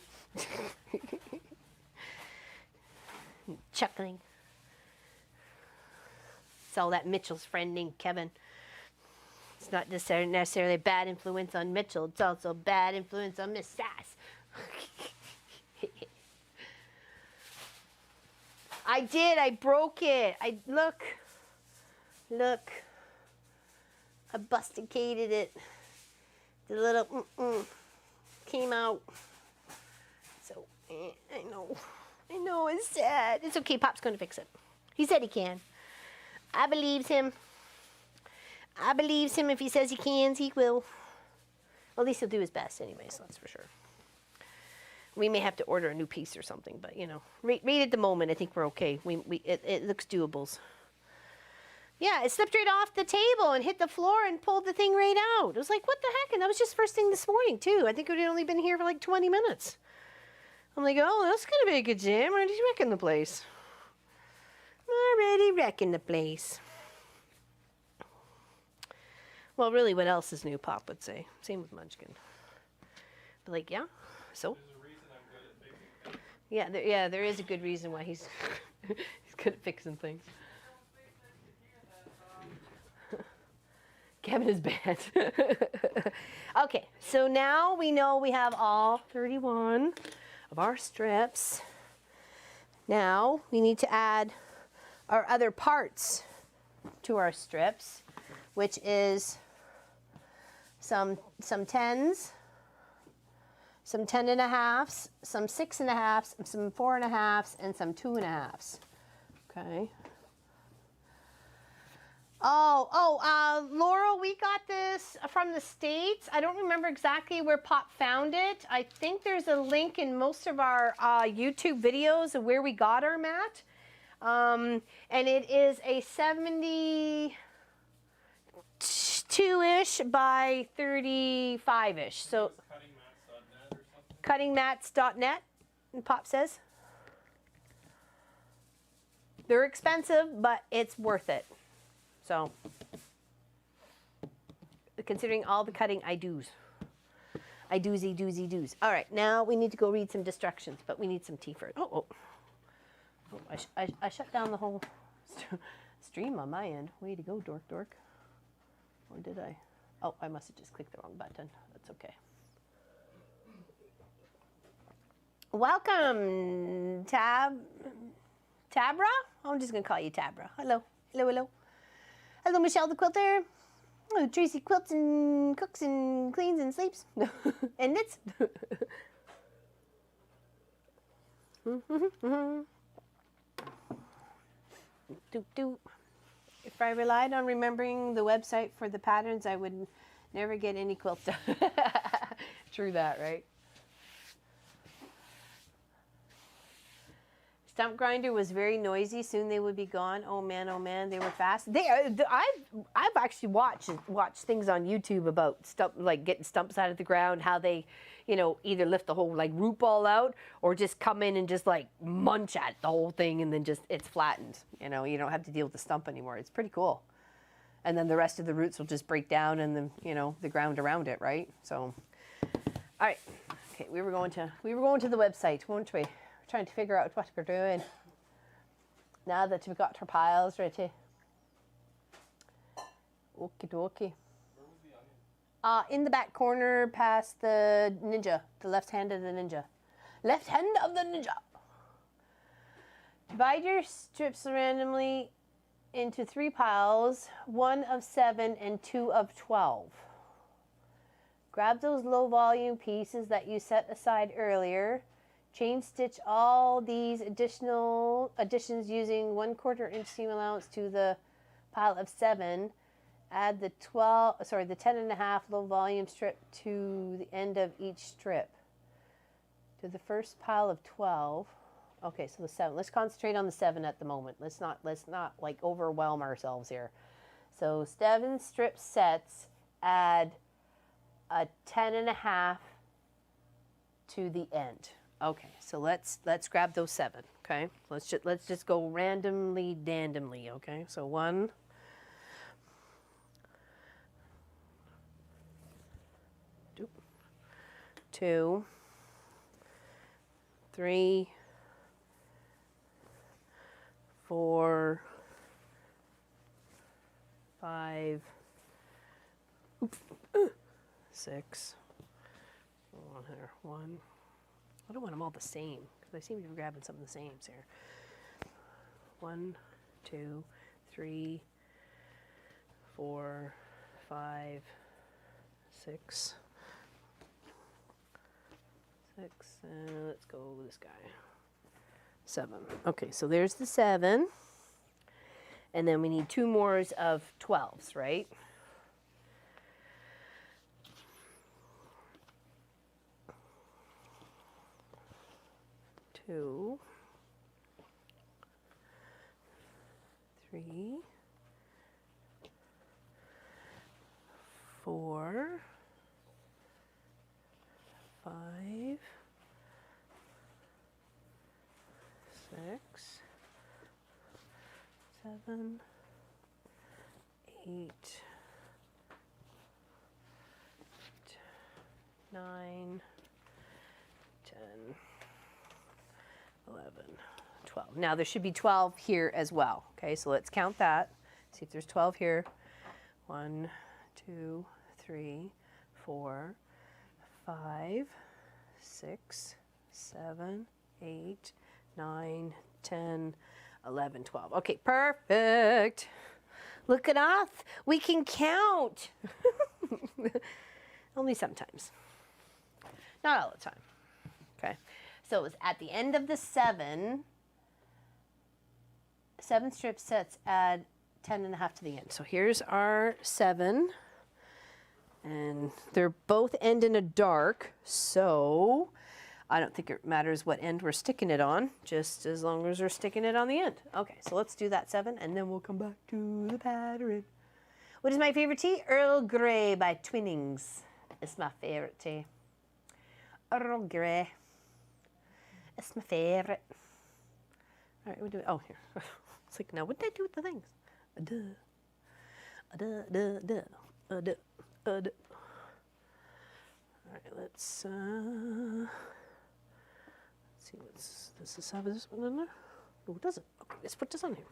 Speaker 1: Chuckling. It's all that Mitchell's friend named Kevin. It's not necessarily a bad influence on Mitchell. It's also a bad influence on Miss Sass. I did. I broke it. Look. I busticated it. The little came out. So, I know. It's sad. It's okay. Pop's going to fix it. He said he can. I believes him. If he says he can, he will. Well, at least he'll do his best anyway, so that's for sure. We may have to order a new piece or something, but you know, right at the moment, I think we're okay. It looks doables. Yeah, it slipped right off the table and hit the floor and pulled the thing right out. It was like, what the heck? And that was just first thing this morning, too. I think it had only been here for like 20 minutes. I'm like, oh, that's going to be a good jam. Already wrecking the place. Already wrecking the place. Well, really, what else is new, Pop would say. Same with Munchkin. But like, yeah, so?
Speaker 2: There's a reason I'm good at fixing things.
Speaker 1: Yeah, there is a good reason why he's, he's good at fixing things. Kevin is bad. Okay, so now we know we have all 31 of our strips. Now we need to add our other parts to our strips, which is some 10s, some 10.5s, some 6.5s, some 4.5s, and some 2.5s. Okay. Laurel, we got this from the States. I don't remember exactly where Pop found it. I think there's a link in most of our YouTube videos of where we got our mat. And it is a 72-ish by 35-ish. So cuttingmats.net, Pop says. They're expensive, but it's worth it. So, considering all the cutting I do's. I do's. All right, now we need to go read some instructions, but we need some tea first. I shut down the whole stream on my end. Way to go, dork. Or did I? Oh, I must have just clicked the wrong button. That's okay. Welcome, Tabra? I'm just going to call you Tabra. Hello. Hello, Michelle the quilter. Oh, Tracy quilts and cooks and cleans and sleeps and knits. If I relied on remembering the website for the patterns, I would never get any quilts done. True that, right? Stump grinder was very noisy. Soon they would be gone. Oh man, they were fast. I've actually watched things on YouTube about getting stumps out of the ground, how they, either lift the whole root ball out or just come in and just munch at the whole thing and then just it's flattened. You don't have to deal with the stump anymore. It's pretty cool. And then the rest of the roots will just break down and then the ground around it, right? So, all right, okay, we were going to the website, weren't we? Trying to figure out what we're doing now that we've got our piles ready. Okie dokie.
Speaker 2: Where was the onion?
Speaker 1: In the back corner past the ninja, the left hand of the ninja. Left hand of the ninja. Divide your strips randomly into 3 piles, 1 of 7 and 2 of 12. Grab those low volume pieces that you set aside earlier. Chain stitch all these additions using 1/4 inch seam allowance to the pile of 7. Add the 10.5 low volume strip to the end of each strip. To the first pile of 12. Okay, so the 7. Let's concentrate on the 7 at the moment. Let's not overwhelm ourselves here. So 7 strip sets. Add a 10.5 to the end. Okay, so let's grab those 7. Okay, let's just go randomly, okay? So 1, 2, 3, 4, 5, 6. Hold on here. 1. I don't want them all the same because I seem to be grabbing some of the same here. 1, 2, 3, 4, 5, 6, 6, and let's go with this guy. 7. Okay, so there's the 7, and then we need 2 more of 12s, right? 2, 3, 4, 5, 6, 7, 8, 9, 10, 11, 12. Now there should be 12 here as well. Okay, so let's count that. See if there's 12 here. 1, 2, 3, 4, 5, 6, 7, 8, 9, 10, 11, 12. Okay, perfect. Look at us. We can count. Only sometimes. Not all the time. Okay. So it was at the end of the 7 strip sets, add 10.5 to the end. So here's our 7. And they're both end in a dark, so I don't think it matters what end we're sticking it on, just as long as we're sticking it on the end. Okay, so let's do that 7, and then we'll come back to the pattern. What is my favorite tea? Earl Grey by Twinings. It's my favorite tea. Earl Grey. It's my favorite. All right, we'll do it. Oh, here. It's like, now what did I do with the things? All right, let's see. Does this have this one in there? No, it doesn't. Okay, let's put this on here.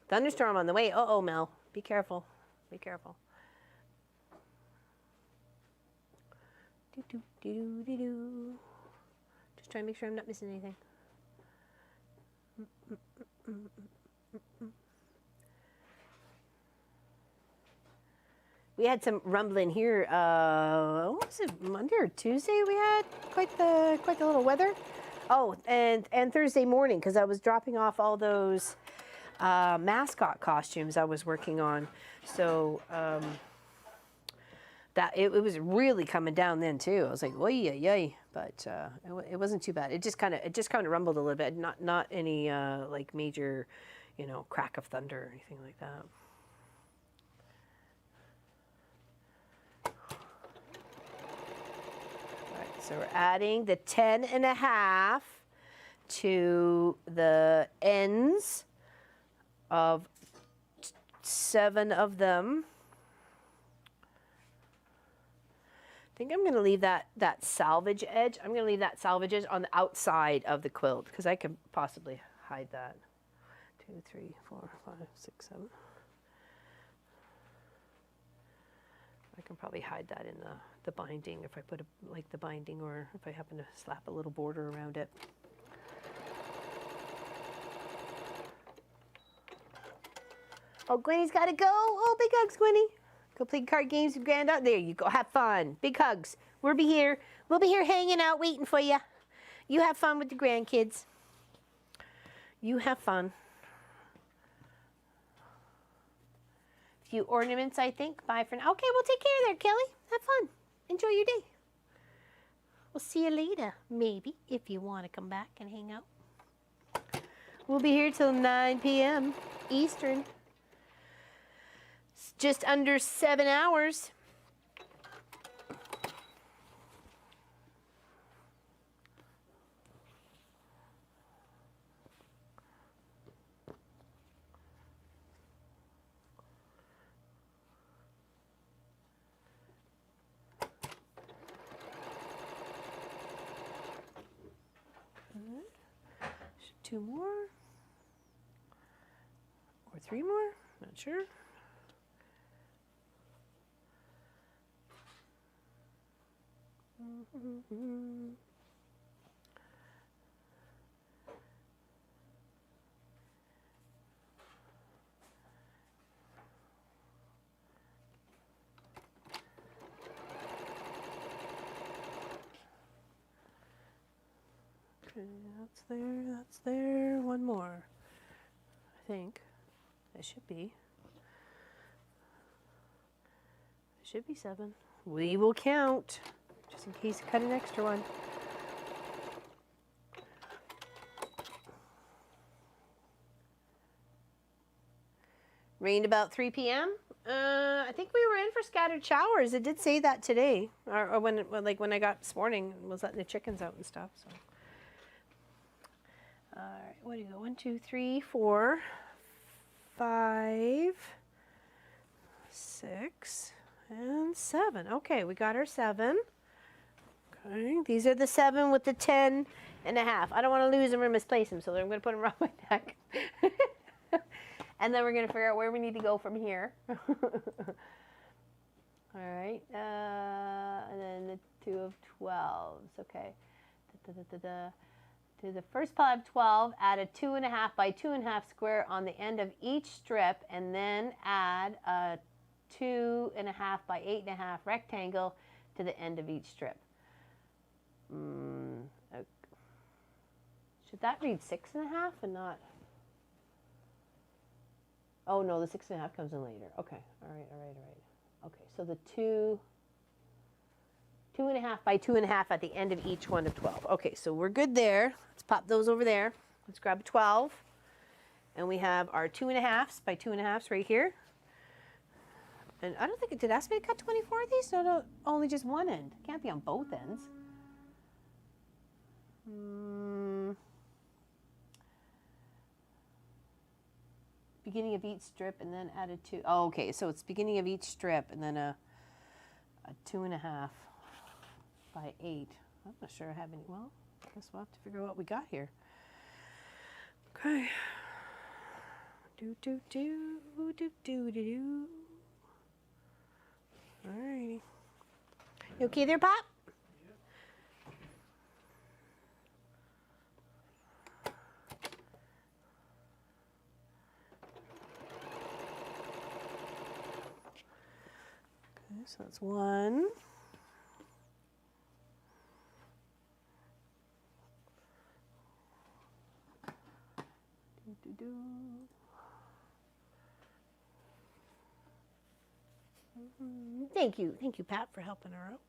Speaker 1: Thunderstorm on the way. Uh-oh, Mel. Be careful. Be careful. Do-do-do-do-do. Just trying to make sure I'm not missing anything. We had some rumbling here. What was it, Monday or Tuesday? We had quite the little weather. Oh, and Thursday morning, because I was dropping off all those mascot costumes I was working on. So that it was really coming down then too. I was like, oy, oy, oy. But it wasn't too bad. It just kind of rumbled a little bit. Not any like major, crack of thunder or anything like that. So we're adding the 10.5 to the ends of 7 of them. I think I'm going to leave that salvage edge. I'm going to leave that salvage edge on the outside of the quilt because I could possibly hide that. 2, 3, 4, 5, 6, 7. I can probably hide that in the binding if I put the binding, or if I happen to slap a little border around it. Oh, Gwenny's got to go. Oh, big hugs, Gwenny. Go play card games with Grandad. There you go. Have fun. Big hugs. We'll be here hanging out, waiting for you. You have fun with the grandkids. You have fun. Few ornaments, I think. Bye for now. Okay, we'll take care there, Kelly. Have fun. Enjoy your day. We'll see you later, maybe, if you want to come back and hang out. We'll be here till 9 p.m. Eastern. It's just under 7 hours. Two more, or 3 more, not sure. Okay, that's there, 1 more, I think. That should be 7. We will count, just in case you cut an extra one. Rained about 3 p.m. I think we were in for scattered showers. It did say that today, or when I got this morning, was letting the chickens out and stuff. So, all right, what do you go? 1, 2, 3, 4, 5, 6, and 7. Okay, we got our 7. Okay, these are the 7 with the 10 and a half. I don't want to lose them or misplace them, so I'm going to put them around my neck. And then we're going to figure out where we need to go from here. All right. And then the 2 of 12s. Okay. To the first pile of 12, add a 2.5 by 2.5 square on the end of each strip, and then add a 2.5 by 8.5 rectangle to the end of each strip. Okay. Should that read 6.5 and not? Oh no, the 6.5 comes in later. Okay, all right. Okay, so the 2.5 by 2.5 at the end of each one of 12. Okay, so we're good there. Let's pop those over there. Let's grab a 12. And we have our 2.5s by 2.5s right here. And I don't think it did ask me to cut 24 of these. No, only just one end. It can't be on both ends. Beginning of each strip and then add a 2. Oh, okay, so it's beginning of each strip and then a 2.5 by 8. I'm not sure I have any. Well, I guess we'll have to figure out what we got here. Okay. Do. All righty. You okay there, Pop? So that's 1. Thank you, Pat, for helping her out.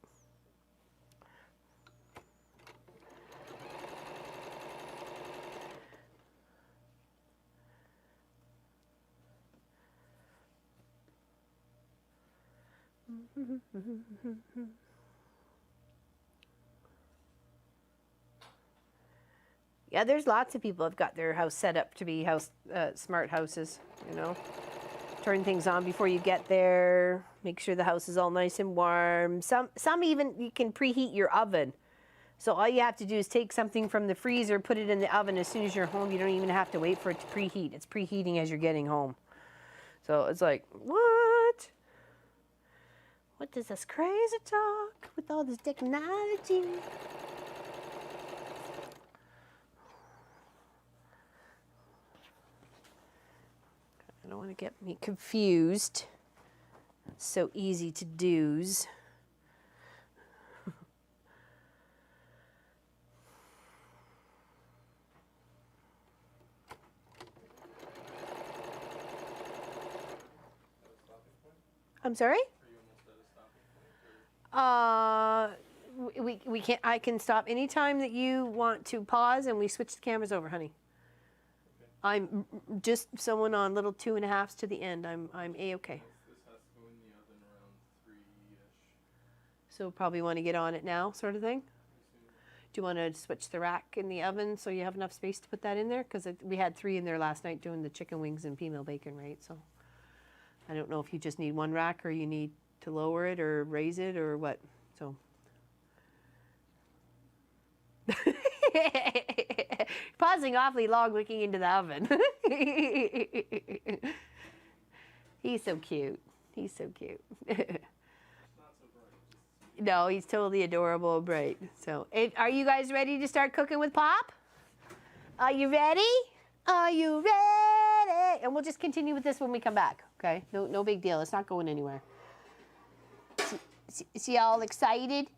Speaker 1: Yeah, there's lots of people have got their house set up to be smart houses, you know. Turn things on before you get there. Make sure the house is all nice and warm. Some even you can preheat your oven. So all you have to do is take something from the freezer, put it in the oven as soon as you're home. You don't even have to wait for it to preheat. It's preheating as you're getting home. So it's like, what? What is this crazy talk with all this technology? I don't want to get me confused. It's so easy to do's. I'm sorry? We can't. I can stop anytime that you want to pause, and we switch the cameras over, honey. Okay. I'm just someone on little 2.5s to the end. I'm a-okay.
Speaker 2: This has to go in the oven around 3-ish.
Speaker 1: So probably want to get on it now, sort of thing. Do you want to switch the rack in the oven so you have enough space to put that in there? Because we had 3 in there last night doing the chicken wings and female bacon, right? So I don't know if you just need 1 rack or you need to lower it or raise it or what. So pausing awfully long looking into the oven. He's so cute. He's so cute. No, he's totally adorable and bright. So, are you guys ready to start cooking with Pop? Are you ready? Are you ready? And we'll just continue with this when we come back. Okay? No big deal. It's not going anywhere. See all excited?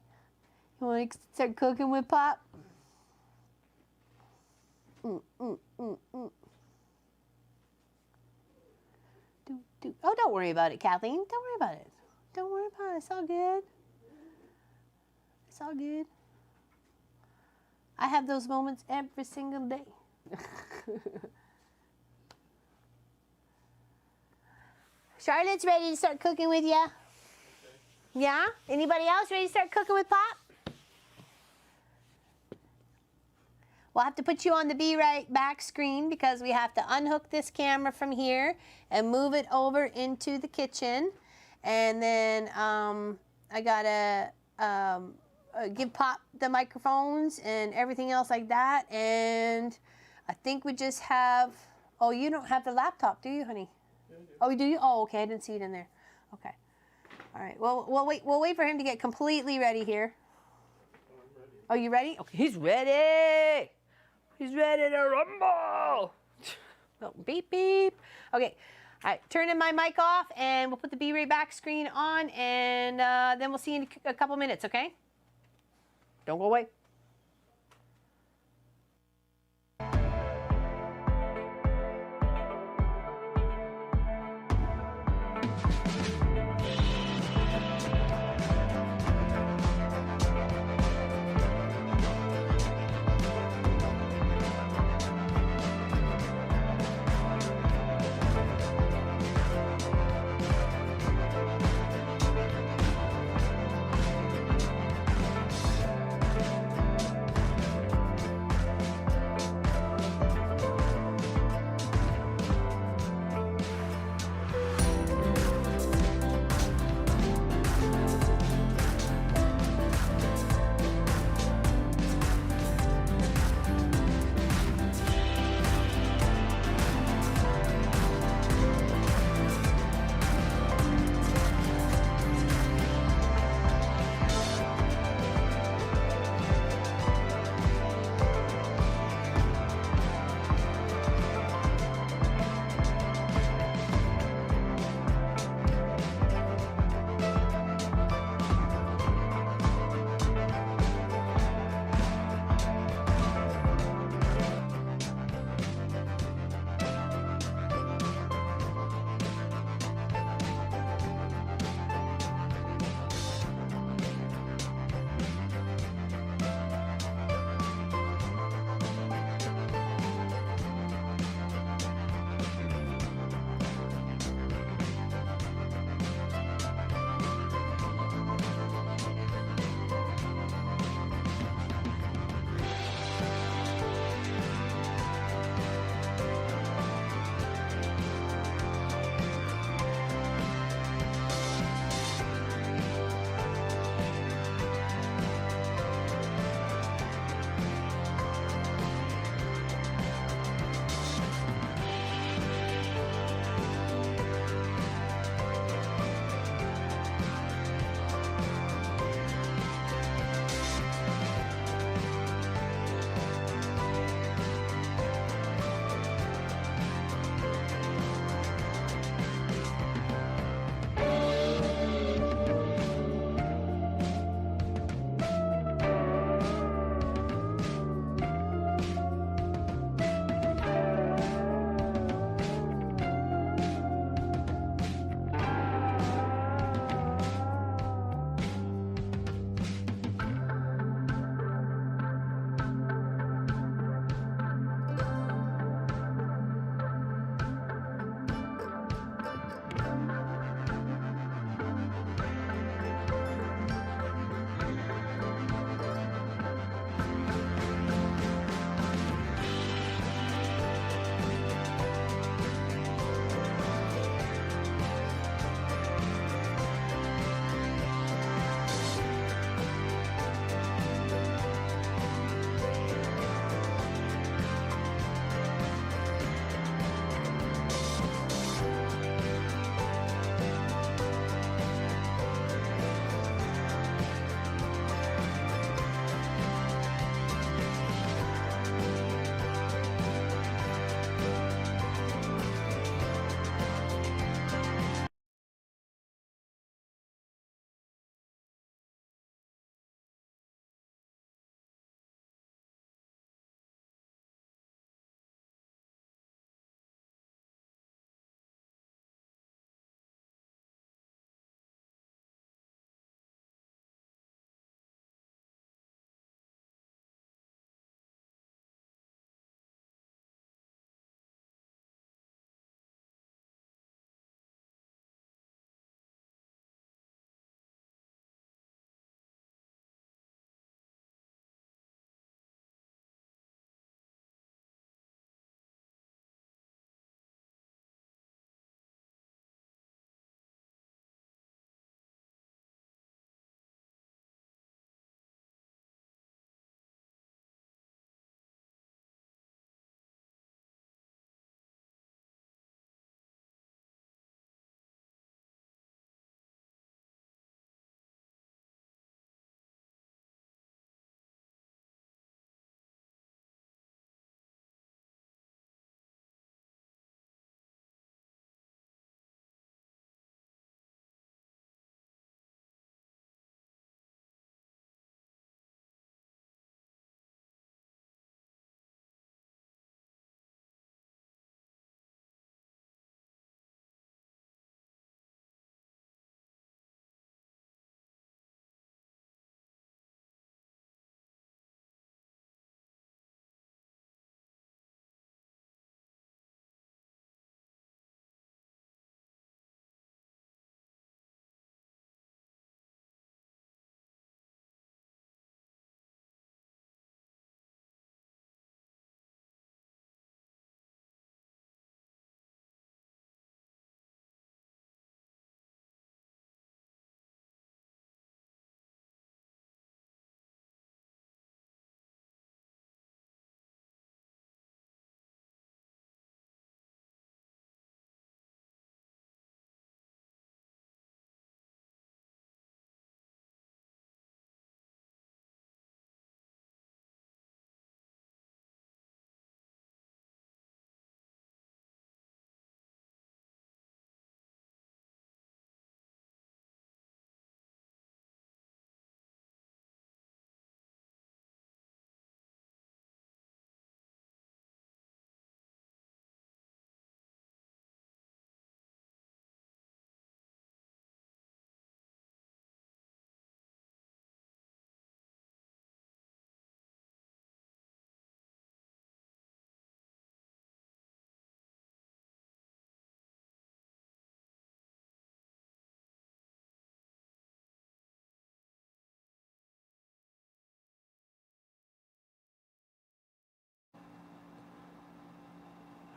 Speaker 1: You want to start cooking with Pop? Oh, don't worry about it, Kathleen. Don't worry about it. Don't worry about it. It's all good. all good. I have those moments every single day. Charlotte's ready to start cooking with you. Yeah? Anybody else ready to start cooking with Pop? We'll have to put you on the Be Right Back screen because we have to unhook this camera from here and move it over into the kitchen. And then I gotta give Pop the microphones and everything else like that. And I think we just have, oh, you don't have the laptop, do you, honey?
Speaker 2: Yeah, I do.
Speaker 1: Oh, do you? Oh, okay, I didn't see it in there. Okay. All right, well, we'll wait for him to get completely ready here.
Speaker 2: Oh, I'm ready.
Speaker 1: Oh, you ready? Okay, he's ready. He's ready to rumble. Oh, beep, beep. Okay, all right, turning my mic off, and we'll put the Be Right Back screen on, and then we'll see you in a couple minutes, okay? Don't go away.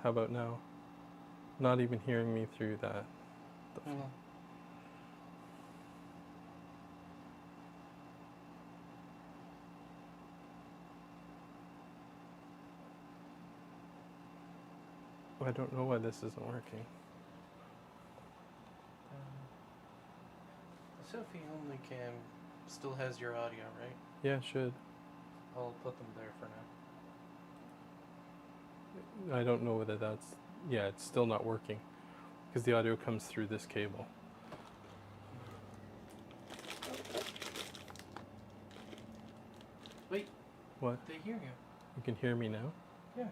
Speaker 4: How about now? Not even hearing me through that.
Speaker 2: Hold on.
Speaker 4: I don't know why this isn't working.
Speaker 2: The selfie only cam still has your audio, right?
Speaker 4: Yeah, it should.
Speaker 2: I'll put them there for now.
Speaker 4: I don't know whether that's... Yeah, it's still not working. Because the audio comes through this cable.
Speaker 2: Wait,
Speaker 4: What?
Speaker 2: they hear you.
Speaker 4: You can hear me now?
Speaker 2: Yeah.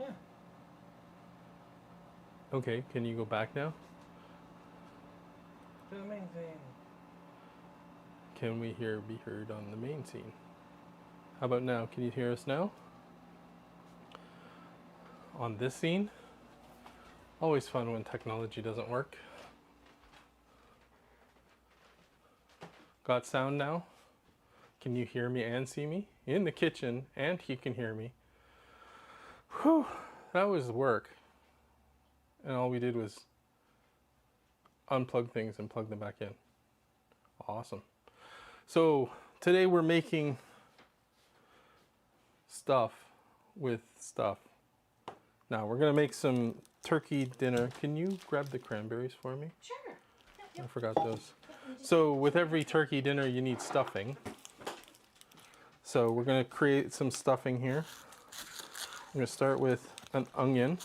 Speaker 2: Yeah.
Speaker 4: Okay, can you go back now?
Speaker 2: Do the main thing.
Speaker 4: Can we be heard on the main scene? How about now? Can you hear us now? On this scene? Always fun when technology doesn't work. Got sound now? Can you hear me and see me? In the kitchen, and he can hear me. Whew, that was work. And all we did was unplug things and plug them back in. Awesome. So today we're making stuff with stuff. Now we're gonna make some turkey dinner. Can you grab the cranberries for me?
Speaker 1: Sure.
Speaker 4: I forgot those. So with every turkey dinner you need stuffing. So we're gonna create some stuffing here. I'm gonna start with an onion.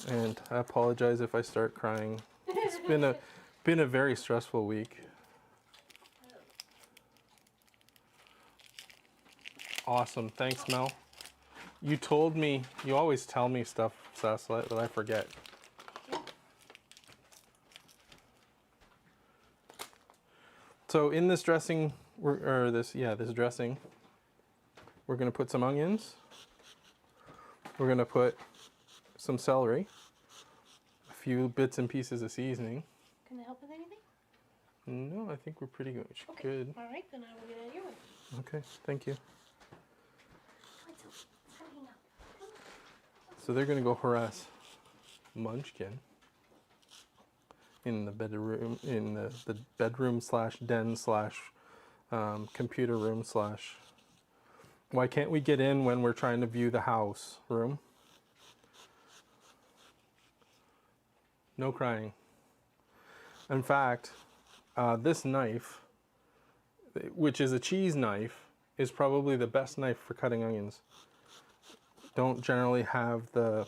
Speaker 4: And I apologize if I start crying. It's been a very stressful week. Awesome, thanks Mel. You told me, you always tell me stuff, Saslet, that I forget. So in this dressing, this dressing, we're gonna put some onions. We're gonna put some celery, a few bits and pieces of seasoning.
Speaker 1: Can I help with anything?
Speaker 4: No, I think we're pretty good.
Speaker 1: Okay.
Speaker 4: Good.
Speaker 1: All right, then I will get out of your way.
Speaker 4: Okay, thank you.
Speaker 1: Let's hang out.
Speaker 4: So they're gonna go harass Munchkin in the bedroom, in the bedroom slash den slash computer room slash. Why can't we get in when we're trying to view the house room? No crying. In fact, this knife, which is a cheese knife, is probably the best knife for cutting onions. Don't generally have the,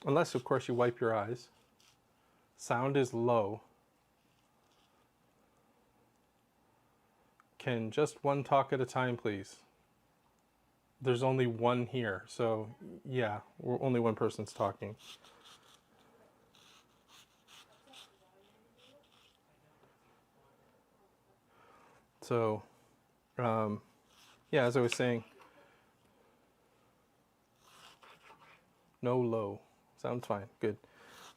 Speaker 4: unless of course you wipe your eyes. Sound is low. Can just one talk at a time, please? There's only one here, so yeah, only one person's talking. So, yeah, as I was saying, no low. Sounds fine. Good.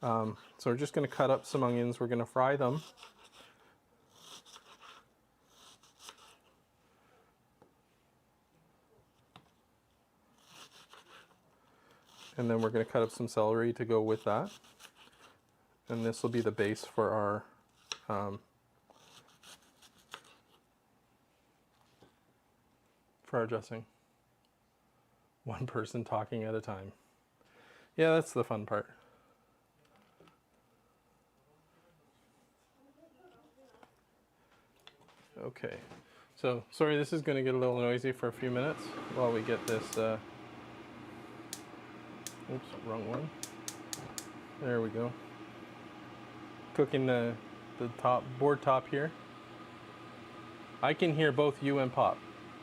Speaker 4: So we're just going to cut up some onions. We're going to fry them. And then we're going to cut up some celery to go with that. And this will be the base for our dressing. One person talking at a time. Yeah, that's the fun part. Okay, so sorry, this is going to get a little noisy for a few minutes while we get this. Oops, wrong one. There we go. Cooking the top board top here. I can hear both you and Pop.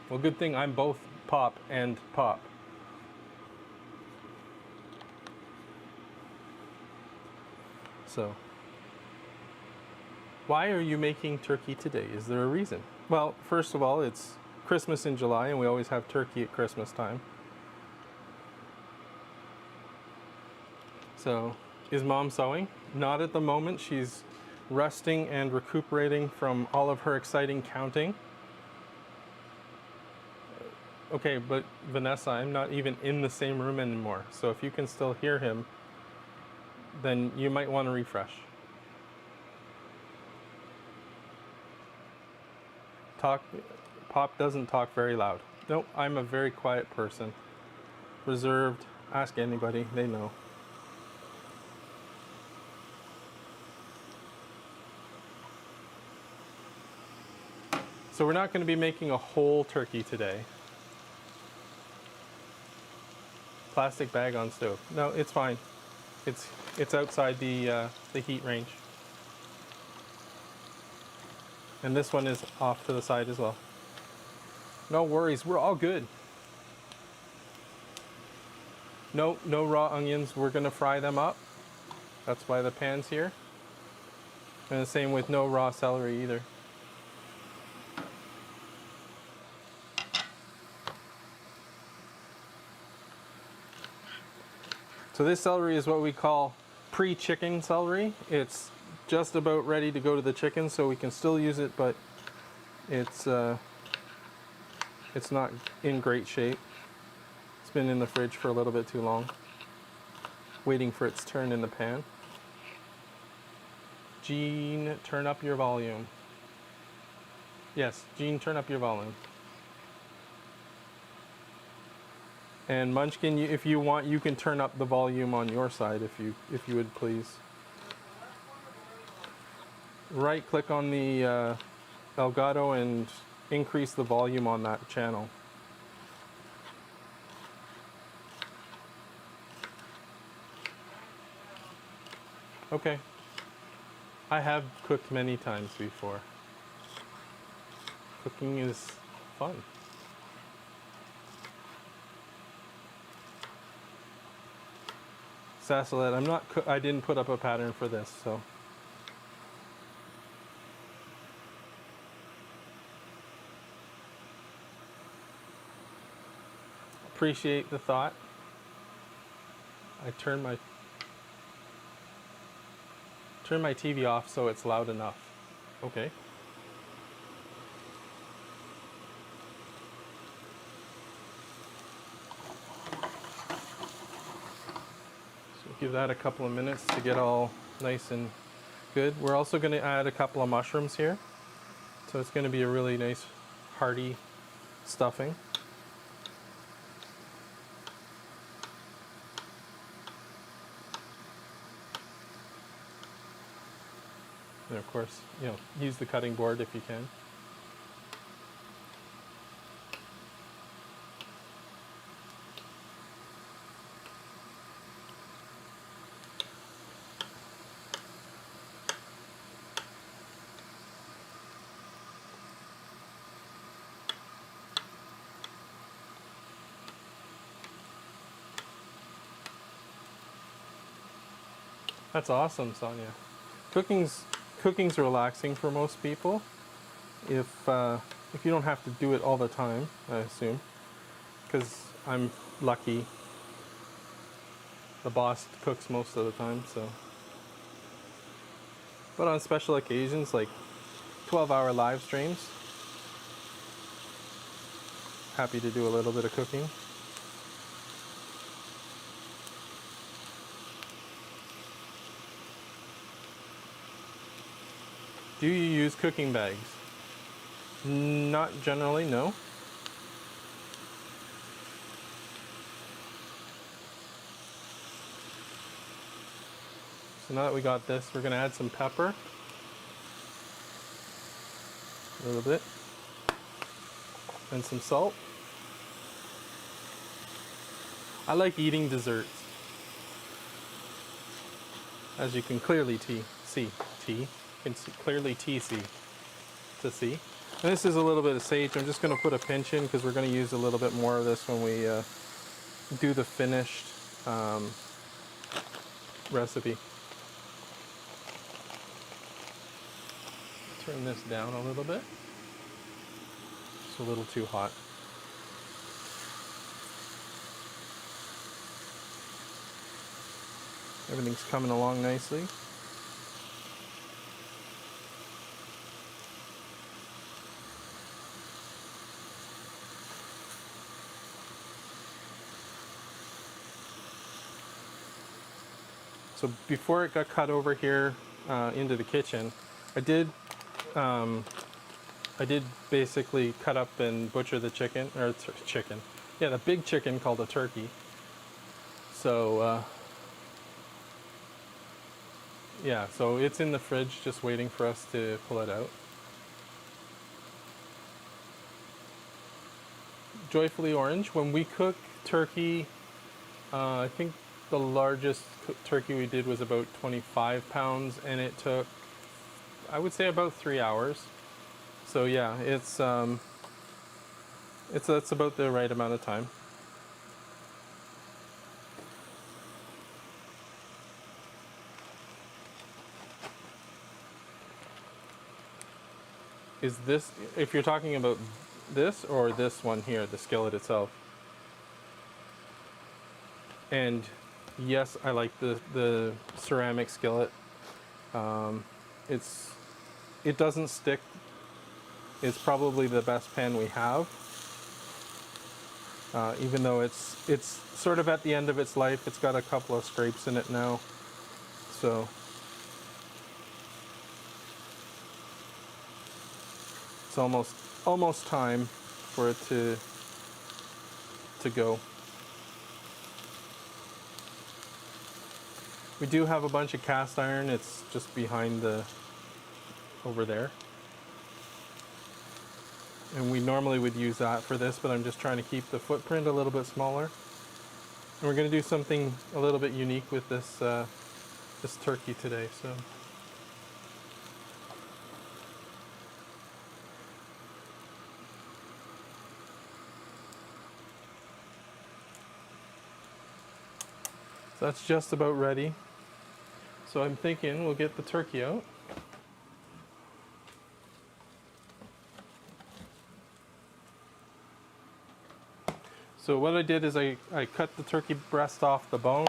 Speaker 4: Well, good thing I'm both Pop and Pop. So, why are you making turkey today? Is there a reason? Well, first of all, it's Christmas in July, and we always have turkey at Christmas time. So, is Mom sewing? Not at the moment. She's resting and recuperating from all of her exciting counting. Okay, but Vanessa, I'm not even in the same room anymore. So if you can still hear him, then you might want to refresh. Talk. Pop doesn't talk very loud. Nope, I'm a very quiet person. Reserved. Ask anybody, they know. So we're not going to be making a whole turkey today. Plastic bag on stove. No, it's fine. It's outside the heat range. And this one is off to the side as well. No worries, we're all good. No raw onions. We're gonna fry them up. That's why the pan's here. And the same with no raw celery either. So this celery is what we call pre-chicken celery. It's just about ready to go to the chicken, so we can still use it, but it's not in great shape. It's been in the fridge for a little bit too long, waiting for its turn in the pan. Jean, turn up your volume. Yes, Jean, turn up your volume. And Munchkin, if you want, you can turn up the volume on your side if you would please. Right click on the Elgato and increase the volume on that channel. Okay. I have cooked many times before. Cooking is fun. Sassalet, I didn't put up a pattern for this, so. Appreciate the thought. I turn my TV off so it's loud enough. Okay. So give that a couple of minutes to get all nice and good. We're also going to add a couple of mushrooms here. So it's going to be a really nice hearty stuffing. And of course, use the cutting board if you can. That's awesome, Sonia. Cooking's relaxing for most people. If you don't have to do it all the time, I assume, because I'm lucky. The boss cooks most of the time, so. But on special occasions like 12-hour live streams, happy to do a little bit of cooking. Do you use cooking bags? Not generally, no. So now that we got this, we're going to add some pepper. A little bit. And some salt. I like eating desserts. As you can clearly see. And this is a little bit of sage. I'm just going to put a pinch in because we're going to use a little bit more of this when we do the finished recipe. Turn this down a little bit. It's a little too hot. Everything's coming along nicely. So before it got cut over here into the kitchen, I did basically cut up and butcher the chicken, or chicken. Yeah, the big chicken called a turkey. So yeah, so it's in the fridge just waiting for us to pull it out. Joyfully Orange, when we cook turkey, I think the largest turkey we did was about 25 pounds, and it took, I would say, about 3 hours. So yeah, that's about the right amount of time. Is this, if you're talking about this or this one here, the skillet itself? And yes, I like the ceramic skillet. It doesn't stick. It's probably the best pan we have. Even though it's sort of at the end of its life, it's got a couple of scrapes in it now. So it's almost time for it to go. We do have a bunch of cast iron. It's just behind over there. And we normally would use that for this, but I'm just trying to keep the footprint a little bit smaller. And we're going to do something a little bit unique with this this turkey today. So that's just about ready. So I'm thinking we'll get the turkey out. So what I did is I cut the turkey breast off the bone,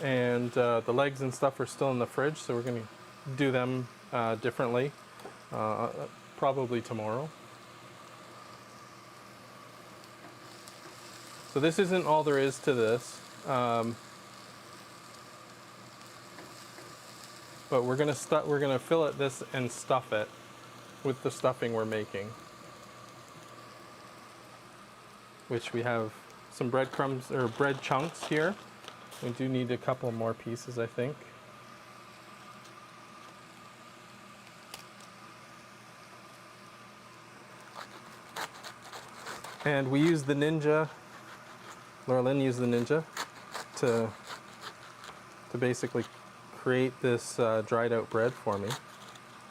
Speaker 4: and the legs and stuff are still in the fridge, so we're going to do them differently, probably tomorrow. So this isn't all there is to this, but we're going to fillet this and stuff it with the stuffing we're making, which we have some breadcrumbs or bread chunks here. We do need a couple more pieces, I think. And we use the Ninja, Laura Lynn used the Ninja to basically create this dried out bread for me,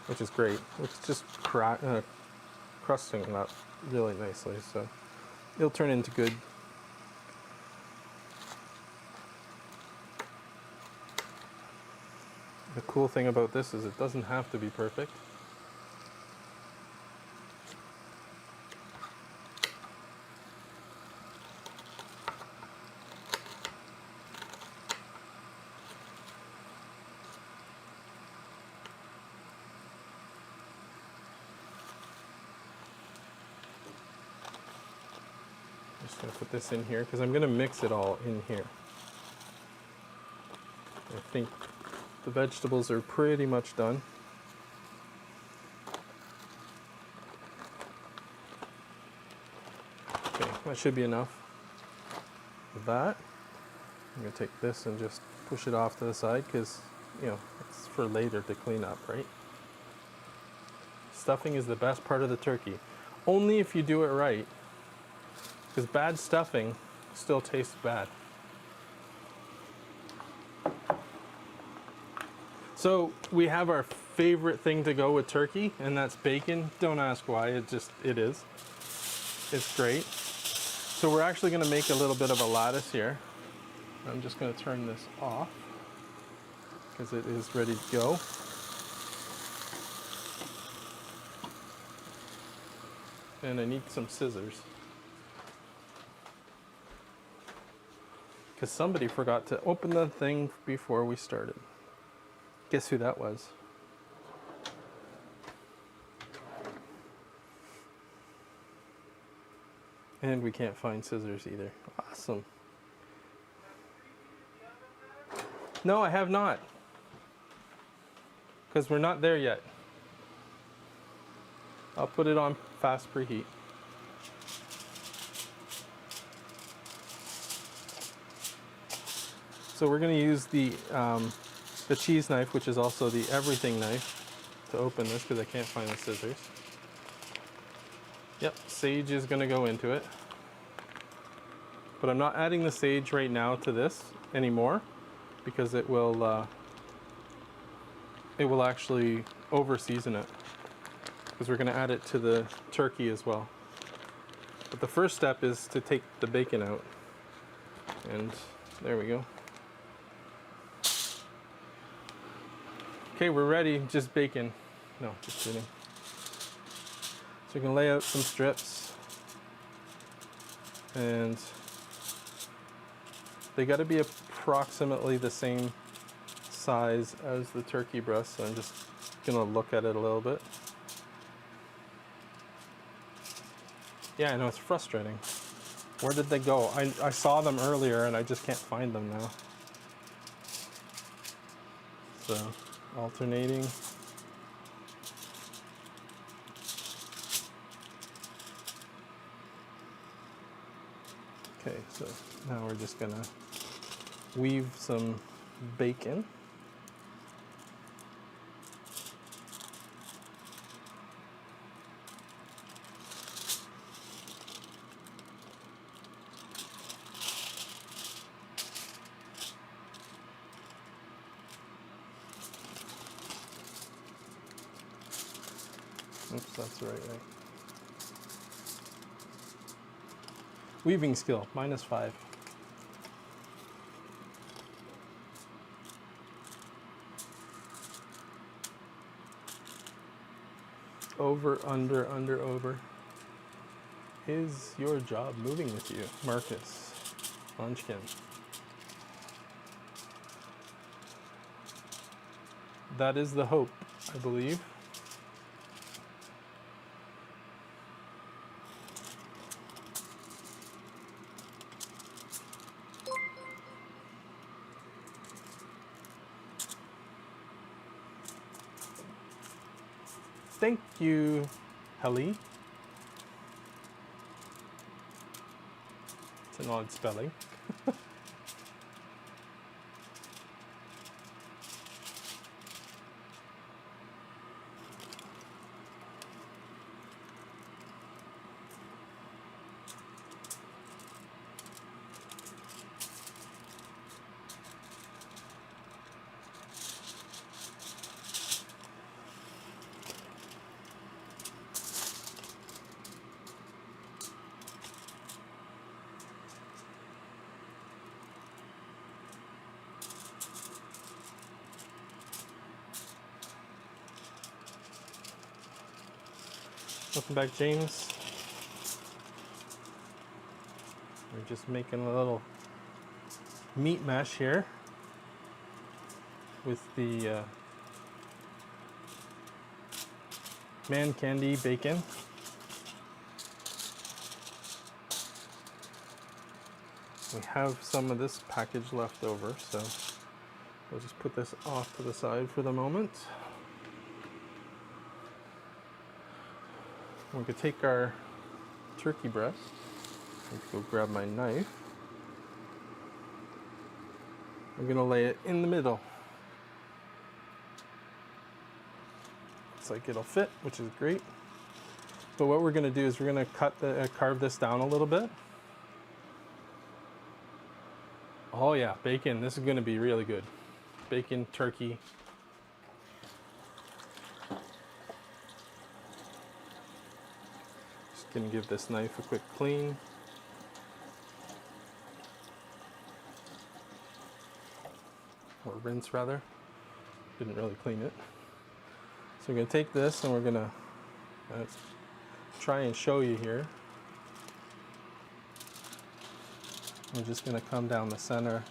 Speaker 4: which is great. It's just crusting up really nicely, so it'll turn into good. The cool thing about this is it doesn't have to be perfect. I'm just going to put this in here because I'm going to mix it all in here. I think the vegetables are pretty much done. Okay, that should be enough of that. I'm going to take this and just push it off to the side because, you know, it's for later to clean up, right? Stuffing is the best part of the turkey. Only if you do it right, because bad stuffing still tastes bad. So we have our favorite thing to go with turkey, and that's bacon. Don't ask why, it is. It's great. So we're actually going to make a little bit of a lattice here. I'm just going to turn this off because it is ready to go. And I need some scissors because somebody forgot to open the thing before we started. Guess who that was? And we can't find scissors either. Awesome. No, I have not. Because we're not there yet. I'll put it on fast preheat. So we're going to use the cheese knife, which is also the everything knife, to open this because I can't find the scissors. Yep, sage is going to go into it. But I'm not adding the sage right now to this anymore because it will actually over season it, because we're going to add it to the turkey as well. But the first step is to take the bacon out. And there we go. Okay, we're ready. Just bacon. No, just kidding. So we can lay out some strips. And they got to be approximately the same size as the turkey breast. So I'm just going to look at it a little bit. Yeah, I know, it's frustrating. Where did they go? I saw them earlier and I just can't find them now. So, alternating. Okay, so now we're just gonna weave some bacon. Oops, that's the right way. Weaving skill, -5. Over, under, over. Is your job moving with you? Marcus Munchkin. That is the hope, I believe. Thank you, Helly. It's an odd spelling. Welcome back, James. We're just making a little meat mash here with the man candy bacon. We have some of this package left over, so we'll just put this off to the side for the moment. We could take our turkey breast. Let's go grab my knife. I'm gonna lay it in the middle. Looks like it'll fit, which is great. But what we're gonna do is we're gonna carve this down a little bit. Oh yeah, bacon. This is gonna be really good. Bacon, turkey. Gonna give this knife a quick clean. Or rinse rather. Didn't really clean it. So we're gonna take this and we're gonna try and show you here. We're just gonna come down the center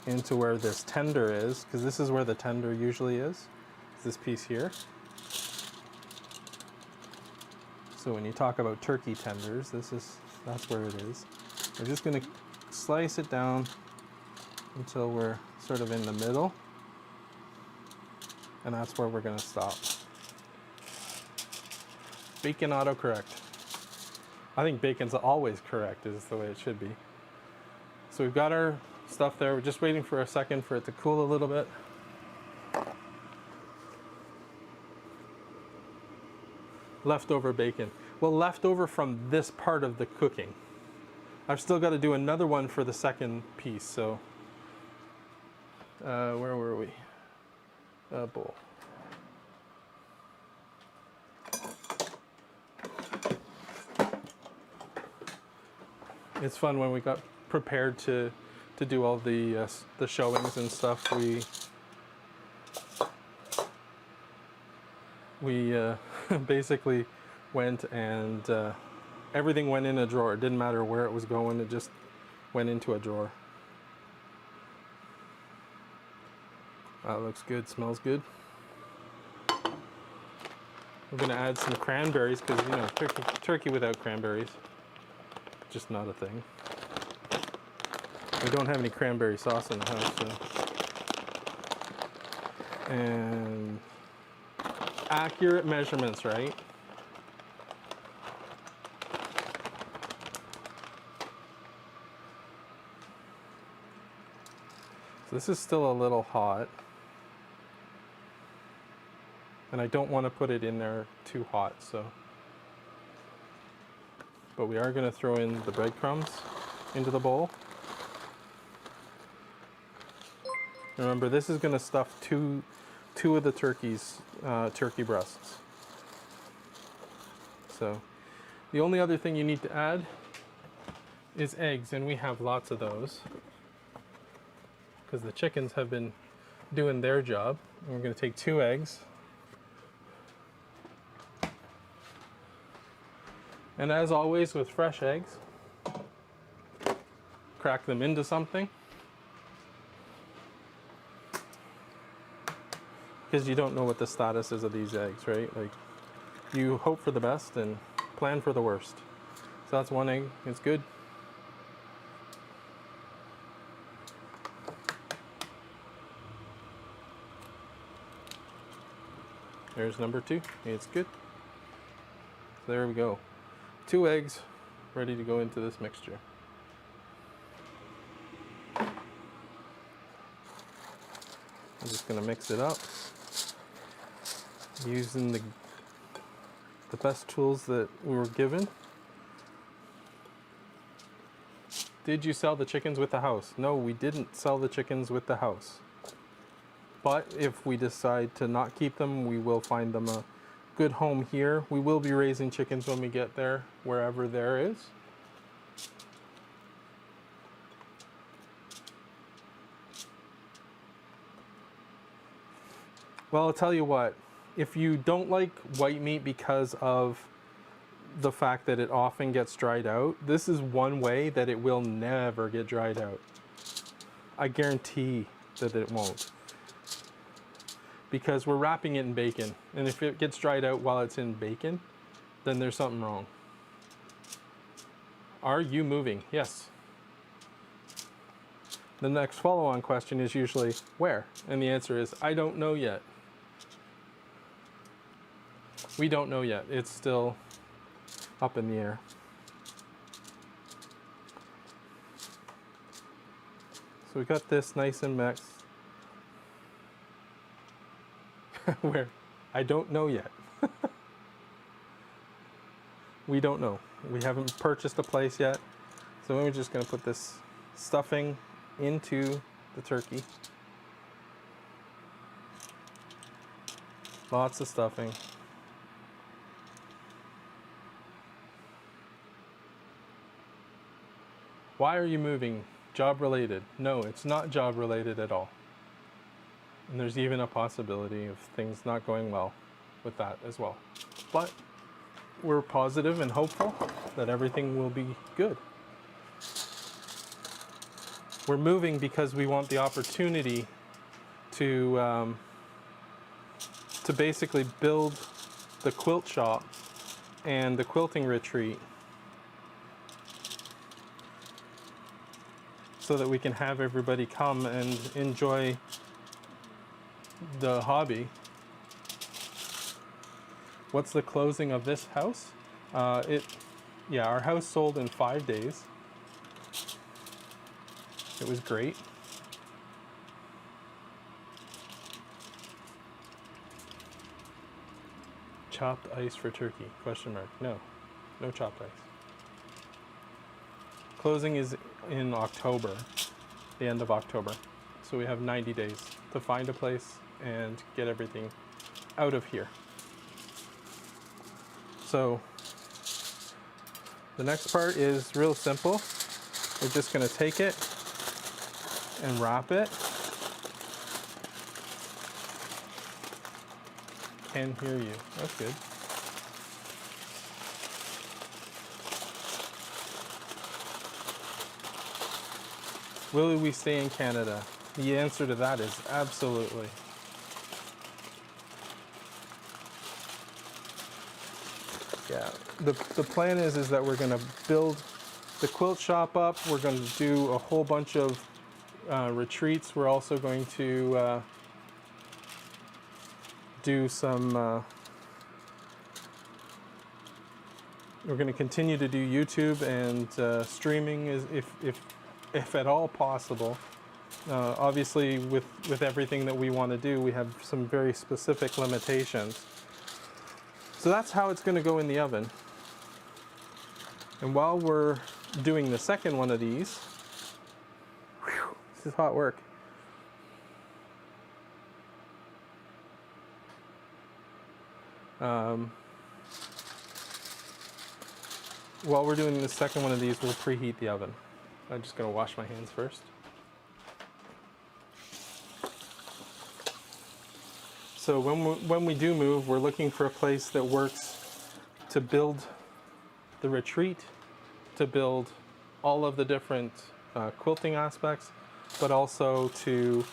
Speaker 4: into where this tender is, because this is where the tender usually is. This piece here. So when you talk about turkey tenders, that's where it is. We're just gonna slice it down until we're sort of in the middle. And that's where we're going to stop. Bacon autocorrect. I think bacon's always correct is the way it should be. So we've got our stuff there. We're just waiting for a second for it to cool a little bit. Leftover bacon. Well, leftover from this part of the cooking. I've still got to do another one for the second piece, so where were we? Bowl. It's fun when we got prepared to do all the showings and stuff. We basically went and everything went in a drawer. It didn't matter where it was going, it just went into a drawer. That looks good, smells good. We're gonna add some cranberries because, you know, turkey without cranberries, just not a thing. We don't have any cranberry sauce in the house, so. And accurate measurements, right? So this is still a little hot. And I don't want to put it in there too hot, so. But we are going to throw in the breadcrumbs into the bowl. Remember, this is going to stuff two of the turkey breasts. So the only other thing you need to add is eggs, and we have lots of those because the chickens have been doing their job. And we're going to take 2 eggs. And as always with fresh eggs, crack them into something. Because you don't know what the status is of these eggs, right? Like, you hope for the best and plan for the worst. So that's 1 egg, it's good. There's number 2, it's good. So there we go. 2 eggs ready to go into this mixture. I'm just gonna mix it up using the best tools that we were given. Did you sell the chickens with the house? No, we didn't sell the chickens with the house. But if we decide to not keep them, we will find them a good home here. We will be raising chickens when we get there, wherever there is. Well, I'll tell you what, if you don't like white meat because of the fact that it often gets dried out, this is one way that it will never get dried out. I guarantee that it won't. Because we're wrapping it in bacon, and if it gets dried out while it's in bacon, then there's something wrong. Are you moving? Yes. The next follow-on question is usually, where? And the answer is, I don't know yet. We don't know yet. It's still up in the air. So we got this nice and mixed. Where? I don't know yet. We don't know. We haven't purchased a place yet. So we're just going to put this stuffing into the turkey. Lots of stuffing. Why are you moving? Job related? No, it's not job related at all. And there's even a possibility of things not going well with that as well. But we're positive and hopeful that everything will be good. We're moving because we want the opportunity to basically build the quilt shop and the quilting retreat so that we can have everybody come and enjoy the hobby. What's the closing of this house? Yeah, our house sold in 5 days. It was great. Chopped ice for turkey? Question mark. No, no chopped ice. Closing is in October, the end of October. So we have 90 days to find a place and get everything out of here. So the next part is real simple. We're just going to take it and wrap it. Can hear you. That's good. Will we stay in Canada? The answer to that is absolutely. Yeah, the plan is that we're going to build the quilt shop up. We're going to do a whole bunch of retreats. We're also going to do some. We're going to continue to do YouTube and streaming, if at all possible. Obviously, with everything that we want to do, we have some very specific limitations. So that's how it's going to go in the oven. And while we're doing the second one of these, whew, this is hot work. While we're doing the second one of these, we'll preheat the oven. I'm just going to wash my hands first. So when we do move, we're looking for a place that works to build the retreat, to build all of the different quilting aspects, but also to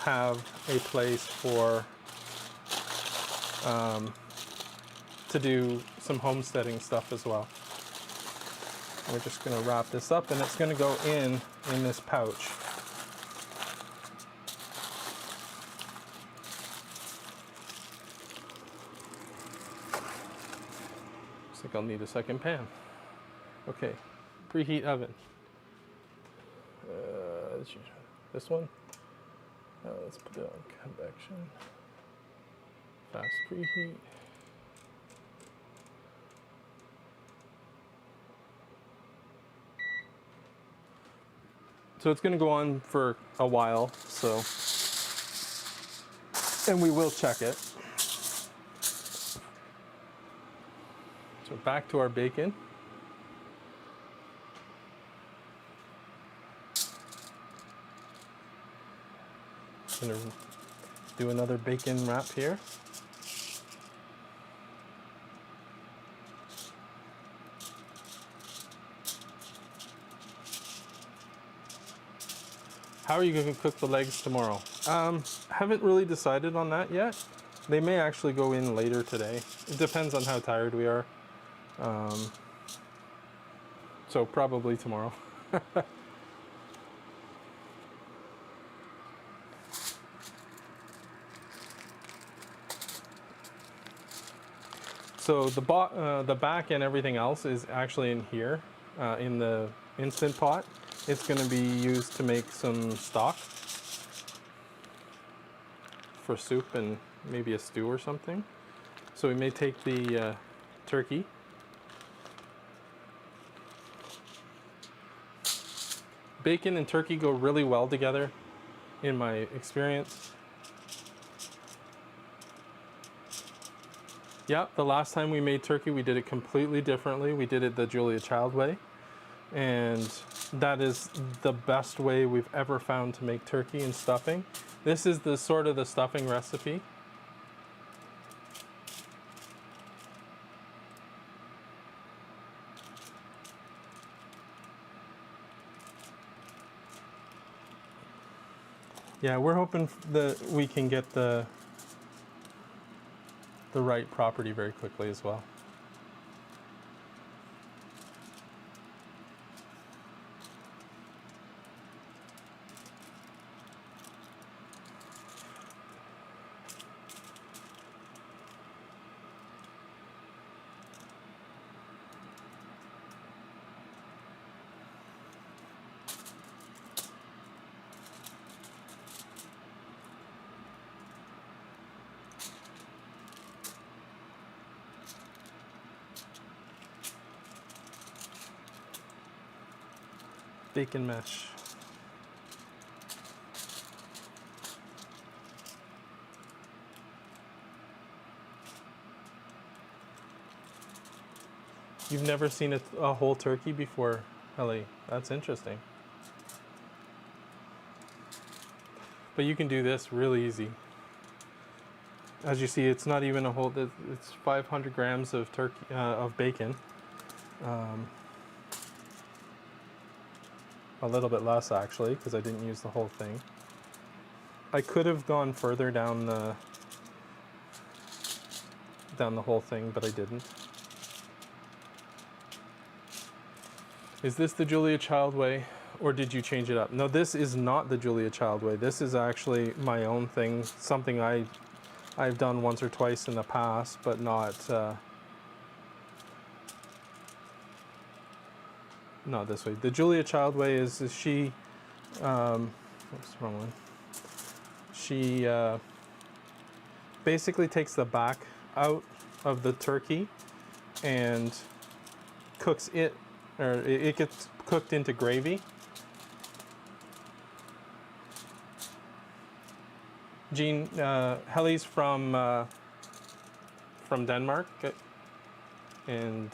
Speaker 4: have a place for to do some homesteading stuff as well. We're just going to wrap this up, and it's going to go in this pouch. Looks like I'll need a second pan. Okay, preheat oven. This one. Let's put it on convection. Fast preheat. So it's going to go on for a while, and we will check it. So back to our bacon. Going to do another bacon wrap here. How are you going to cook the legs tomorrow? Haven't really decided on that yet. They may actually go in later today. It depends on how tired we are. So probably tomorrow. So the back and everything else is actually in here, in the Instant Pot. It's going to be used to make some stock for soup and maybe a stew or something. So we may take the turkey. Bacon and turkey go really well together, in my experience. Yeah, the last time we made turkey, we did it completely differently. We did it the Julia Child way. And that is the best way we've ever found to make turkey and stuffing. This is the sort of the stuffing recipe. Yeah, we're hoping that we can get the right property very quickly as well. bacon mesh. You've never seen a whole turkey before, Ellie. That's interesting. But you can do this really easy. As you see, it's not even a whole. It's 500 grams of of bacon. A little bit less actually, because I didn't use the whole thing. I could have gone further down the whole thing, but I didn't. Is this the Julia Child way, or did you change it up? No, this is not the Julia Child way. This is actually my own thing, something I've done once or twice in the past, but not this way. The Julia Child way is she, what's the wrong one? She basically takes the back out of the turkey and cooks it, or it gets cooked into gravy. Jean, Helly's from Denmark, and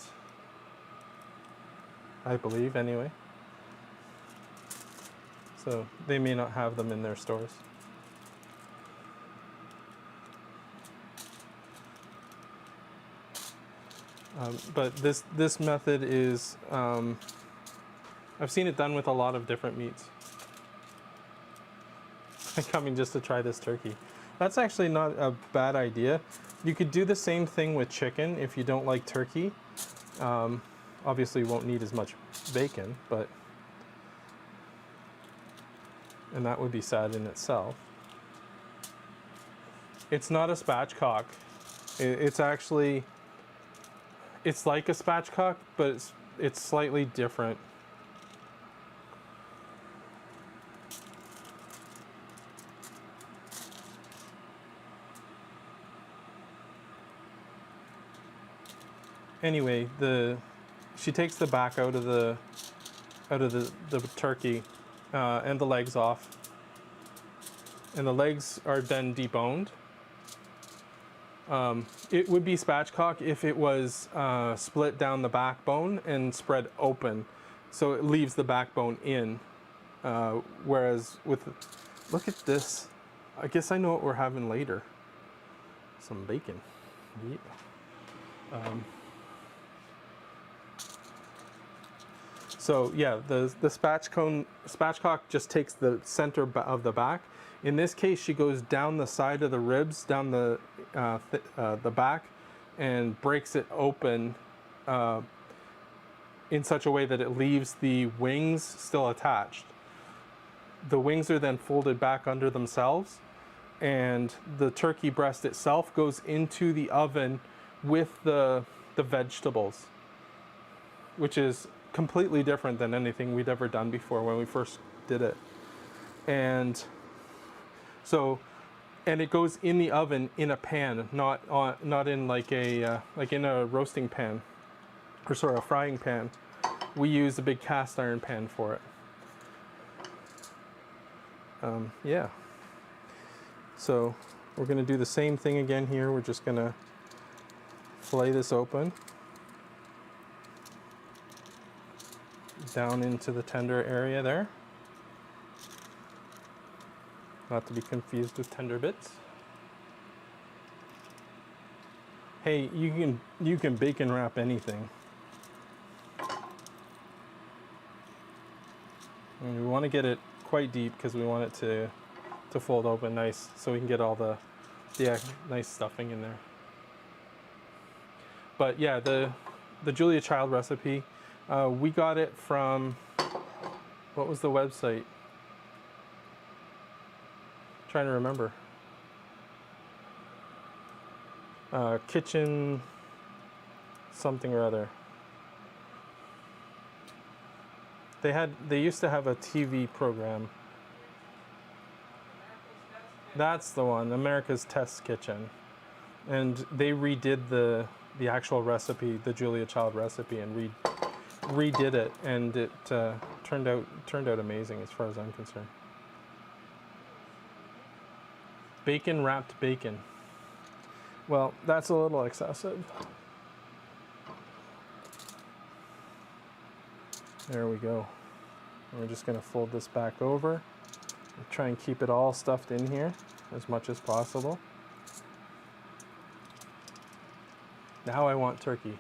Speaker 4: I believe anyway. So they may not have them in their stores. But this method is, I've seen it done with a lot of different meats. I'm coming just to try this turkey. That's actually not a bad idea. You could do the same thing with chicken if you don't like turkey. Obviously you won't need as much bacon, and that would be sad in itself. It's not a spatchcock. It's actually, it's like a spatchcock, but it's slightly different. Anyway, she takes the back out of the turkey and the legs off, and the legs are then deboned. It would be spatchcock if it was split down the backbone and spread open, so it leaves the backbone in. Whereas look at this. I guess I know what we're having later. Some bacon. Yeah. So yeah, the spatchcock just takes the center of the back. In this case, she goes down the side of the ribs, down the back, and breaks it open in such a way that it leaves the wings still attached. The wings are then folded back under themselves, and the turkey breast itself goes into the oven with the vegetables, which is completely different than anything we'd ever done before when we first did it. And so, and it goes in the oven in a pan, not in like in a roasting pan, or sorry, a frying pan. We use a big cast iron pan for it. Yeah. So we're gonna do the same thing again here. We're just gonna fillet this open down into the tender area there. Not to be confused with tender bits. Hey, you can bacon wrap anything. And we want to get it quite deep because we want it to fold open nice, so we can get all the nice stuffing in there. But yeah, the Julia Child recipe, we got it from, what was the website? Trying to remember. Kitchen something or other. They used to have a TV program. That's the one, America's Test Kitchen. And they redid the actual recipe, the Julia Child recipe, and redid it, and it turned out amazing as far as I'm concerned. Bacon wrapped bacon. Well, that's a little excessive. There we go. We're just going to fold this back over and try and keep it all stuffed in here as much as possible. Now I want turkey.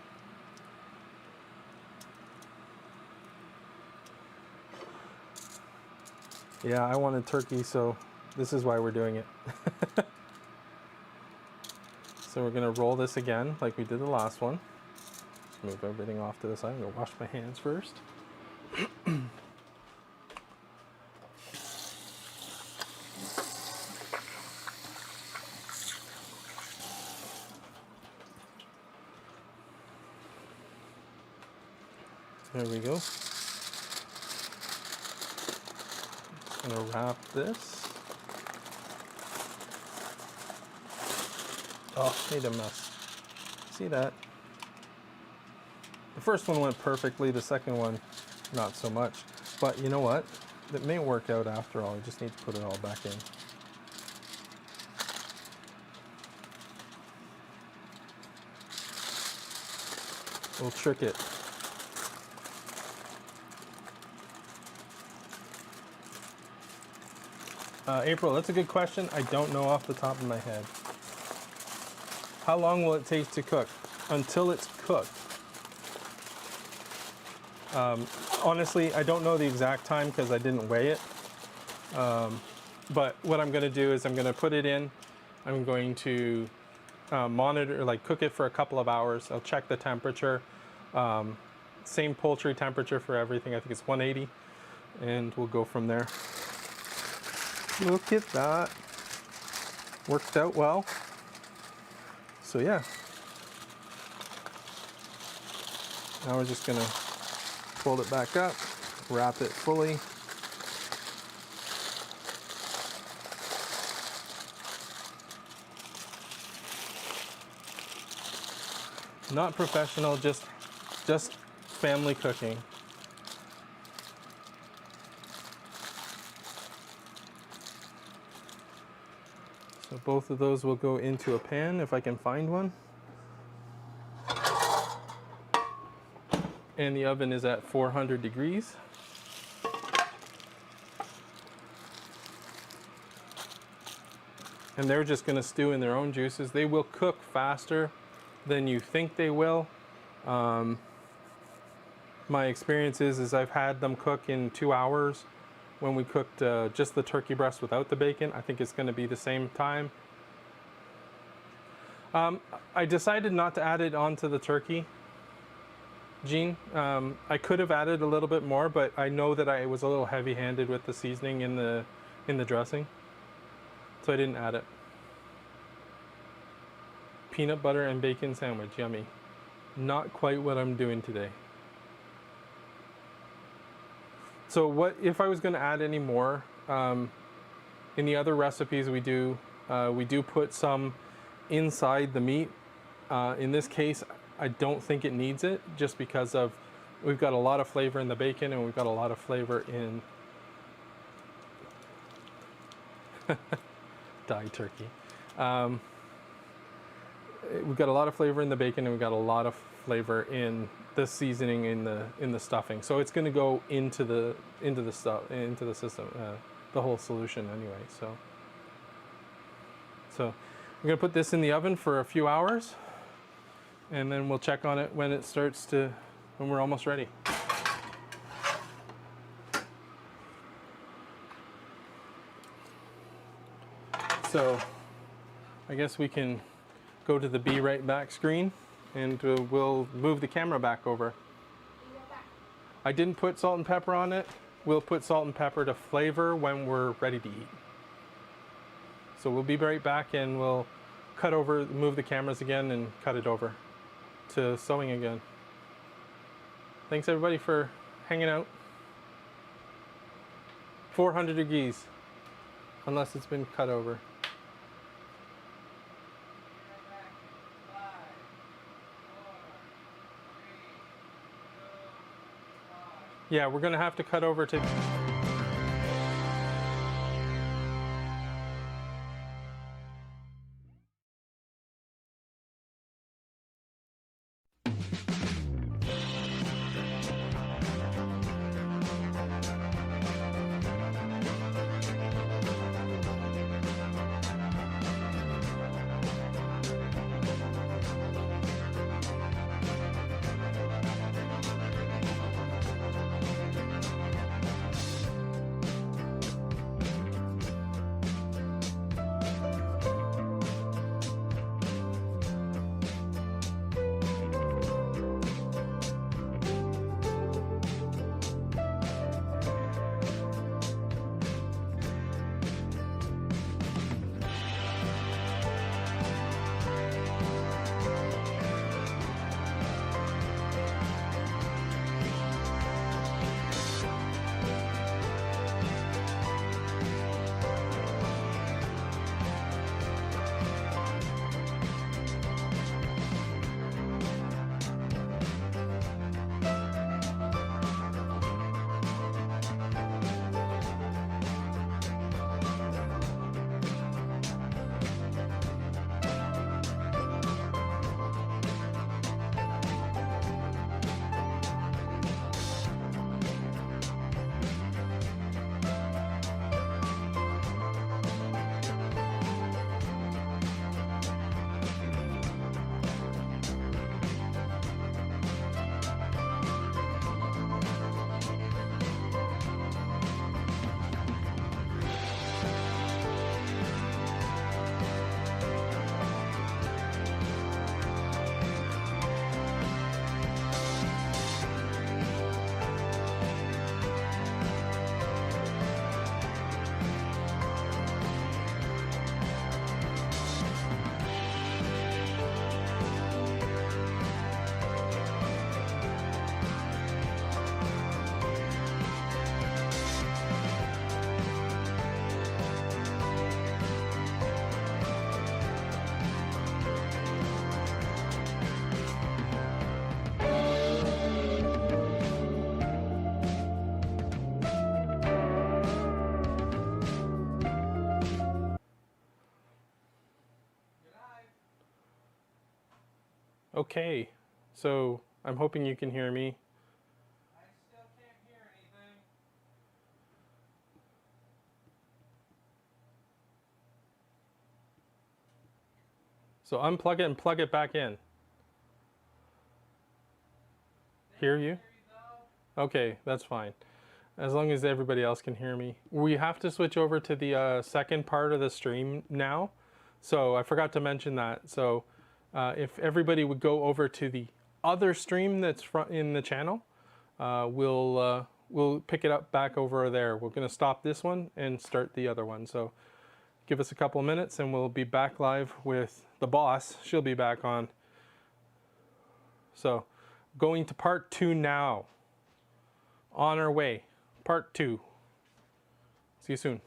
Speaker 4: Yeah, I wanted turkey, so this is why we're doing it. So we're going to roll this again like we did the last one. Just move everything off to the side. I'm going to wash my hands first. There we go. Just gonna wrap this. Oh, made a mess. See that? The first one went perfectly, the second one not so much. But you know what? It may work out after all. I just need to put it all back in. We'll trick it. April, that's a good question. I don't know off the top of my head. How long will it take to cook? Until it's cooked. Honestly, I don't know the exact time because I didn't weigh it. But what I'm going to do is I'm going to put it in. I'm going to monitor, like cook it for a couple of hours. I'll check the temperature. Same poultry temperature for everything. I think it's 180. And we'll go from there. Look at that. Worked out well. So yeah. Now we're just gonna fold it back up, wrap it fully. Not professional, just family cooking. So both of those will go into a pan if I can find one. And the oven is at 400 degrees. And they're just going to stew in their own juices. They will cook faster than you think they will. My experience is I've had them cook in 2 hours. When we cooked just the turkey breast without the bacon, I think it's going to be the same time. I decided not to add it onto the turkey, Jean. I could have added a little bit more, but I know that I was a little heavy-handed with the seasoning in the dressing, so I didn't add it. Peanut butter and bacon sandwich, yummy. Not quite what I'm doing today. So what if I was going to add any more? In the other recipes we do put some inside the meat. In this case, I don't think it needs it, just because of we've got a lot of flavor in the bacon and we've got a lot of flavor in dyed turkey. We've got a lot of flavor in the bacon and we've got a lot of flavor in the seasoning in the stuffing. So it's going to go into the system, the whole solution anyway. So we're going to put this in the oven for a few hours, and then we'll check on it when we're almost ready. So I guess we can go to the Be Right Back screen, and we'll move the camera back over. I didn't put salt and pepper on it. We'll put salt and pepper to flavor when we're ready to eat. So we'll be right back, and we'll move the cameras again and cut it over to sewing again. Thanks everybody for hanging out. 400 degrees, unless it's been cut over. Yeah, we're gonna have to cut over to. Okay, so I'm hoping you can hear me.
Speaker 2: I still can't hear anything.
Speaker 4: So unplug it and plug it back in. Hear you? Okay, that's fine. As long as everybody else can hear me. We have to switch over to the second part of the stream now. So I forgot to mention that. So if everybody would go over to the other stream that's in the channel, we'll pick it up back over there. We're going to stop this one and start the other one. So give us a couple of minutes and we'll be back live with the boss. She'll be back on. So going to part 2 now. On our way. Part 2. See you soon.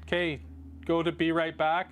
Speaker 4: Okay, go to be right back.